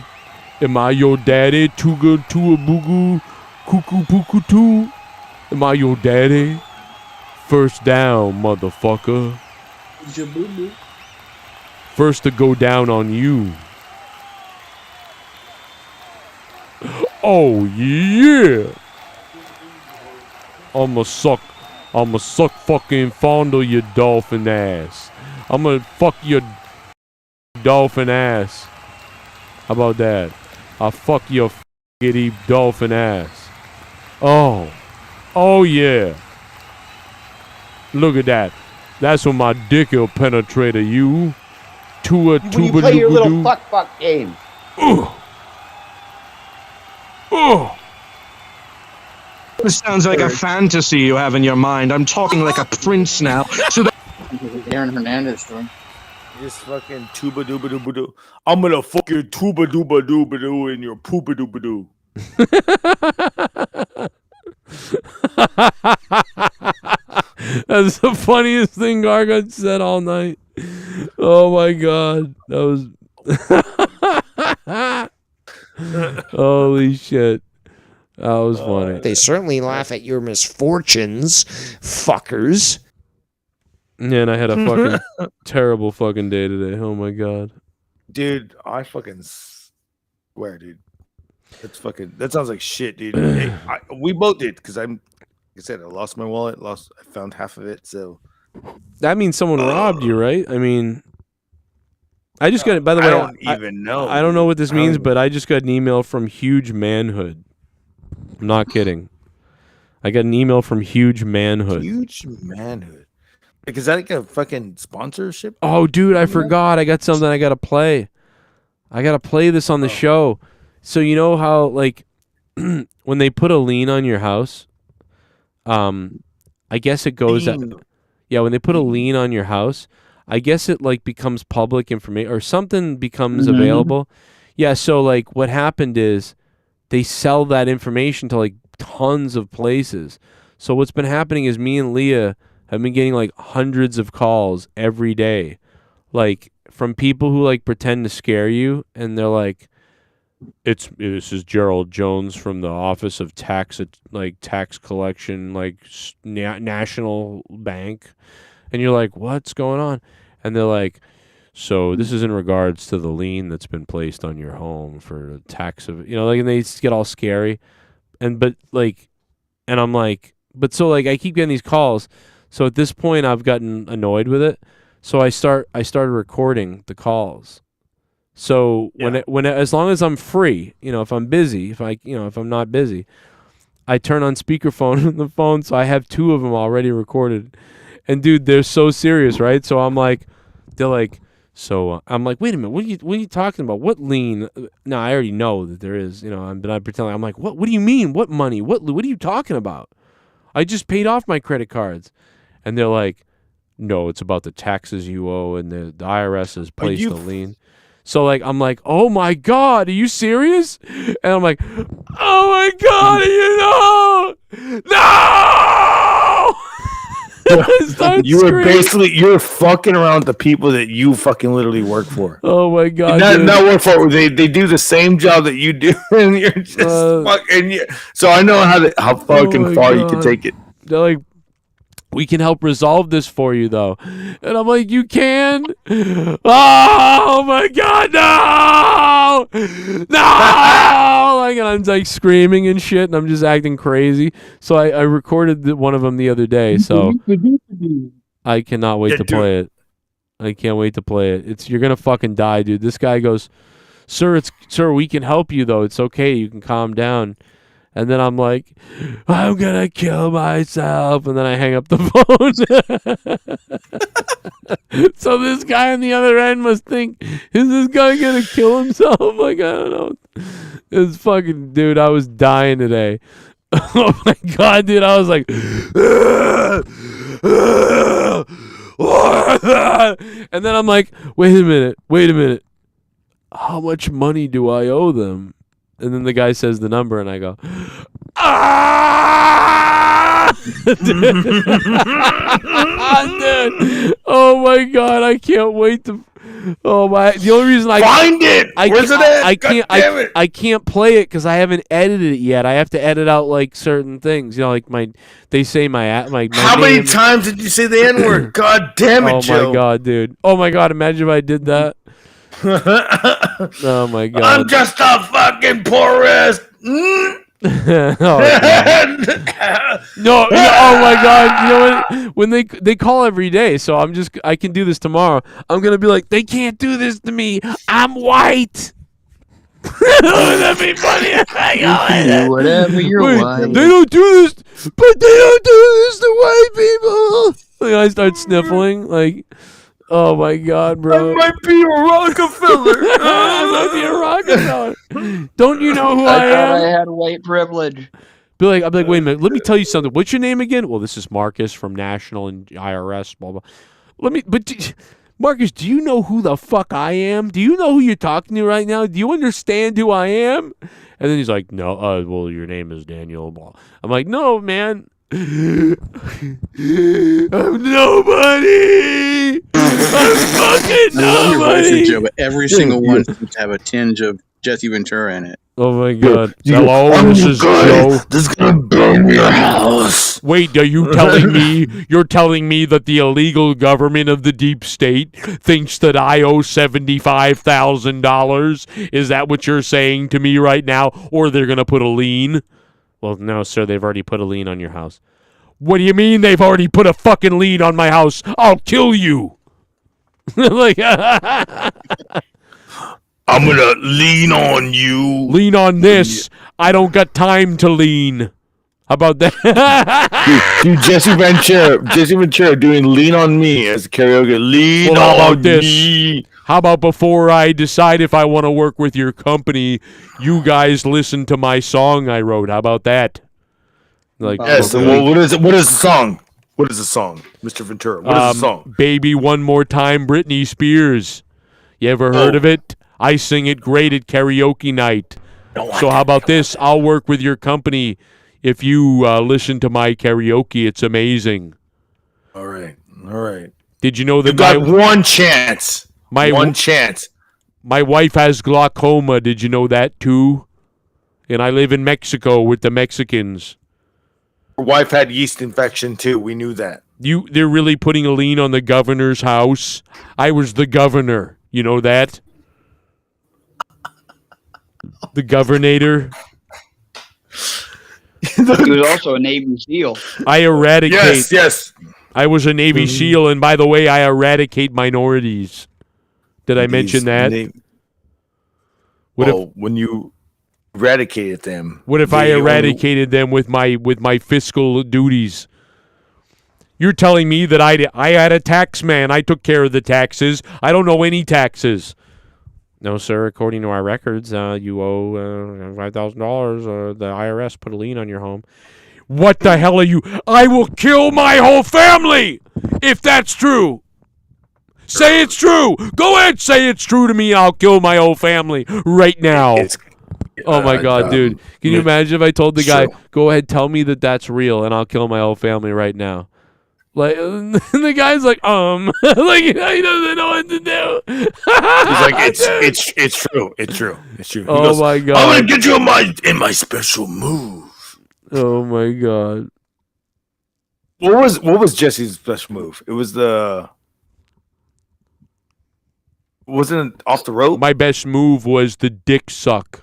S18: Am I your daddy? Tua Boogu. Cuckoo Pooku too. Am I your daddy? First down, motherfucker. First to go down on you. Oh yeah. I'ma suck fucking fondle your dolphin ass. I'ma fuck your dolphin ass. How about that? I'll fuck your giddy dolphin ass. Oh yeah. Look at that. That's when my dick will penetrate a you. Tua
S4: When you play your little fuck game.
S21: This sounds like a fantasy you have in your mind. I'm talking like a prince now. So that
S13: Aaron Hernandez story.
S5: Just fucking tuba dooba dooba doo. I'm gonna fuck your tuba dooba dooba doo and your poopa dooba doo.
S9: That's the funniest thing Gargut said all night. Oh my god. That was holy shit. That was funny.
S8: They certainly laugh at your misfortunes, fuckers.
S9: Yeah, and I had a fucking terrible fucking day today. Oh my god.
S5: Dude, I fucking swear, dude. That sounds like shit, dude. Hey, we both did because like I said, I lost my wallet. I found half of it. So
S9: That means someone robbed you, right? I mean, I just got. By the way,
S5: I don't even know.
S9: I don't know what this means, but I just got an email from Huge Manhood. I'm not kidding. I got an email from Huge Manhood.
S5: Huge Manhood. Like, is that like a fucking sponsorship?
S9: Oh, dude, I forgot. I got something I got to play. I got to play this on the show. So you know how, like, when they put a lien on your house, I guess it goes... Yeah, when they put a lien on your house, I guess it, like, becomes public information, or something becomes available. Yeah, so, like, what happened is they sell that information to, like, tons of places. So what's been happening is me and Leah have been getting like hundreds of calls every day, like from people who like pretend to scare you, and they're like, this is Gerald Jones from the Office of Tax Collection, like National Bank, and you're like, what's going on? And they're like, so this is in regards to the lien that's been placed on your home for tax of, and they just get all scary, and I'm like, but so like I keep getting these calls, so at this point I've gotten annoyed with it, so I started recording the calls. So as long as I'm free, if I'm busy, if I'm not busy, I turn on speakerphone on the phone, so I have 2 of them already recorded, and dude, they're so serious, right? So I'm like, they're like. So I'm like, wait a minute, what are you talking about? What lien? No, I already know that there is, I'm not pretending. I'm like, what do you mean? What money? What are you talking about? I just paid off my credit cards. And they're like, no, it's about the taxes you owe, and the IRS has placed a lien. So like, I'm like, oh my God, are you serious? And I'm like, oh my God, no!
S14: You're fucking around the people that you fucking literally work for.
S9: Oh my God!
S14: Not work for. They do the same job that you do, and you're just fucking. So I know how fucking far you can take it.
S9: They're like, we can help resolve this for you, though, and I'm like, you can? Oh my God, no! Like, and I'm like screaming and shit, and I'm just acting crazy. So I recorded one of them the other day, so I cannot wait to play it. I can't wait to play it. You're gonna fucking die, dude. This guy goes, sir, we can help you though. It's okay. You can calm down. And then I'm like, I'm gonna kill myself, and then I hang up the phone. So this guy on the other end must think, is this guy gonna kill himself? Like, I don't know. It's fucking, dude, I was dying today. Oh my God, dude, I was like, and then I'm like, wait a minute. How much money do I owe them? And then the guy says the number, and I go, dude. Oh my God, I can't wait to. Oh my! The only reason I
S14: find it. Where's it at?
S9: I can't play it because I haven't edited it yet. I have to edit out like certain things. Like they say my
S14: How
S9: name.
S14: many times did you say the N-word? God damn it, Joe!
S9: Oh my God, dude! Oh my God! Imagine if I did that. Oh my God!
S14: I'm just a fucking poorest.
S9: Oh my God! You know what? When they call every day, so I can do this tomorrow. I'm gonna be like, they can't do this to me. I'm white. That'd be funny.
S4: Whatever you're white.
S9: They don't do this, but they don't do this to white people. Like, I start sniffling, like. Oh my God, bro!
S14: I might be a Rockefeller.
S9: I might be a Rockefeller. Don't you know who I am?
S4: I had white privilege.
S9: I'm like, wait a minute. Let me tell you something. What's your name again? Well, this is Marcus from National and IRS. Blah blah. Marcus, do you know who the fuck I am? Do you know who you're talking to right now? Do you understand who I am? And then he's like, no. Well, your name is Daniel. Blah. I'm like, no, man. I'm nobody. I'm fucking nobody.
S13: I love your voices, Joe, but every single one seems to have a tinge of Jesse Ventura in it.
S9: Oh my God! Hello, this is Joe.
S14: This is gonna burn your house.
S9: Wait, are you telling me? You're telling me that the illegal government of the deep state thinks that I owe $75,000? Is that what you're saying to me right now? Or they're gonna put a lien? Well, no, sir. They've already put a lien on your house. What do you mean they've already put a fucking lien on my house? I'll kill you. Like,
S14: I'm gonna lean on you.
S9: Lean on this. I don't got time to lean. How about that?
S14: Dude, Jesse Ventura doing "Lean on Me" as karaoke. Lean
S9: how about
S14: on
S9: this?
S14: me.
S9: How about before I decide if I want to work with your company, you guys listen to my song I wrote? How about that? Like,
S14: yes.
S9: okay.
S14: Well, what is it? What is the song? What is the song, Mr. Ventura? What is the song?
S9: Baby One More Time, Britney Spears. You ever heard of it? I sing it great at karaoke night. So how about this? I'll work with your company
S18: If you listen to my karaoke, it's amazing.
S14: All right.
S18: Did you know that
S14: You got one chance. One chance.
S18: My wife has glaucoma. Did you know that too? And I live in Mexico with the Mexicans.
S14: Your wife had yeast infection too. We knew that.
S18: They're really putting a lien on the governor's house. I was the governor. You know that? The governator.
S20: He was also a Navy SEAL.
S18: I eradicate.
S14: Yes.
S18: I was a Navy SEAL, and by the way, I eradicate minorities. Did I mention that?
S14: When you eradicated them.
S18: What if I eradicated them with my fiscal duties? You're telling me that I had a tax man. I took care of the taxes. I don't know any taxes. No, sir. According to our records, you owe $5,000. The IRS put a lien on your home. What the hell are you? I will kill my whole family if that's true. Say it's true. Go ahead, say it's true to me. I'll kill my whole family right now. Oh my God, dude! Can you imagine if I told the guy, "Go ahead, tell me that that's real, and I'll kill my whole family right now"? Like the guy's like, like he doesn't know what to do.
S14: He's like, it's true. It's true. He goes,
S18: my God!
S14: I'm gonna get you in my special move.
S18: Oh my God!
S14: What was Jesse's special move? It was wasn't it off the rope?
S18: My best move was the dick suck.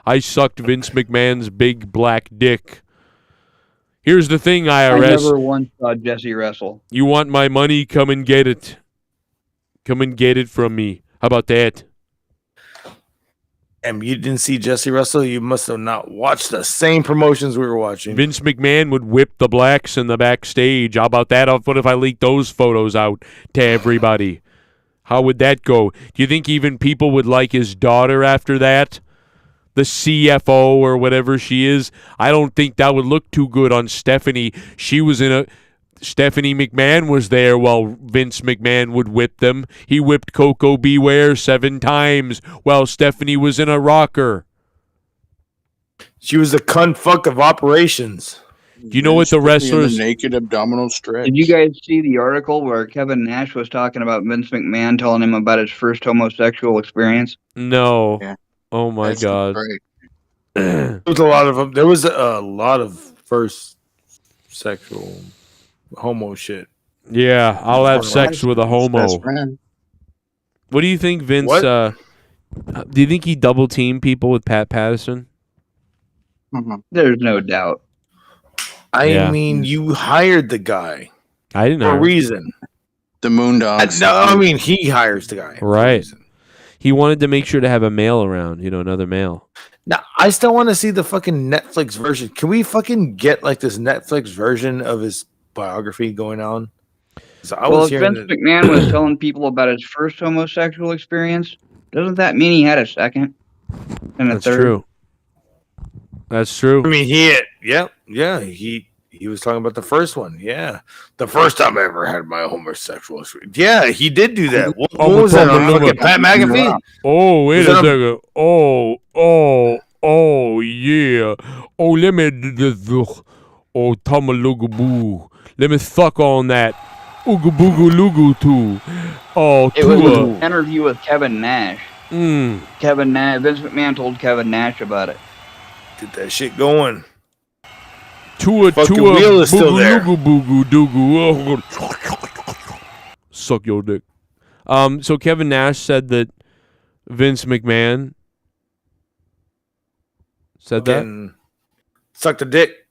S18: I sucked Vince McMahon's big black dick. Here's the thing, IRS.
S20: I never once saw Jesse wrestle.
S18: You want my money? Come and get it. Come and get it from me. How about that?
S14: And you didn't see Jesse wrestle? You must have not watched the same promotions we were watching.
S18: Vince McMahon would whip the blacks in the backstage. How about that? What if I leaked those photos out to everybody? How would that go? Do you think even people would like his daughter after that? The CFO or whatever she is. I don't think that would look too good on Stephanie. Stephanie McMahon was there while Vince McMahon would whip them. He whipped Coco Beware 7 times while Stephanie was in a rocker.
S14: She was a cunt fuck of operations.
S18: Do you know what the wrestlers...
S13: naked abdominal stretch.
S20: Did you guys see the article where Kevin Nash was talking about Vince McMahon telling him about his first homosexual experience?
S18: No.
S13: Yeah.
S18: Oh my God!
S14: There was a lot of them. There was a lot of first sexual homo shit.
S18: Yeah, I'll have sex with a homo. What do you think, Vince? Do you think he double teamed people with Pat Patterson?
S20: There's no doubt.
S14: I mean, you hired the guy.
S18: I didn't know
S14: for a reason.
S13: The Moondogs.
S14: No, I mean he hires the guy.
S18: Right. He wanted to make sure to have a male around, another male.
S14: Now, I still want to see the fucking Netflix version. Can we fucking get like this Netflix version of his biography going on?
S20: Well, if Vince McMahon was telling people about his first homosexual experience, doesn't that mean he had a second and a third?
S18: True. That's true.
S14: I mean, he was talking about the first one. Yeah, the first time I ever had my homosexual experience. Yeah, he did do that. What was that? Pat McAfee?
S18: Oh, wait a second. Oh, yeah. Oh, let me tamalugu. Let me suck on that. Ooga booga lugu too. Oh,
S20: it was an interview with Kevin Nash. Kevin Nash. Vince McMahon told Kevin Nash about it.
S14: Get that shit going.
S18: Tua
S14: wheel is still there.
S18: Booga suck your dick. So Kevin Nash said that Vince McMahon said that.
S14: Suck the dick.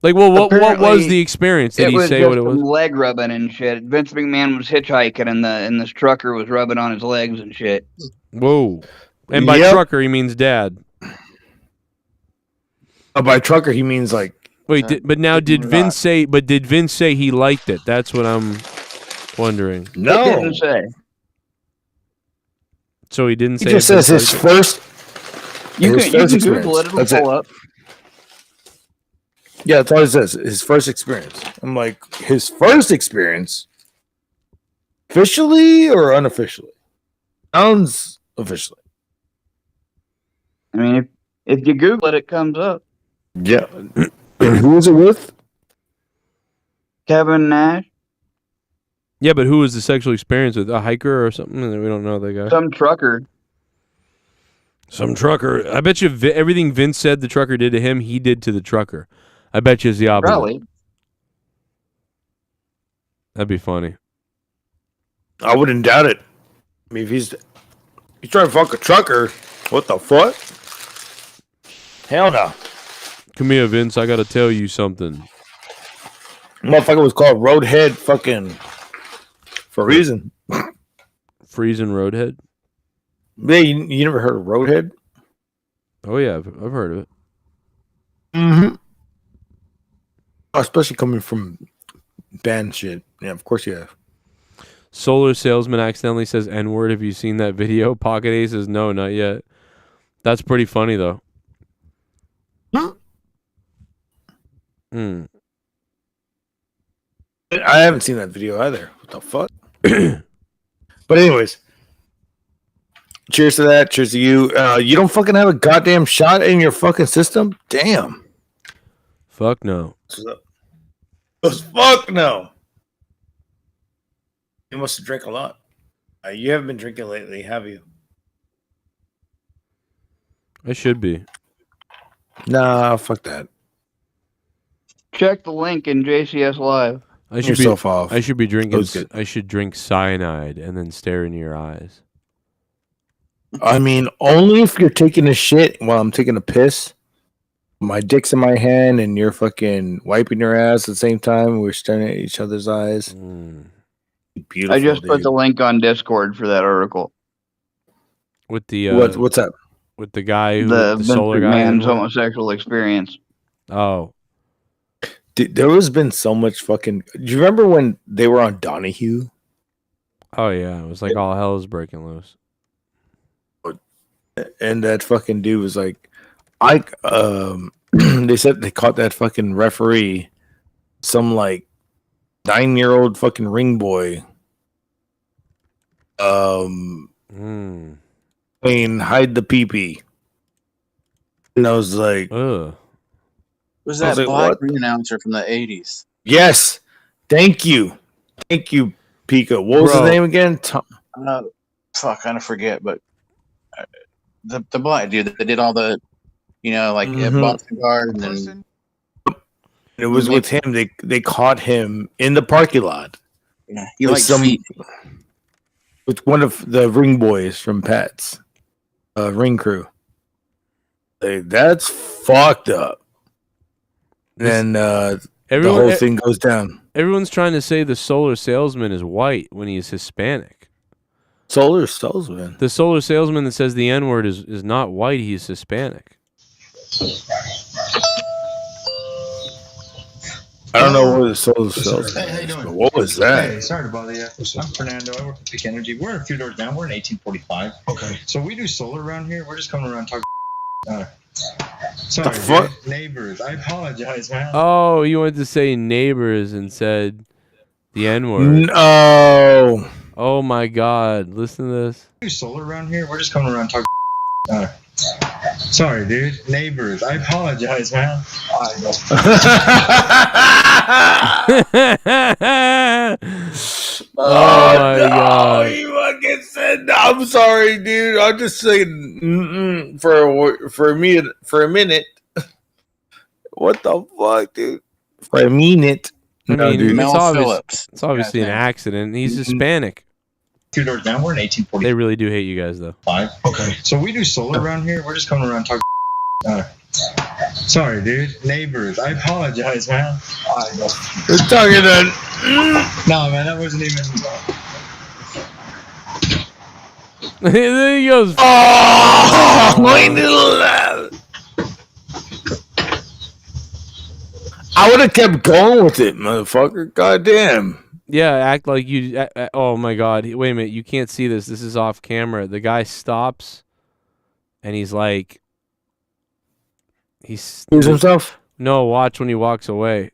S18: Like, well, what was the experience? Did he say what it was?
S20: Leg rubbing and shit. Vince McMahon was hitchhiking, and this trucker was rubbing on his legs and shit.
S18: Whoa! And by trucker, he means dad.
S14: Oh, by trucker, he means like.
S18: Wait, but now did Vince say? But did Vince say he liked it? That's what I'm wondering.
S14: No,
S20: he didn't say.
S18: So he didn't say.
S14: He just says his first.
S20: You can Google it. It'll pull up.
S14: Yeah, that's all it says. His first experience. I'm like, his first experience? Officially or unofficially? Sounds officially.
S20: I mean, If you Google it, it comes up.
S14: Yeah. And who was it with?
S20: Kevin Nash.
S9: Yeah, but who was the sexual experience with? A hiker or something? We don't know that guy.
S20: Some trucker.
S9: Some trucker. I bet you everything Vince said the trucker did to him, he did to the trucker. I bet you it's the opposite.
S20: Probably.
S9: That'd be funny.
S14: I wouldn't doubt it. I mean, if he's trying to fuck a trucker, what the fuck? Hell no.
S9: Come here, Vince. I gotta tell you something.
S14: Motherfucker was called Roadhead fucking for a reason.
S9: Freezing Roadhead?
S14: Yeah, you never heard of Roadhead?
S9: Oh, yeah. I've heard of it.
S14: Mm-hmm. Especially coming from band shit. Yeah, of course you have.
S9: Solar Salesman accidentally says N-word. Have you seen that video? Pocket Ace says no, not yet. That's pretty funny, though. Hmm.
S14: I haven't seen that video either. What the fuck? But anyways, cheers to that. Cheers to you. You don't fucking have a goddamn shot in your fucking system? Damn.
S9: Fuck no.
S14: Fuck no. You must have drank a lot. You haven't been drinking lately, have you?
S9: I should be.
S14: Nah, fuck that.
S20: Check the link in JCS Live.
S9: I should
S14: yourself
S9: be,
S14: off.
S9: I should be drinking.
S14: Those good.
S9: I should drink cyanide and then stare into your eyes.
S14: I mean, only if you're taking a shit while I'm taking a piss. My dick's in my hand and you're fucking wiping your ass at the same time. We're staring at each other's eyes. Beautiful.
S20: I just put the link on Discord for that article.
S9: With the
S14: what's up?
S9: With the guy who
S20: The
S9: the solar guy.
S20: man's homosexual experience.
S9: Oh.
S14: Dude, there has been so much fucking. Do you remember when they were on Donahue?
S9: Oh yeah, it was like all hell is breaking loose.
S14: And that fucking dude was like, they said they caught that fucking referee, some like 9-year-old fucking ring boy. I mean, hide the pee-pee. And I was like,
S13: Was that black ring announcer from the 80s?
S14: Yes. Thank you, Pika. What was his name again?
S13: Fuck, I kind of forget, but the black dude that did all the, like boxing guard, and then
S14: it was with him. They caught him in the parking lot.
S13: Yeah, he liked feet.
S14: With one of the ring boys from Pat's ring crew. That's fucked up. And the whole thing goes down.
S9: Everyone's trying to say the solar salesman is white when he's Hispanic.
S14: Solar salesman?
S9: The solar salesman that says the N-word is not white, he's Hispanic.
S14: I don't know what the solar salesman
S10: Hey, how you doing?
S14: is. What was that?
S10: Hey, sorry to bother you. I'm Fernando. I work at Peak Energy. We're a few doors down. We're in 1845. Okay. So we do solar around here. We're just coming around talking. Sorry,
S14: fuck?
S10: dude. Neighbors. I apologize, man.
S9: Oh, you wanted to say neighbors and said the N-word.
S14: No.
S9: Oh my God! Listen to this.
S10: We do solar around here. We're just coming around talking. Sorry, dude. Neighbors. I apologize, man.
S14: Oh
S9: my
S14: no,
S9: God.
S14: You fucking said no. I'm sorry, dude. I'm just saying for a minute. What the fuck, dude? For a minute.
S9: I
S14: No,
S9: mean,
S14: dude.
S9: it's obviously an accident. He's Hispanic.
S10: Two doors down. We're in 1845.
S9: They really do hate you guys, though.
S10: Okay. So we do solar around here. We're just coming around talking. Sorry, dude. Neighbors. I apologize, man.
S14: We're talking to.
S10: No, man. That wasn't even.
S9: There he goes.
S14: Oh, my little. I would have kept going with it, motherfucker. Goddamn.
S9: Yeah, act like you. Oh my God! Wait a minute, you can't see this. This is off camera. The guy stops, and he's like, he's
S14: himself.
S9: No, watch when he walks away.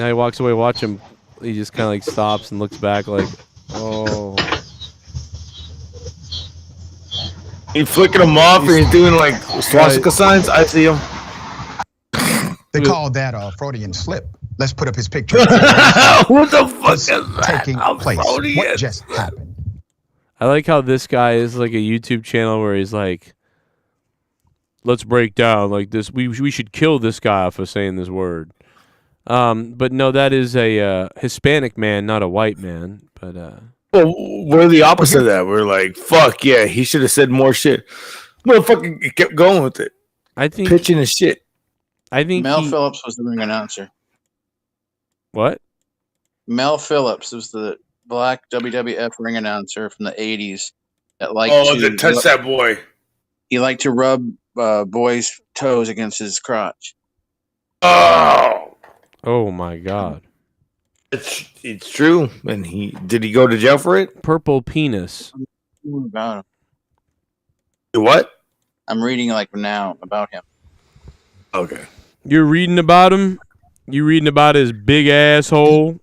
S9: Now he walks away. Watch him. He just kind of like stops and looks back, like, oh.
S14: He's flicking them off and he's doing like swastika signs. I see him.
S1: They call that a Freudian slip. Let's put up his picture.
S14: What the fuck is that?
S1: Taking place.
S14: Freudian
S1: What just happened?
S9: I like how this guy is like a YouTube channel where he's like, let's break down like this. We should kill this guy off of saying this word. But no, that is a Hispanic man, not a white man. But
S14: well, we're the opposite of that. We're like, fuck yeah, he should have said more shit. Motherfucker kept going with it.
S9: I think
S14: pitching his shit.
S9: I think
S13: Mel Phillips was the ring announcer.
S9: What?
S13: Mel Phillips was the black WWF ring announcer from the 80s that liked
S14: to touch that boy.
S13: He liked to rub boys' toes against his crotch.
S9: Oh my God.
S14: It's true. And did he go to jail for it?
S9: Purple penis.
S13: About
S14: him. What?
S13: I'm reading like now about him.
S14: Okay.
S9: You're reading about him? You reading about his big asshole?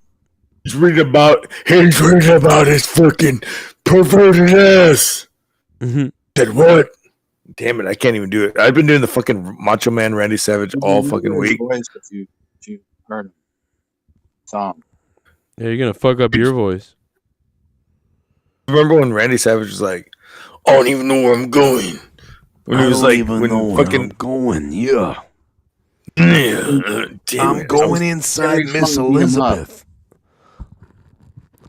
S14: He's reading about his fucking perverted ass. Said what? Damn it, I can't even do it. I've been doing the fucking Macho Man Randy Savage all fucking week.
S13: If you heard him. Song.
S9: Yeah, you're gonna fuck up your voice.
S14: Remember when Randy Savage was like, I don't even know where I'm going. When he was like, when fucking
S18: going, yeah.
S14: Damn
S18: I'm
S14: it.
S18: going inside Miss Elizabeth.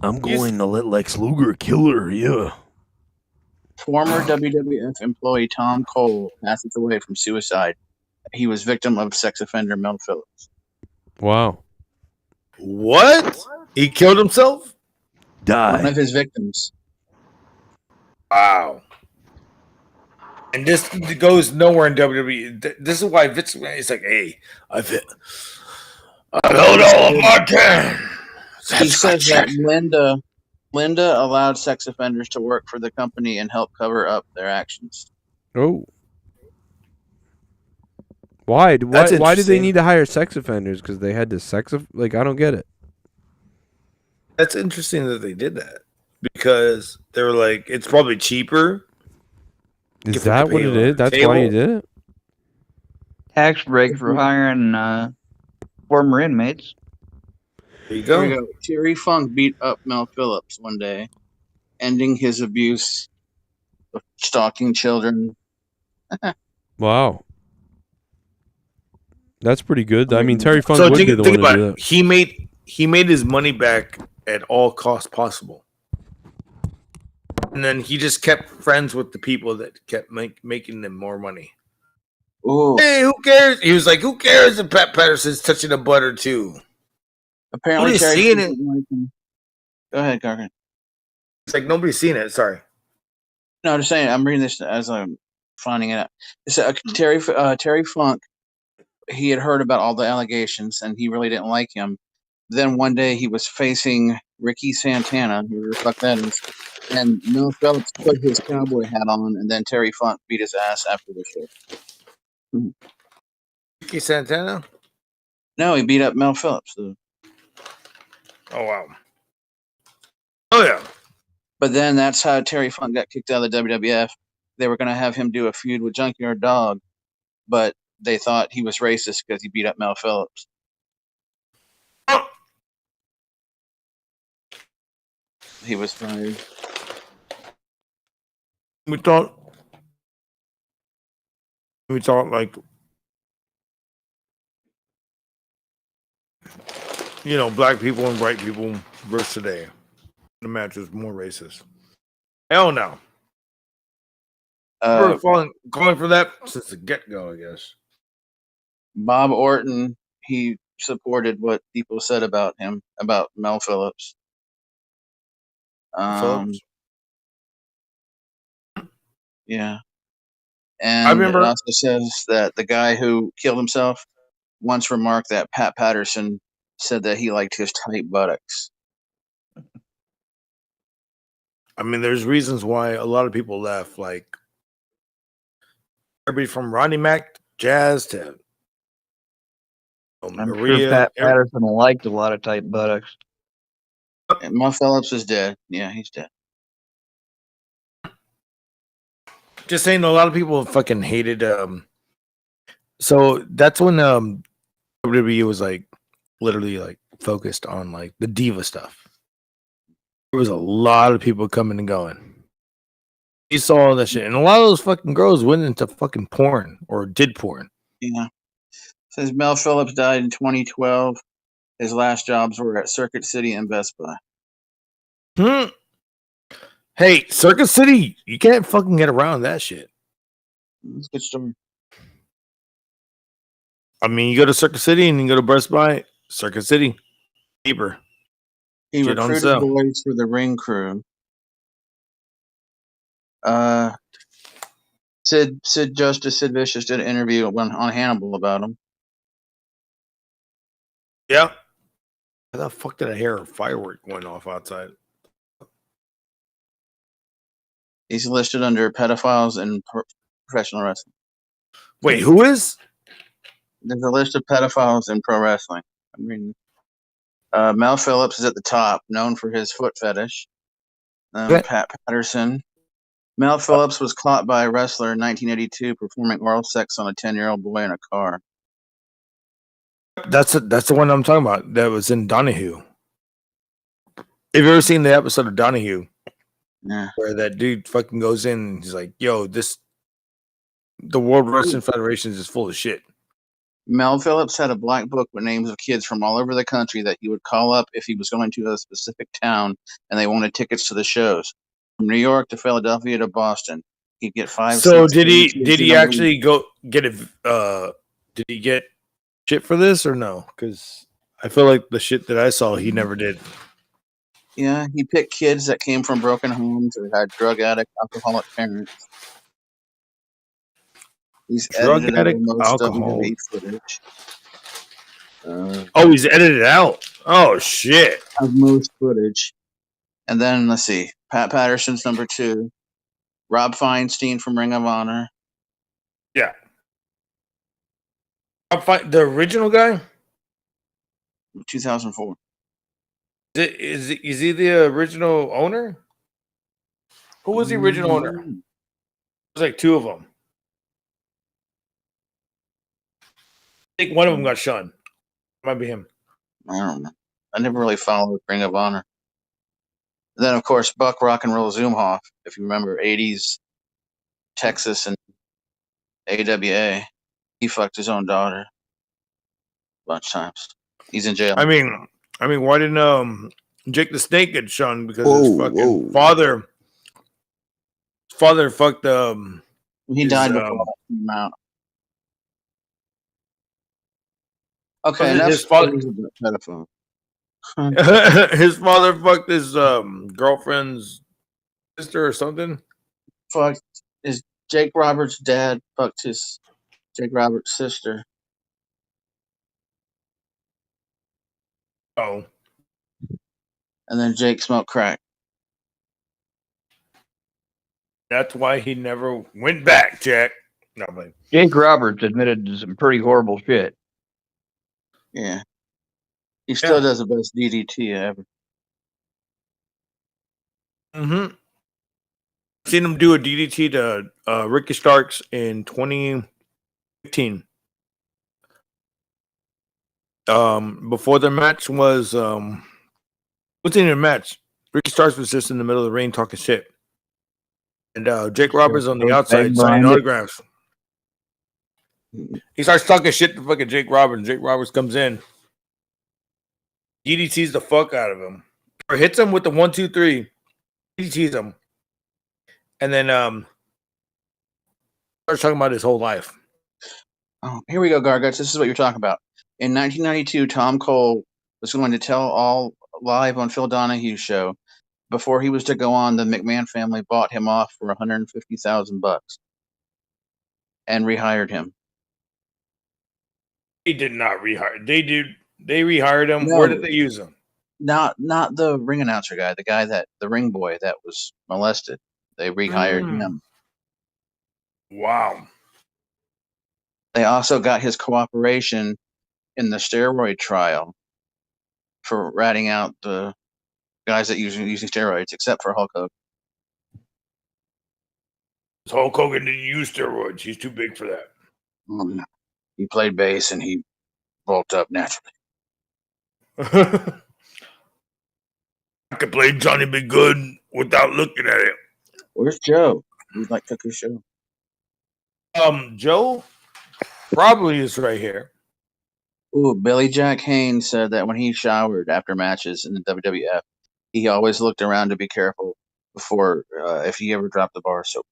S18: I'm going to let Lex Luger kill her, yeah.
S13: Former WWF employee Tom Cole passes away from suicide. He was victim of sex offender Mel Phillips.
S9: Wow.
S14: What? He killed himself?
S13: One of his victims.
S14: Wow. And this goes nowhere in WWE. This is why Vince is like, hey, I've held all of my time.
S13: He says that Linda allowed sex offenders to work for the company and help cover up their actions.
S9: Oh. Why did they need to hire sex offenders? Because they had to I don't get it.
S14: That's interesting that they did that. Because they were like, it's probably cheaper.
S9: Is that what it is? That's why you did it?
S20: Tax break for hiring former inmates.
S14: There you
S13: Here we go. Terry Funk beat up Mel Phillips one day, ending his abuse of stalking children.
S9: Wow. That's pretty good. I mean, Terry Funk
S14: So
S9: would be the one to
S14: about
S9: do
S14: it.
S9: that.
S14: He made his money back at all costs possible. And then he just kept friends with the people that kept making them more money.
S13: Ooh.
S14: Hey, who cares? He was like, who cares if Pat Patterson's touching a butt or two?
S13: Apparently,
S14: Nobody's
S13: Terry
S14: seeing it.
S13: Go ahead, Gargan.
S14: It's like nobody's seen it. Sorry.
S13: No, I'm just saying. I'm reading this as I'm finding it out. It's Terry Funk. He had heard about all the allegations, and he really didn't like him. Then one day he was facing Ricky Santana, whoever the fuck that is, and Mel Phillips put his cowboy hat on, and then Terry Funk beat his ass after the show.
S14: Ricky Santana?
S13: No, he beat up Mel Phillips.
S14: Oh, wow. Oh, yeah.
S13: But then that's how Terry Funk got kicked out of the WWF. They were going to have him do a feud with Junkyard Dog, but they thought he was racist because he beat up Mel Phillips. He was fired.
S14: We thought like, black people and white people versus today. The match is more racist. Hell no. We're going for that since the get-go, I guess.
S13: Bob Orton, he supported what people said about him, about Mel Phillips. Yeah. And
S14: I remember,
S13: it also says that the guy who killed himself once remarked that Pat Patterson said that he liked his tight buttocks.
S14: I mean, there's reasons why a lot of people left, like everybody from Ronnie Mac, Jazz to
S20: I'm
S14: Maria.
S20: sure Pat Patterson liked a lot of tight buttocks.
S13: Mel Phillips is dead. Yeah, he's dead.
S14: Just saying, a lot of people fucking hated. So that's when WWE was like literally like focused on like the diva stuff. There was a lot of people coming and going. You saw all that shit, and a lot of those fucking girls went into fucking porn or did porn.
S13: Yeah. Says Mel Phillips died in 2012. His last jobs were at Circuit City and Best Buy.
S14: Hey, Circuit City, you can't fucking get around that shit.
S13: It's a good story.
S14: I mean, you go to Circuit City and you go to Best Buy, Circuit City, cheaper.
S13: He
S14: Shit on
S13: recruited
S14: sale.
S13: boys for the ring crew. Sid Vicious did an interview on Hannibal about him.
S14: Yeah. How the fuck did I hear a firework going off outside?
S13: He's listed under pedophiles and professional wrestling.
S14: Wait, who is?
S13: There's a list of pedophiles in pro wrestling. I'm reading. Mel Phillips is at the top, known for his foot fetish. Pat Patterson. Mel Phillips was caught by a wrestler in 1982 performing oral sex on a 10-year-old boy in a car.
S14: That's the one I'm talking about. That was in Donahue. Have you ever seen the episode of Donahue?
S13: Yeah.
S14: Where that dude fucking goes in and he's like, yo, the World Wrestling Federation is full of shit.
S13: Mel Phillips had a black book with names of kids from all over the country that he would call up if he was going to a specific town and they wanted tickets to the shows. From New York to Philadelphia to Boston. He'd get 5
S14: So
S13: seats.
S14: did he actually go get it? Did he get shit for this or no? Because I feel like the shit that I saw, he never did.
S13: Yeah, he picked kids that came from broken homes or had drug addict, alcoholic parents. He's
S14: Drug
S13: edited
S14: addict,
S13: out most
S14: alcohol.
S13: WWE footage.
S14: Oh, he's edited it out. Oh shit.
S13: Of most footage. And then let's see. Pat Patterson's number 2. Rob Feinstein from Ring of Honor.
S14: Yeah. The original guy?
S13: 2004.
S14: Is he the original owner? Who was the original owner? There's like 2 of them. I think one of them got shunned. Might be him.
S13: I don't know. I never really followed Ring of Honor. And then, of course, Buck Rock and Roll Zumhoff, if you remember, 80s Texas and AWA. He fucked his own daughter a bunch of times. He's in jail.
S14: I mean, why didn't Jake the Snake get shunned? Because his fucking father fucked
S13: he died before that came out. Okay, and
S14: his father. His father fucked his girlfriend's sister or something.
S13: Fucked his Jake Roberts' dad fucked his Jake Roberts' sister.
S14: Oh.
S13: And then Jake smoked crack.
S14: That's why he never went back, Jack. No, but
S4: Jake Roberts admitted to some pretty horrible shit.
S13: Yeah. He still does the best DDT ever.
S14: Mm-hmm. Seen him do a DDT to Ricky Starks in 2015. Before the match was what's in the match? Ricky Starks was just in the middle of the ring talking shit. And Jake Roberts on the outside signing autographs. He starts talking shit to fucking Jake Roberts. Jake Roberts comes in. DDTs the fuck out of him. Or hits him with the 1, 2, 3. DDTs him. And then starts talking about his whole life.
S13: Oh, here we go, Garguts. This is what you're talking about. In 1992, Tom Cole was going to tell all live on Phil Donahue's show. Before he was to go on, the McMahon family bought him off for $150,000 and rehired him.
S14: He did not rehire. They rehired him.
S13: No.
S14: Where did they use him?
S13: Not the ring announcer guy, the ring boy that was molested. They rehired him.
S14: Wow.
S13: They also got his cooperation in the steroid trial for ratting out the guys that using steroids, except for Hulk Hogan.
S14: Hulk Hogan didn't use steroids. He's too big for that.
S13: He played bass and he bulked up naturally.
S14: I could play Johnny Be Good without looking at it.
S13: Where's Joe? Who's like took his show?
S14: Joe probably is right here.
S13: Ooh, Billy Jack Haynes said that when he showered after matches in the WWF, he always looked around to be careful before if he ever dropped the bar of soap.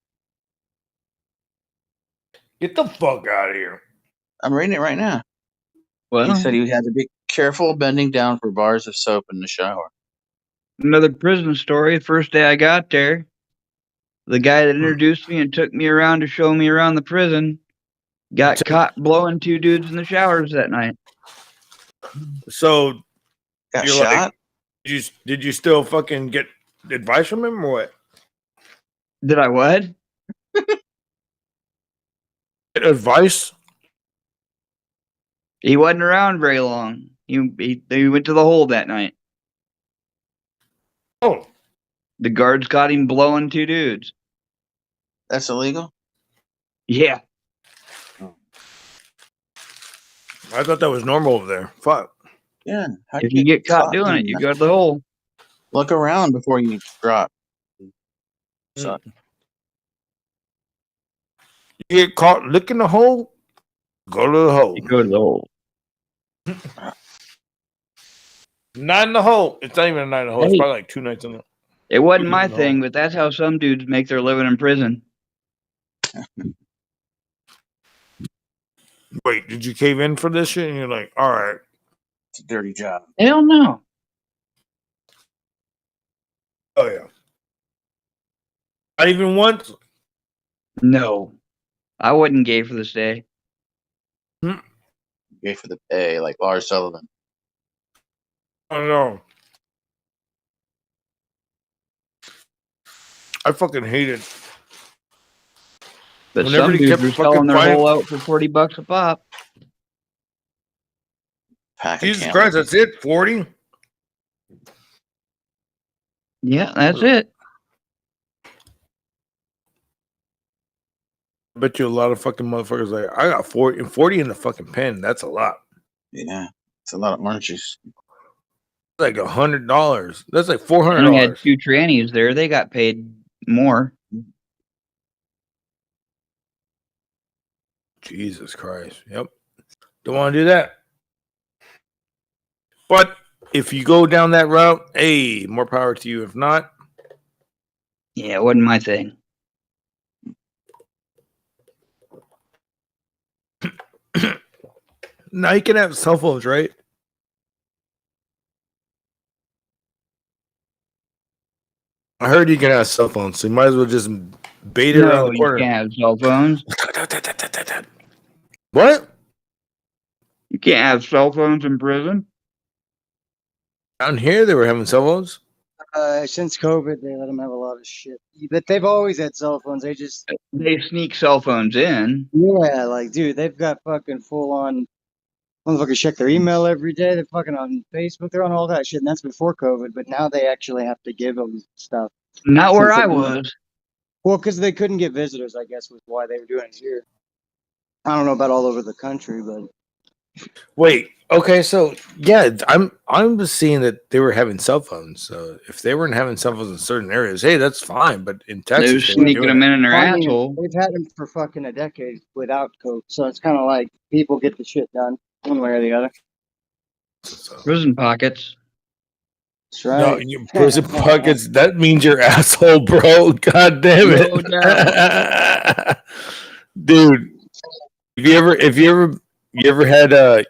S14: Get the fuck out of here.
S13: I'm reading it right now.
S20: Well,
S13: He said he had to be careful bending down for bars of soap in the shower.
S20: another prison story. First day I got there, the guy that introduced me and took me around to show me around the prison got caught blowing 2 dudes in the showers that night.
S14: So
S13: Got
S14: you're
S13: shot?
S14: like, did you still fucking get advice from him or what?
S20: Did I what?
S14: Get advice?
S20: He wasn't around very long. He went to the hole that night.
S14: Oh.
S20: The guards got him blowing 2 dudes.
S13: That's illegal?
S20: Yeah.
S14: I thought that was normal over there. Fuck.
S13: Yeah. How
S20: If you get caught doing it, you go to the hole.
S13: Look around before you drop.
S14: You get caught licking the hole? Go to the hole.
S20: You go to the hole.
S14: Not in the hole. It's not even a night in the hole. It's
S20: Hey.
S14: probably like 2 nights in the hole.
S20: It wasn't my thing, but that's how some dudes make their living in prison.
S14: Wait, did you cave in for this shit? And you're like, all right.
S13: It's a dirty job.
S20: Hell no.
S14: Oh, yeah. Not even once?
S20: No. I wasn't gay for this day.
S13: Gay for the pay, like Lars Sullivan.
S14: Oh, no. I fucking hate it.
S20: But
S14: Whenever
S20: some
S14: they
S20: dudes
S14: kept
S20: are
S14: fucking
S20: selling their
S14: fighting-
S20: hole out for $40 a pop.
S14: Jesus Christ, that's it? 40?
S20: Yeah, that's it.
S14: I bet you a lot of fucking motherfuckers like, I got 40 in the fucking pen. That's a lot.
S13: Yeah. It's a lot of orange juice.
S14: Like $100. That's like
S20: I
S14: $400.
S20: only had 2 trannies there. They got paid more.
S14: Jesus Christ. Yep. Don't want to do that. But if you go down that route, hey, more power to you. If not,
S20: Yeah, it wasn't my thing.
S14: now you can have cell phones, right? I heard you can have cell phones, so you might as well just bait it around
S20: No,
S14: the
S20: you
S14: corner.
S20: can't have cell phones.
S14: What?
S20: You can't have cell phones in prison.
S14: Down here, they were having cell phones.
S12: Since COVID, they let them have a lot of shit. But they've always had cell phones.
S20: They sneak cell phones in.
S12: Yeah, like, dude, they've got fucking full on. Motherfuckers check their email every day. They're fucking on Facebook. They're on all that shit, and that's before COVID. But now they actually have to give them stuff.
S20: Not where
S12: Since
S20: I
S12: they-
S20: was.
S12: Well, because they couldn't get visitors, I guess, was why they were doing it here. I don't know about all over the country, but
S14: Wait. Okay. So yeah, I'm just seeing that they were having cell phones. So if they weren't having cell phones in certain areas, hey, that's fine. But in Texas,
S20: They were sneaking them in their
S12: I mean,
S20: asshole.
S12: they've had them for fucking a decade without COVID, so it's kind of like people get the shit done one way or the other.
S20: Prison pockets.
S12: That's right.
S14: No, you prison pockets. That means your asshole, bro. God damn it,
S20: No doubt.
S14: dude. If you ever had
S12: Hot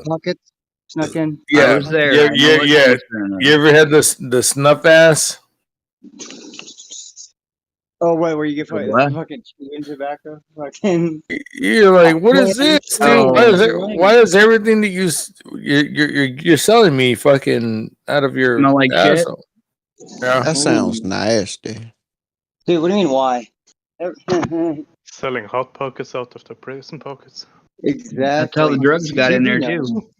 S12: Pockets snuck in?
S14: yeah,
S20: I was there.
S14: yeah,
S20: I know
S14: yeah,
S20: what
S14: yeah.
S20: you're saying.
S14: You ever had the snuff ass?
S12: Oh, wait, where you get
S20: What?
S12: fucking chewing tobacco? Fucking.
S14: You're like, what is this, dude?
S20: Oh.
S14: Why is everything that you're selling me fucking out of your
S20: Smell like shit?
S14: asshole? Yeah.
S8: That sounds nasty.
S12: Dude, what do you mean, why?
S22: Selling hot pockets out of the prison pockets.
S12: Exactly.
S20: That's how the drugs got in there too.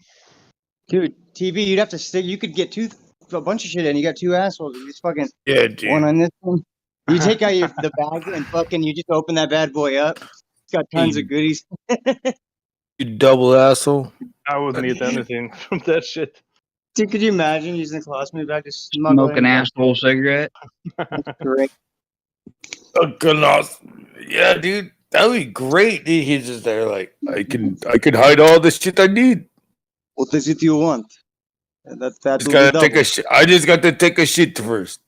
S12: Dude, TV, you'd have to stick. You could get a bunch of shit in. You got 2 assholes. You just fucking
S14: Yeah, dude.
S12: one on this one. You take out the bag and fucking you just open that bad boy up. It's got tons of goodies.
S14: You double asshole.
S22: I wouldn't eat anything from that shit.
S12: Dude, could you imagine using a colostomy bag to smuggle
S20: Smoke an asshole cigarette.
S12: That's great.
S14: Yeah, dude, that'd be great. Dude, he's just there like I can hide all the shit I need.
S12: What is it you want? That
S14: Just gotta take a shit. I just got to take a shit first.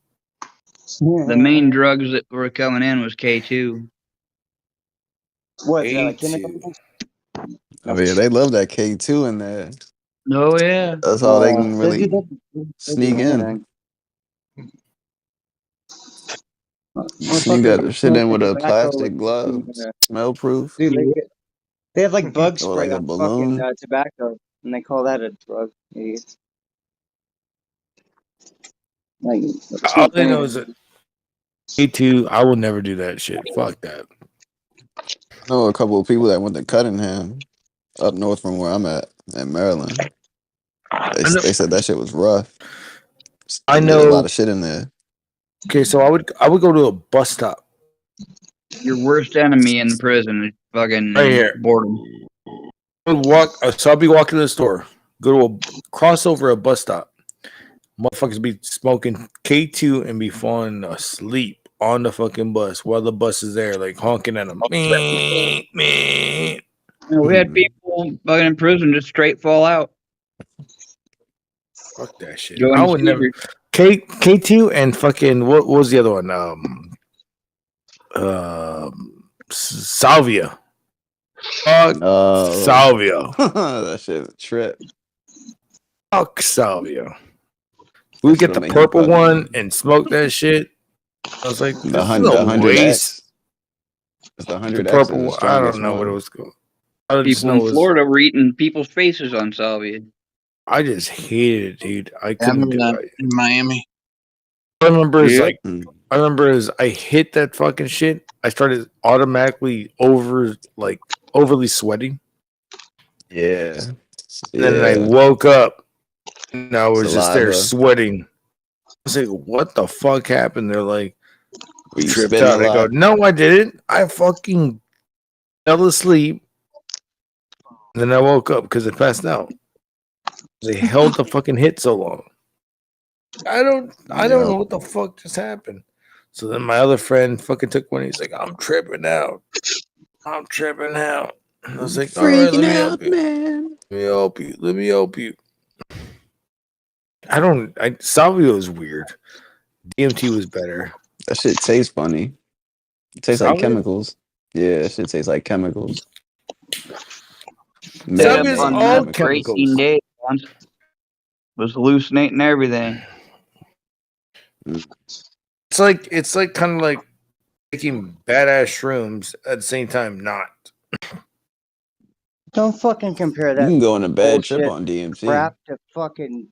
S20: The main drugs that were coming in was K2.
S12: What?
S2: I mean, they love that K2 in there.
S20: Oh yeah.
S2: That's all they can really sneak in. Sneak that shit in with a plastic glove, smell proof.
S12: Dude, they have like bug
S2: Or
S12: spray
S2: like a
S12: on
S2: balloon.
S12: fucking tobacco, and they call that a drug. Idiots. Like,
S14: All I know is that K2. I will never do that shit. Fuck that.
S2: I know a couple of people that went to Cunningham up north from where I'm at in Maryland. They said that shit was rough.
S14: I
S2: There's
S14: know
S2: a lot of shit in there.
S14: Okay, so I would go to a bus stop.
S20: Your worst enemy in prison is fucking
S14: Right here.
S20: boredom.
S14: So I'll be walking to the store, go to cross over a bus stop. Motherfuckers be smoking K2 and be falling asleep on the fucking bus while the bus is there, like honking at them.
S20: We had people fucking in prison just straight fall out.
S14: Fuck that shit.
S20: Going
S14: I would
S20: to
S14: never. K2 and fucking what was the other one? Salvia. Salvia.
S2: That shit's a trip.
S14: Fuck Salvia. We get the purple one and smoke that shit. I was like,
S2: the 100X. It's the 100X.
S14: The purple. I don't know what it was called.
S20: People in Florida were eating people's faces on salvia.
S14: I just hated it, dude. I couldn't do it.
S13: In Miami.
S14: I remember as I hit that fucking shit, I started automatically overly sweating.
S2: Yeah.
S14: And then I woke up and I was just there sweating. I was like, what the fuck happened? They're like, we tripped out. I go, no, I didn't. I fucking fell asleep. And then I woke up because I passed out. They held the fucking hit so long. I don't know what the fuck just happened. So then my other friend fucking took one. He's like, I'm tripping out. And I was like, all right, let me help you.
S7: Man.
S14: Let me help you. Salvio is weird. DMT was better.
S2: That shit tastes funny. It tastes like chemicals. Yeah, that shit tastes like chemicals.
S20: Salvia's all chemicals. Day once was hallucinating everything.
S14: It's like kind of like taking badass shrooms at the same time not.
S12: Don't fucking compare that.
S2: You can go on a bad trip on DMT.
S12: Crap to fucking.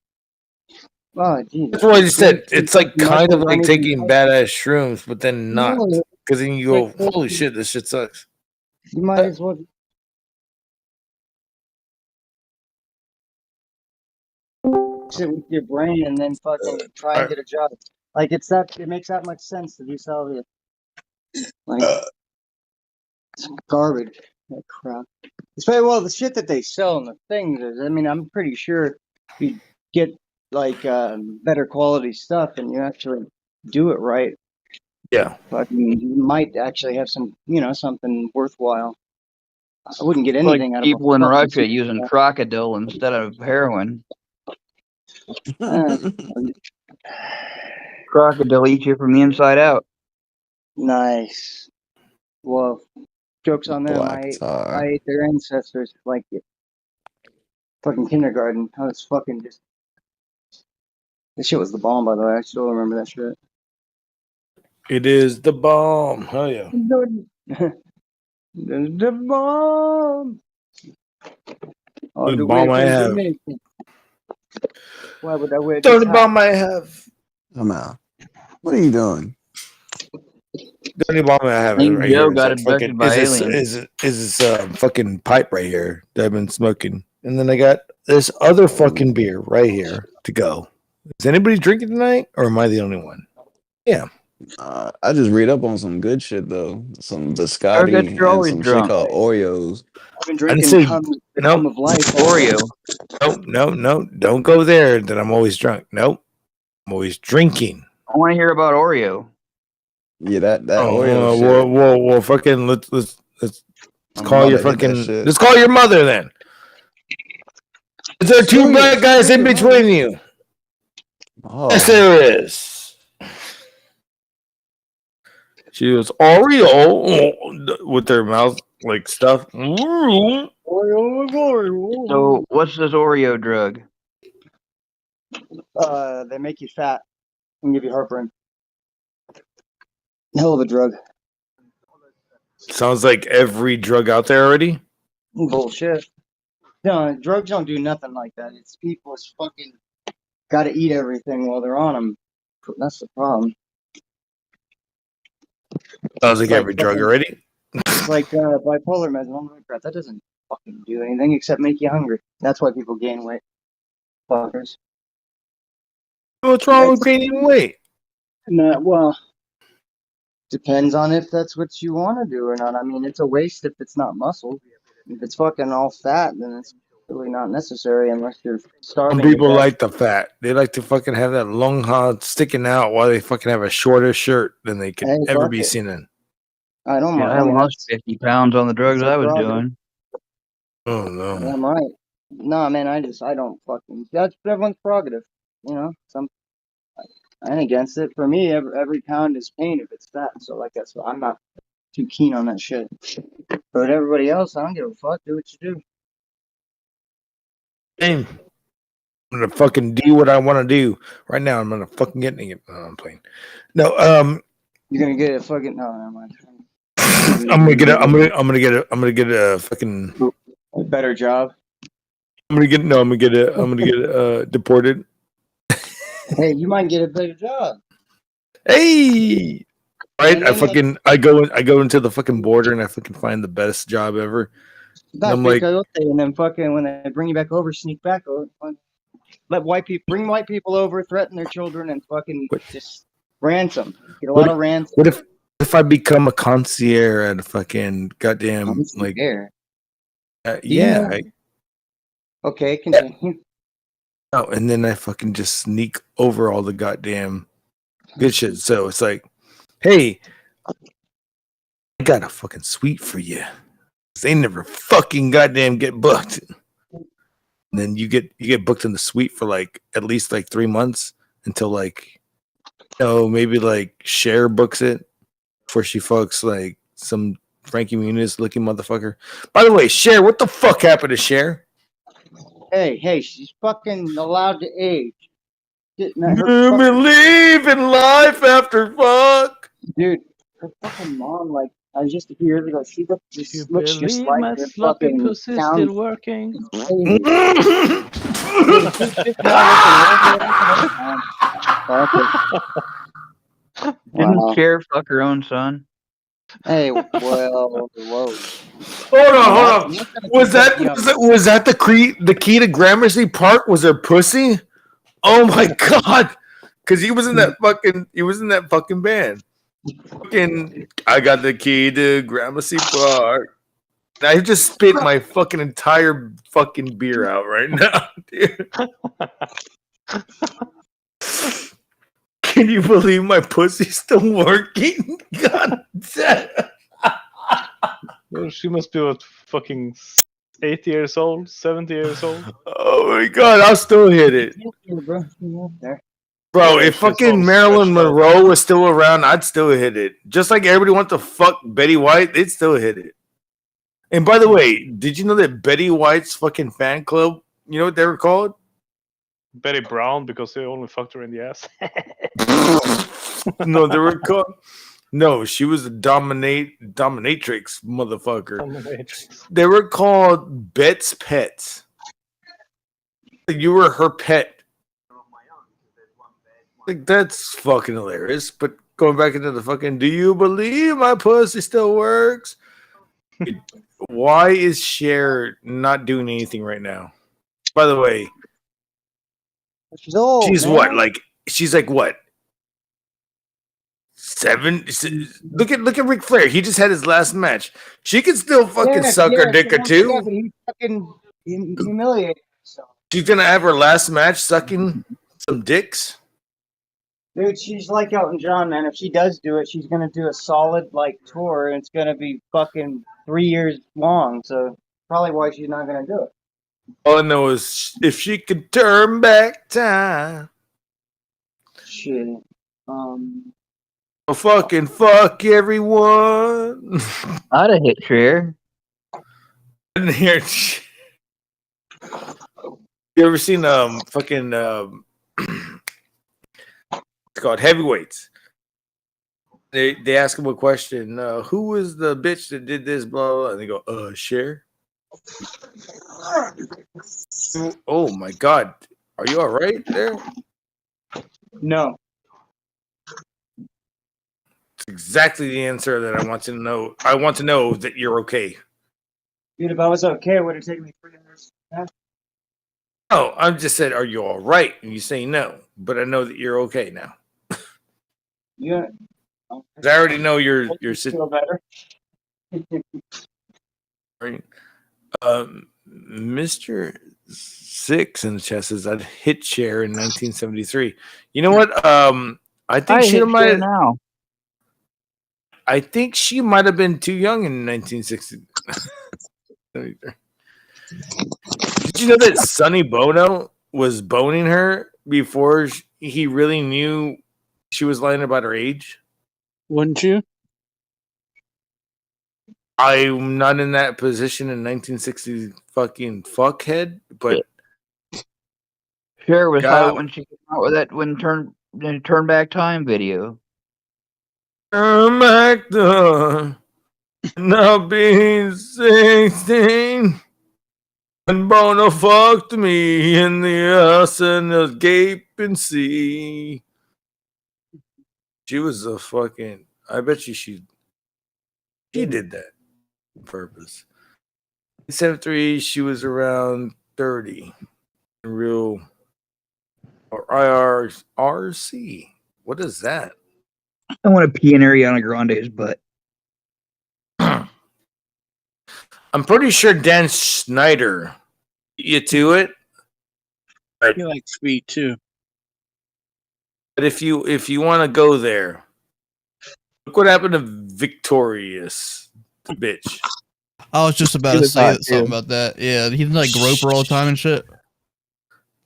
S12: Oh, geez.
S14: That's what I just said. It's like kind of like taking badass shrooms, but then not. Because then you go, holy shit, this shit sucks.
S12: You might as well. Shit with your brain and then fucking try and get a job. Like it makes that much sense to do salvia. Like it's garbage. That crap. It's very well the shit that they sell in the things is. I mean, I'm pretty sure you get like better quality stuff and you actually do it right.
S14: Yeah.
S12: Fucking you might actually have some, something worthwhile. I wouldn't get anything out of
S20: people in Russia using crocodile instead of heroin. Crocodile eats you from the inside out.
S12: Nice. Well, jokes on them. I ate their ancestors like it. Fucking kindergarten. I was fucking just. This shit was the bomb, by the way. I still remember that shit.
S14: It is the bomb. Hell yeah.
S12: The bomb.
S14: The bomb I have.
S12: Why would I wear
S14: the bomb I have.
S2: Come out. What are you doing?
S14: The only bomb I have right here is this fucking pipe right here that I've been smoking. And then I got this other fucking beer right here to go. Is anybody drinking tonight or am I the only one? Yeah.
S2: I just read up on some good shit though. Some
S20: Or
S2: biscotti
S20: that you're
S2: and
S20: always
S2: some shit
S20: drunk.
S2: called Oreos.
S12: I've been
S14: I didn't
S12: drinking
S14: say
S12: the cum of life.
S20: Oreo.
S14: No. Don't go there. That I'm always drunk. Nope. I'm always drinking.
S20: I want to hear about Oreo.
S2: Yeah, that
S14: Oh,
S2: Oreo shit.
S14: whoa, fucking let's
S2: I'm
S14: call your
S2: about to hit that
S14: fucking.
S2: shit.
S14: Let's call your mother then. Is there two black guys in between you?
S2: Oh.
S14: Yes, there is. She was Oreo with their mouth like stuff.
S12: Oreo.
S20: So, what's this Oreo drug?
S12: They make you fat and give you heartburn. Hell of a drug.
S14: Sounds like every drug out there already.
S12: Bullshit. No, drugs don't do nothing like that. It's people's fucking got to eat everything while they're on them. That's the problem.
S14: Sounds like every drug already.
S12: It's like bipolar meds and all that crap. That doesn't fucking do anything except make you hungry. That's why people gain weight. Fuckers.
S14: What's wrong with gaining weight?
S12: No, well, depends on if that's what you want to do or not. I mean, it's a waste if it's not muscle. If it's fucking all fat, then it's really not necessary unless you're starving.
S14: Some people like the fat. They like to fucking have that long hod sticking out while they fucking have a shorter shirt than they could ever be seen in.
S12: I don't mind.
S20: I lost 50 pounds on the drugs I was doing.
S14: Oh no.
S12: I might. No, man, I don't fucking. That's everyone's prerogative. You know, I ain't against it. For me, every pound is pain if it's fat. So like that's I'm not too keen on that shit. But everybody else, I don't give a fuck. Do what you do.
S14: Same. I'm gonna fucking do what I want to do right now. I'm gonna fucking get it. No, I'm playing. No,
S12: you're gonna get a fucking no. Never mind.
S14: I'm gonna get a fucking
S12: a better job.
S14: I'm gonna get deported.
S12: Hey, you might get a better job.
S14: Hey, right? I go into the fucking border and I fucking find the best job ever. And I'm like,
S12: and then fucking when they bring you back over, sneak back over. Let bring white people over, threaten their children, and fucking just ransom. Get a lot of ransom.
S14: What if I become a concierge at a fucking goddamn like? Yeah.
S12: Okay, continue.
S14: Oh, and then I fucking just sneak over all the goddamn good shit. So it's like, hey, I got a fucking suite for you. They never fucking goddamn get booked. And then you get booked in the suite for like at least like 3 months until like, maybe like Cher books it before she fucks like some Frankie Muniz looking motherfucker. By the way, Cher, what the fuck happened to Cher?
S12: Hey, she's fucking allowed to age.
S14: Believe in life after fuck.
S12: Dude, her fucking mom, like, I was just a few years ago, she looks just like
S22: my
S12: her
S22: sloppy
S12: fucking
S22: pussy still working.
S20: Didn't Cher fuck her own son?
S12: Hey, well, whoa.
S14: Hold on. Was that the key to Gramercy Park? Was there pussy? Oh my god! Because he was in that fucking band. Fucking, I got the key to Gramercy Park. I just spit my fucking entire fucking beer out right now, dude. Can you believe my pussy's still working? God damn.
S22: Well, she must be what, fucking 80 years old, 70 years old.
S14: Oh my god, I'll still hit it. Bro, if fucking Marilyn Monroe was still around, I'd still hit it. Just like everybody wants to fuck Betty White, they'd still hit it. And by the way, did you know that Betty White's fucking fan club, you know what they were called?
S22: Betty Brown, because they only fucked her in the ass.
S14: No, they were called. No, she was a dominatrix motherfucker.
S22: Dominatrix.
S14: They were called Bet's Pets. You were her pet. Like, that's fucking hilarious. But going back into the fucking, do you believe my pussy still works? Why is Cher not doing anything right now? By the way,
S12: she's old.
S14: She's
S12: man.
S14: what? Like, she's like what? Look at Ric Flair. He just had his last match. She can still fucking suck her dick or two.
S12: But he fucking humiliated herself.
S14: She's gonna have her last match sucking some dicks.
S12: Dude, she's like Elton John, man. If she does do it, she's gonna do a solid like tour, and it's gonna be fucking 3 years long. So probably why she's not gonna do it.
S14: All I know is if she could turn back time.
S12: Shit.
S14: Oh, fucking fuck everyone.
S20: I'd have hit share.
S14: I didn't hear. You ever seen fucking it's called Heavyweights? They ask him a question. Who was the bitch that did this? Blah blah. And they go, Cher. Oh my god, are you all right there?
S12: No.
S14: It's exactly the answer that I want to know. I want to know that you're okay.
S12: Dude, if I was okay, it would have taken me 3 hours.
S14: No, I just said, are you all right? And you say no, but I know that you're okay now.
S12: Yeah.
S14: I already know your
S12: feel better.
S14: Right. Mr. Six in the chest says I'd hit Cher in 1973. You know what? I think she might
S20: now.
S14: I think she might have been too young in 1960. Did you know that Sonny Bono was boning her before he really knew she was lying about her age?
S13: Wouldn't you?
S14: I'm not in that position in 1960 fucking fuckhead, but
S20: Cher was hot when she came out with that turn back time video.
S14: Turn back the now being 16 and Bono fucked me in the ass and the gaping sea. She was a fucking. I bet you she did that on purpose. In 73, she was around 30. Real or IRC. What is that?
S20: I want to pee in Ariana Grande's butt.
S14: I'm pretty sure Dan Schneider beat you to it. But,
S13: You like sweet too.
S14: but if you want to go there, look what happened to Victorious, the bitch.
S11: I was just about
S14: He
S11: to
S14: was
S11: say
S14: hot,
S11: something
S14: too.
S11: about that. Yeah, he's like grope her all the time and shit.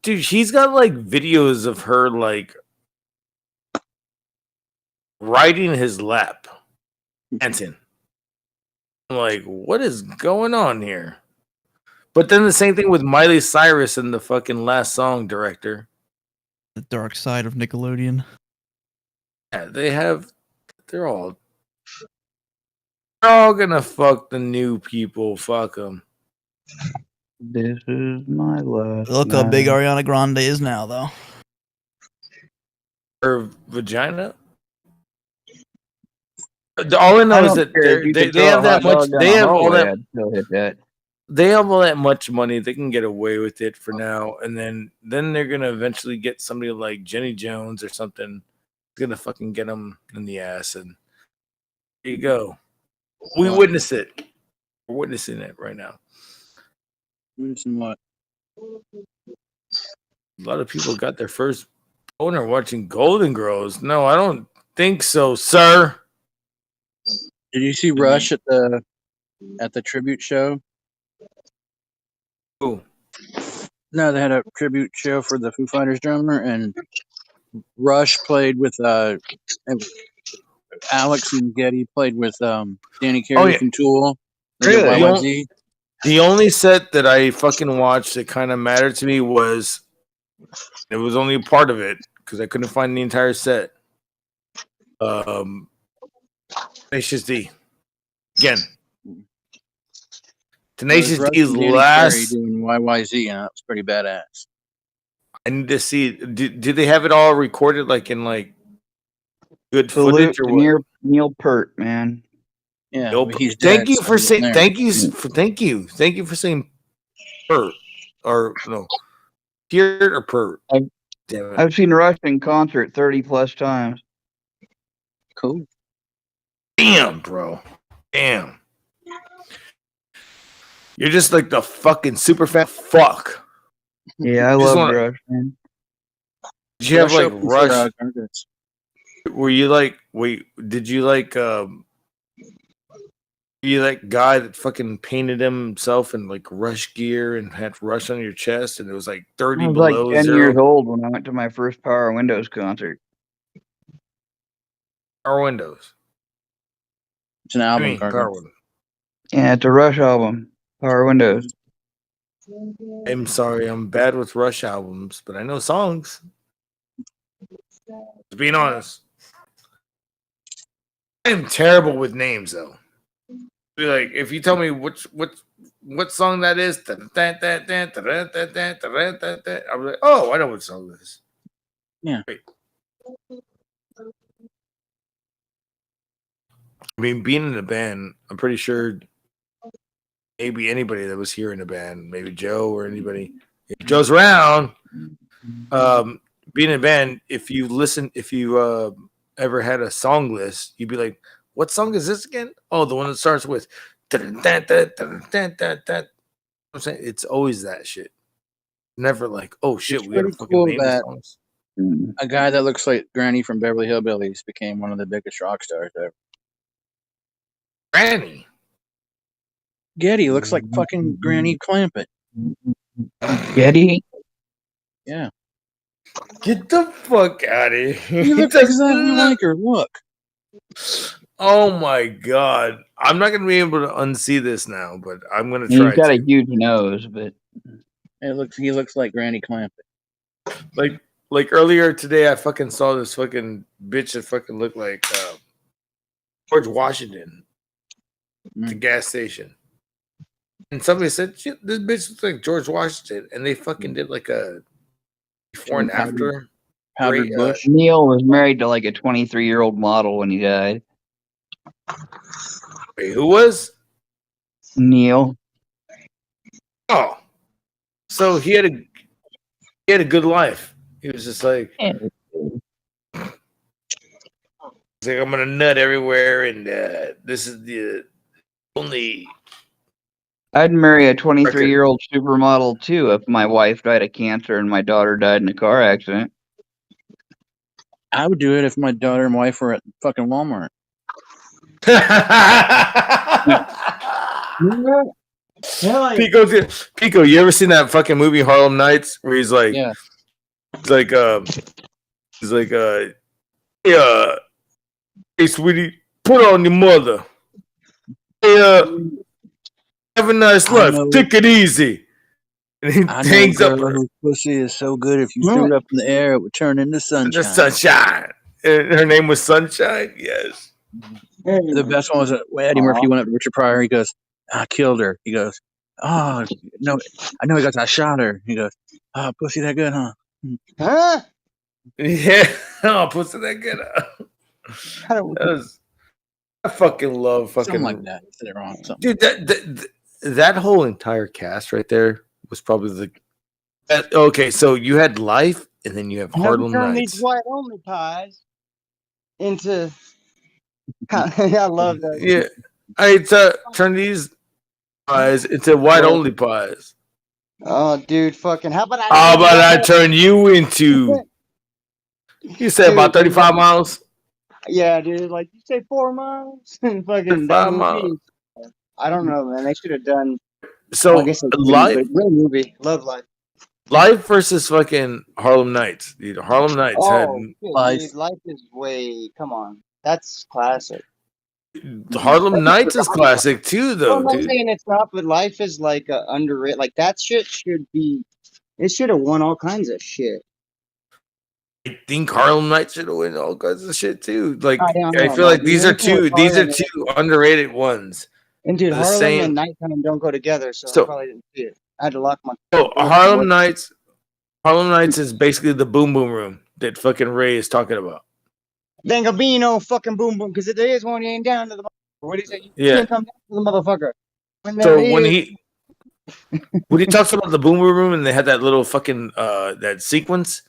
S14: Dude, he's got like videos of her like riding his lap, dancing. I'm like, what is going on here? But then the same thing with Miley Cyrus and the fucking Last Song director.
S11: The dark side of Nickelodeon.
S14: Yeah, they're all gonna fuck the new people. Fuck them.
S20: This is my last.
S11: Look how big Ariana Grande is now, though.
S14: Her vagina. All I know is that they have that much. They have all that. They have all that much money. They can get away with it for now, and then they're gonna eventually get somebody like Jenny Jones or something. Gonna fucking get them in the ass, and there you go. We witness it. We're witnessing it right now.
S13: Witnessing what?
S14: A lot of people got their first boner watching Golden Girls. No, I don't think so, sir.
S13: Did you see Rush at the tribute show?
S14: Who?
S13: No, they had a tribute show for the Foo Fighters drummer, and Rush played with and Alex and Getty played with Danny Carey from Tool. They did YYZ.
S14: The only set that I fucking watched that kind of mattered to me was it was only a part of it because I couldn't find the entire set. Tenacious D. Again. Tenacious D's last.
S13: Doing YYZ, and it's pretty badass.
S14: I need to see. Did they have it all recorded like in like good footage or what?
S20: Neil Peart, man.
S13: Yeah,
S14: Nope.
S13: he's dead,
S14: Thank you
S13: so
S14: for
S13: he's
S14: saying.
S13: there.
S14: Thank you for saying Peart or no, Peart or Peart.
S20: I've seen Rush in concert 30 plus times.
S13: Cool.
S14: Damn, bro. Damn. You're just like the fucking super fat fuck.
S20: Yeah, I love Rush, man.
S14: Did you have like
S13: opens
S14: Rush?
S13: for, Gringotts.
S14: Were you like did you like you like guy that fucking painted himself in like Rush gear and had Rush on your chest and it was like 30
S20: I was
S14: below
S20: like 10
S14: zero?
S20: years old when I went to my first Power Windows concert.
S14: Power Windows.
S13: It's an album.
S14: Power Windows.
S20: Yeah, it's a Rush album. Power Windows.
S14: I'm sorry, I'm bad with Rush albums, but I know songs. Just being honest. I am terrible with names though. Be like, if you tell me what song that is, I'll be like, oh, I know what song this is.
S13: Yeah.
S14: Wait. I mean, being in a band, I'm pretty sure maybe anybody that was here in a band, maybe Joe or anybody, if Joe's around, being in a band, if you ever had a song list, you'd be like, what song is this again? Oh, the one that starts with I'm saying it's always that shit. Never like, oh shit,
S13: It's
S14: we gotta
S13: pretty
S14: fucking
S13: cool
S14: name the
S13: that
S14: songs.
S13: a guy that looks like Granny from Beverly Hillbillies became one of the biggest rock stars ever.
S14: Granny.
S13: Getty looks like fucking Granny Clampett.
S20: Getty?
S13: Yeah.
S14: Get the fuck out of here.
S13: He looks exactly like her. Look.
S14: Oh my god. I'm not gonna be able to unsee this now, but I'm gonna
S20: He's
S14: try
S20: got
S14: to.
S20: a huge nose, but
S13: He looks like Granny Clampett.
S14: Like earlier today, I fucking saw this fucking bitch that fucking looked like George Washington at the gas station. And somebody said, shit, this bitch looks like George Washington. And they fucking did like a before and after.
S13: Powdered Bush.
S20: Neil was married to like a 23-year-old model when he died.
S14: Wait, who was?
S20: Neil.
S14: Oh. So he had a good life. He was just like, he's like, I'm gonna nut everywhere, and this is the only.
S20: I'd marry a 23-year-old supermodel too if my wife died of cancer and my daughter died in a car accident.
S13: I would do it if my daughter and wife were at fucking Walmart.
S14: Pico, you ever seen that fucking movie Harlem Nights where he's like,
S13: yeah,
S14: hey sweetie, put on your mother. Hey, have a nice life. Take it easy. And he hangs up.
S13: Whose pussy is so good if you threw it up in the air, it would turn into sunshine.
S14: The sunshine. And her name was Sunshine. Yes.
S13: The best one was when Eddie Murphy went up to Richard Pryor. He goes, I killed her. He goes, oh, no, I know. He goes, I shot her. He goes, oh, pussy that good, huh?
S12: Huh?
S14: Yeah. Oh, pussy that good. I fucking love fucking.
S13: Something like that. You said it wrong.
S14: Dude, that whole entire cast right there was probably the. Okay, so you had Life, and then you have Harlem
S12: Turn
S14: Nights.
S12: these white only pies into. I love that.
S14: Yeah, I turn these pies into white only pies.
S12: Oh, dude, fucking! How about
S14: I turn you into? You said about 35 miles.
S12: Yeah, dude. Like you say, 4 miles. Fucking
S14: 5 miles.
S12: I don't know, man. They should have done.
S14: So
S12: I guess
S14: Life,
S12: great movie. Love Life.
S14: Life versus fucking Harlem Nights. Dude, Harlem Nights had
S12: Life. Dude, Life is way. Come on, that's classic.
S14: Harlem Nights is classic too, though.
S12: I'm not
S14: Dude.
S12: saying it's not, but Life is like a underrated. Like that shit should be. It should have won all kinds of shit.
S14: I think Harlem Nights should have won all kinds of shit too. Like
S12: I don't know,
S14: I feel like
S12: man.
S14: these are two underrated ones.
S12: And dude,
S14: The
S12: Harlem
S14: same-
S12: and Nighttime don't go together, so
S14: So-
S12: I probably didn't see it. I had to lock my.
S14: So Harlem Nights is basically the Boom Boom Room that fucking Ray is talking about.
S12: Bangabino, fucking boom boom, because there is one you ain't down to the. What do you say? You
S14: Yeah.
S12: can't come down to the motherfucker.
S14: So when he talks about the Boom Boom Room and they had that little fucking that sequence,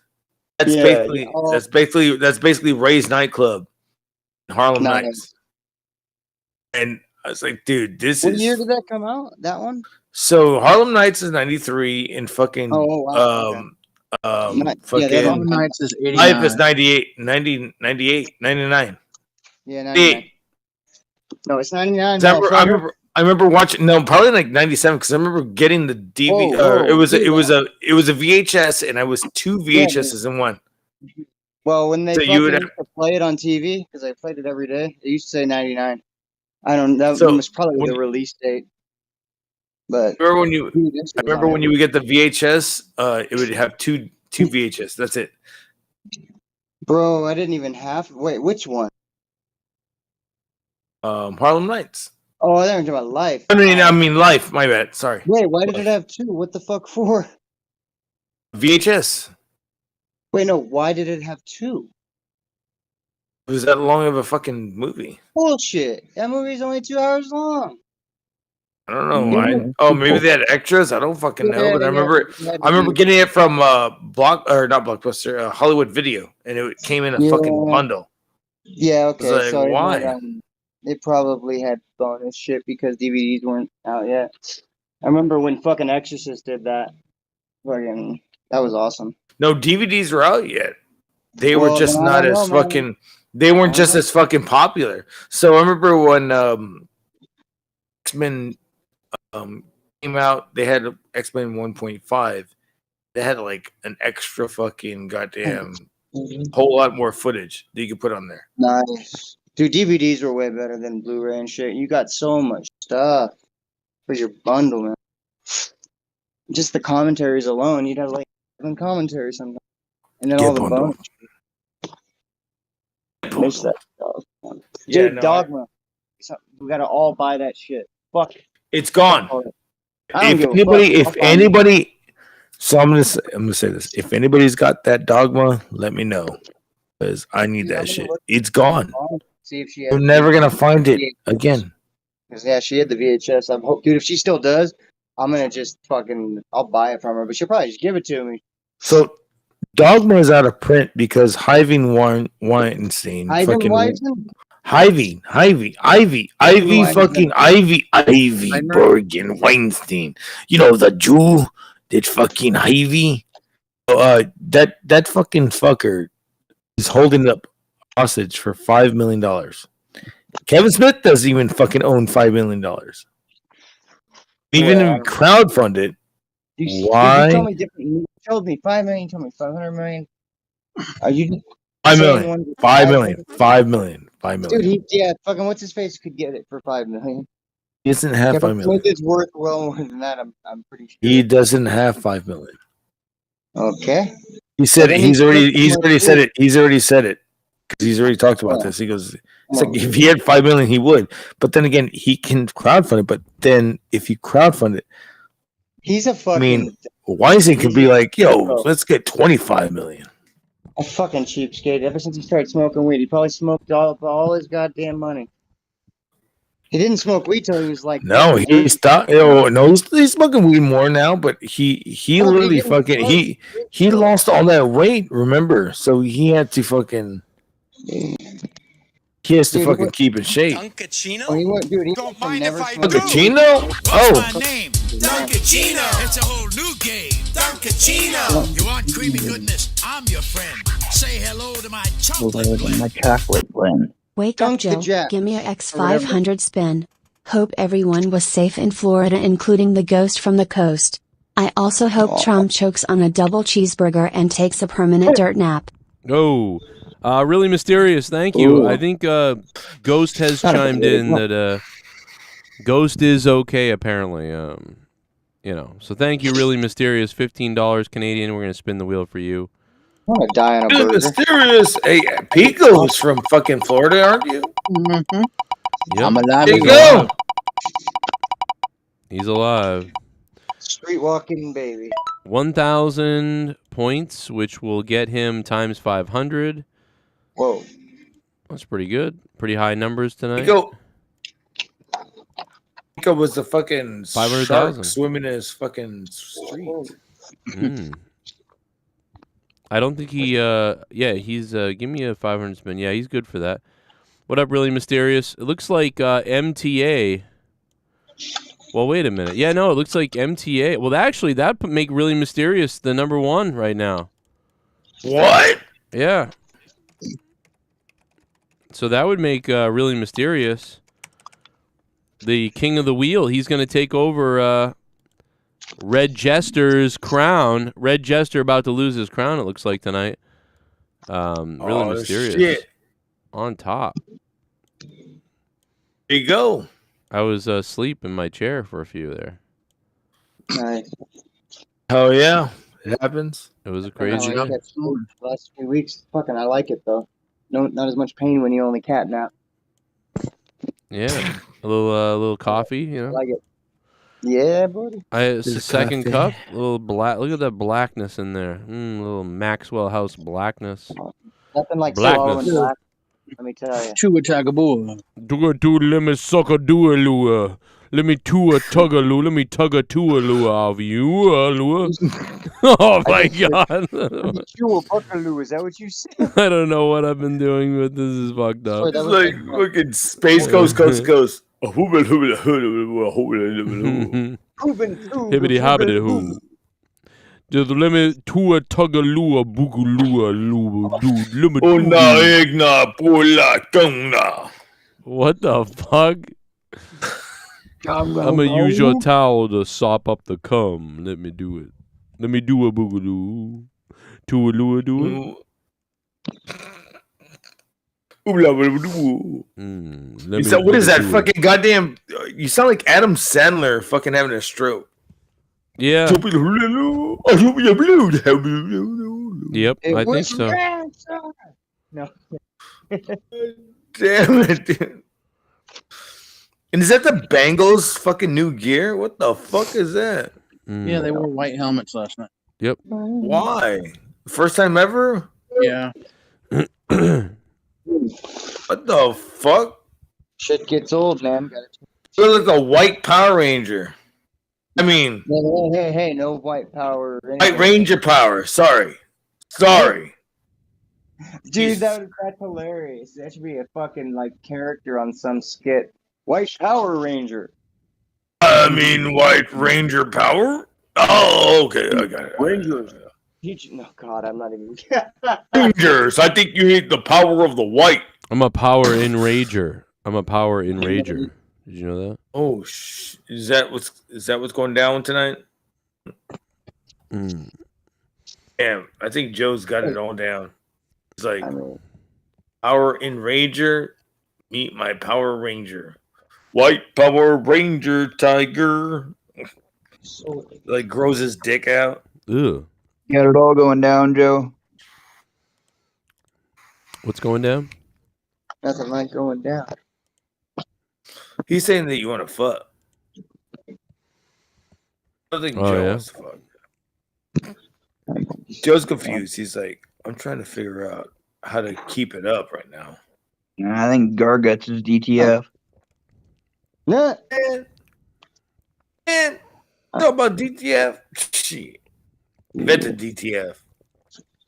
S14: that's
S12: Yeah,
S14: basically
S12: yeah. Oh.
S14: that's basically Ray's nightclub. Harlem
S12: Nice.
S14: Nights. And I was like, dude, this
S12: What
S14: is
S12: year did that come out? That one?
S14: so Harlem Nights is 93 and fucking
S12: Oh, wow. Okay.
S14: fucking
S13: Harlem Nights is
S14: Life is
S13: 89.
S14: 98, 90, 98, 99.
S12: Yeah, 99. No, it's 99.
S14: I remember watching. No, probably like 97 because I remember getting the DVD.
S12: Whoa,
S14: it was
S12: dude,
S14: it was a VHS, and I was 2 VHSs in one.
S12: Well, when they
S14: So you would
S12: used to play it on TV, because I played it every day, it used to say 99. I don't know. That was probably the release date. But
S14: remember when you? I remember when you would get the VHS. It would have two VHS. That's it.
S12: Bro, I didn't even have. Wait, which one?
S14: Harlem Nights.
S12: Oh, I thought you were talking about Life.
S14: I mean Life. My bad. Sorry.
S12: Wait, why did it have 2? What the fuck for?
S14: VHS.
S12: Wait, no. Why did it have 2?
S14: It was that long of a fucking movie.
S12: Bullshit. That movie's only 2 hours long.
S14: I don't know. Maybe they had extras. I don't fucking know. But I remember getting it from not Blockbuster, Hollywood Video, and it came in a fucking bundle.
S12: Yeah. Okay.
S14: Like,
S12: So
S14: why?
S12: It probably had bonus shit because DVDs weren't out yet. I remember when fucking Exorcist did that. Fucking, that was awesome.
S14: No, DVDs were out yet. They were
S12: Well,
S14: just
S12: then
S14: not
S12: I don't
S14: as
S12: know,
S14: fucking. They weren't just as fucking popular. So I remember when X-Men came out, they had X-Men 1.5. They had like an extra fucking goddamn whole lot more footage that you could put on there.
S12: Nice. Dude, DVDs were way better than Blu-ray and shit. You got so much stuff for your bundle, man. Just the commentaries alone, you'd have like 7 commentaries sometimes. And then all the bonus. Miss that stuff.
S14: Yeah,
S12: Dude,
S14: no,
S12: Dogma. We gotta all buy that shit. Fuck.
S14: It's gone.
S12: I don't
S14: If
S12: give a fuck. I'll find
S14: anybody, so I'm gonna say this. If anybody's got that Dogma, let me know because I need that shit. It's gone.
S12: See if she
S14: You're never gonna find it again.
S12: Because yeah, she had the VHS. I'm hope, dude. If she still does, I'm gonna just fucking. I'll buy it from her, but she'll probably just give it to me.
S14: So Dogma is out of print because Hyving Weinstein, fucking Ivy Bergen Weinstein. You know the Jew that fucking Ivy. That fucking fucker is holding up hostage for $5 million. Kevin Smith doesn't even fucking own $5 million. Even if crowdfunded, why?
S12: You told me different. You told me 5 million. You told me 500 million. Are you
S14: 5 million? 5 million. 5 million. 5 million.
S12: Dude, fucking what's his face could get it for 5 million.
S14: He doesn't have 5 million.
S12: Smith is worth well more than that. I'm pretty sure.
S14: He doesn't have 5 million.
S12: Okay.
S14: He said it. He's already said it. He's already said it. Because he's already talked about this. He goes, it's like if he had 5 million, he would. But then again, he can crowdfund it. But then if you crowdfund it,
S12: he's a fucking.
S14: I mean, Weinstein could be like, yo, let's get 25 million.
S12: A fucking cheapskate. Ever since he started smoking weed, he probably smoked all his goddamn money. He didn't smoke weed till he was like.
S14: No, he stopped. No, he's smoking weed more now. But he literally fucking he lost all that weight. Remember, so he had to fucking. He has to fucking keep in shape.
S3: Duncachino?
S12: Don't mind if I
S14: Duncachino?
S3: What's my name? Duncachino. It's a whole new game. Duncachino. You want creamy goodness? I'm your friend. Say hello to my chocolate blend.
S20: My chocolate blend.
S17: Wake up, Joe. Give me a X500 spin. Hope everyone was safe in Florida, including the ghost from the coast. I also hope Trump chokes on a double cheeseburger and takes a permanent dirt nap.
S9: Oh, really mysterious. Thank you. Ooh. I think Ghost has chimed in that Ghost is okay, apparently. So thank you, really mysterious. $15 Canadian. We're gonna spin the wheel for you.
S12: I'm gonna die on a burger.
S14: Mysterious. Hey, Pico's from fucking Florida, aren't you?
S13: Mm-hmm.
S9: Yep.
S13: I'm alive.
S14: There you go.
S9: He's alive.
S12: Street walking baby.
S9: 1,000 points, which will get him times 500.
S12: Whoa.
S9: That's pretty good. Pretty high numbers tonight.
S14: Pico was the fucking
S9: 500,000
S14: swimming in his fucking street.
S9: I don't think he. He's. Give me a 500 spin. Yeah, he's good for that. What up, Really Mysterious? It looks like MTA. Well, wait a minute. Yeah, no, it looks like MTA. Well, actually, that make Really Mysterious the #1 right now.
S14: What?
S9: Yeah. So that would make Really Mysterious the king of the wheel. He's going to take over Red Jester's crown. Red Jester about to lose his crown, it looks like, tonight. Really Mysterious.
S14: Shit.
S9: On top.
S14: There you go.
S9: I was asleep in my chair for a few there.
S12: Nice.
S14: Oh, yeah. It happens.
S9: It was a crazy
S12: like that last few weeks. Fucking, I like it, though. No, not as much pain when you only cat nap.
S9: Yeah. A little coffee, you know?
S12: I like it. Yeah, buddy.
S9: It's the second cup. A little black. Look at that blackness in there. Little Maxwell House blackness.
S12: Nothing like slow and black. Let me tell you.
S13: Tua Tagovailoa.
S18: Let me suck a dualua. Let me Tua Tagovailoa. Let me tug a Tualua of you, Lua. Oh my God!
S12: Tua Buckaloo, is that what you said?
S9: I don't know what I've been doing, but this is fucked up.
S14: It's like fucking Space Coast.
S9: Hibbity hobbity hoo. Just let me Tua Tagovailoa Bugalua Lua dude. Let me What the fuck? I'm gonna use your towel to sop up the cum. Let me do it. Let me do a boogaloo. Tualua do it.
S14: So what is that fucking goddamn? You sound like Adam Sandler fucking having a stroke.
S9: Yeah. Yep, I think so.
S12: No.
S14: Damn it, dude. And is that the Bengals fucking new gear? What the fuck is that?
S13: Yeah, they wore white helmets last night.
S9: Yep.
S14: Why? First time ever?
S13: Yeah.
S14: What the fuck?
S12: Shit gets old, man.
S14: You look like a white Power Ranger. I mean,
S12: hey, no white power.
S14: White Ranger power. Sorry.
S12: Dude, that's hilarious. That should be a fucking like character on some skit. White Power Ranger.
S14: I mean, White Ranger power? Oh, okay. I got it.
S12: Rangers. No, God, I'm not even.
S14: Rangers. I think you need the power of the white.
S9: I'm a power enrager. Did you know that?
S14: Oh, is that what's going down tonight? Damn, I think Joe's got it all down. It's like Power Enrager, meet my Power Ranger. White Power Ranger Tiger. Like grows his dick out.
S9: Ew.
S20: Got it all going down, Joe.
S9: What's going down?
S12: Nothing like going down.
S14: He's saying that you want to fuck. I don't think Joe wants to fuck. Joe's confused. He's like, I'm trying to figure out how to keep it up right now.
S20: I think Garguts is DTF.
S12: Nah.
S14: Man, talk about DTF. Shit. Invented DTF.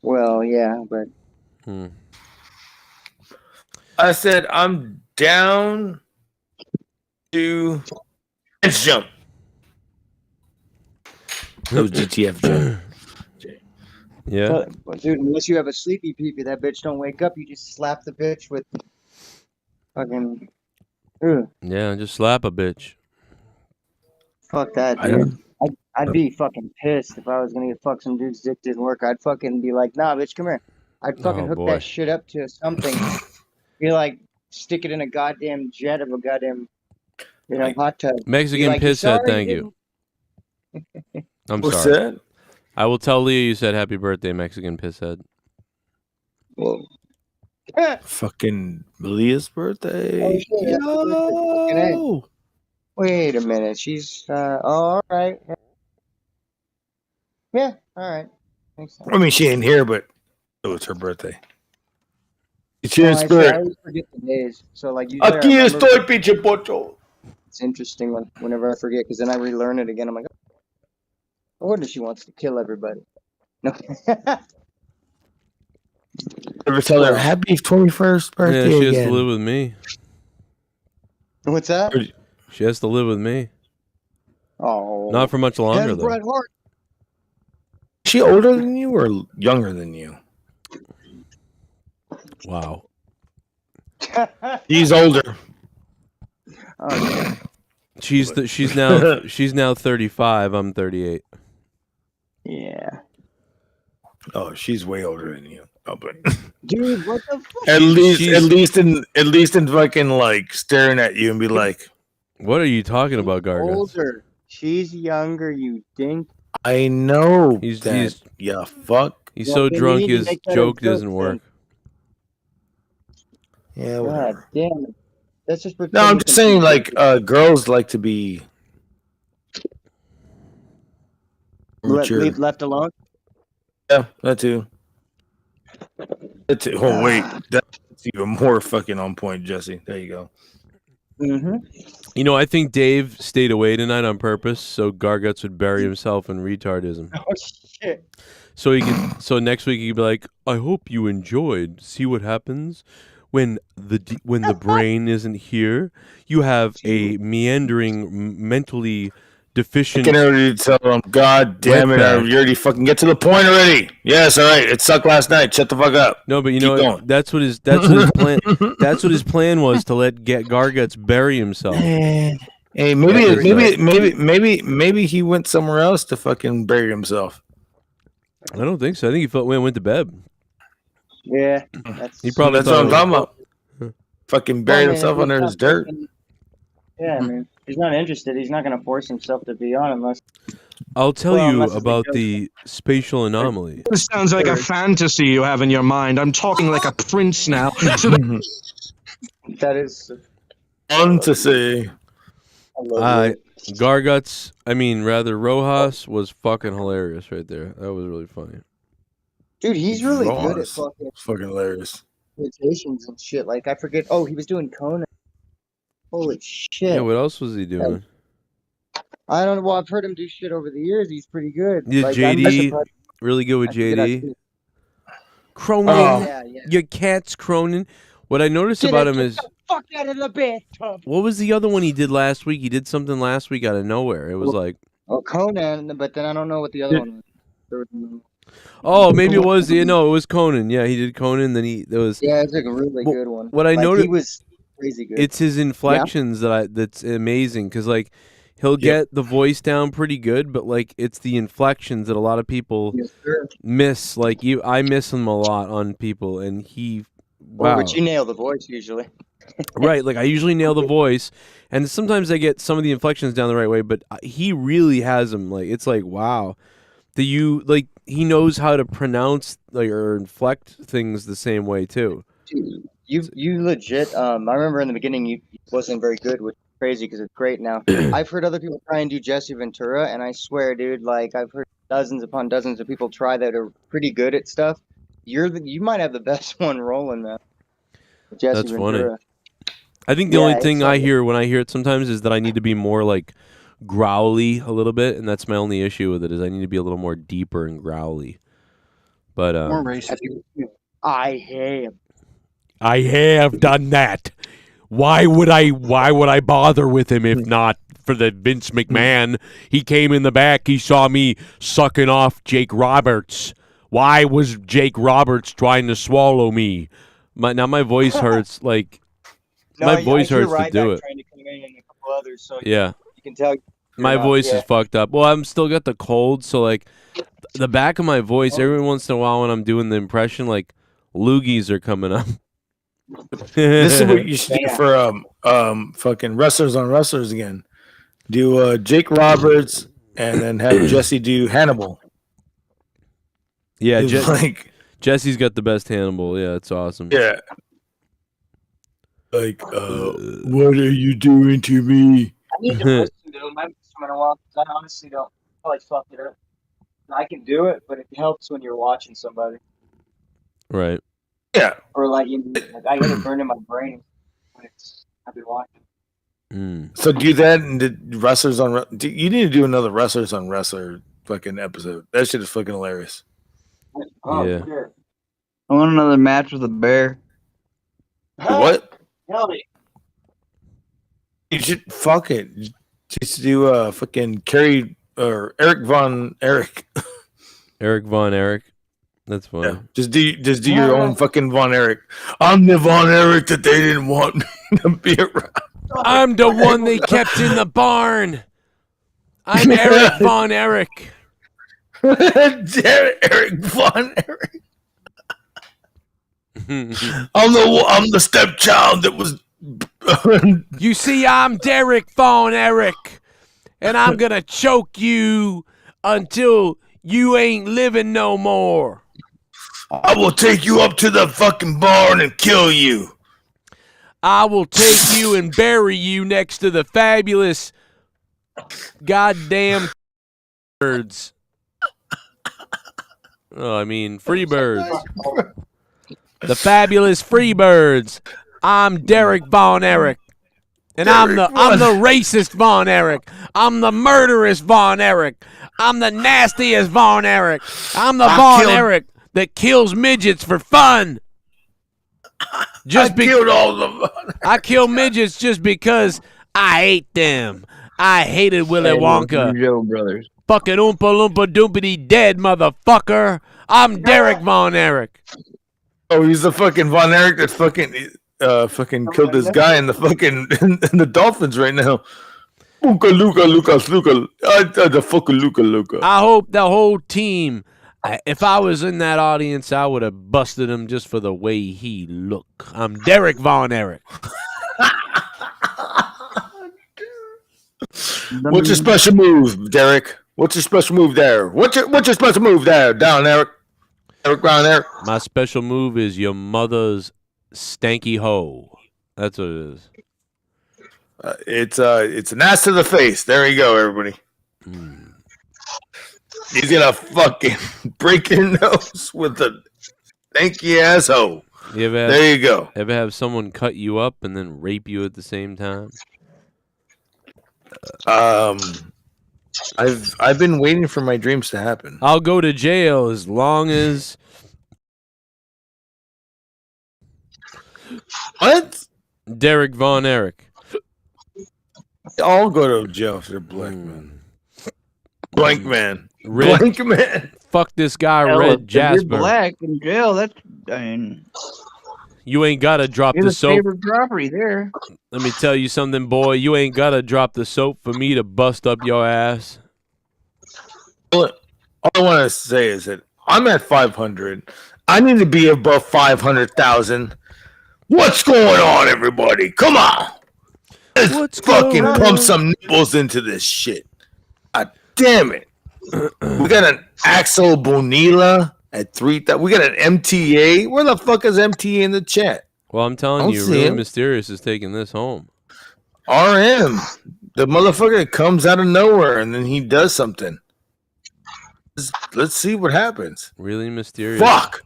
S12: Well, yeah, but
S14: I said I'm down to bench jump. That was DTF jump.
S9: Yeah.
S12: But, dude, unless you have a sleepy peepee, that bitch don't wake up. You just slap the bitch with fucking.
S9: Yeah, just slap a bitch.
S12: Fuck that, dude. I'd be fucking pissed if I was gonna get fucked some dude's dick didn't work. I'd fucking be like, nah, bitch, come here. I'd fucking hook that shit up to something. Be like, stick it in a goddamn jet of a goddamn, hot tub.
S9: Mexican
S12: like,
S9: piss head, thank you. I'm
S14: What's
S9: sorry.
S14: that?
S9: I will tell Leah you said happy birthday, Mexican piss head.
S12: Whoa.
S14: Fucking Leah's birthday.
S12: Oh, wait a minute. She's all right. Yeah, all right.
S14: I mean, she ain't here, but it was her birthday. It's in
S12: I
S14: spirit.
S12: always forget the days. So, like, you.
S14: Aquí estoy, pinche pocho.
S12: It's interesting whenever I forget, because then I relearn it again. I'm like, I wonder if she wants to kill everybody. No.
S14: Ever tell her happy 21st birthday
S7: Yeah, she has
S14: again?
S7: to live with me.
S12: What's that?
S7: She has to live with me.
S12: Oh.
S7: Not for much longer,
S12: And
S7: though.
S12: Bret Hart.
S14: Is she older than you or younger than you?
S7: Wow.
S14: He's older.
S12: Okay.
S7: She's now 35. I'm 38.
S12: Yeah.
S14: Oh, she's way older than you. Oh, but
S12: Dude, what the fuck?
S14: at least in fucking like staring at you and be like,
S7: "What are you talking about, Gargants?"
S12: Older. She's younger, you dink.
S14: I know.
S7: He's
S14: yeah, fuck.
S7: He's
S12: Well,
S7: so
S12: then you
S7: drunk
S12: need to
S7: his
S12: make that a
S7: joke
S12: joke
S7: doesn't work.
S14: Yeah,
S12: God
S14: whatever.
S12: damn it. That's just
S14: No, I'm just saying, like, girls like to be mature.
S12: left alone.
S14: Yeah, that too. Oh wait, that's even more fucking on point, Jesse. There you go.
S12: Mm-hmm.
S7: You know, I think Dave stayed away tonight on purpose so Garguts would bury himself in retardism.
S12: Oh shit.
S7: So he could. So next week he'd be like, "I hope you enjoyed. See what happens when the brain isn't here. You have a meandering, mentally deficient."
S14: I can already tell them, God damn it, you already fucking get to the point already. Yes, all right. It sucked last night. Shut the fuck up.
S7: No, but you
S14: Keep
S7: know
S14: going.
S7: that's what his plan. That's what his plan was, to let Garguts bury himself.
S14: Hey, maybe he went somewhere else to fucking bury himself.
S7: I don't think so. I think he went to bed.
S12: Yeah,
S7: He probably
S14: That's what I'm
S7: thought
S14: talking about. Fucking buried himself under his dirt.
S12: Yeah, man. He's not interested. He's not gonna force himself to be on unless.
S7: I'll tell
S12: Well,
S7: you
S12: unless it's
S7: about
S12: a
S7: the spatial anomaly.
S21: This sounds like a fantasy you have in your mind. I'm talking like a prince now. So
S12: That is.
S14: Fun to see.
S7: Garguts, Rojas was fucking hilarious right there. That was really funny.
S12: Dude, he's really good at
S14: Ross. Fucking hilarious.
S12: imitations and shit. Like I forget. Oh, he was doing Conan. Holy shit!
S7: Yeah, what else was he doing?
S12: I don't know. Well, I've heard him do shit over the years. He's pretty good.
S7: Did
S12: Like,
S7: JD really good with JD? Cronin, your cat's Cronin. What I noticed about him is,
S12: fuck out of the bathtub.
S7: what was the other one he did last week? He did something last week out of nowhere. It was like,
S12: Oh, Conan, but then I don't know what the other one was.
S7: oh, maybe it was. No, it was Conan. Yeah, he did Conan. Then there was.
S12: Yeah, it's like a really good one.
S7: What I
S12: Like,
S7: noticed,
S12: he was crazy good.
S7: it's his inflections that's amazing, because like he'll get the voice down pretty good, but like it's the inflections that a lot of people miss. Like I miss him a lot on people, and he. Wow.
S12: But you nail the voice usually.
S7: Right, like I usually nail the voice, and sometimes I get some of the inflections down the right way, but he really has them. Like it's like, wow, he knows how to pronounce or inflect things the same way too.
S12: Dude, you legit. I remember in the beginning you wasn't very good, which is crazy because it's great now. I've heard other people try and do Jesse Ventura, and I swear, dude, like I've heard dozens upon dozens of people try that are pretty good at stuff. You might have the best one rolling, man. Jesse
S7: That's
S12: Ventura.
S7: funny. I think the only thing I hear when I hear it sometimes is that I need to be more like growly a little bit, and that's my only issue with it, is I need to be a little more deeper and growly. But
S12: More racist. I
S18: have done that. Why would I bother with him if not for the Vince McMahon? He came in the back, he saw me sucking off Jake Roberts. Why was Jake Roberts trying to swallow me?
S7: My voice hurts. Like my voice hurts to do it.
S12: Trying to come in and a couple others, so
S7: Yeah.
S12: you can tell.
S7: My voice is fucked up. Well, I'm still got the cold, so like the back of my voice, every once in a while when I'm doing the impression, like loogies are coming up.
S14: This is what you should do for fucking wrestlers on wrestlers again. Do Jake Roberts and then have Jesse do Hannibal.
S7: Yeah,
S14: like
S7: Jesse's got the best Hannibal. Yeah, it's awesome.
S14: Yeah. Like, what are you doing to me?
S12: I need to listen to them every once in a while because I honestly don't feel like fuck it up. I can do it, but it helps when you're watching somebody.
S7: Right.
S14: Yeah.
S12: Or like I get it burned in my brain when I've been watching.
S14: So do that and the wrestlers on. You need to do another wrestlers on wrestler fucking episode. That shit is fucking hilarious.
S12: Oh,
S7: Yeah.
S12: shit.
S20: I want another match with a bear.
S14: What?
S12: Kelly.
S14: You should fuck it. Just do fucking Kerry or Eric Von Eric.
S9: Eric Von Eric. That's funny.
S14: Yeah. Just do your own fucking Von Eric. I'm the Von Eric that they didn't want me to be around.
S7: I'm the one they kept in the barn. I'm Eric Von Eric.
S14: Eric Von Eric. I'm the stepchild that was.
S7: You see, I'm Derek Von Eric, and I'm gonna choke you until you ain't living no more.
S14: I will take you up to the fucking barn and kill you.
S7: I will take you and bury you next to the fabulous goddamn birds. Oh, I mean, free birds. The fabulous free birds. I'm Derek Von Eric. And I'm the racist Von Eric. I'm the murderous Von Eric. I'm the nastiest Von Eric. I'm the Von Eric that kills midgets for fun.
S14: Killed all of them.
S7: I kill midgets just because I hate them. I hated Willy Wonka.
S20: Joe Brothers.
S7: Fucking Oompa Loompa Doompity dead, motherfucker. I'm Derek Von Eric.
S14: Oh, he's the fucking Von Eric that fucking killed this guy in the fucking in the Dolphins right now. The fucking Luca.
S7: I hope the whole team. If I was in that audience, I would have busted him just for the way he looked. I'm Derek Von Eric.
S14: What's your special move, Derek? What's your special move there? What's your special move there, down Eric? Eric Brown Eric.
S7: My special move is your mother's stanky hoe. That's what it is.
S14: It's an ass to the face. There you go, everybody. He's gonna fucking break your nose with a stanky asshole. There you go.
S7: Ever have someone cut you up and then rape you at the same time?
S14: I've been waiting for my dreams to happen.
S7: I'll go to jail as long as.
S14: What?
S7: Derek Von Eric.
S14: I'll go to jail if they're black man. Blank man.
S7: Blank
S14: man.
S7: Fuck this guy,
S20: Hell,
S7: Red
S20: if
S7: Jasper.
S20: You're black in jail. That's, I mean,
S7: You ain't gotta drop
S20: you're
S7: the
S20: the
S7: soap.
S20: favorite property there.
S7: Let me tell you something, boy. You ain't gotta drop the soap for me to bust up your ass.
S14: All I want to say is that I'm at 500. I need to be above 500,000. What's going on, everybody? Come on. Let's fucking pump some nipples into this shit. God damn it. We got an Axel Bonilla at 3,000. We got an MTA. Where the fuck is MTA in the chat?
S7: Well, I'm telling you, Really Mysterious is taking this home.
S14: RM. The motherfucker comes out of nowhere and then he does something. Let's see what happens.
S7: Really Mysterious.
S14: Fuck.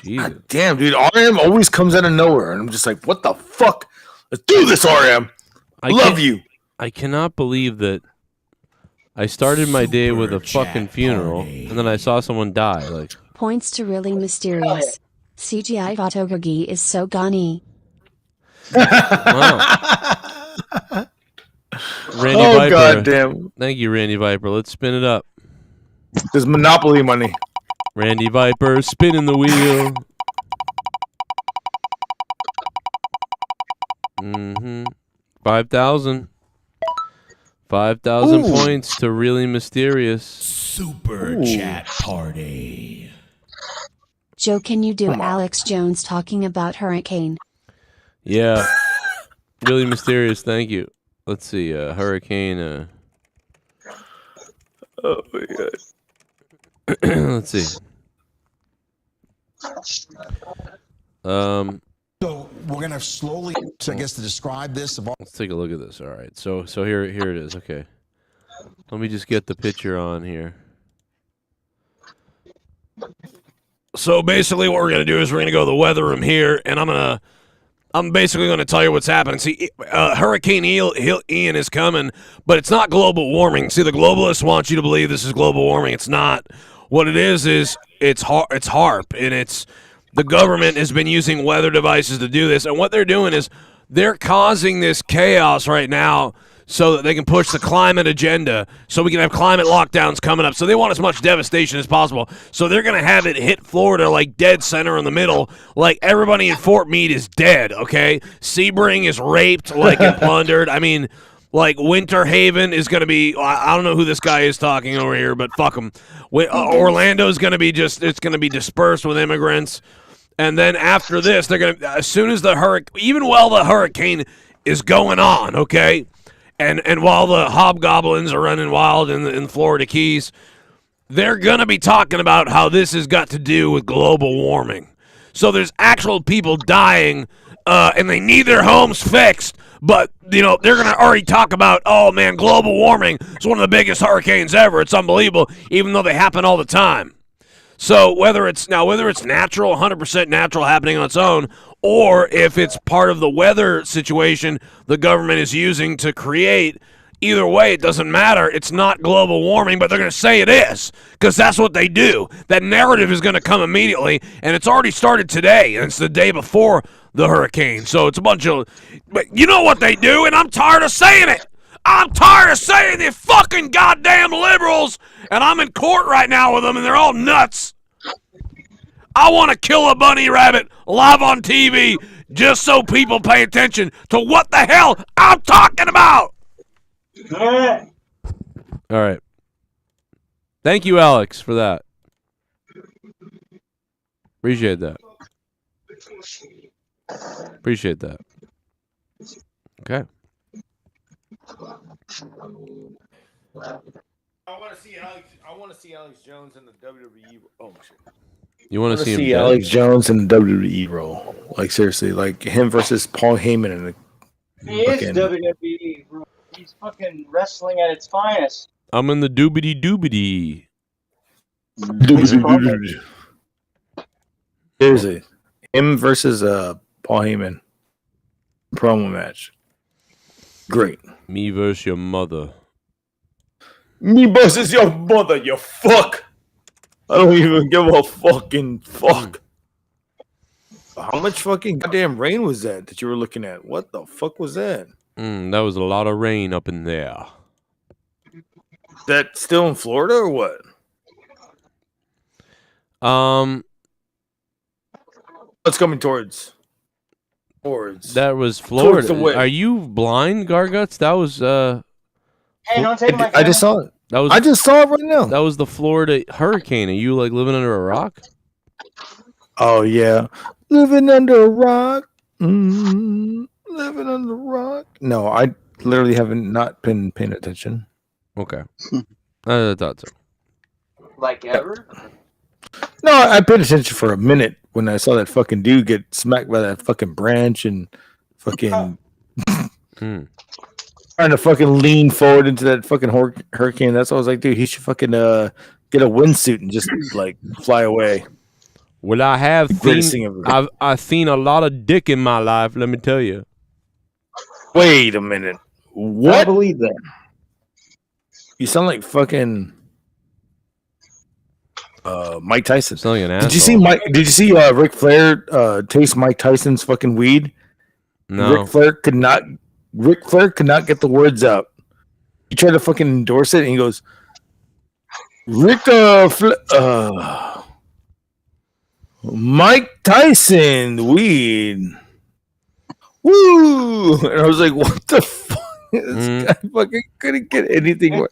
S7: Jesus.
S14: God damn, dude. RM always comes out of nowhere. And I'm just like, what the fuck? Let's do this, RM. Love you.
S7: I cannot believe that I started my day with a fucking funeral and then I saw someone die. Like,
S17: Points to Really Mysterious. CGI Photography is so gunny.
S7: wow. Randy
S14: Oh,
S7: Viper.
S14: goddamn.
S7: Thank you, Randy Viper. Let's spin it up.
S14: There's Monopoly money.
S7: Randy Viper, spinning the wheel. 5,000. 5,000 points to Really Mysterious.
S3: Super chat party.
S17: Joe, can you do Alex Jones talking about Hurricane?
S7: Yeah. Really Mysterious, thank you. Let's see, Hurricane.
S14: Oh my god.
S7: Let's see.
S3: So we're gonna slowly, I guess, to describe this.
S7: Let's take a look at this. All right, so here it is. Okay, let me just get the picture on here. So basically, what we're gonna do is we're gonna go to the weather room here, and I'm basically gonna tell you what's happening. See, Hurricane Ian is coming, but it's not global warming. See, the globalists want you to believe this is global warming. It's not. What it is it's HARP, and it's the government has been using weather devices to do this, and what they're doing is they're causing this chaos right now so that they can push the climate agenda, so we can have climate lockdowns coming up. So they want as much devastation as possible. So they're going to have it hit Florida like dead center in the middle, like everybody in Fort Meade is dead, okay? Sebring is raped, like, and plundered. I mean, like, Winter Haven is going to be, I don't know who this guy is talking over here, but fuck him. Orlando's going to be it's going to be dispersed with immigrants. And then after this, they're going to, as soon as the hurricane, even while the hurricane is going on, okay? And while the hobgoblins are running wild in the Florida Keys, they're going to be talking about how this has got to do with global warming. So there's actual people dying, and they need their homes fixed. But, they're going to already talk about, oh, man, global warming is one of the biggest hurricanes ever. It's unbelievable, even though they happen all the time. So whether it's natural, 100% natural happening on its own, or if it's part of the weather situation the government is using to create, either way, it doesn't matter. It's not global warming, but they're going to say it is, because that's what they do. That narrative is going to come immediately, and it's already started today, and it's the day before the hurricane. So it's a bunch of, but you know what they do, and I'm tired of saying it. I'm tired of saying the fucking goddamn liberals, and I'm in court right now with them, and they're all nuts. I want to kill a bunny rabbit live on TV just so people pay attention to what the hell I'm talking about. All right. Thank you, Alex, for that. Appreciate that. Appreciate that. Okay.
S5: I want to see Alex Jones in the WWE. Oh shit.
S7: You want to see him
S14: Alex Jones in the WWE role? Like, seriously, like him versus Paul Heyman in the.
S12: He is WWE, bro. He's fucking wrestling at its finest.
S7: I'm in the doobity doobity.
S14: Seriously, him versus Paul Heyman promo match. Great.
S7: Me versus your mother.
S14: Me versus your mother, you fuck. I don't even give a fucking fuck. How much fucking goddamn rain was that you were looking at? What the fuck was that?
S7: That was a lot of rain up in there.
S14: That still in Florida or what? What's coming towards?
S7: That was Florida.
S14: the way.
S7: Are you blind, Garguts? That was
S12: Hey, don't take my
S14: I just saw it.
S7: That was
S14: I just saw it right now.
S7: That was the Florida hurricane. Are you like living under a rock?
S14: Oh yeah, living under a rock. Living under a rock. No, I literally haven't not been paying attention.
S7: Okay, I thought so.
S12: Like ever?
S14: No, I paid attention for a minute when I saw that fucking dude get smacked by that fucking branch and fucking trying to fucking lean forward into that fucking hurricane. That's what I was like, dude, he should fucking get a windsuit and just like fly away.
S7: Well, I have seen, I've seen a lot of dick in my life. Let me tell you.
S14: Wait a minute. What?
S12: I believe that.
S14: You sound like fucking Mike Tyson.
S7: Sound like an
S14: Did you see Mike? Did you see Ric Flair taste Mike Tyson's fucking weed?
S7: No.
S14: Ric Flair could not get the words out. He tried to fucking endorse it, and he goes, Mike Tyson weed. Woo! And I was like, what the fuck? This guy fucking couldn't get anything worse.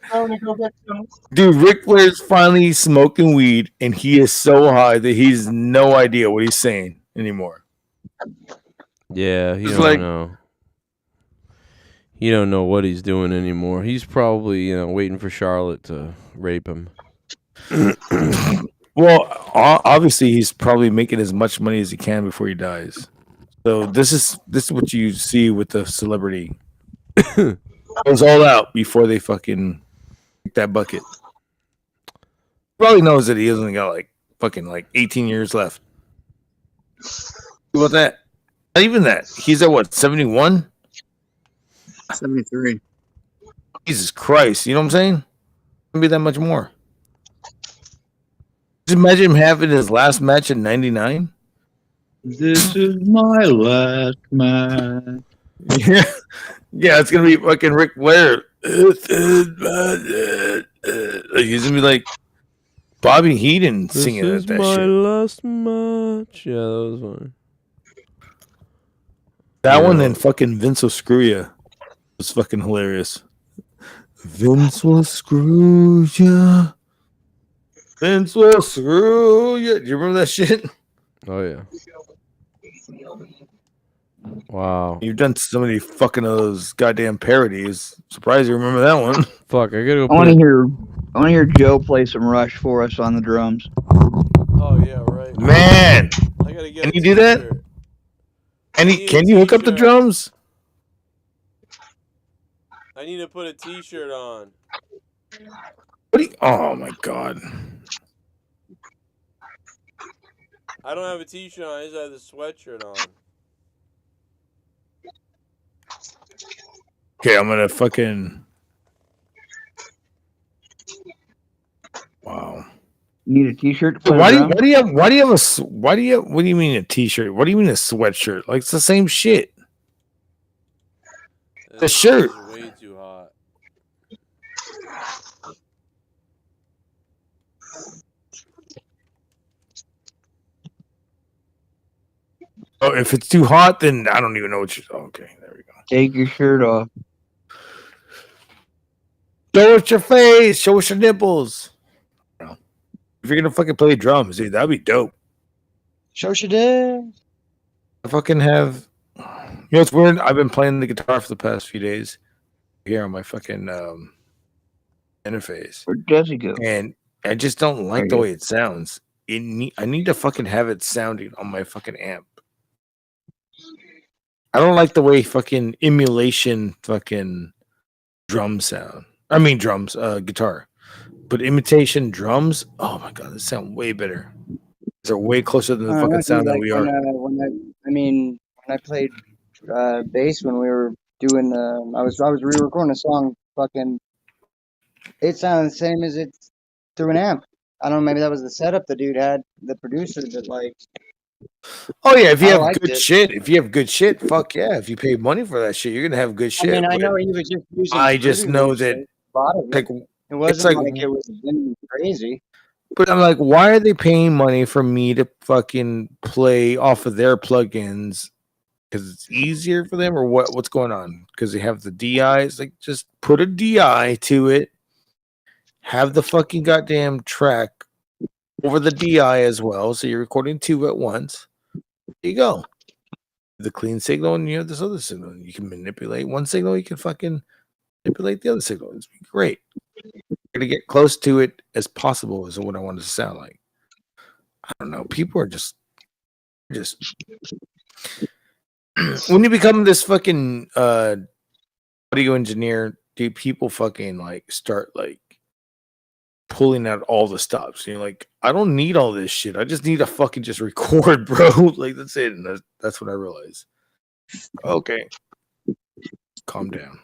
S14: Dude, Ric Flair's finally smoking weed, and he is so high that he's no idea what he's saying anymore.
S7: Yeah, he
S14: It's
S7: don't
S14: like-
S7: know. He don't know what he's doing anymore. He's probably, waiting for Charlotte to rape him.
S14: Well, obviously, he's probably making as much money as he can before he dies. So this is what you see with the celebrity. Goes all out before they fucking kick that bucket. Probably knows that he hasn't got like 18 years left. What about that? Not even that. He's at what, 71?
S13: 73.
S14: Jesus Christ. You know what I'm saying? Maybe that much more. Just imagine him having his last match in '99.
S20: This is my last match.
S14: Yeah, yeah, it's gonna be fucking Ric Flair. He's gonna be like Bobby Heenan singing
S9: This is
S14: that
S9: my
S14: shit.
S9: last match. Yeah, that was fine.
S14: That one and fucking Vince will screw you. Was fucking hilarious. Vince will screw ya. Vince will screw ya. Do you remember that shit?
S9: Oh yeah. Wow.
S14: You've done so many fucking those goddamn parodies. Surprised you remember that one.
S9: Fuck, I gotta go.
S20: I want to hear Joe play some Rush for us on the drums.
S9: Oh yeah, right.
S14: Man,
S9: I gotta get
S14: can
S9: a
S14: you do that?
S9: t-shirt.
S14: Can you hook up the drums?
S9: I need to put a t-shirt on.
S14: What do you, oh my god.
S9: I don't have a t-shirt on. I just have the sweatshirt on.
S14: Okay, I'm gonna fucking. Wow.
S20: You need a t-shirt to play
S14: Why do
S20: drums?
S14: you what do you mean a t-shirt? What do you mean a sweatshirt? Like it's the same shit. The shirt.
S9: It's way too hot.
S14: Oh, if it's too hot, then I don't even know what you. Okay, there we go.
S20: Take your shirt off.
S14: Show us your face. Show us your nipples. If you're gonna fucking play drums, dude, that'd be dope.
S12: Show us your dick.
S14: I fucking have. You know, it's weird. I've been playing the guitar for the past few days here on my fucking interface.
S20: Where'd Jesse go?
S14: And I just don't like the way it sounds. I need to fucking have it sounding on my fucking amp. I don't like the way fucking emulation fucking drum sound. I mean drums, guitar. But imitation drums, oh my god, they sound way better. They're way closer than the fucking sound that we are.
S12: When I played bass when we were doing, I was re-recording a song. Fucking, it sounded the same as it through an amp. I don't know, maybe that was the setup the dude had, the producer that like.
S14: Oh yeah, if you
S12: I
S14: have
S12: liked
S14: good
S12: it.
S14: shit, fuck yeah. If you pay money for that shit, you're gonna have good shit.
S12: I mean, I
S14: but
S12: know he was just using.
S14: I just
S12: Fruity
S14: know
S12: Loops,
S14: that
S12: a lot of it.
S14: like
S12: It wasn't
S14: it's like
S12: like it was crazy.
S14: But I'm like, why are they paying money for me to fucking play off of their plugins? Because it's easier for them, or what? What's going on? Because they have the DIs. Like, just put a DI to it. Have the fucking goddamn track over the DI as well, so you're recording two at once. There you go. The clean signal, and you have this other signal. You can manipulate one signal. You can fucking manipulate the other signal. It's great. You're gonna get close to it as possible is what I want it to sound like. I don't know. People are just when you become this fucking audio engineer, do people fucking like start like pulling out all the stops? You're like, I don't need all this shit. I just need to fucking just record, bro. Like that's it. And that's what I realized. Okay, calm down.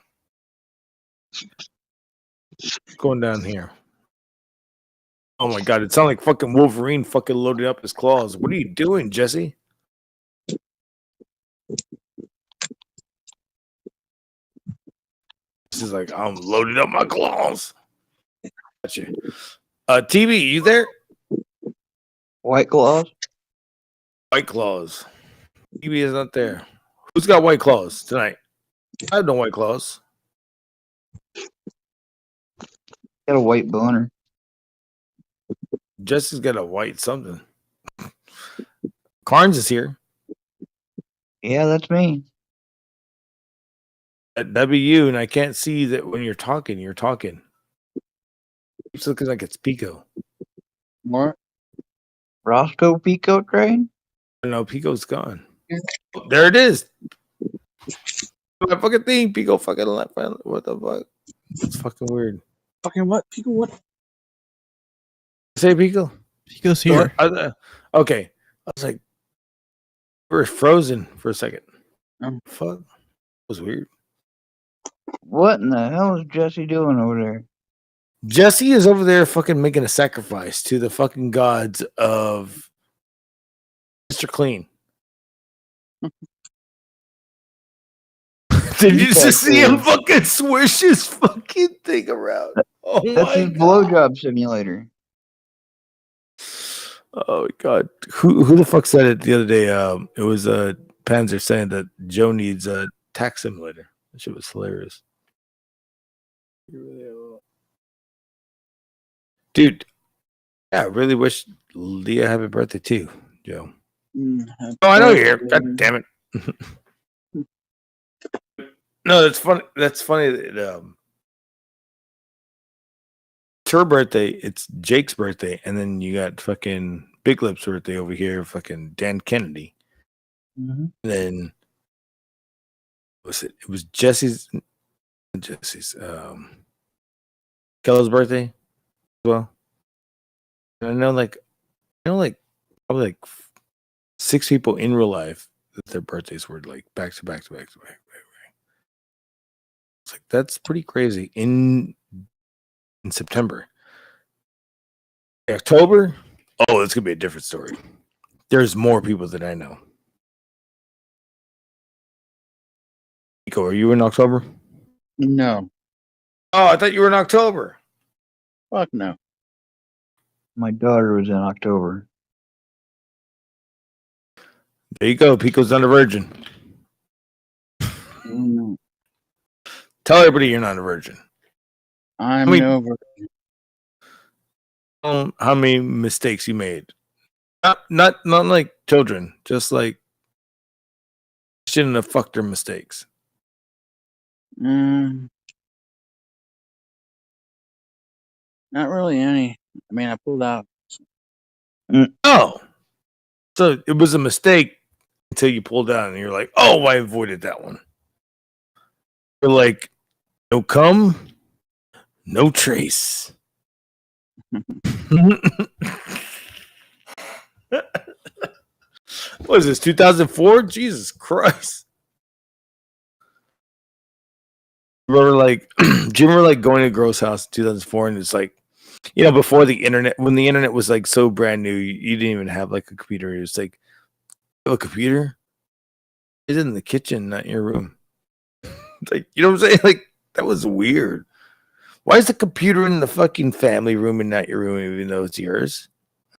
S14: Going down here. Oh my god, it sounded like fucking Wolverine fucking loaded up his claws. What are you doing, Jesse? This is like, I'm loading up my claws. Gotcha. TV, you there?
S20: White claws.
S14: White claws. TV is not there. Who's got white claws tonight? I have no white claws.
S20: Got a white boner.
S14: Jesse's got a white something. Carnes is here.
S20: Yeah, that's me.
S14: That'd be you, and I can't see that when you're talking. You're talking. It's looking like it's Pico.
S20: What? Roscoe Pico train?
S14: No, Pico's gone. There it is. My fucking thing, Pico fucking left. What the fuck? It's fucking weird.
S13: Fucking what? Pico what?
S14: Say Pico.
S11: Pico's here.
S14: Okay. I was like, we're frozen for a second. Fuck. That was weird.
S20: What in the hell is Jesse doing over there?
S14: Jesse is over there fucking making a sacrifice to the fucking gods of Mr. Clean. Did you just see him fucking swish his fucking thing around? Oh
S20: That's
S14: my
S20: his blowjob simulator.
S14: Oh god, who the fuck said it the other day? It was Panzer saying that Joe needs a tax simulator. That shit was hilarious. Dude, yeah, I really wish Leah happy birthday too, Joe. Oh, I know you're here. God damn it. No, that's funny. That's funny that it's her birthday, it's Jake's birthday, and then you got fucking Big Lip's birthday over here, fucking Dan Kennedy. And then was it? It was Jesse's Kello's birthday as well. And I know probably like 6 people in real life that their birthdays were like back to back to back to back. It's like that's pretty crazy in September. October? Oh, it's gonna be a different story. There's more people than I know. Nico, are you in October?
S13: No.
S14: Oh, I thought you were in October.
S13: Fuck no.
S20: My daughter was in October.
S14: There you go. Pico's not a virgin.
S13: No.
S14: Tell everybody you're not a virgin.
S13: I'm no virgin.
S14: How many mistakes you made? Not like children, just like shouldn't have fucked their mistakes.
S13: Not really any. I mean, I pulled out.
S14: Oh, so it was a mistake until you pulled out, and you're like, "Oh, I avoided that one." You're like, "No cum, no trace." What is this? 2004? Jesus Christ! Remember, like, do you remember like going to a girl's house in 2004, and it's like, you know, before the internet, when the internet was like so brand new, you didn't even have like a computer. It was like, you have a computer? It's in the kitchen, not in your room. Like, you know what I'm saying? Like, that was weird. Why is the computer in the fucking family room and not your room, even though it's yours?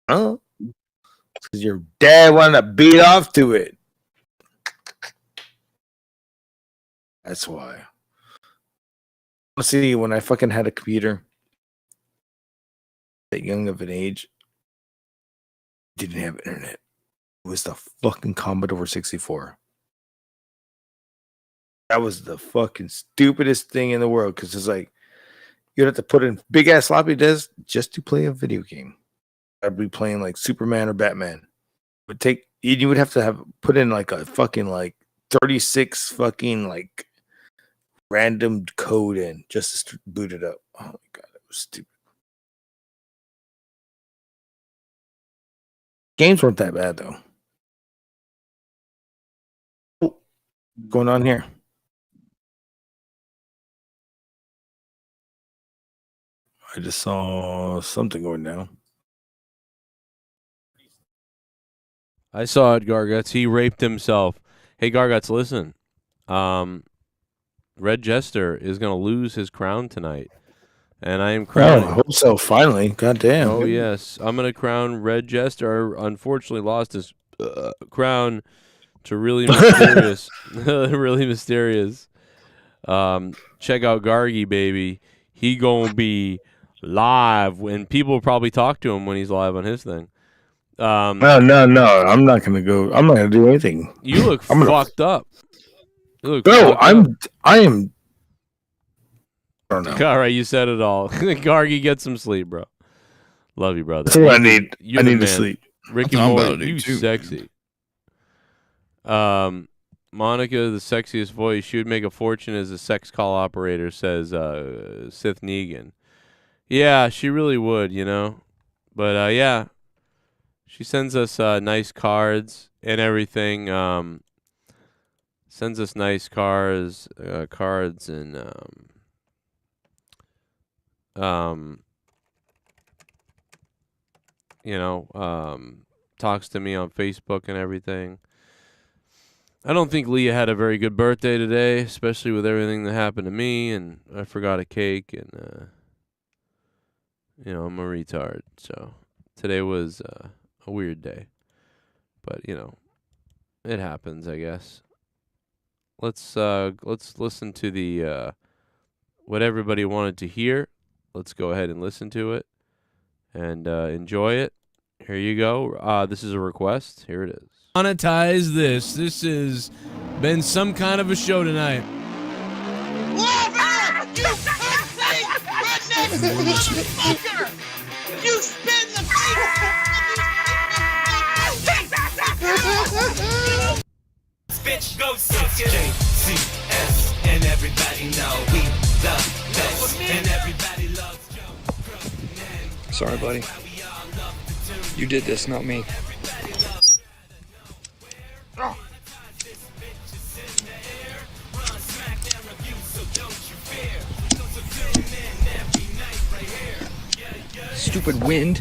S14: Huh? Because your dad wanted to beat off to it. That's why. See, when I fucking had a computer that young of an age, didn't have internet. It was the fucking Commodore 64. That was the fucking stupidest thing in the world, because it's like you'd have to put in big ass floppy disk just to play a video game. I'd be playing like Superman or Batman. You would have to have put in like a fucking like 36 fucking like random code in just to boot it up. Oh my god, it was stupid. Games weren't that bad though. What's going on here? I just saw something going down.
S9: I saw it, Garguts. He raped himself. Hey, Garguts, listen. Red Jester is going to lose his crown tonight. And I am crowning.
S14: Oh, I hope so, finally. God damn.
S9: Oh, yes. I'm going to crown Red Jester. Unfortunately lost his crown to really mysterious. Really mysterious. Check out Gargy, baby. He going to be live, and people will probably talk to him when he's live on his thing.
S14: No. I'm not gonna go. I'm not gonna do anything.
S9: You look fucked up.
S14: I am. I don't know.
S9: All right, you said it all. Gargy, get some sleep, bro. Love you, brother.
S14: That's what I need.
S9: You're
S14: I
S9: the
S14: need to
S9: man.
S14: sleep.
S9: Ricky Moore, you sexy. Monica, the sexiest voice. She would make a fortune as a sex call operator, says SITH NEGAN. Yeah, she really would, you know. But yeah, she sends us nice cards and everything. Sends us nice cards and
S7: talks to me on Facebook and everything. I don't think Leah had a very good birthday today, especially with everything that happened to me, and I forgot a cake, and I'm a retard. So today was a weird day, but it happens, I guess. Let's listen to the what everybody wanted to hear. Let's go ahead and listen to it and enjoy it. Here you go. This is a request. Here it is.
S18: Monetize this. This has been some kind of a show tonight.
S3: You spin the bitch, go suck it. JCS, and everybody know we the best, and everybody loves Joe.
S6: Sorry, buddy. You did this, not me. Stupid wind.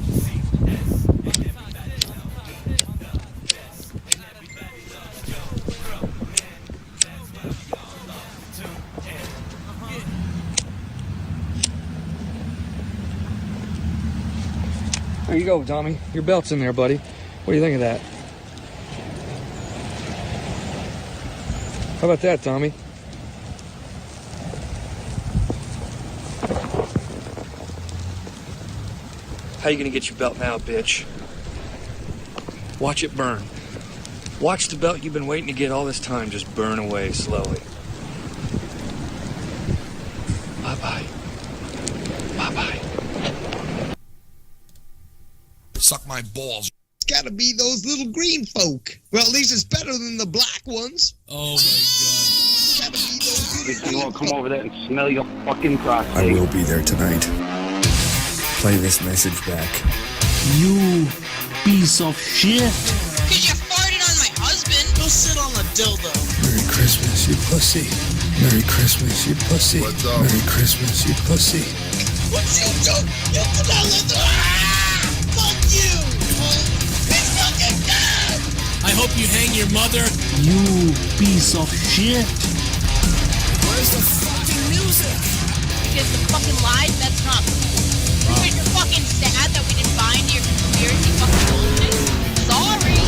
S6: There you go, Tommy. Your belt's in there, buddy. What do you think of that? How about that, Tommy? How you gonna get your belt now, bitch? Watch it burn. Watch the belt you've been waiting to get all this time just burn away slowly. Bye-bye. Bye-bye.
S3: Suck my balls. It's gotta be those little green folk. Well, at least it's better than the black ones. Oh my god.
S6: You won't come over there and smell your fucking prostate.
S16: I will be there tonight. Play this message back.
S3: You piece of shit. Cause you farted on my husband. Go sit on the dildo.
S16: Merry Christmas, you pussy. Merry Christmas, you pussy.
S3: What's up?
S16: Merry Christmas, you pussy.
S3: What you do? You do not let the... Ah! Fuck you! He's fucking dead! I hope you hang your mother. You piece of shit. Where's the fucking music?
S23: Because the fucking lies, that's not cool. Because you're fucking sad that we didn't buy into your conspiracy fucking bullshit. Sorry.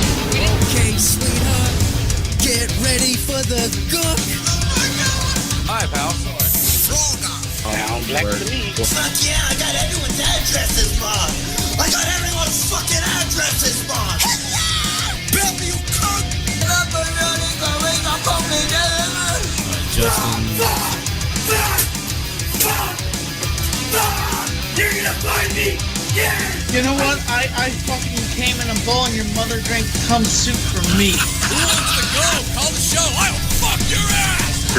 S3: Okay, sweetheart. Get ready for the cook.
S6: Hi, pal.
S3: Sound black to me. Fuck yeah, I got everyone's addresses marked. I got everyone's fucking addresses marked. Bill, you cook.
S18: Justin.
S3: You're gonna find me. Yeah.
S24: You know what? I fucking came in a bowl and your mother drank cum soup for me.
S3: Who wants to go? Call the show. I'll fuck your ass.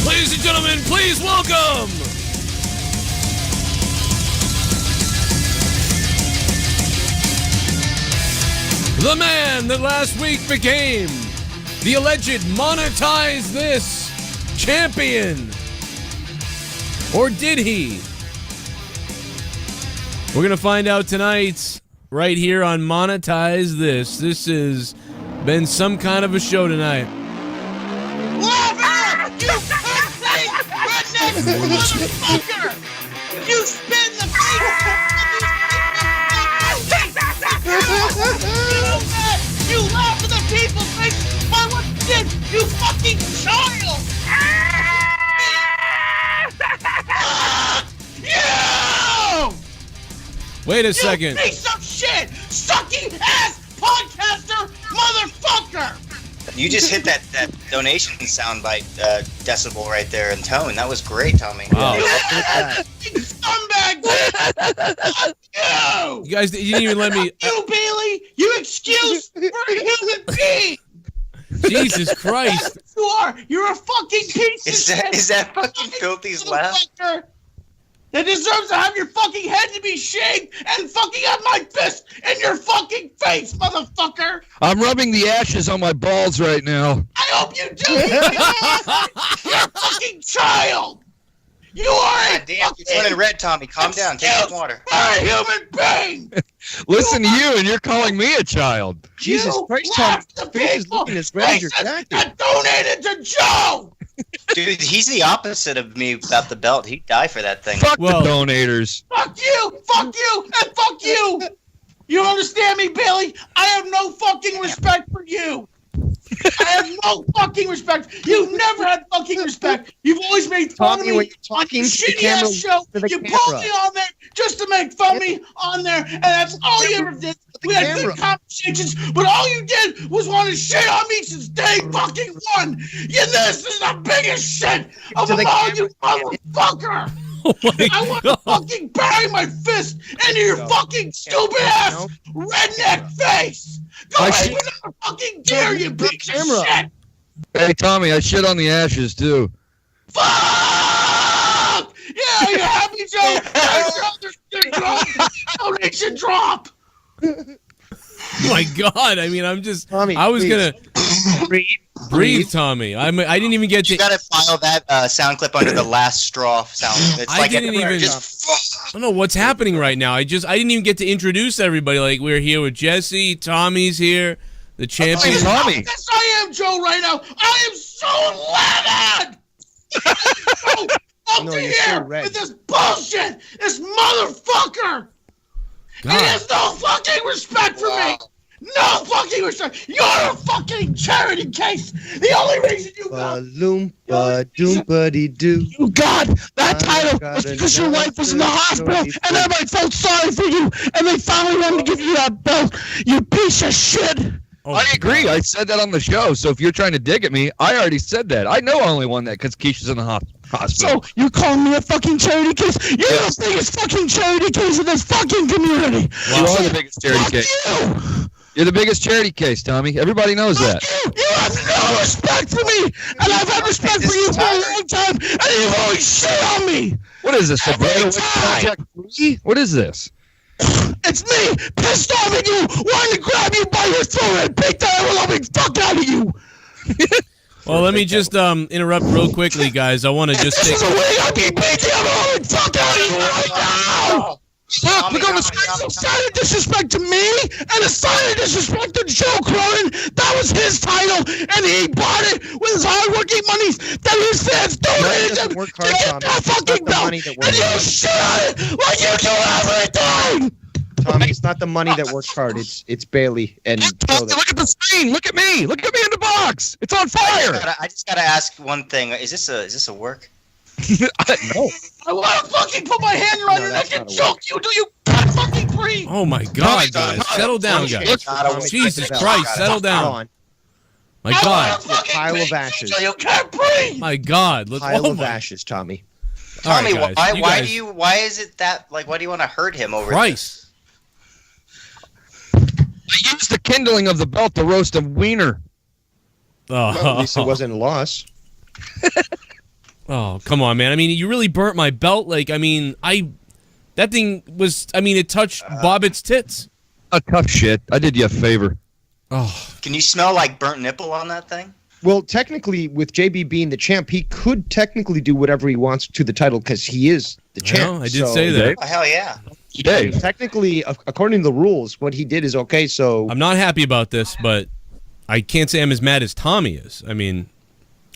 S18: Ladies and gentlemen, please welcome the man that last week became the alleged Monetize This champion. Or did he? We're going to find out tonight right here on Monetize This. This has been some kind of a show tonight.
S3: You pussy! Redneck motherfucker! You spin the You laugh in the people's face! My what did? You fucking child! You!
S18: Wait a second.
S3: You piece of shit! Sucking ass podcaster motherfucker!
S25: You just hit that donation soundbite decibel right there in tone. That was great, Tommy.
S18: Wow.
S3: Scumbag! You!
S18: You guys, you didn't even let me.
S3: You, Bailey! You excuse for a human being!
S18: Jesus Christ!
S3: You are! You're a fucking piece of shit!
S25: Is that fucking Filthy's laugh?
S24: that deserves to have your fucking head to be shaved and fucking have my fist in your fucking face, motherfucker!
S1: I'm rubbing the ashes on my balls right now.
S24: I hope you do! You're a fucking child! You are
S25: God damn, you're turning red, Tommy. Calm down. Take some water.
S24: a human being!
S1: Listen to you, and you're calling me a child.
S24: Jesus Christ, Tommy! The face is looking as red as your jacket. That donated to Joe!
S25: Dude, he's the opposite of me about the belt. He'd die for that thing.
S1: Fuck the donators.
S24: Fuck you, and fuck you! You don't understand me, Bailey? I have no fucking respect for you! I have no fucking respect. You've never had fucking respect. You've always made fun of me
S8: when you're talking
S24: on
S8: to the
S24: shitty
S8: camera,
S24: ass show.
S8: to the
S24: You
S8: camera.
S24: pulled me on there just to make fun of me on there, and that's all you ever did. We had good conversations, but all you did was want to shit on me since day fucking one. This is the biggest shit of them all, you motherfucker. I want to fucking bury my fist into your fucking stupid ass redneck face. Go ahead, I fucking dare you, piece of shit.
S1: Hey, Tommy, I shit on the ashes, too.
S24: Fuck! Yeah, you happy, Joe? Donation drop.
S9: Oh my God! I mean, I'm just. Tommy, I was gonna breathe, Tommy. I didn't even get to.
S25: You gotta file that sound clip under the last straw sound. It's
S9: I didn't even. I don't know what's happening right now. I didn't even get to introduce everybody. Like, we're here with Jesse. Tommy's here. The champion.
S24: Tommy. Yes, I am, Joe. Right now, I am so livid. I'm so up to here with this bullshit. This motherfucker. He has no fucking respect for me! No fucking respect! You're a fucking charity case! The only reason you got...
S8: Loompa-doompa-dee-doo.
S24: You got that title was because your wife was in the hospital and everybody felt sorry for you and they finally wanted to give you that belt, you piece of shit!
S1: I agree. I said that on the show, so if you're trying to dig at me, I already said that. I know I only won that because Keisha's in the hospital.
S24: So, you're calling me a fucking charity case? You're the biggest fucking charity case in this fucking community!
S1: You are the biggest charity case. You're the biggest charity case, Tommy. Everybody knows that.
S24: You have no respect for me! And I've had respect for you for a long time, and you've always shit on me!
S1: What is this? What is this?
S24: It's me, pissed off at you, wanting to grab you by your throat and beat the ever-loving fuck out of you!
S9: Well, let me just interrupt real quickly, guys. I want to just
S24: This is the way I beat the ever-loving fuck out of you right now! Look on the screen, a sign of disrespect to me and a sign of disrespect to Joe Cronin. That was his title, and he bought it with his hard-working money that his fans donated to get that fucking belt. And you shit on it like you do everything!
S8: Tommy, it's not the money that works hard. It's Bailey and.
S1: Look at the screen. Look at me. Look at me in the box. It's on fire.
S25: I just gotta ask one thing. Is this a work?
S1: No.
S24: I want to fucking put my hand around your neck and choke you till you can't fucking breathe.
S9: Oh my God, guys, settle down, guys. Jesus Christ, settle down. My God.
S8: Pile of ashes.
S24: You can't breathe.
S9: My God.
S8: Pile of ashes, Tommy.
S25: Tommy,
S9: All right, guys,
S25: why is it that, like, why do you want to hurt him over
S9: Christ.
S1: I used the kindling of the belt to roast a wiener.
S9: Oh.
S8: Well, at least it wasn't a loss.
S9: Oh, come on, man. I mean, you really burnt my belt. Like, I mean, that thing was, I mean, it touched Bobbitt's tits.
S1: Tough shit. I did you a favor.
S9: Oh.
S25: Can you smell like burnt nipple on that thing?
S8: Well, technically, with JB being the champ, he could technically do whatever he wants to the title because he is the champ.
S9: I did say that.
S25: Oh, hell yeah.
S8: Technically, according to the rules, what he did is okay. So
S9: I'm not happy about this, but I can't say I'm as mad as Tommy is. I mean,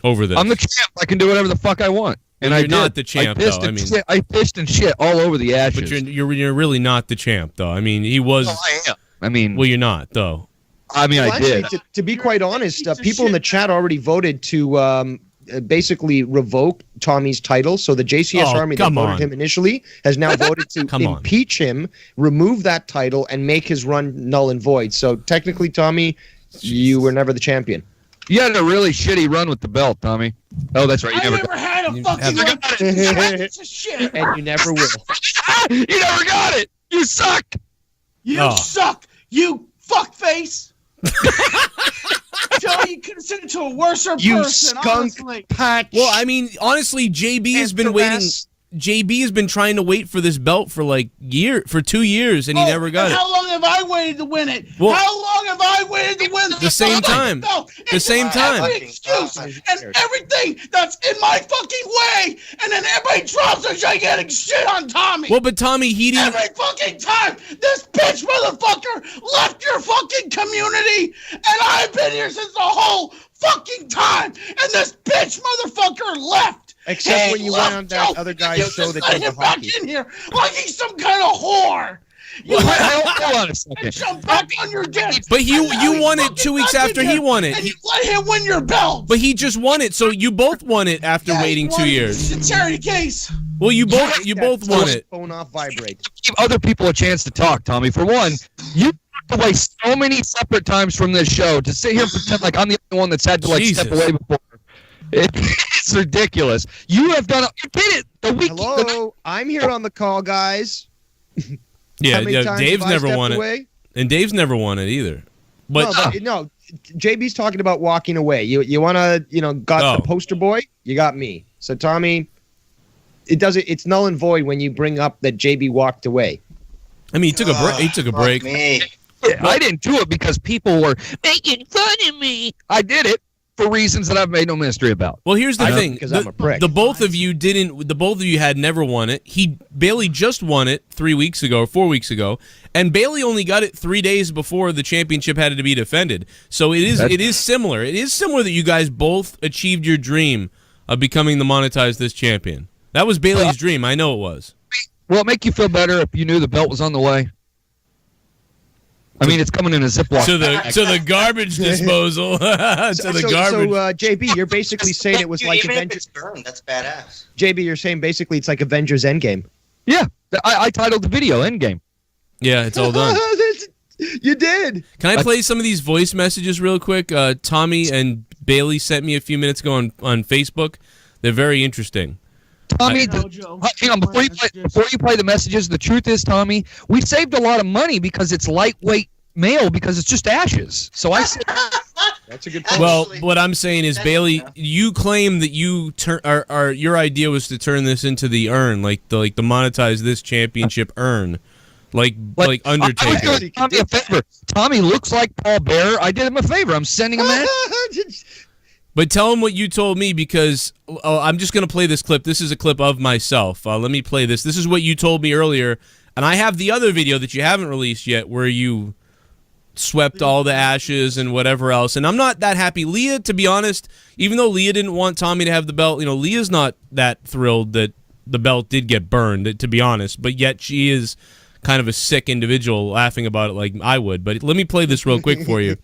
S9: over this.
S1: I'm the champ. I can do whatever the fuck I want. And
S9: you're
S1: I did.
S9: not the champ, though. I mean,
S1: I pissed and shit all over the ashes.
S9: But you're really not the champ, though. I mean, he was.
S1: Oh, I am. I mean,
S9: well, you're not, though.
S1: I mean,
S8: well,
S1: I did.
S8: Actually, to be quite honest, people in the chat already voted to basically revoke Tommy's title. So the JCS Army that voted him initially has now voted to impeach him, remove that title, and make his run null and void. So technically, Tommy, you were never the champion.
S1: You had a really shitty run with the belt, Tommy. Oh, that's right. You
S24: never had a fucking run. It's a shit.
S8: And you never will.
S1: You never got it. You suck.
S24: You suck. You fuckface. Joe, you could have sent it to a worse person,
S8: skunk
S24: honestly.
S8: patch.
S9: Well, I mean, honestly, JB has been waiting. JB has been trying to wait for this belt for like 2 years, and he never got it.
S24: How long have I waited to win it?
S9: Well,
S24: how long have I waited to win
S9: the same time? The same time.
S24: Every excuse and everything that's in my fucking way, and then everybody drops a gigantic shit on Tommy.
S9: Well, but Tommy, he didn't.
S24: Every fucking time this bitch motherfucker left your fucking community, and I've been here since the whole fucking time, and this bitch motherfucker left.
S8: Except when you went on that other guy's show that did the
S24: back
S8: hockey.
S24: in here like he's some kind of whore. You
S1: Hold on a second.
S24: jump back on your dick.
S9: But you won it 2 weeks after he won it.
S24: And you let him win your belt.
S9: But he just won it, so you both won it after waiting 2 years.
S24: It's a charity case.
S9: Well, you both won it.
S8: Phone off vibrate.
S1: Give other people a chance to talk, Tommy. For one, you walked away so many separate times from this show to sit here and pretend like I'm the only one that's had to step away before. It's ridiculous. You have done. You did it the week.
S8: Hello, I'm here on the call, guys.
S9: Yeah,
S8: How many times
S9: Dave's
S8: have I
S9: never
S8: stepped
S9: won
S8: away?
S9: it, and Dave's never won it either. But
S8: no, JB's talking about walking away. You want to, got the poster boy. You got me. So Tommy, it's null and void when you bring up that JB walked away.
S9: I mean, he took a break. He took a break.
S1: I didn't do it because people were making fun of me. I did it for reasons that I've made no mystery about.
S9: Well, here's the thing:
S8: because I'm a prick.
S9: the both of you didn't. The both of you had never won it. Bailey just won it 4 weeks ago, and Bailey only got it 3 days before the championship had to be defended. So it is similar. It is similar that you guys both achieved your dream of becoming the Monetize This champion. That was Bailey's dream. I know it was.
S1: Will it make you feel better if you knew the belt was on the way? I mean, it's coming in a Ziploc.
S9: To the garbage disposal.
S8: So JB, you're basically saying it was like
S25: even
S8: Avengers.
S25: if it's burned, that's badass.
S8: JB, you're saying basically it's like Avengers Endgame.
S1: Yeah, I titled the video Endgame.
S9: Yeah, it's all done.
S8: You did.
S9: Can I play some of these voice messages real quick? Tommy and Bailey sent me a few minutes ago on Facebook. They're very interesting.
S1: Tommy, hang on, before you play the messages, the truth is, Tommy, we saved a lot of money because it's lightweight mail because it's just ashes. So I said
S8: that's a good point.
S9: Well, what I'm saying is, Bailey, you claim that your idea was to turn this into the urn, like the Monetize This championship urn. Like Undertaker.
S1: Tommy a favor. Tommy looks like Paul Bearer. I did him a favor. I'm sending him that.
S9: But tell him what you told me because I'm just going to play this clip. This is a clip of myself. Let me play this. This is what you told me earlier. And I have the other video that you haven't released yet where you swept all the ashes and whatever else. And I'm not that happy. Leah, to be honest, even though Leah didn't want Tommy to have the belt, Leah's not that thrilled that the belt did get burned, to be honest. But yet she is kind of a sick individual laughing about it like I would. But let me play this real quick for you.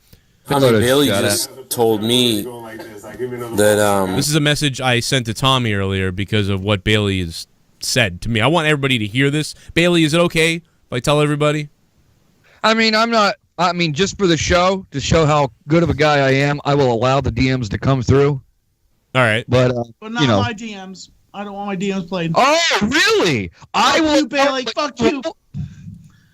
S2: I mean, Bailey just told me that
S9: this is a message I sent to Tommy earlier because of what Bailey has said to me. I want everybody to hear this. Bailey, is it okay if I tell everybody?
S1: I mean, just for the show, to show how good of a guy I am, I will allow the DMs to come through.
S9: All right.
S24: But not my DMs. I don't want my DMs played.
S1: Oh, really?
S24: I will, Bailey. Fuck you.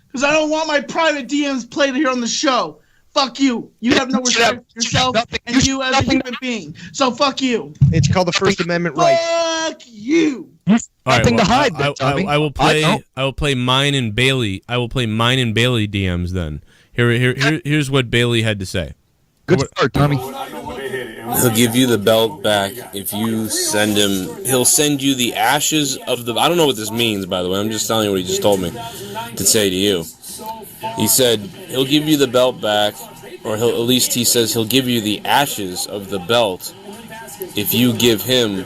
S24: Because I don't want my private DMs played here on the show. Fuck you. You have no respect for yourself and you as a human being. So fuck you.
S8: It's called the First Amendment right.
S24: Fuck you.
S1: Nothing to hide.
S9: I will play mine and Bailey. I will play mine and Bailey DMs then. Here's what Bailey had to say.
S1: Good start, Tommy.
S2: he'll give you the belt back if you send him. He'll send you the ashes of the. I don't know what this means, by the way. I'm just telling you what he just told me to say to you. He said he'll give you the belt back, or at least he says he'll give you the ashes of the belt if you give him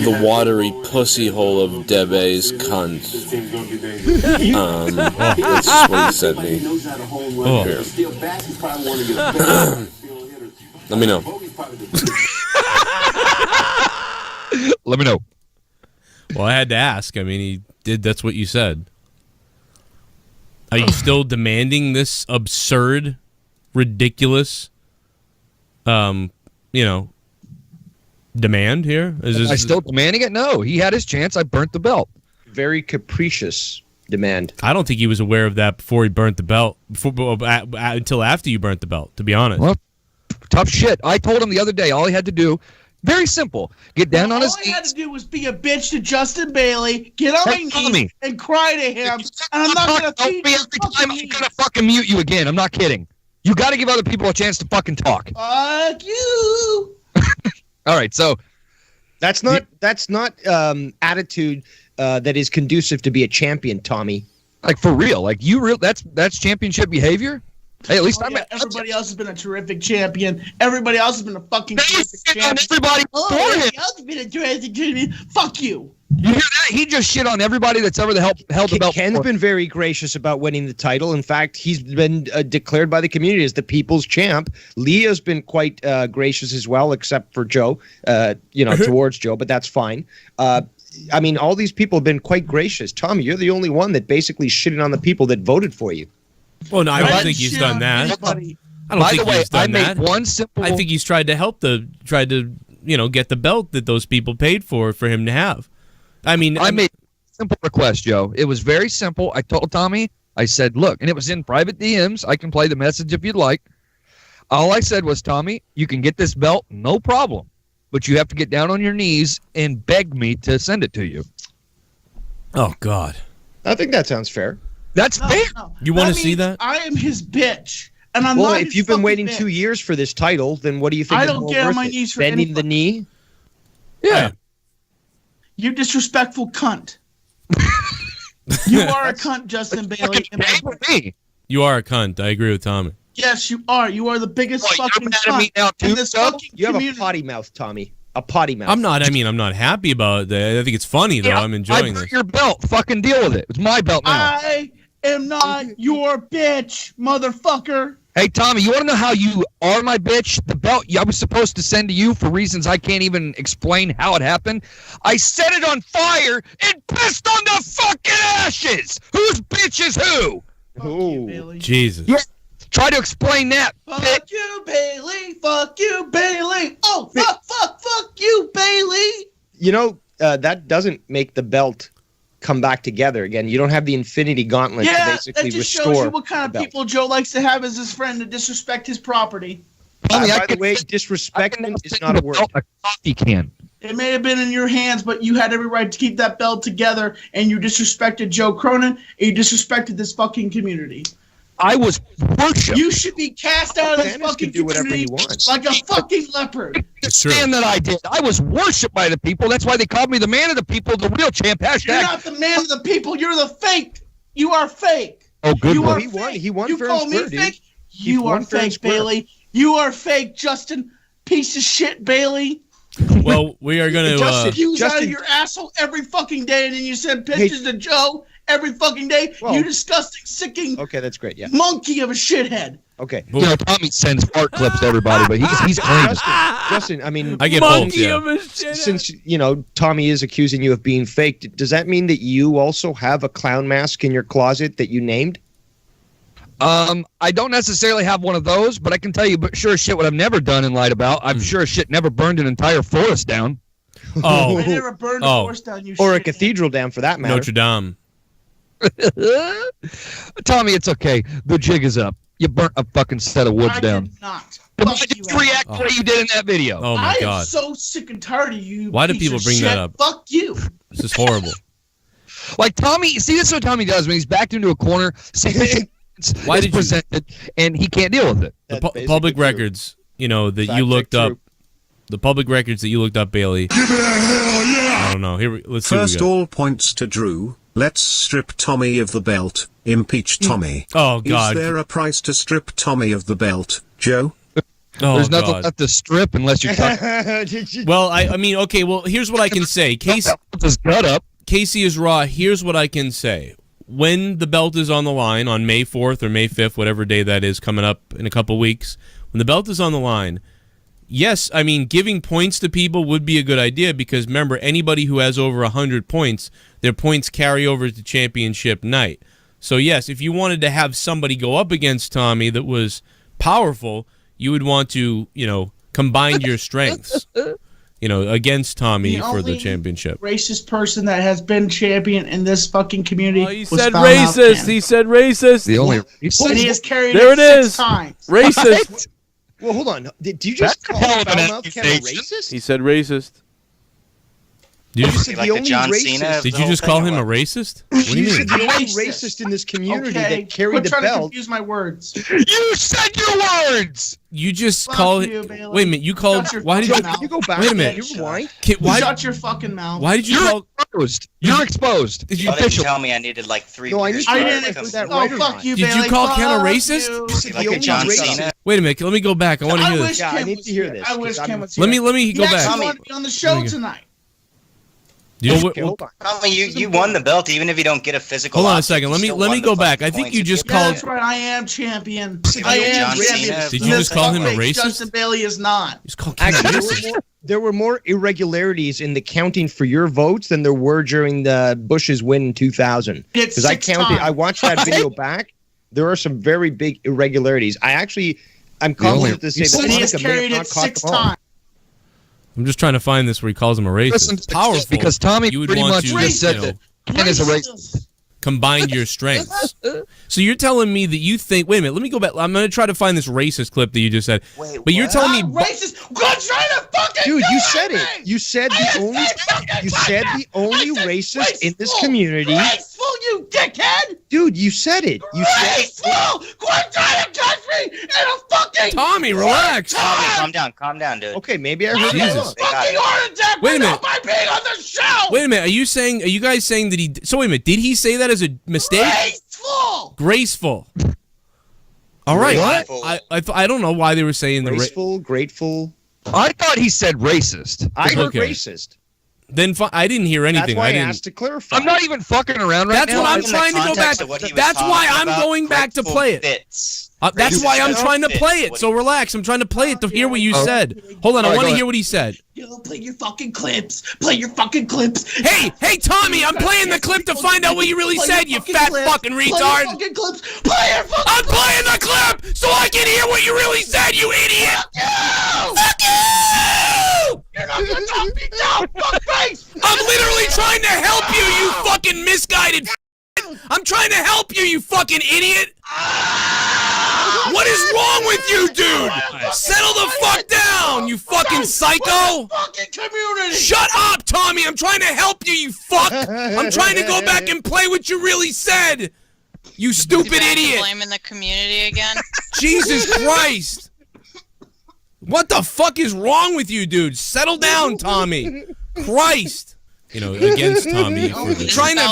S2: the watery pussy hole of Debe's cunt. That's just what he said to me. Let me know.
S1: Let me know.
S9: Well, I had to ask. I mean, he did. That's what you said. Are you still demanding this absurd, ridiculous, demand here?
S1: Am I still demanding it? No. He had his chance. I burnt the belt.
S8: Very capricious demand.
S9: I don't think he was aware of that before he burnt the belt, until after you burnt the belt, to be honest.
S1: Well, tough shit. I told him the other day, all he had to do, very simple, get down on his
S24: knees. All he had to do was be a bitch to Justin Bailey, get on my knees, and cry to him. And I'm not going to feed you.
S1: I'm going to fucking mute you again. I'm not kidding. You got to give other people a chance to fucking talk.
S24: Fuck you.
S1: All right, so
S8: that's not attitude that is conducive to be a champion, Tommy.
S1: Like for real, like that's championship behavior. Hey, at least
S24: everybody else has been a terrific champion. Everybody else has been a fucking terrific champion.
S1: Everybody
S24: else has been a terrific champion. Fuck you.
S1: You hear that? He just shit on everybody that's ever held the belt.
S8: Ken's been very gracious about winning the title. In fact, he's been declared by the community as the people's champ. Leah's been quite gracious as well, except for Joe, towards Joe, but that's fine. I mean, all these people have been quite gracious. Tommy, you're the only one that basically shitted on the people that voted for you.
S9: Well, no, I don't think he's done that. I don't think he's done that. I think he's tried to get the belt that those people paid for him to have. I mean,
S1: I made a simple request, Joe. It was very simple. I told Tommy, I said, look, and it was in private DMs. I can play the message if you'd like. All I said was, Tommy, you can get this belt, no problem, but you have to get down on your knees and beg me to send it to you.
S9: Oh, God.
S8: I think that sounds fair.
S1: That's fair.
S24: No.
S9: You want to see that?
S24: I am his bitch. And I'm
S8: well,
S24: not
S8: if you've been waiting 2 years for this title, then what do you think?
S24: I don't get on my knees for
S8: bending the knee.
S1: Yeah.
S24: You disrespectful cunt. You are a cunt, Justin Bailey.
S9: You are a cunt. I agree with Tommy.
S24: Yes, you are. You are the biggest fucking cunt in this fucking
S8: You have
S24: community.
S8: a potty mouth, Tommy. A potty mouth.
S9: I'm not happy about that. I think it's funny, though. I'm enjoying this.
S1: Your belt. Fucking deal with it. It's my belt now.
S24: I am not your bitch, motherfucker.
S1: Hey, Tommy, you want to know how you are my bitch? The belt I was supposed to send to you for reasons I can't even explain how it happened. I set it on fire and pissed on the fucking ashes. Whose bitch is who?
S24: You,
S9: Jesus.
S1: Yeah. Try to explain that.
S24: Fuck you, Bailey. Fuck you, Bailey. Oh, fuck you, Bailey.
S8: You know, that doesn't make the belt come back together again. You don't have the Infinity Gauntlet to basically
S24: that just
S8: restore
S24: shows you what kind of people Joe likes to have as his friend to disrespect his property.
S8: By the way, disrespect is not a word.
S1: A coffee can.
S24: It may have been in your hands, but you had every right to keep that belt together, and you disrespected Joe Cronin, and you disrespected this fucking community.
S1: I was worshipped.
S24: You should be cast out of this fucking community like a fucking leopard.
S1: Understand that I did. I was worshipped by the people. That's why they called me the man of the people, the real champ. Hashtag.
S24: You're not the man of the people. You're the fake. You are fake.
S1: Oh, good.
S24: You are
S8: he won.
S24: fake.
S8: He won.
S24: You call me fake. You are fake, Bailey. You are fake, Justin. Piece of shit, Bailey.
S9: Well, we are going to
S24: Justin, out of your asshole every fucking day, and then you send pictures to Joe every fucking day. Well, you disgusting, sicking.
S8: Okay, that's great. Yeah.
S24: Monkey of a shithead.
S8: Okay.
S1: You know, Tommy sends fart clips to everybody, but he's clean.
S8: Justin, I mean,
S9: I get
S24: monkey of a shithead.
S8: Since Tommy is accusing you of being fake, does that mean that you also have a clown mask in your closet that you named?
S1: I don't necessarily have one of those, but I can tell you, but sure as shit, what I've never done and lied about. I'm sure as shit never burned an entire forest down.
S24: Oh, I never burned a forest down.
S8: Or a cathedral down, for that matter.
S9: Notre Dame.
S1: Tommy, it's okay. The jig is up. You burnt a fucking set of woods down.
S24: Did not.
S1: Why did you react the way you did in that video?
S9: Oh my God!
S24: I am so sick and tired of you.
S9: Why do people bring that up?
S24: Fuck you.
S9: This is horrible.
S1: Like Tommy, see, this is what Tommy does when he's backed into a corner.
S9: Why did
S1: presented, and he can't deal with it.
S9: The public records, that you looked up. The public records that you looked up, Bailey.
S4: Give it a hell yeah!
S9: I don't know. Let's see.
S4: First, all points to Drew. Let's strip Tommy of the belt. Impeach Tommy.
S9: Oh God!
S4: Is there a price to strip Tommy of the belt, Joe?
S1: There's nothing left to strip unless you cut.
S9: Well, I mean, okay. Well, here's what I can say. Casey,
S1: his gut up.
S9: Casey is raw. Here's what I can say. When the belt is on the line on May 4th or May 5th, whatever day that is coming up in a couple weeks, when the belt is on the line, yes, I mean, giving points to people would be a good idea because, remember, anybody who has over 100 points, their points carry over to championship night. So, yes, if you wanted to have somebody go up against Tommy that was powerful, you would want to, combine your strengths. Against Tommy for the championship.
S24: Racist person that has been champion in this fucking community.
S9: He said racist. He said racist.
S1: The only
S24: and he has carried
S9: there
S24: it
S9: it
S24: 6
S9: is.
S24: times.
S9: Racist.
S8: Well, hold on. Did you just call Foulmouth Ken a racist?
S9: He said racist. Did you,
S8: said the only racist.
S9: Did you just call him a racist? What do you mean?
S8: The only racist in this community that carried the
S24: trying to
S8: belt.
S24: confuse my words.
S1: You said your words.
S9: You just called
S24: you,
S9: it.
S24: Bailey.
S9: Wait a minute. You called.
S24: Shut your
S9: Why did
S24: fucking
S9: you?
S24: mouth.
S8: You go back.
S9: Wait a minute.
S8: You rewind.
S9: Why?
S24: Shut your fucking mouth.
S9: Why did you
S1: You're
S9: call?
S1: exposed. You're exposed.
S9: Did you?
S25: Oh, they didn't tell me I needed like 3
S8: No, I
S25: beers.
S8: need to
S24: I
S8: know
S24: didn't.
S8: if it was that
S24: Oh,
S8: right or
S24: fuck
S8: not.
S24: you,
S9: Did
S24: Bailey.
S9: you call Ken a
S24: Fuck
S9: racist?
S24: you.
S8: You said
S25: Like
S8: the
S25: a
S8: only
S25: John
S8: racist.
S25: Cena.
S9: Wait a minute. Let me go back. I want to
S24: I
S9: hear
S24: wish
S9: this.
S8: Yeah, I
S24: Ken
S8: need
S24: was
S8: to hear
S24: here.
S8: this,
S24: I wish
S8: 'cause
S24: Ken
S8: I'm-
S24: was here.
S9: Let me
S24: He
S9: go
S24: actually
S9: back.
S24: wanted to be on the show tonight.
S8: Okay, hold on.
S25: Tommy, you won the belt even if you don't get a physical.
S9: Hold on a
S25: object,
S9: second.
S25: you
S9: Let me
S25: still
S9: let me
S25: won
S9: go
S25: the
S9: back.
S25: fucking
S9: I think
S25: points
S9: you
S25: you
S9: just
S25: get.
S24: Yeah,
S9: called.
S24: that's right. I am champion.
S25: Like
S24: I am
S25: John
S24: champion.
S25: Cena.
S9: Did you just call him a
S24: Fuckface
S9: racist?
S24: Justin Bailey is not.
S9: Just call Ken a
S8: Actually,
S9: racist.
S8: there were more irregularities in the counting for your votes than there were during the Bush's win in 2000.
S24: It's
S8: Because I
S24: 6
S8: counted,
S24: times.
S8: I watched that video back. There are some very big irregularities. I'm confident to say that
S24: And he has
S8: Monica may have
S24: carried
S8: not
S24: it
S8: caught
S24: 6
S8: them all.
S24: times.
S9: I'm just trying to find this where he calls him a racist.
S1: Listen to
S9: It's
S1: the
S9: powerful
S1: clip because Tommy
S9: You would
S1: pretty
S9: want
S1: much
S9: to,
S1: just said
S9: you know,
S1: that Ken is a racist.
S9: combine your strengths. So you're telling me that you think? Wait a minute. Let me go back. I'm going to try to find this racist clip that you just said.
S25: Wait,
S9: but you're telling me,
S24: Racist. Go try to fucking
S8: Dude,
S24: do
S8: you
S24: it,
S8: said it.
S24: man.
S8: You said the only racist in this community.
S24: Graceful, you dickhead.
S8: Dude, you said it. You said
S24: Graceful. Quit trying to catch me in a fucking.
S9: Tommy, relax.
S25: Tommy, calm down, dude.
S8: Okay, maybe I heard it
S9: Jesus.
S8: wrong.
S24: Fucking heart attack.
S9: Wait a minute.
S24: By being on the show.
S9: Wait a minute. Are you guys saying that he? So wait a minute. Did he say that as a mistake?
S24: Graceful.
S9: Graceful. All right.
S25: Graceful.
S9: I don't know why they were saying the.
S8: Graceful, grateful.
S1: I thought he said racist.
S8: I heard
S9: Okay.
S8: racist.
S9: Then I didn't hear anything.
S8: That's why I
S9: didn't.
S8: asked to clarify.
S1: I'm not even fucking around right
S9: That's
S1: now.
S9: what I'm
S25: In the
S9: trying to go back.
S25: context of what he was
S9: That's why
S25: talking
S9: I'm
S25: about,
S9: going back to
S25: grateful
S9: play it.
S25: fits.
S9: That's why I'm trying to
S25: Fits
S9: play it.
S25: what
S9: So relax. I'm trying to play it to hear what you said. Hold on. I
S1: All right,
S9: want
S1: go
S9: to
S1: ahead.
S9: hear what he said.
S24: Yo, play your fucking clips. Play your fucking clips.
S9: Hey, Tommy, I'm playing the clip to find out what you really
S24: Play your
S9: said, you
S24: fucking
S9: fat
S24: clips.
S9: fucking
S24: Play your
S9: retard.
S24: fucking clips. Play your fucking.
S9: I'm playing the clip so I can hear what you really said, you idiot. Fuck you!
S24: You're not gonna knock me down, fuckface.
S9: I'm literally trying to help you, you fucking misguided. I'm trying to help you, you fucking idiot. What is wrong with you, dude? Settle the fuck down, you fucking psycho.
S24: Fucking community.
S9: Shut up, Tommy. I'm trying to help you, you fuck. I'm trying to go back and play what you really said. You stupid idiot.
S23: Blaming the community again.
S9: Jesus Christ. What the fuck is wrong with you, dude? Settle down, Tommy. Christ. You know, against Tommy. For the, trying to,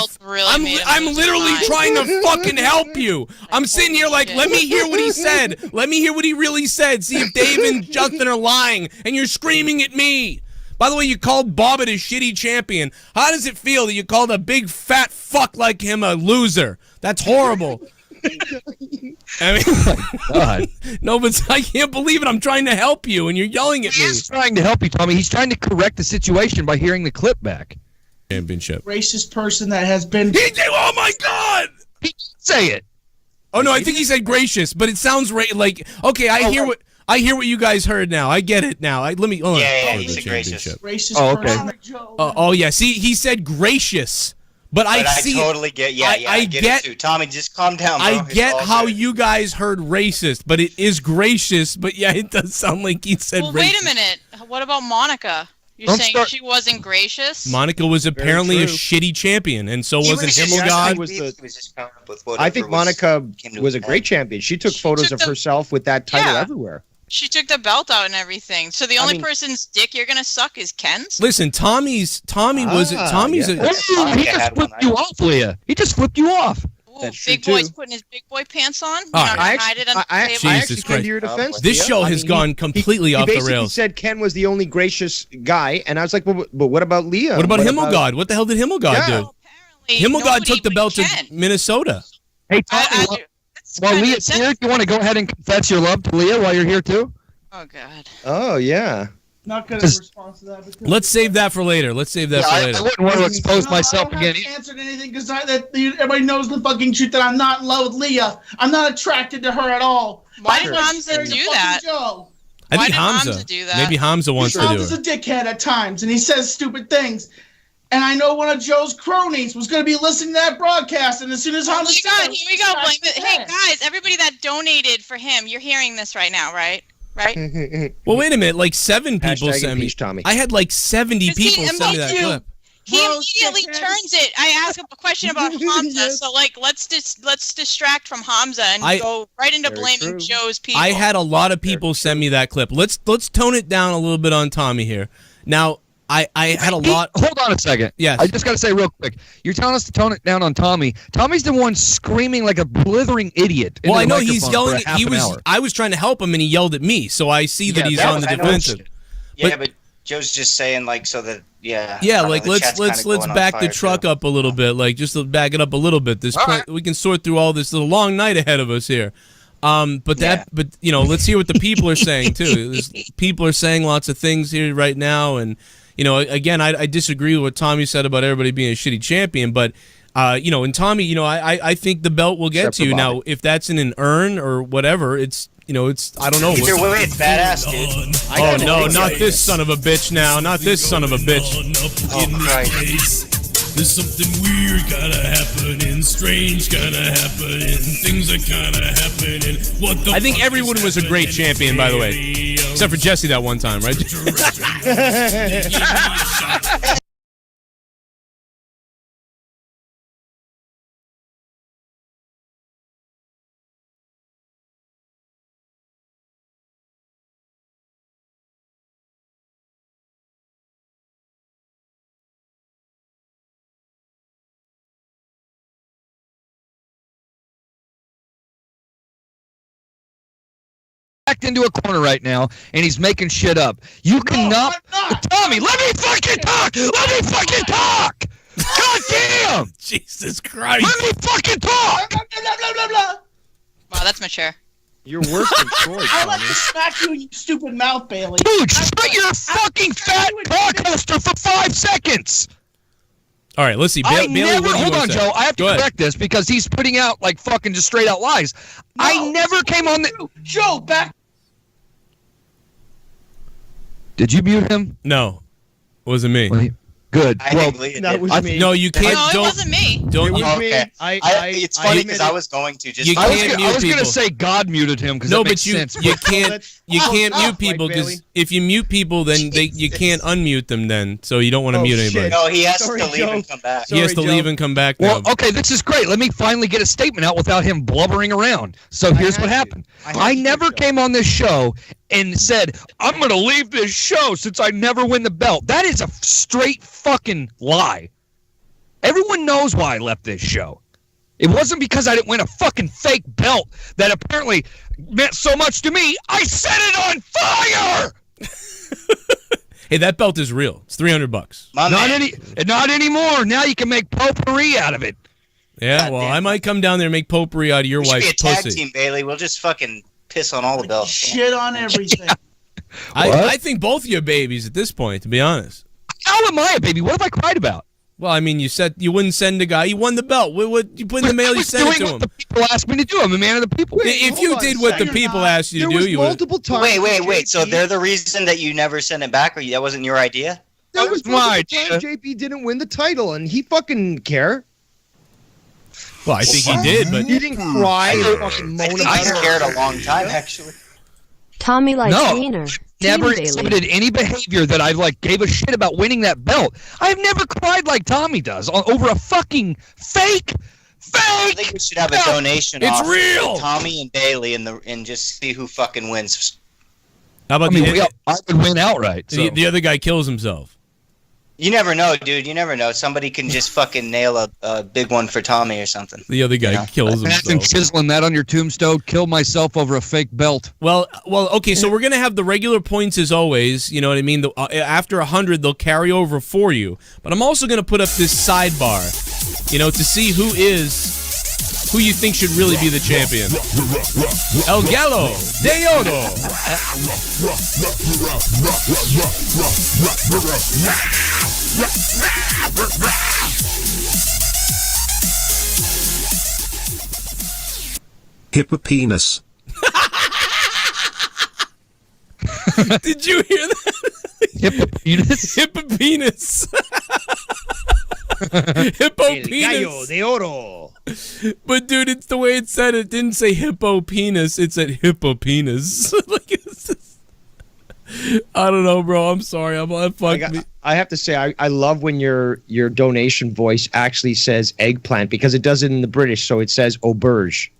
S9: I'm literally trying to fucking help you. I'm sitting here like, let me hear what he said. Let me hear what he really said. See if Dave and Justin are lying. And you're screaming at me. By the way, you called Bobbitt a shitty champion. How does it feel that you called a big fat fuck like him a loser? That's horrible. I mean,
S1: God.
S9: No, but I can't believe it. I'm trying to help you, and you're yelling at me.
S1: He's trying to help you, Tommy. He's trying to correct the situation by hearing the clip back.
S9: Championship.
S24: Racist person that has been.
S9: He did. Oh my God!
S1: He didn't say it.
S9: Oh no, I think he said gracious, but it sounds like okay. I hear what you guys heard now. I get it now. Let me. Hold on.
S25: Yeah,
S9: For
S25: he
S9: the
S25: said gracious.
S9: championship.
S24: Racist
S1: Oh, okay.
S24: person.
S9: Oh yeah. See, he said gracious, but I see.
S25: I totally get. Yeah, I get it too. Tommy, just calm down, bro.
S9: I
S25: It's
S9: get
S25: all
S9: how
S25: good.
S9: you guys heard racist, but it is gracious. But yeah, it does sound like he said
S23: Well,
S9: racist.
S23: wait a minute. What about Monica? You're
S1: Don't
S23: saying
S1: start-
S23: she wasn't gracious?
S9: Monica was apparently a
S8: true.
S9: shitty champion, and so
S25: He
S9: wasn't
S25: was just-
S9: Himmelgod.
S8: was the-
S25: He was just coming up with
S8: I
S25: whatever
S8: think
S25: was-
S8: Monica
S25: came to
S8: was a
S25: his
S8: great
S25: head.
S8: champion. She took
S23: She
S8: photos
S23: took
S8: of
S23: the-
S8: herself with that title
S23: Yeah.
S8: everywhere.
S23: She took the belt out and everything. So the
S8: I
S23: only
S8: mean-
S23: person's dick you're gonna suck is Ken's?
S9: Listen, Tommy's
S8: yeah.
S1: Ooh, he just flipped you off, Leah. He just flipped you off.
S23: Ooh,
S8: That's true,
S23: big boy's
S8: too.
S23: putting his big boy pants on. You're
S9: All
S23: not
S9: right.
S23: gonna hide it on the table.
S8: I
S9: Jesus
S8: actually came
S9: Christ.
S8: to your defense.
S9: This
S8: Leah.
S9: show
S8: I
S9: has
S8: mean,
S9: gone completely off the
S8: basically
S9: rails.
S8: said Ken was the only gracious guy, and I was like, but what about Leah?
S9: What about Himmelgod? What the hell did Himmelgod
S8: Yeah.
S9: do?
S23: Apparently,
S9: Himmelgod
S23: nobody
S9: took the
S23: but
S9: belt
S23: Ken.
S9: to Minnesota.
S1: Hey, Tommy,
S23: That's
S1: while
S23: kinda
S1: Leah's here,
S23: sensitive.
S1: do you want to go ahead and confess your love to Leah while you're here too?
S23: Oh God.
S8: Oh yeah.
S24: Not gonna
S1: Just-
S24: respond to that. Because
S9: Let's save that for later. Let's save that for
S1: I
S9: later.
S1: wouldn't want to expose
S24: No,
S1: myself
S24: I don't
S1: again.
S24: have to answer to anything because everybody knows the fucking truth that I'm not in love with Leah. I'm not attracted to her at all.
S23: Why
S24: I'm
S23: did
S24: just
S23: Hamza
S24: scared
S23: do
S24: to fucking
S23: that?
S24: Joe.
S9: I
S23: Why
S9: think
S23: did
S9: Hamza.
S23: Hamza do that?
S9: Maybe Hamza wants to do
S24: Hamza's
S9: it.
S24: a dickhead at times, and he says stupid things. And I know one of Joe's cronies was going to be listening to that broadcast, and as soon as
S23: Oh
S24: Hamza
S23: my
S24: said
S23: God,
S24: it,
S23: here we go.
S24: he
S23: Blame it.
S24: his
S23: Hey
S24: head.
S23: guys, everybody that donated for him, you're hearing this right now, right? right?
S9: Well, wait a minute. Like 7 people
S8: Hashtag
S9: sent me.
S8: impeach Tommy.
S9: I had like 70 people send me that clip.
S23: He immediately turns it. I ask a question about Hamza, so like let's distract from Hamza and go right into blaming Joe's people.
S9: I had a lot of people send me that clip. Let's tone it down a little bit on Tommy here. Now, I had a lot.
S1: Hold on a second.
S9: Yes.
S1: I just got to say real quick. You're telling us to tone it down on Tommy. Tommy's the one screaming like a blithering idiot.
S9: Well, I know he's yelling. I was trying to help him, and he yelled at me. So I see that he's on the defensive.
S25: Yeah, but Joe's just saying like so that yeah.
S9: Yeah, like let's back the truck up a little bit, like just to back it up a little bit. We can sort through all this. There's a long night ahead of us here. But you know, let's hear what the people are saying too. People are saying lots of things here right now, and you know, again, I disagree with what Tommy said about everybody being a shitty champion, but you know, and Tommy, you know, I think the belt will get to you. Now, if that's in an urn or whatever, it's. You know, it's, I don't know.
S25: Either way, it's badass, dude.
S9: Oh, no, not this son of a bitch now. Not this son of a bitch.
S25: Oh, Christ.
S18: There's something weird kinda happening, strange kinda happening, things are kinda happening. What the
S9: I think everyone was a great champion, by the way. Except for Jesse that one time, right?
S1: Backed into a corner right now, and he's making shit up. You cannot, Tommy. Let me fucking talk. Let me fucking talk. God damn!
S9: Jesus Christ!
S1: Let me fucking talk.
S23: Wow, that's mature.
S8: You're worse than Troy.
S24: I'll let you smack you in your stupid mouth, Bailey.
S1: Dude, shut your fucking fat cockholster for 5 seconds.
S9: All right, let's see. Bailey,
S1: hold on, Joe. I have to correct this because he's putting out like fucking just straight out lies. No, I never came on the
S24: Joe back.
S1: Did you mute him?
S9: No, it wasn't me.
S1: Well, good.
S25: Well,
S8: that was me.
S9: No, you can't.
S23: No, it wasn't me.
S9: Don't.
S25: Okay. It's funny because I was going to just.
S1: I was going to say God muted him because that makes sense.
S9: You can't mute people because if you mute people, then you can't unmute them. Then so you don't want to mute anybody.
S25: No, he has to leave and come back.
S9: He has to leave and come back. Now.
S1: Well, okay, this is great. Let me finally get a statement out without him blubbering around. So here's what happened. I never came on this show and said, I'm going to leave this show since I never win the belt. That is a straight fucking lie. Everyone knows why I left this show. It wasn't because I didn't win a fucking fake belt that apparently meant so much to me. I set it on fire!
S9: Hey, that belt is real. It's $300.
S1: Not anymore. Now you can make potpourri out of it.
S9: Yeah, well, I might come down there and make potpourri out of your wife's pussy.
S25: We should be a tag team, Bailey. We'll just fucking piss on all the belts.
S24: Shit on everything.
S9: I think both of you are babies at this point, to be honest.
S1: How am I a baby? What have I cried about?
S9: Well, I mean, you said you wouldn't send a guy. You won the belt. What you put in the mail? You sent it to him.
S1: What the people asked me to do. I'm a man of the people.
S9: If you did what the people asked you to do, you would.
S8: Multiple times.
S25: Wait. So they're the reason that you never sent it back, or that wasn't your idea?
S8: That was my idea. JP didn't win the title, and he fucking care.
S9: Well, I think he did, but
S8: he didn't cry and fucking moan about it.
S25: I cared a long time, actually.
S17: Tommy likes wiener.
S1: Never exhibited any behavior that I like gave a shit about winning that belt. I've never cried like Tommy does over a fucking fake.
S25: I think we should have a donation.
S9: It's
S25: off
S9: real.
S25: Tommy and Bailey and just see who fucking wins.
S9: How about
S1: I would win outright. So.
S9: The other guy kills himself.
S25: You never know, dude. You never know. Somebody can just fucking nail a big one for Tommy or something.
S9: The other guy kills himself.
S1: Imagine chiseling that on your tombstone. Kill myself over a fake belt.
S9: Well. Okay. So we're gonna have the regular points as always. You know what I mean? After 100, they'll carry over for you. But I'm also gonna put up this sidebar, you know, to see who you think should really be the champion. El Gallo de Oro.
S4: Hippopenis.
S9: Did you hear that?
S1: Hippopenis?
S9: Hippopenis. Hippopenis.
S8: De Oro.
S9: But dude, it's the way it said it. It didn't say hippo penis. It said hippopenis. Like, it's just... I don't know, bro. I'm sorry.
S8: I have to say, I love when your donation voice actually says eggplant because it does it in the British, so it says auberge.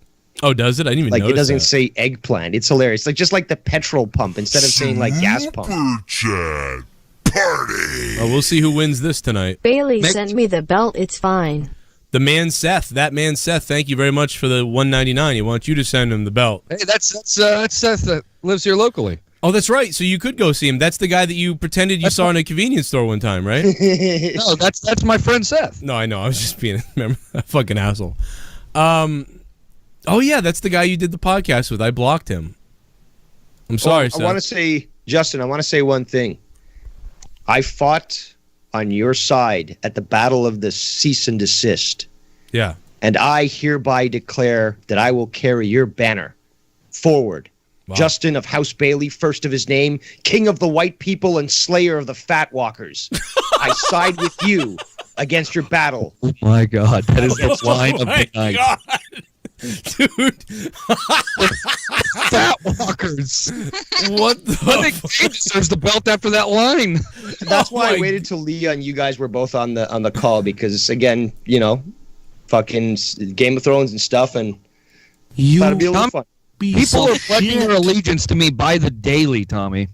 S9: Oh, does it? I didn't even
S8: Like, it doesn't
S9: that.
S8: say eggplant. It's hilarious. Like, just like the petrol pump instead of saying, like, gas pump.
S18: Superchat party.
S9: Oh, we'll see who wins this tonight.
S10: Bailey sent me the belt. It's fine.
S9: The man Seth. That man Seth. Thank you very much for the $1.99. He wants you to send him the belt.
S1: Hey, that's Seth that lives here locally.
S9: Oh, that's right. So you could go see him. That's the guy that you pretended you saw in a convenience store one time, right?
S1: No, that's my friend Seth.
S9: No, I know. I was just being a fucking asshole. Oh, yeah, that's the guy you did the podcast with. I blocked him. I'm sorry, Seth.
S8: I want to say, Justin, I want to say one thing. I fought on your side at the battle of the cease and desist.
S9: Yeah.
S8: And I hereby declare that I will carry your banner forward. Wow. Justin of House Bailey, first of his name, king of the white people and slayer of the fat walkers. I side with you against your battle.
S1: Oh, my God. That is the line of the night.
S9: God. Dude.
S1: Fat walkers.
S9: What the
S1: I think Dave deserves the belt after that line.
S8: That's why I waited till Leah and you guys were both on the call because, again, you know, fucking Game of Thrones and stuff, and thought it'd be a little fun.
S1: People are pledging their allegiance to me by the daily, Tommy.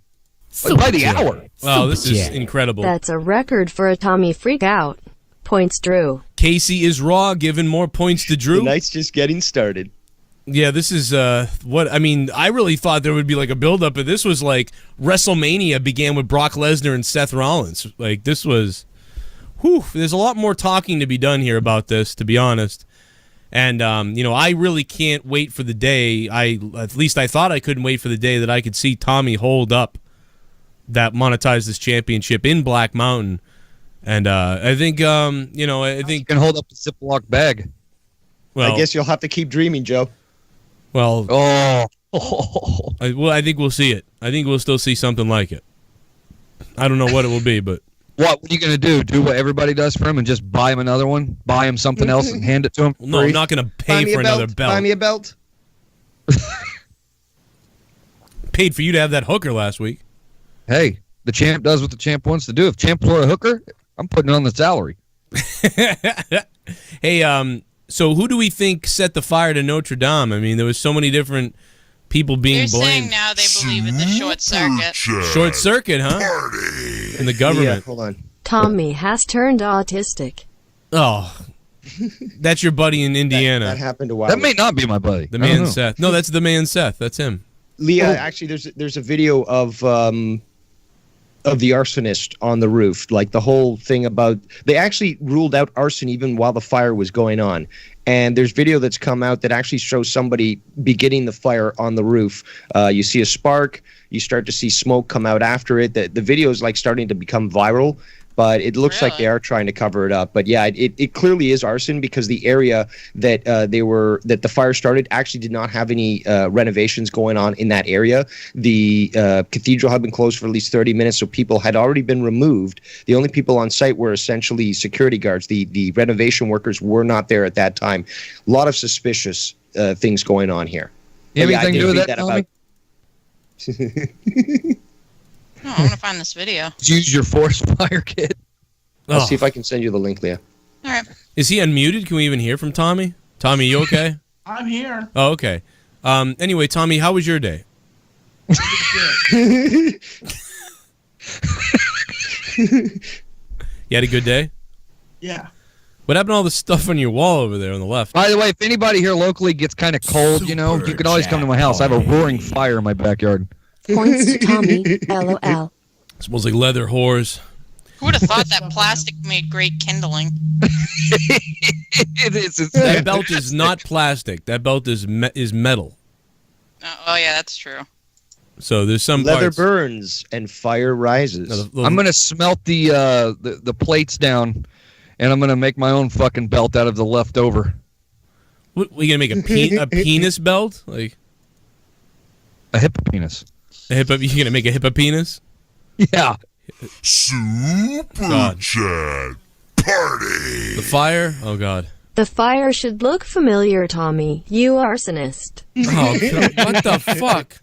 S1: Like, by the hour.
S9: Wow, this is incredible.
S10: That's a record for a Tommy freak out. Points Drew.
S9: Casey is raw, giving more points to Drew.
S8: The night's just getting started.
S9: Yeah, this is what I mean. I really thought there would be like a build-up, but this was like WrestleMania began with Brock Lesnar and Seth Rollins. Like this was, whew. There's a lot more talking to be done here about this, to be honest. And you know, I really can't wait for the day. At least I thought I couldn't wait for the day that I could see Tommy hold up that monetize this championship in Black Mountain. And I think, you know, I think
S1: you can hold up the Ziploc bag.
S9: Well,
S8: I guess you'll have to keep dreaming, Joe.
S9: Well, I think we'll see it. I think we'll still see something like it. I don't know what it will be, but
S1: what are you going to do? Do what everybody does for him and just buy him another one? Buy him something else and hand it to him?
S9: No, I'm not going to pay for another belt.
S8: Buy me a belt.
S9: Paid for you to have that hooker last week.
S1: Hey, the champ does what the champ wants to do. If champ were a hooker, I'm putting it on the salary.
S9: Hey, so who do we think set the fire to Notre Dame? I mean, there was so many different people being
S23: They're
S9: blamed.
S23: saying now they believe in the short circuit.
S9: Short circuit, huh? In the government.
S8: Yeah, hold on.
S10: Tommy has turned autistic.
S9: Oh, that's your buddy in Indiana.
S8: That happened a while
S1: That may not be my buddy.
S9: The man Seth. No, that's the man Seth. That's him.
S8: Leah, actually, there's a video of the arsonist on the roof. Like the whole thing about they actually ruled out arson even while the fire was going on. And there's video that's come out that actually shows somebody beginning the fire on the roof. You see a spark. You start to see smoke come out after it. The video is like starting to become viral. But it looks like they are trying to cover it up. But yeah, it clearly is arson because the area that that the fire started actually did not have any renovations going on in that area. The cathedral had been closed for at least 30 minutes, so people had already been removed. The only people on site were essentially security guards. The renovation workers were not there at that time. A lot of suspicious things going on here.
S1: You have anything to do with that, Tommy?
S23: Oh, I want to find this video.
S1: Use your force fire kit.
S8: I'll see if I can send you the link, Leah.
S23: All right.
S9: Is he unmuted? Can we even hear from Tommy? Tommy, you okay?
S24: I'm here.
S9: Oh, okay. Anyway, Tommy, how was your day? You had a good day?
S24: Yeah.
S9: What happened to all the stuff on your wall over there on the left?
S1: By the way, if anybody here locally gets kind of cold, you know, you can always come to my house. I have a roaring fire in my backyard.
S10: Points to Tommy. LOL.
S9: Smells like leather whores.
S23: Who would have thought that plastic made great kindling?
S1: It is.
S9: That belt is not plastic. That belt is metal.
S23: Oh yeah, that's true.
S9: So there's some
S8: leather
S9: parts.
S8: burns and fire rises.
S1: I'm gonna smelt the plates down, and I'm gonna make my own fucking belt out of the leftover.
S9: What, are you gonna make a penis belt? Like
S1: a hippo penis?
S9: You gonna make a hippo penis?
S1: Yeah.
S18: Super Chat party.
S9: The fire? Oh God.
S10: The fire should look familiar, Tommy. You arsonist.
S9: Oh God. What the fuck?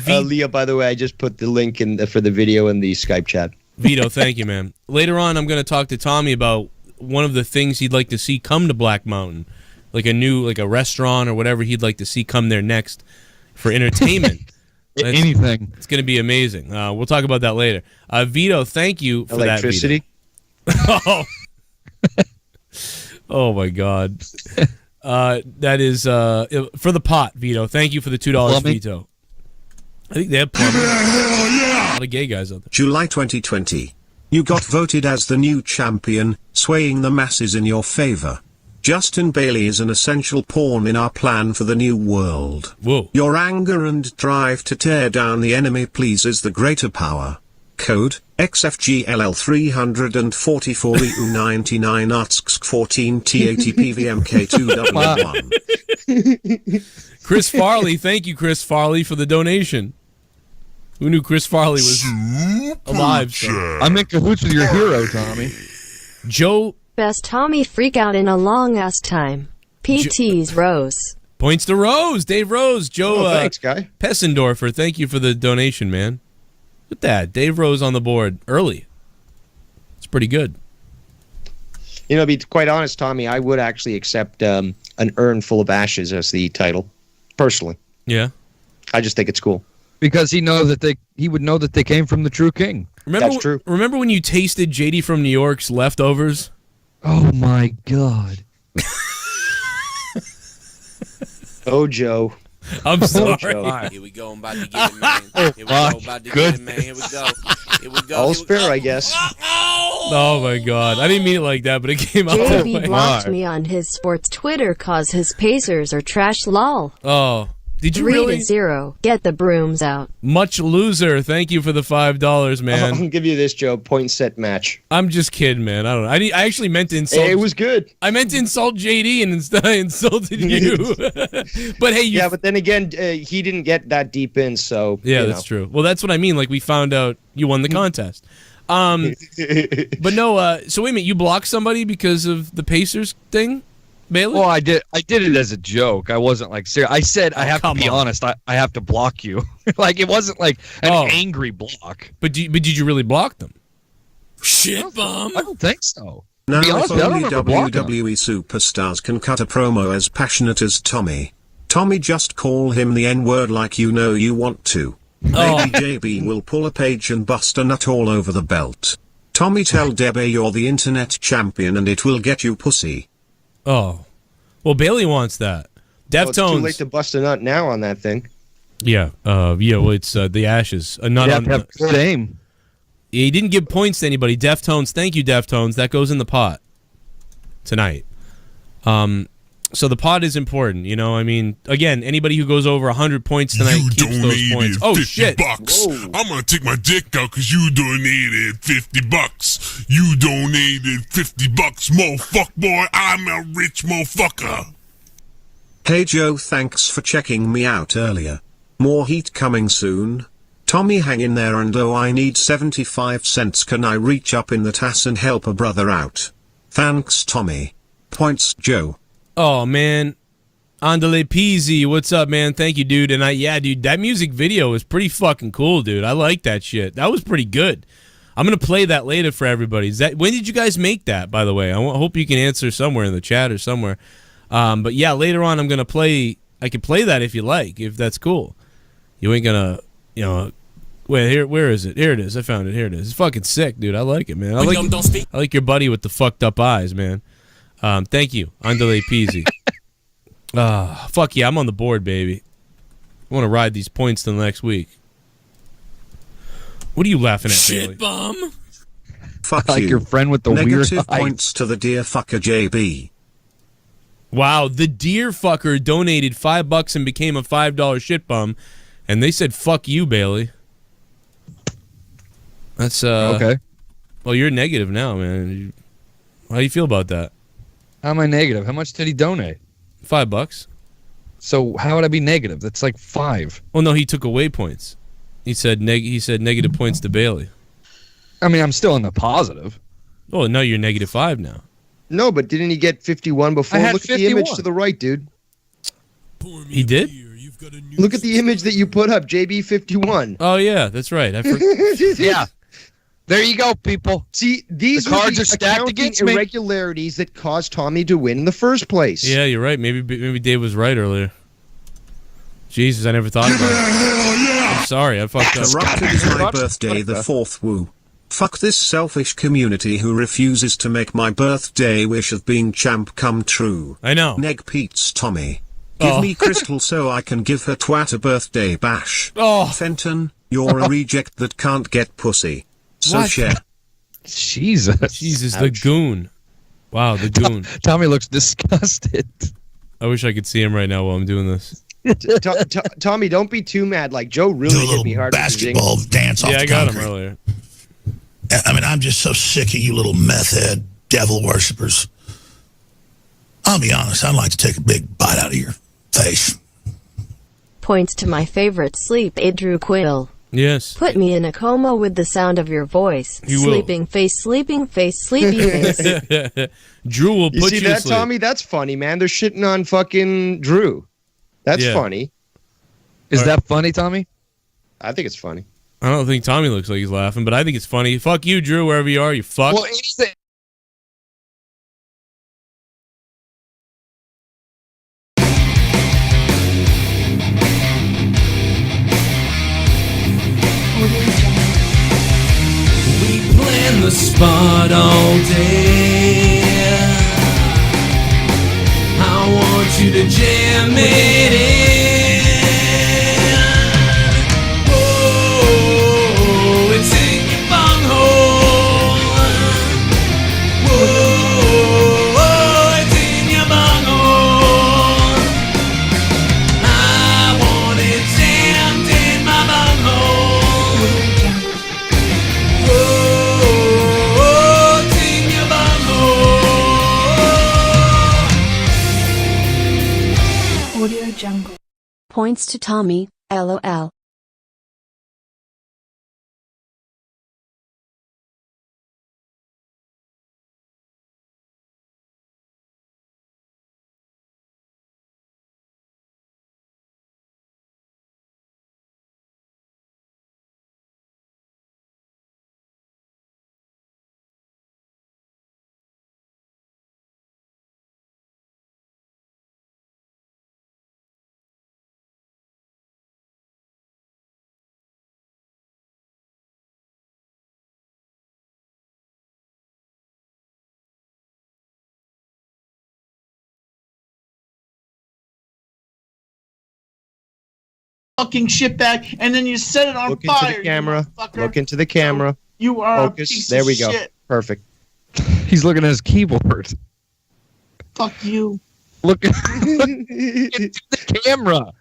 S8: Leah, by the way, I just put the link for the video in the Skype chat.
S9: Vito, thank you, man. Later on, I'm going to talk to Tommy about one of the things he'd like to see come to Black Mountain, like a restaurant or whatever he'd like to see come there next for entertainment.
S1: Anything.
S9: It's going to be amazing. We'll talk about that later. Vito, thank you for
S8: electricity.
S9: That. Oh my God. That is for the pot, Vito. Thank you for the $2, Vito. I think they have plumbing. A lot of gay guys out there.
S4: July 2020. You got voted as the new champion, swaying the masses in your favor. Justin Bailey is an essential pawn in our plan for the new world.
S9: Whoa.
S4: Your anger and drive to tear down the enemy pleases the greater power. Code XFGLL344 EU99 ARTSK 14 TATPVMK211.
S9: Chris Farley, thank you, Chris Farley, for the donation. Who knew Chris Farley was alive? So.
S1: I'm in cahoots with your hero, Tommy.
S9: Joe.
S10: Best Tommy freakout in a long-ass time. PT's Rose.
S9: Points to Rose. Dave Rose. Joe
S8: thanks, guy.
S9: Pessendorfer, thank you for the donation, man. Look at that. Dave Rose on the board early. It's pretty good.
S8: You know, to be quite honest, Tommy, I would actually accept an urn full of ashes as the title, personally.
S9: Yeah.
S8: I just think it's cool.
S1: Because he would know that they came from the true king.
S8: That's true.
S9: Remember when you tasted JD from New York's leftovers?
S1: Oh my God.
S8: Oh, Joe.
S9: I'm sorry.
S2: Here we go. I'm about to get it, man. Here we go. About to get it, man. Here we go. Here we go.
S8: All's fair, I guess.
S9: Oh my God. I didn't mean it like that, but it came out that way.
S10: JB blocked me on his sports Twitter cause his Pacers are trash lol.
S9: Oh. Did you
S10: 3
S9: really?
S10: 3-0. Get the brooms out.
S9: Much loser. Thank you for the $5, man.
S8: I'll give you this, Joe. Point set match.
S9: I'm just kidding, man. I don't know. I actually meant to insult.
S8: It was good.
S9: I meant to insult JD and instead I insulted you. But hey,
S8: yeah. But then again, he didn't get that deep in, so
S9: yeah, that's true. Well, that's what I mean. Like we found out you won the contest. But no. So wait a minute. You blocked somebody because of the Pacers thing? Bailey?
S1: Well, I did it as a joke. I wasn't like serious. I said I have to be honest. I have to block you. Like it wasn't like an angry block.
S9: But did you really block them?
S2: Shit, bum.
S1: I don't think so.
S4: Now,
S1: to be honest,
S4: if
S1: I don't
S4: only
S1: remember blocking
S4: WWE superstars can cut a promo as passionate as Tommy. Tommy, just call him the N-word like you know you want to. Maybe JB will pull a page and bust a nut all over the belt. Tommy, tell Debbie you're the internet champion and it will get you pussy.
S9: Oh, well, Bailey wants that. Deftones.
S8: It's too late to bust a nut now on that thing.
S9: Yeah, Well, it's the Ashes. A nut on
S1: the same.
S9: Yeah, he didn't give points to anybody. Deftones, thank you, Deftones. That goes in the pot tonight. So the pot is important, you know. I mean, again, anybody who goes over 100 points tonight keeps those points. Oh shit!
S18: Bucks. I'm gonna take my dick out because you donated $50. You donated $50, motherfucker, boy. I'm a rich motherfucker.
S4: Hey Joe, thanks for checking me out earlier. More heat coming soon. Tommy, hang in there, and oh, I need 75 cents. Can I reach up in the ass and help a brother out? Thanks, Tommy. Points, Joe.
S9: Oh, man. Andale Peasy, what's up, man? Thank you, dude. And dude, that music video was pretty fucking cool, dude. I like that shit. That was pretty good. I'm going to play that later for everybody. When did you guys make that, by the way? I hope you can answer somewhere in the chat or somewhere. But yeah, later on I'm going to play. I can play that if you like, if that's cool. You ain't going to, wait, where is it? Here it is. I found it. Here it is. It's fucking sick, dude. I like it, man. I like your buddy with the fucked up eyes, man. Thank you, Andale Peasy. Fuck yeah, I'm on the board, baby. I want to ride these points till next week. What are you laughing at, Bailey?
S2: Shit, bum.
S4: Fuck
S1: like
S4: you.
S1: your friend with the
S4: Negative
S1: weird
S4: points to the dear fucker JB.
S9: Wow, the deer fucker donated $5 and became a $5 shit bum, and they said fuck you, Bailey. That's
S1: okay.
S9: Well, you're negative now, man. How do you feel about that?
S1: How am I negative? How much did he donate?
S9: $5.
S1: So how would I be negative? That's like 5.
S9: Well, no, he took away points. He said negative points to Bailey.
S1: I mean, I'm still in the positive.
S9: Oh, no, you're -5 now.
S8: No, but didn't he get 51 before?
S1: I had
S8: Look
S1: 51.
S8: at the image to the right, dude.
S9: He did?
S8: Look at the image that you put up, JB51.
S9: Oh yeah, that's right.
S1: Yeah. There you go, people.
S8: See, these
S1: cards are stacked against me.
S8: Irregularities that caused Tommy to win in the first place.
S9: Yeah, you're right. Maybe Dave was right earlier. Jesus, I never thought about it. I'm sorry, I fucked up.
S4: Corrupted is my birthday the 4th. Woo. Fuck this selfish community who refuses to make my birthday wish of being champ come true.
S9: I know.
S4: Neg Pete's Tommy. Give me Crystal so I can give her twat a birthday bash. Fenton, you're a reject that can't get pussy. So
S9: What?
S4: share.
S1: Jesus.
S9: The goon. Wow, the goon.
S1: Tommy looks disgusted.
S9: I wish I could see him right now while I'm doing this.
S8: Tommy, don't be too mad. Like, Joe really hit me hard.
S5: Basketball dance off
S9: Yeah,
S5: the
S9: I got
S5: concrete.
S9: him earlier.
S5: I mean, I'm just so sick of you little meth head devil worshippers. I'll be honest, I'd like to take a big bite out of your face.
S10: Points to my favorite sleep aid, Drew Quill.
S9: Yes.
S10: Put me in a coma with the sound of your voice.
S9: You will.
S10: Sleeping face, sleeping face, sleepy face.
S9: Drew will put you
S8: see
S9: to
S8: that,
S9: sleep.
S8: Tommy? That's funny, man. They're shitting on fucking Drew. That's
S9: Yeah.
S8: funny.
S1: Is that funny, Tommy?
S8: I think it's funny.
S9: I don't think Tommy looks like he's laughing, but I think it's funny. Fuck you, Drew, wherever you are, you fuck.
S1: Well, anything.
S15: We plan the spot all day. I want you to jam it in. Whoa, it's in your bunghole. Whoa, it's in your bunghole. I want it jammed in my bunghole. Whoa, it's in your bunghole.
S17: Audio Jungle. Points to Tommy, LOL.
S24: Fucking shitbag, and then you set it on
S8: Look
S24: fire.
S8: into the camera.
S24: You motherfucker.
S8: Look into the camera.
S24: You are a
S8: Focus.
S24: piece
S8: There
S24: of
S8: we go.
S24: shit.
S8: Perfect.
S1: He's looking at his keyboard.
S24: Fuck you.
S1: Look into the camera.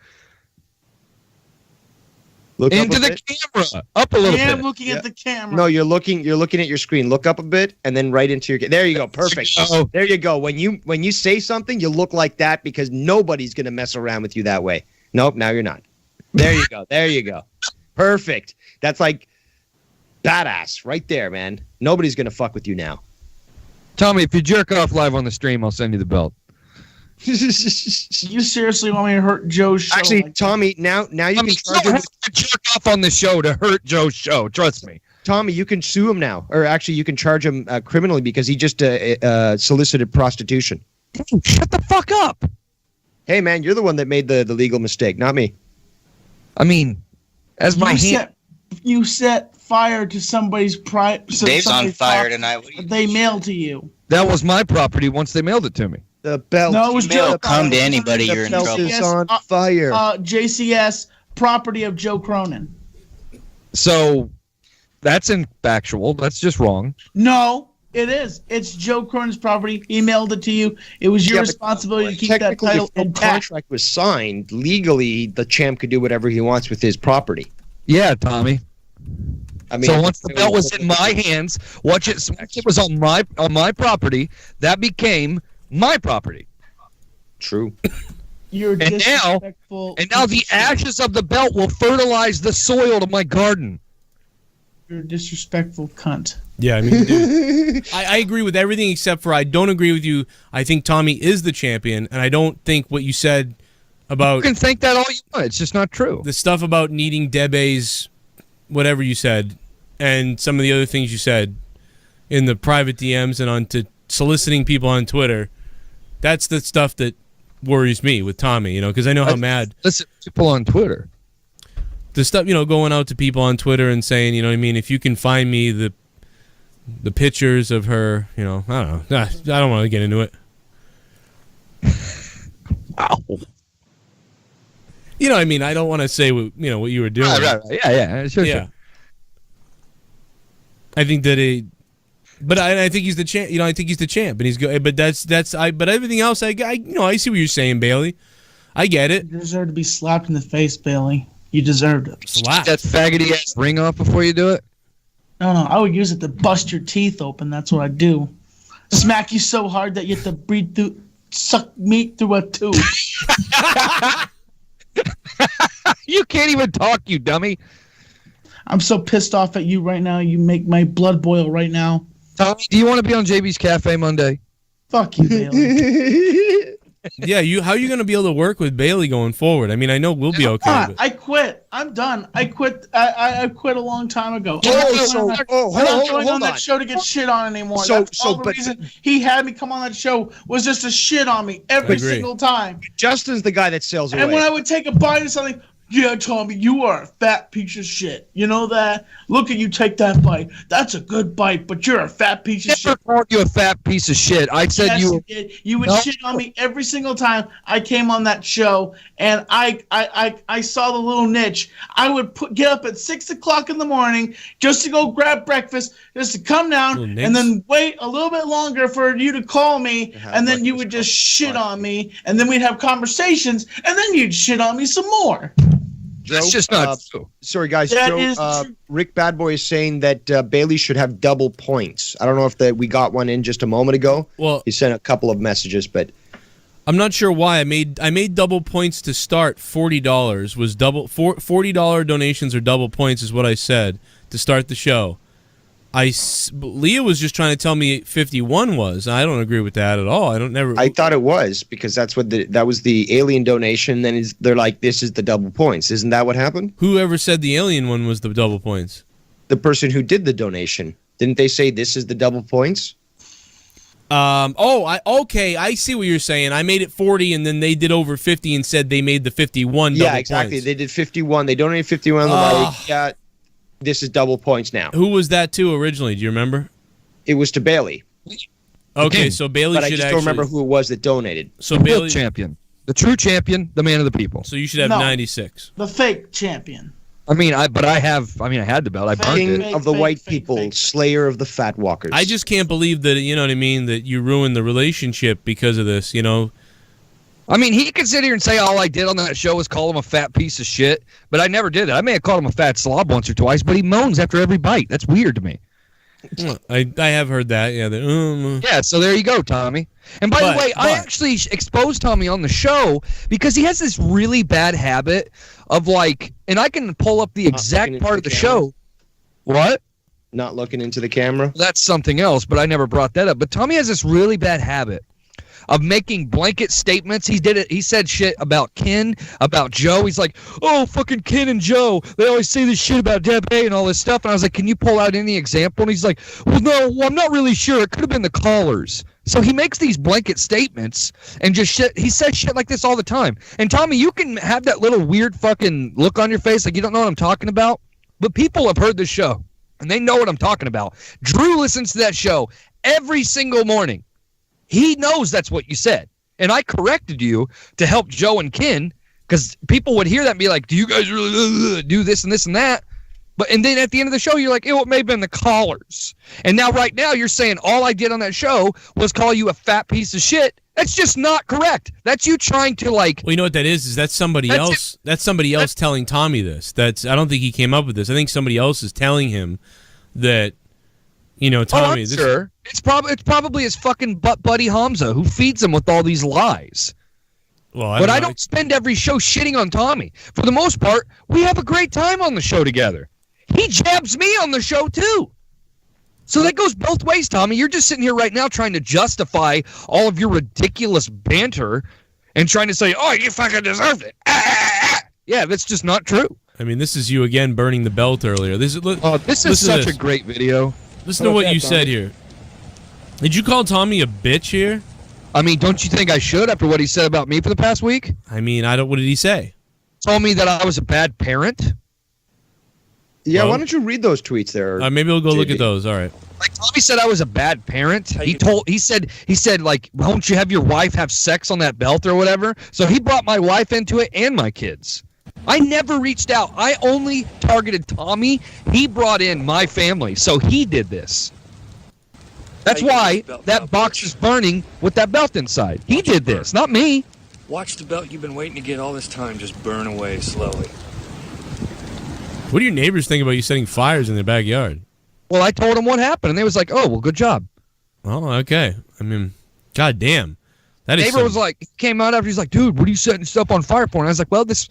S8: Look up
S1: into
S8: a
S1: the
S8: bit.
S1: camera. Up a little
S24: I am
S1: bit.
S24: looking at the camera.
S8: No, you're looking at your screen. Look up a bit and then right into your there you go. Perfect.
S1: Oh.
S8: There you go. When you say something, you look like that because nobody's going to mess around with you that way. Nope, now you're not. There you go. There you go. Perfect. That's like badass right there, man. Nobody's going to fuck with you now.
S1: Tommy, if you jerk off live on the stream, I'll send you the belt.
S24: You seriously want me to hurt Joe's show?
S8: Actually, Tommy, now you can charge him.
S1: To jerk off on the show to hurt Joe's show. Trust me.
S8: Tommy, you can sue him now, or actually, you can charge him criminally because he just solicited prostitution.
S1: Shut the fuck up.
S8: Hey, man, you're the one that made the legal mistake, not me.
S1: I mean, as my
S24: you set fire to somebody's
S25: Dave's on fire tonight. What are you
S24: they mailed to you.
S1: That was my property once they mailed it to me.
S8: The belt.
S24: No, it was Joe.
S25: Come to anybody, you're in
S8: belt
S25: trouble.
S8: is on fire.
S24: JCS, property of Joe Cronin.
S1: So that's factual. That's just wrong.
S24: No, it is. It's Joe Cronin's property. He mailed it to you. It was your responsibility to keep that
S8: Technically,
S24: title
S8: if the
S24: intact.
S8: contract was signed, legally, the champ could do whatever he wants with his property.
S1: Yeah, Tommy.
S8: I mean,
S1: so once the belt was in my hands, once it was on my property, that became my property.
S8: True.
S24: You're
S1: and now the ashes of the belt will fertilize the soil to my garden.
S24: You're a disrespectful cunt.
S9: Yeah, I mean, dude, I agree with everything except for I don't agree with you. I think Tommy is the champion, and I don't think what you said about.
S1: You can think that all you want. It's just not true.
S9: The stuff about needing Debe's, whatever you said, and some of the other things you said in the private DMs and on to soliciting people on Twitter. That's the stuff that worries me with Tommy, because I know how mad.
S1: Listen, people on Twitter.
S9: The stuff, going out to people on Twitter and saying, if you can find me the pictures of her, I don't know. I don't want to get into it.
S1: Wow.
S9: I don't want to say what you were doing.
S1: Right. Yeah. Sure.
S9: I think that but I think he's the champ. I think he's the champ, and he's good. But but everything else, I see what you're saying, Bailey. I get it.
S24: You deserve to be slapped in the face, Bailey. You deserved it.
S9: Slap
S1: that faggoty ass ring off before you do it.
S24: No, I would use it to bust your teeth open. That's what I do. Smack you so hard that you have to breathe through, suck meat through a tube.
S1: You can't even talk, you dummy.
S24: I'm so pissed off at you right now. You make my blood boil right now.
S1: Tommy, do you want to be on JB's Cafe Monday?
S24: Fuck you, Bailey.
S9: Yeah, how are you going to be able to work with Bailey going forward? I mean, I know we'll be okay.
S24: I quit. I'm done. I quit. I quit a long time ago.
S8: Hold
S24: I'm not going on
S8: on.
S24: that show to get shit on anymore. The reason he had me come on that show was just to shit on me every single time.
S8: Justin's the guy that sails away.
S24: And when I would take a bite of something, yeah, Tommy, you are a fat piece of shit. You know that? Look at you take that bite. That's a good bite, but you're a fat piece of shit.
S1: I never called you a fat piece of shit. I said
S24: yes,
S1: you
S24: did. You would shit on me every single time I came on that show, and I saw the little niche. I would get up at 6 o'clock in the morning just to go grab breakfast, just to come down, and then wait a little bit longer for you to call me, and then you would just shit on me, and then we'd have conversations, and then you'd shit on me some more.
S8: Joe,
S1: that's just not true.
S8: Sorry, guys.
S24: That
S8: Joe,
S24: is true.
S8: Rick Badboy is saying that Bailey should have double points. I don't know if we got one in just a moment ago.
S9: Well,
S8: he sent a couple of messages, but
S9: I'm not sure why. I made double points to start. $40 was double. $40 donations or double points is what I said to start the show. Leah was just trying to tell me 51 was. I don't agree with that at all. I
S8: thought it was because that was the alien donation. Then they're like, this is the double points. Isn't that what happened?
S9: Whoever said the alien one was the double points?
S8: The person who did the donation. Didn't they say this is the double points?
S9: Okay. I see what you're saying. I made it 40, and then they did over 50 and said they made the 51 double
S8: Yeah, exactly.
S9: points.
S8: They did 51. They donated 51. Yeah. This is double points now.
S9: Who was that to originally? Do you remember?
S8: It was to Bailey.
S9: Okay, so Bailey
S8: but I just don't remember who it was that donated.
S9: So Bailey,
S1: champion, the true champion, the man of the people.
S9: So you should have 96.
S24: The fake champion.
S1: I had the belt. I burned
S8: King
S1: it.
S8: of the white people, slayer of the fat walkers.
S9: I just can't believe that, you know what I mean, that you ruined the relationship because of this,
S1: He could sit here and say all I did on that show was call him a fat piece of shit, but I never did it. I may have called him a fat slob once or twice, but he moans after every bite. That's weird to me.
S9: I have heard that. Yeah.
S1: Yeah, so there you go, Tommy. And by the way, I actually exposed Tommy on the show because he has this really bad habit of and I can pull up the exact part of the show. What?
S8: Not looking into the camera?
S1: That's something else, but I never brought that up. But Tommy has this really bad habit of making blanket statements. He did it. He said shit about Ken, about Joe. He's like, oh, fucking Ken and Joe. They always say this shit about Debbie and all this stuff. And I was like, can you pull out any example? And he's like, well, no, I'm not really sure. It could have been the callers. So he makes these blanket statements and just shit. He says shit like this all the time. And Tommy, you can have that little weird fucking look on your face like you don't know what I'm talking about. But people have heard this show and they know what I'm talking about. Drew listens to that show every single morning. He knows that's what you said. And I corrected you to help Joe and Ken because people would hear that and be like, do you guys really do this and this and that? And then at the end of the show, you're like, it may have been the callers. And now right now you're saying all I did on that show was call you a fat piece of shit. That's just not correct. That's you trying to Well,
S9: you know what that is that's somebody else. That's somebody else telling Tommy this. I don't think he came up with this. I think somebody else is telling him that, Tommy.
S1: I'm sure. It's probably his fucking butt buddy Hamza who feeds him with all these lies.
S9: Well,
S1: I don't spend every show shitting on Tommy. For the most part, we have a great time on the show together. He jabs me on the show too. So that goes both ways, Tommy. You're just sitting here right now trying to justify all of your ridiculous banter and trying to say, oh, you fucking deserved it. Yeah, that's just not true.
S9: I mean, this is you again burning the belt earlier. This is
S1: such a great video.
S9: Listen to what you said here. Did you call Tommy a bitch here?
S1: I mean, don't you think I should after what he said about me for the past week?
S9: I mean, what did he say?
S1: Told me that I was a bad parent.
S8: Yeah, why don't you read those tweets there?
S9: Maybe we'll go look at those. All right.
S1: Like Tommy said I was a bad parent. He said like, why don't you have your wife have sex on that belt or whatever? So he brought my wife into it and my kids. I never reached out. I only targeted Tommy. He brought in my family. So he did this. That's why that box is burning with that belt inside. He did this, not me.
S6: Watch the belt you've been waiting to get all this time just burn away slowly.
S9: What do your neighbors think about you setting fires in their backyard?
S1: Well, I told them what happened, and they was like, oh, well, good job.
S9: Oh, okay. I mean, goddamn. That is
S1: neighbor was like, he came out after, he's like, dude, what are you setting stuff on fire for? And I was like, well, this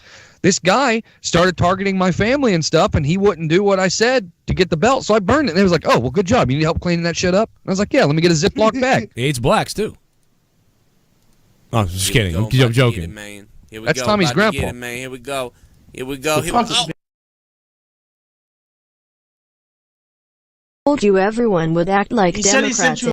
S1: guy started targeting my family and stuff, and he wouldn't do what I said to get the belt, so I burned it. And they was like, oh, well, good job. You need help cleaning that shit up? And I was like, yeah, let me get a Ziploc bag.
S9: He hates blacks, too. Oh, just kidding. I'm joking.
S1: That's Tommy's grandpa.
S2: Here we go. Here we go.
S10: Told you everyone would act like Democrats.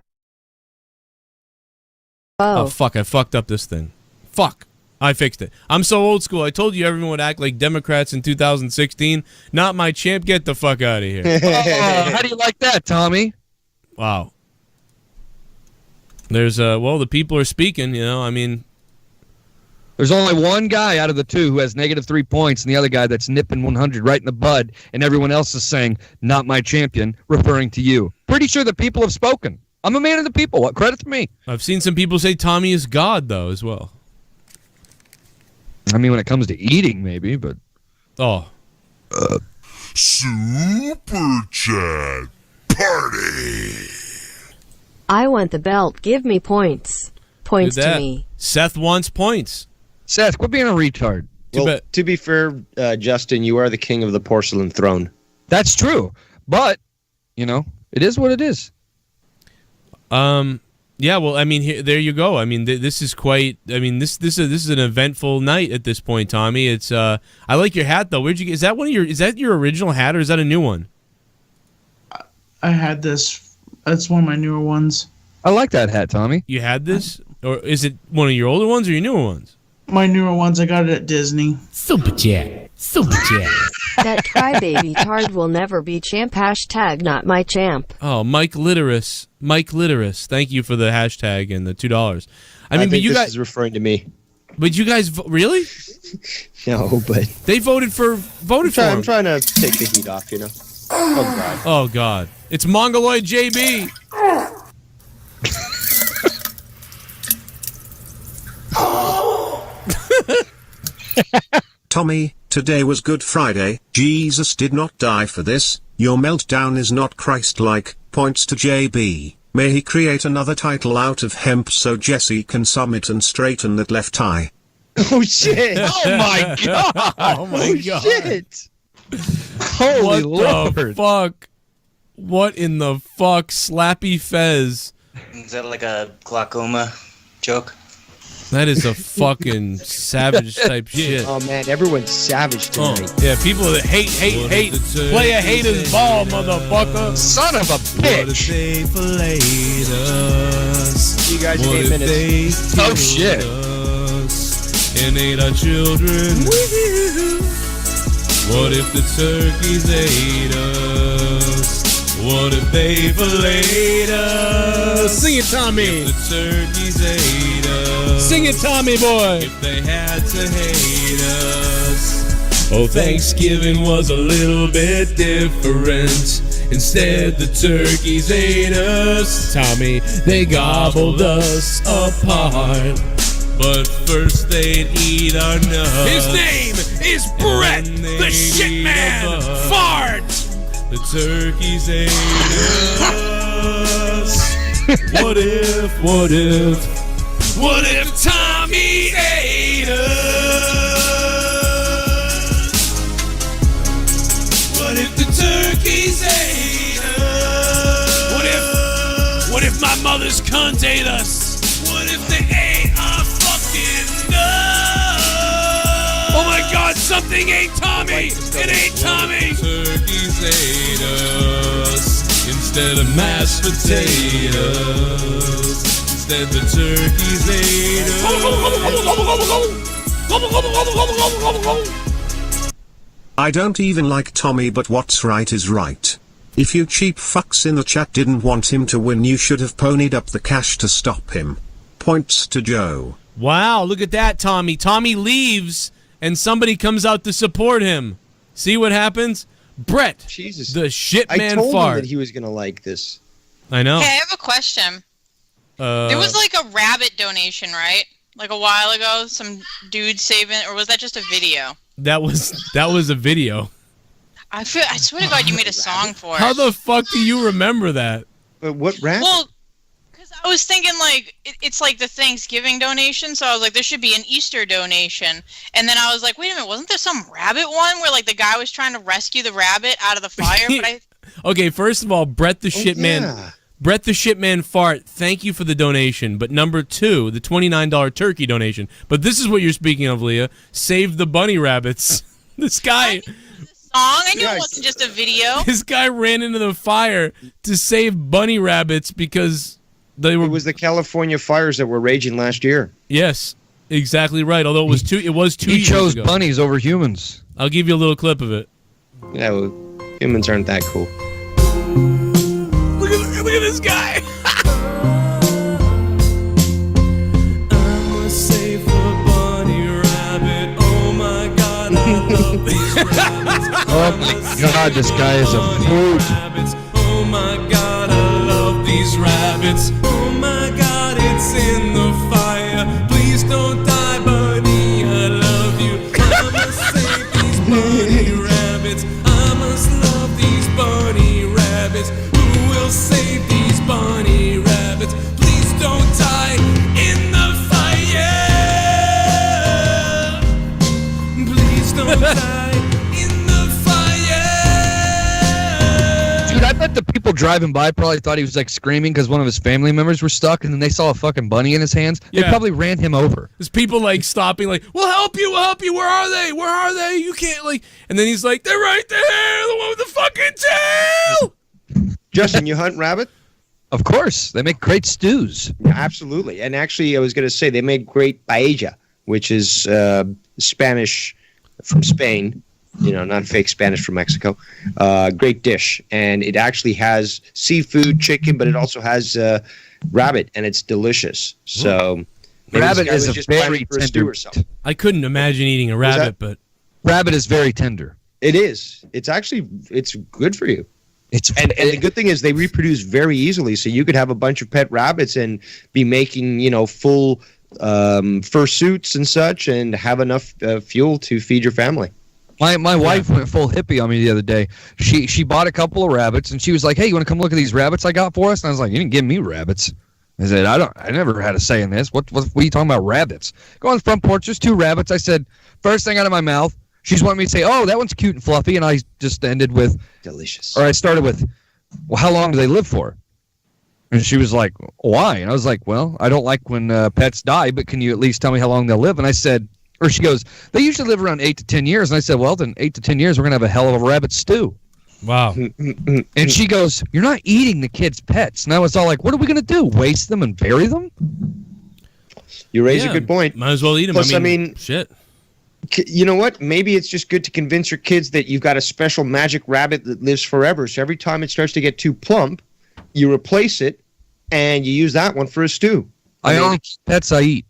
S9: Oh, fuck. I fucked up this thing. Fuck. I fixed it. I'm so old school. I told you everyone would act like Democrats in 2016. Not my champ. Get the fuck out of here.
S1: Oh, how do you like that, Tommy?
S9: Wow. There's, well, the people are speaking, you know. I mean,
S1: there's only one guy out of the two who has -3 points, and the other guy that's nipping 100 right in the bud, and everyone else is saying, not my champion, referring to you. Pretty sure the people have spoken. I'm a man of the people. What credit to me?
S9: I've seen some people say Tommy is God, though, as well.
S1: I mean, when it comes to eating, maybe, but...
S9: Oh.
S11: Super Chat Party.
S10: I want the belt. Give me points. Points to me.
S9: Seth wants points.
S1: Seth, quit being a retard.
S8: Well, to be fair, Justin, you are the king of the porcelain throne.
S1: That's true. But, you know, it is what it is.
S9: Yeah, well, I mean, there you go. I mean, this is quite. I mean, this is an eventful night at this point, Tommy. It's. I like your hat though. Where'd you get? Is that one of your? Is that your original hat, or is that a new one?
S24: I had this. That's one of my newer ones.
S1: I like that hat, Tommy.
S9: You had this, or is it one of your older ones or your newer ones?
S24: My newer ones. I got it at Disney.
S7: Super Chat. Super Chat.
S10: That crybaby tard will never be champ. Hashtag not my champ.
S9: Oh, Mike Litterus. Mike Litterus. Thank you for the hashtag and the $2. I mean, but you guys
S8: is referring to me.
S9: But you guys really?
S8: No, but
S9: they voted for him.
S8: I'm trying to take the heat off, you know. Oh god.
S9: Oh god. It's Mongoloid JB.
S4: Tommy, today was Good Friday. Jesus did not die for this. Your meltdown is not Christ-like. Points to JB. May he create another title out of hemp so Jesse can summit and straighten that left eye.
S8: Oh shit!
S1: Oh my god!
S9: Oh my god!
S8: Shit!
S1: Holy Lord!
S9: The fuck? What in the fuck? Slappy Fez.
S25: Is that like a glaucoma joke?
S9: That is a fucking savage type shit.
S8: Oh man, everyone's savage tonight.
S9: Yeah, people that hate. Play a hater's ball, motherfucker.
S1: Son of a bitch.
S8: You guys in 8 minutes.
S1: Oh shit.
S18: And ate our children. What if the turkeys ate us? What if they filleted us?
S9: Sing it, Tommy.
S18: If the turkeys ate us.
S9: Sing it, Tommy boy.
S18: If they had to hate us. Oh, Thanksgiving was a little bit different. Instead, the turkeys ate us.
S9: Tommy,
S18: they gobbled us apart. But first they'd eat our nuts.
S9: His name is Brett, the shit man. Fart.
S18: The turkeys ate us. What if Tommy ate us? What if the turkeys ate us?
S9: What if my mother's cunt ate us?
S18: What if they ate our fucking nuts? nothing ain't Tommy. It ain't Tommy.
S15: Turkeys ate us instead of mashed potatoes. Instead the turkeys ate us.
S4: I don't even like Tommy, but what's right is right. If you cheap fucks in the chat didn't want him to win, you should have ponied up the cash to stop him. Points to Joe.
S9: Wow, look at that, Tommy. Tommy leaves, and somebody comes out to support him. See what happens? Brett,
S8: Jesus.
S9: The shit man
S8: I told
S9: fart.
S8: him that he was going to like this.
S9: I know.
S23: Hey, I have a question. There was like a rabbit donation, right? Like a while ago, some dude saving, or was that just a video?
S9: That was a video.
S23: I swear to God, you made a song for it.
S9: How the fuck do you remember that?
S8: What rabbit?
S23: Well, because I was thinking like it's like the Thanksgiving donation, so I was like, there should be an Easter donation, and then I was like, wait a minute, wasn't there some rabbit one where like the guy was trying to rescue the rabbit out of the fire? But
S9: Okay, first of all, Brett the Shitman. Brett the Shitman Fart, thank you for the donation. But number 2, the $29 turkey donation. But this is what you're speaking of, Leah. Save the bunny rabbits. This guy.
S23: I knew it wasn't just a video.
S9: This guy ran into the fire to save bunny rabbits because they were.
S8: It was the California fires that were raging last year.
S9: Yes, exactly right. Although it was 2 years ago.
S1: He chose bunnies over humans.
S9: I'll give you a little clip of it.
S8: Yeah, well, humans aren't that cool.
S9: Look at this guy.
S15: I'm a safe bunny rabbit. Oh my God, I love these rabbits.
S1: Oh my God, this guy is a food.
S15: Oh my God, I love these rabbits. Oh my God, it's in the fire. Please don't die, bunny. I love you. I must save these bunny rabbits. I must love these bunny rabbits. Who will save these bunny rabbits? Please don't die in the fire. Please don't die in the fire.
S1: Dude, I bet the people driving by probably thought he was like screaming because one of his family members were stuck, and then they saw a fucking bunny in his hands. They probably ran him over.
S9: There's people like stopping, like, we'll help you. Where are they? Where are they? You can't, like, and then he's like, they're right there, the one with the fucking tail.
S8: Justin, you hunt rabbit?
S1: Of course. They make great stews.
S8: Yeah, absolutely. And actually, I was going to say they make great paella, which is Spanish from Spain. You know, not fake Spanish from Mexico. Great dish. And it actually has seafood, chicken, but it also has rabbit, and it's delicious. So
S1: rabbit is a very tender.
S9: I couldn't imagine eating a rabbit, but
S1: rabbit is very tender.
S8: It is. It's actually good for you. And the good thing is they reproduce very easily, so you could have a bunch of pet rabbits and be making, you know, full fursuits and such, and have enough fuel to feed your family.
S1: My wife went full hippie on me the other day. She bought a couple of rabbits, and she was like, "Hey, you want to come look at these rabbits I got for us?" And I was like, "You didn't give me rabbits." I said, I never had a say in this. What are you talking about, rabbits? Go on the front porch. There's 2 rabbits. I said, first thing out of my mouth. She's wanting me to say, "Oh, that one's cute and fluffy," and I just ended with
S8: delicious.
S1: Or I started with, "Well, how long do they live for?" And she was like, "Why?" And I was like, "Well, I don't like when pets die, but can you at least tell me how long they'll live?" And I said, or she goes, "They usually live around 8 to 10 years." And I said, "Well, then 8 to 10 years, we're gonna have a hell of a rabbit stew."
S9: Wow.
S1: And she goes, "You're not eating the kids' pets." And I was all like, "What are we gonna do? Waste them and bury them?"
S8: You raise a good point.
S9: Might as well eat them.
S8: Plus,
S9: I mean, shit.
S8: You know what? Maybe it's just good to convince your kids that you've got a special magic rabbit that lives forever. So every time it starts to get too plump, you replace it, and you use that one for a stew.
S1: I only pets I eat.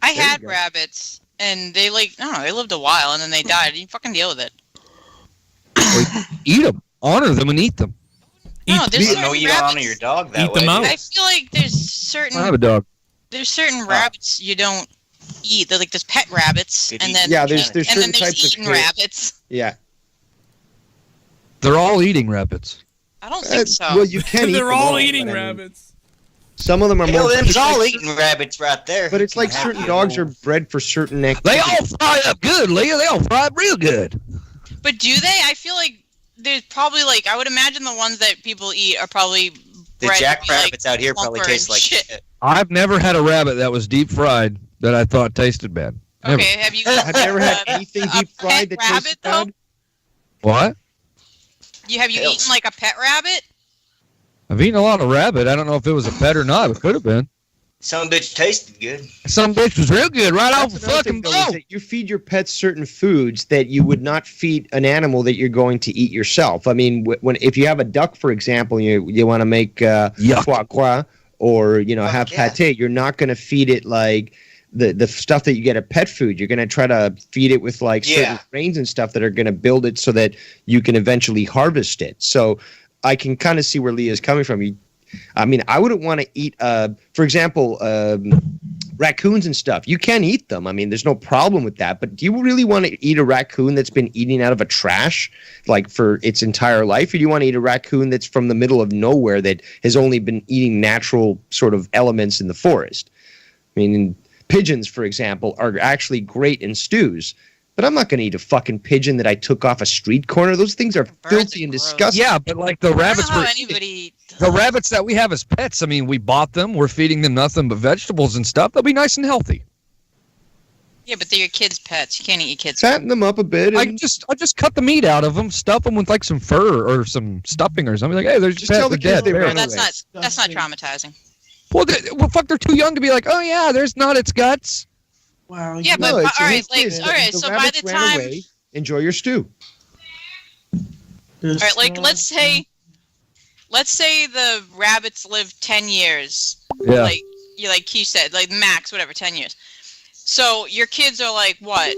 S23: I had rabbits, and they they lived a while, and then they died. You fucking deal with it.
S1: Eat them. Honor them and eat them.
S23: No, there's certain
S25: you don't honor your dog that
S1: Eat them
S25: way.
S1: out.
S23: I feel like there's certain.
S1: I have a dog.
S23: There's certain rabbits you don't eat. They're like there's pet rabbits, and then
S8: there's
S23: and
S8: certain
S23: then there's
S8: types of
S23: eating
S8: pet-
S23: rabbits.
S8: Yeah.
S1: They're all eating rabbits.
S23: I don't think so.
S8: Well, you can eat
S9: They're
S8: them
S9: all
S8: all,
S9: eating
S8: but I mean,
S9: rabbits.
S8: Some of them are more.
S25: Them's all eating rabbits right there.
S8: But it's like certain dogs are bred for certain
S1: They
S8: activities.
S1: all fry up good, Leah. They all fry up real good.
S23: But do they? I feel like there's probably like I would imagine the ones that people eat are probably
S25: The
S23: bred to
S25: jackrabbits
S23: be, like,
S25: out here probably
S23: plumper
S25: taste
S23: and
S25: like
S23: shit.
S25: shit.
S1: I've never had a rabbit that was deep fried that I thought tasted bad.
S23: Okay, have you
S8: ever had anything deep fried that tastes bad?
S1: What?
S23: Have you eaten like a pet rabbit?
S1: I've eaten a lot of rabbit. I don't know if it was a pet or not. It could have been.
S25: Some bitch tasted good.
S1: Some bitch was real good right off the fucking
S8: boat. You feed your pets certain foods that you would not feed an animal that you're going to eat yourself. I mean, if you have a duck, for example, you want to make foie gras or have pate, you're not going to feed it like the stuff that you get at pet food. You're going to try to feed it with like certain grains and stuff that are going to build it so that you can eventually harvest it. So I can kind of see where Leah's coming from. I mean, I wouldn't want to eat, for example, raccoons and stuff. You can eat them. I mean, there's no problem with that. But do you really want to eat a raccoon that's been eating out of a trash like for its entire life? Or do you want to eat a raccoon that's from the middle of nowhere that has only been eating natural sort of elements in the forest? I mean, pigeons, for example, are actually great in stews. But I'm not going to eat a fucking pigeon that I took off a street corner. Those things are filthy and disgusting.
S1: Yeah, but like the rabbits the rabbits that we have as pets, I mean, we bought them. We're feeding them nothing but vegetables and stuff. They'll be nice and healthy.
S23: Yeah, but they're your kids' pets. You can't eat your kids'
S8: Fatten them up a bit.
S1: I just cut the meat out of them, stuff them with like some fur or some stuffing or something. Like, hey, there's just tell the kids they ran away.
S23: That's not traumatizing.
S1: Well, fuck, they're too young to be like, oh yeah, there's not its guts.
S23: Wow. Yeah, but all right, so by the time
S8: enjoy your stew.
S23: All right, like let's say the rabbits live 10 years.
S1: Yeah.
S23: Like Keith said, like max, whatever, 10 years. So your kids are like what?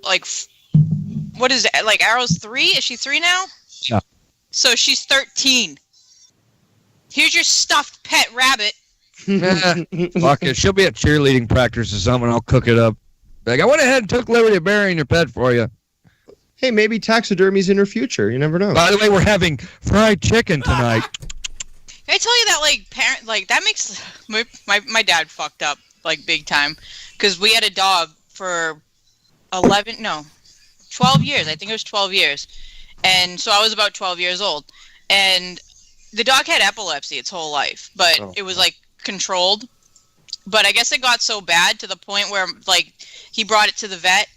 S23: Like what is it? Like Arrow's 3? Is she 3 now?
S1: Yeah.
S23: So she's 13. Here's your stuffed pet rabbit.
S1: Fuck it. She'll be at cheerleading practice or something. I'll cook it up. Like, I went ahead and took liberty of burying your pet for you.
S8: Hey, maybe taxidermy's in her future. You never know.
S1: By the way, we're having fried chicken tonight.
S23: Can I tell you that, like, that makes my dad fucked up, like, big time. Because we had a dog for 12 years. I think it was 12 years. And so I was about 12 years old. And the dog had epilepsy its whole life. But it was, like, controlled. But I guess it got so bad to the point where, like, he brought it to the vet.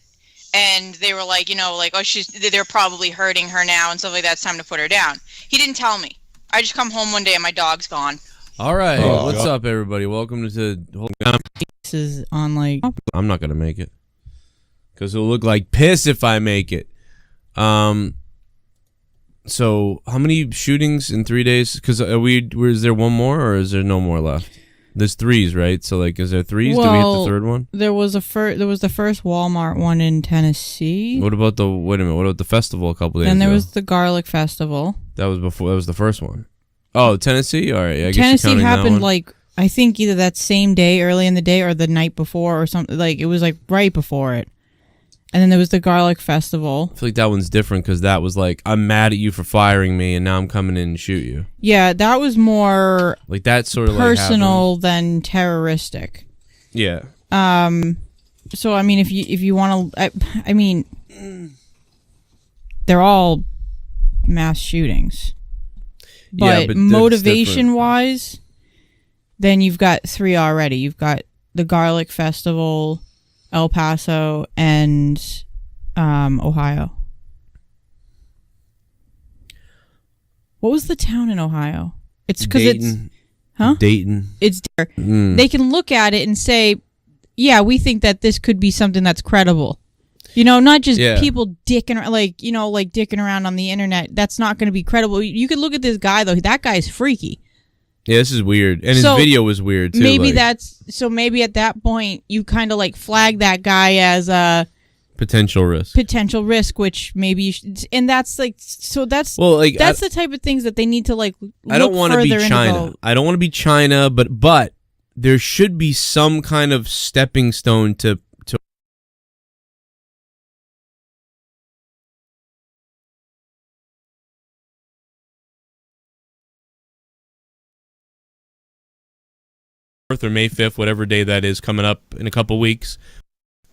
S23: And they were like, they're probably hurting her now and stuff like that. It's time to put her down. He didn't tell me. I just come home one day and my dog's gone.
S9: All right, what's up, everybody? Welcome to.
S12: This is on like.
S9: I'm not gonna make it because it'll look like piss if I make it. So how many shootings in 3 days? Because is there one more or is there no more left? There's 3s, right? So like, is there 3s?
S12: Well,
S9: do we hit the third one?
S12: There was the first Walmart one in Tennessee.
S9: What about What about the festival a couple days ago?
S12: And there was the Garlic Festival.
S9: That was before. That was the first one. Oh, Tennessee. All right. I guess
S12: Tennessee happened like I think either that same day, early in the day, or the night before, or something. Like it was like right before it. And then there was the Garlic Festival.
S9: I feel like that one's different because that was like, I'm mad at you for firing me, and now I'm coming in and shoot you.
S12: Yeah, that was more
S9: like that sort of
S12: personal than terroristic.
S9: Yeah.
S12: So I mean, if you want to, I mean, they're all mass shootings. But motivation-wise, then you've got 3 already. You've got the Garlic Festival, El Paso, and Ohio. What was the town in Ohio? It's because it's... Huh?
S9: Dayton.
S12: It's there. They can look at it and say, yeah, we think that this could be something that's credible. You know, not just people dicking around on the internet. That's not going to be credible. You could look at this guy, though. That guy's freaky.
S9: Yeah, this is weird. And his video was weird, too.
S12: Maybe maybe at that point, you kind of like flag that guy as a
S9: potential risk,
S12: which maybe you should, and that's like, so that's the type of things that they need to like,
S9: I don't want to be China. I don't want to be China, but there should be some kind of stepping stone to or May 5th, whatever day that is, coming up in a couple weeks,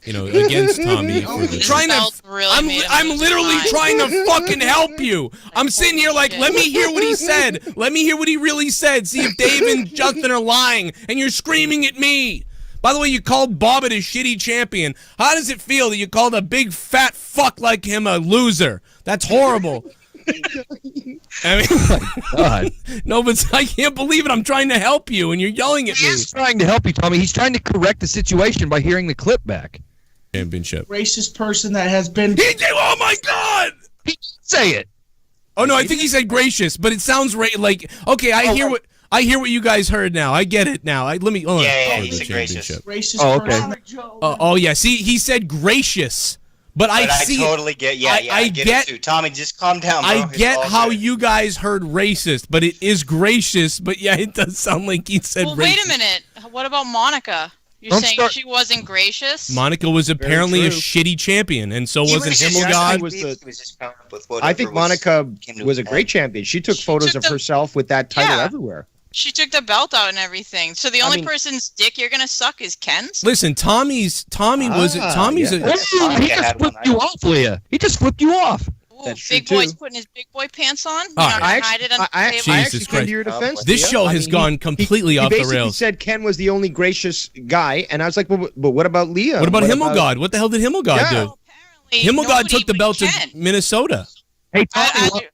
S9: against Tommy. I'm literally trying to fucking help you. I'm sitting here like, let me hear what he said. Let me hear what he really said. See if Dave and Justin are lying, and you're screaming at me.
S3: By the way, you called Bobbitt a shitty champion. How does it feel that you called a big fat fuck like him a loser? That's horrible. I mean,
S1: oh my God.
S3: No, but I can't believe it. I'm trying to help you, and you're yelling at me.
S1: He's trying to help you, Tommy. He's trying to correct the situation by hearing the clip back.
S3: Championship.
S24: Racist person that has been.
S3: Oh my God!
S1: He didn't say it.
S3: Oh no, I think he said gracious, but it sounds like okay. I hear what you guys heard now. I get it now. Let me.
S25: Yeah, he said gracious.
S24: Racist
S1: okay.
S3: Oh yeah. See, he said gracious. But I see.
S25: I totally get. Yeah, I get it too. Tommy, just calm down, bro.
S3: I get how you guys heard racist, but it is gracious. But yeah, it does sound like he said.
S23: Well,
S3: racist.
S23: wait a minute. What about Monica? You're saying she wasn't gracious?
S3: Monica was apparently a shitty champion, and so wasn't Himmelgod.
S8: I think Monica was a great champion. She took photos of herself with that title everywhere.
S23: She took the belt out and everything. So the only person's dick you're gonna suck is Ken's.
S3: Listen, Tommy was Tommy's.
S1: He just flipped you off, Leah. He just flipped you off.
S23: Ooh, big boy's putting his big boy pants on.
S8: I actually came to your defense.
S3: This show has gone completely off the rails.
S8: He basically said Ken was the only gracious guy, and I was like, well, but what about Leah?
S3: What about Himmelgod? What the hell did Himmelgod do? Himmelgod took the belt to Minnesota.
S1: Hey, Tommy,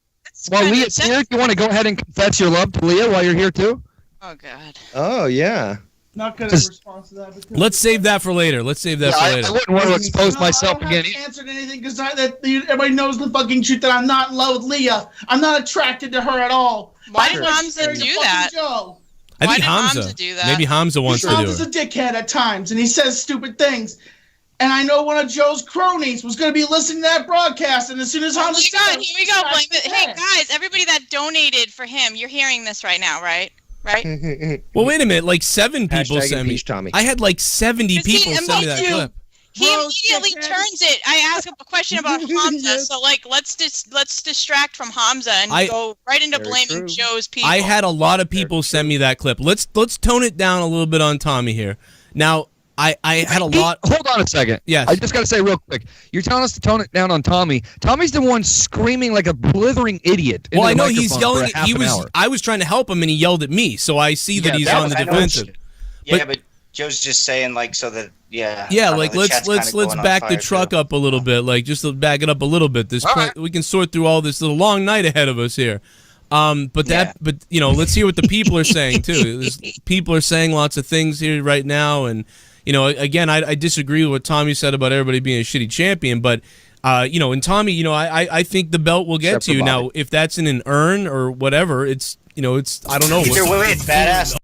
S1: while Leah's here, do you want to go ahead and confess your love to Leah while you're here too?
S23: Oh God.
S8: Oh yeah.
S24: Not gonna respond to that.
S3: Let's save that for later. I
S1: wouldn't want to expose myself again.
S24: I haven't answered anything because everybody knows the fucking truth that I'm not in love with Leah. I'm not attracted to her at all.
S23: Why did Hamza do that?
S3: I think Hamza. Maybe Hamza wants to do it.
S24: Hamza's a dickhead at times, and he says stupid things. And I know one of Joe's cronies was going to be listening to that broadcast, and as soon as Hamza
S23: here we go. Hey guys, everybody that donated for him, you're hearing this right now, right? Right?
S3: Well, wait a minute. Like 7 people sent me.
S8: Tommy.
S3: I had like 70 people send me that clip.
S23: He immediately turns it. I ask a question about Hamza, so like let's distract from Hamza and go right into blaming Joe's people.
S3: I had a lot of people send me that clip. Let's tone it down a little bit on Tommy here. Now, I had a lot.
S1: Hold on a second.
S3: Yes.
S1: I just got to say real quick. You're telling us to tone it down on Tommy. Tommy's the one screaming like a blithering idiot.
S3: Well, I know he's yelling. I was trying to help him, and he yelled at me. So I see that he's on the defensive.
S25: Yeah, but Joe's just saying like so that yeah.
S3: Yeah, like let's back the truck up a little bit. Like just to back it up a little bit. We can sort through all this. There's a long night ahead of us here. But you know, let's hear what the people are saying too. People are saying lots of things here right now, and you know, again, I disagree with what Tommy said about everybody being a shitty champion, but you know, and Tommy, you know, I think the belt will get to you. Now, if that's in an urn or whatever, it's, you know, it's, I don't know.
S25: Either way, it's badass.